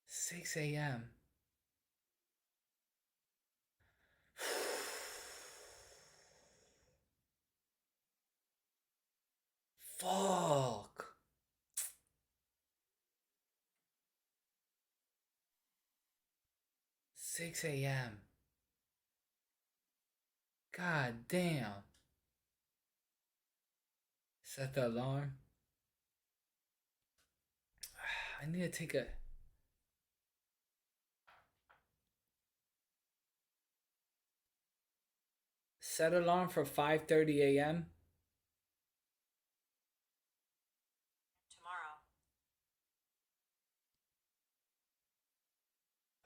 Six a.m. Fuck. Six a.m. God damn. Set the alarm. I need to take a... Set alarm for 5:30 a.m. Tomorrow.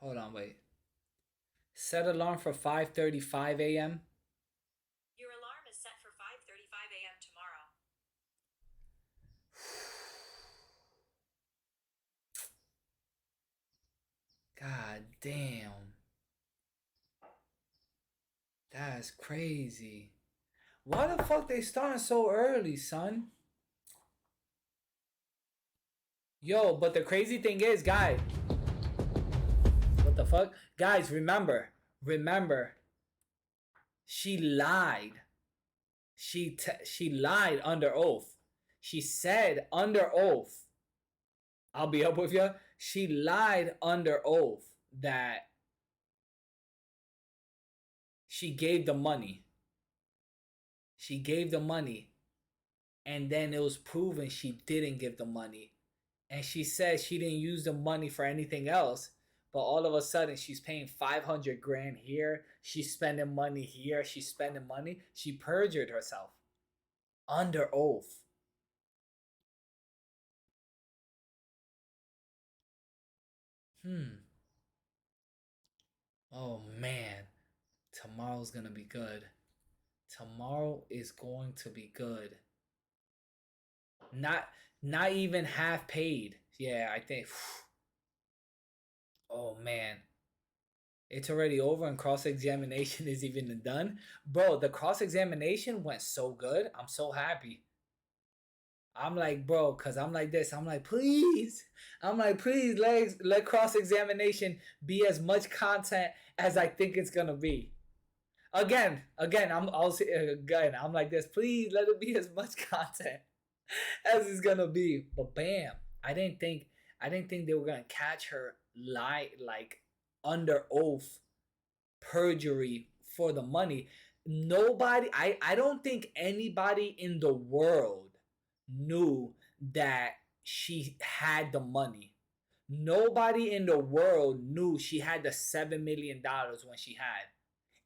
Hold on, wait. Set alarm for 5:35 a.m. Your alarm is set for 5:35 a.m. tomorrow. God damn. That's crazy. Why the fuck they starting so early, son? Yo, but the crazy thing is, guys. What the fuck? Guys, remember. She lied. She lied under oath. She said under oath, I'll be up with you. She lied under oath that she gave the money. She gave the money. And then it was proven she didn't give the money. And she said she didn't use the money for anything else. But all of a sudden, she's paying 500 grand here. She's spending money here. She's spending money. She perjured herself. Under oath. Oh, man. Tomorrow's gonna be good. Tomorrow is going to be good. Not even half paid. Yeah, I think. Oh, man. It's already over and cross-examination is even done. Bro, the cross-examination went so good. I'm so happy. I'm like, bro, because I'm like this. I'm like, please. Let cross-examination be as much content as I think it's going to be. Again, I'm like this. Please let it be as much content as it's going to be. But bam, I didn't think they were going to catch her like under oath perjury for the money. Nobody, I don't think anybody in the world knew that she had the money. Nobody in the world knew she had the $7 million when she had.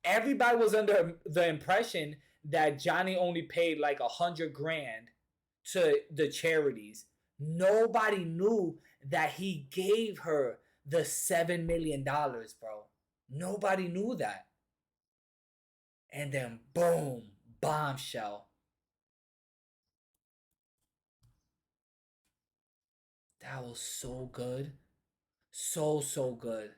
Everybody was under the impression that Johnny only paid like 100 grand to the charities. Nobody knew that he gave her the $7 million, bro. Nobody knew that. And then boom, bombshell. That was so good. So good.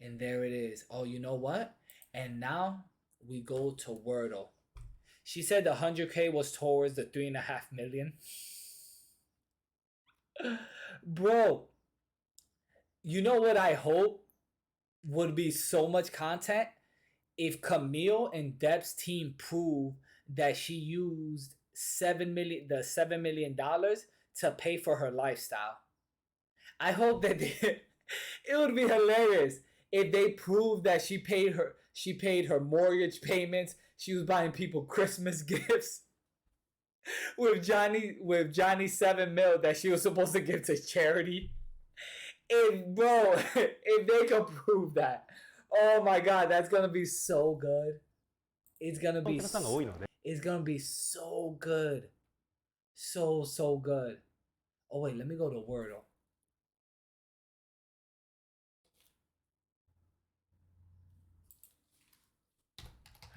And there it is. Oh, you know what? And now we go to Wordle. She said the 100K was towards the 3.5 million. Bro, you know what I hope would be so much content? If Camille and Deb's team prove that she used $7 million to pay for her lifestyle. I hope that it would be hilarious if they prove that she paid her mortgage payments. She was buying people Christmas gifts with Johnny 7 mil that she was supposed to give to charity. If they could prove that, oh my god, that's gonna be so good. It's gonna be so good. So good. Oh wait, let me go to Wordle.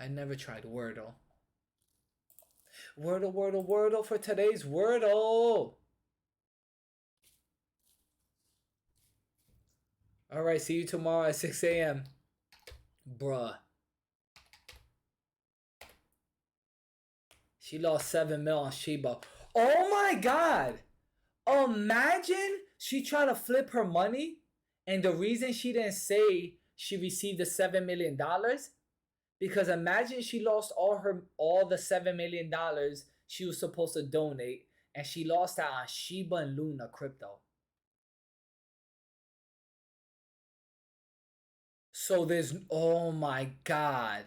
I never tried Wordle. Wordle for today's Wordle. All right, see you tomorrow at 6 a.m. Bruh. She lost 7 mil on Sheba. Oh my God. Imagine she tried to flip her money, and the reason she didn't say she received the $7 million, because imagine she lost all the $7 million she was supposed to donate, and she lost that on Shiba and Luna crypto. So there's, oh my God.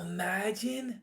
Imagine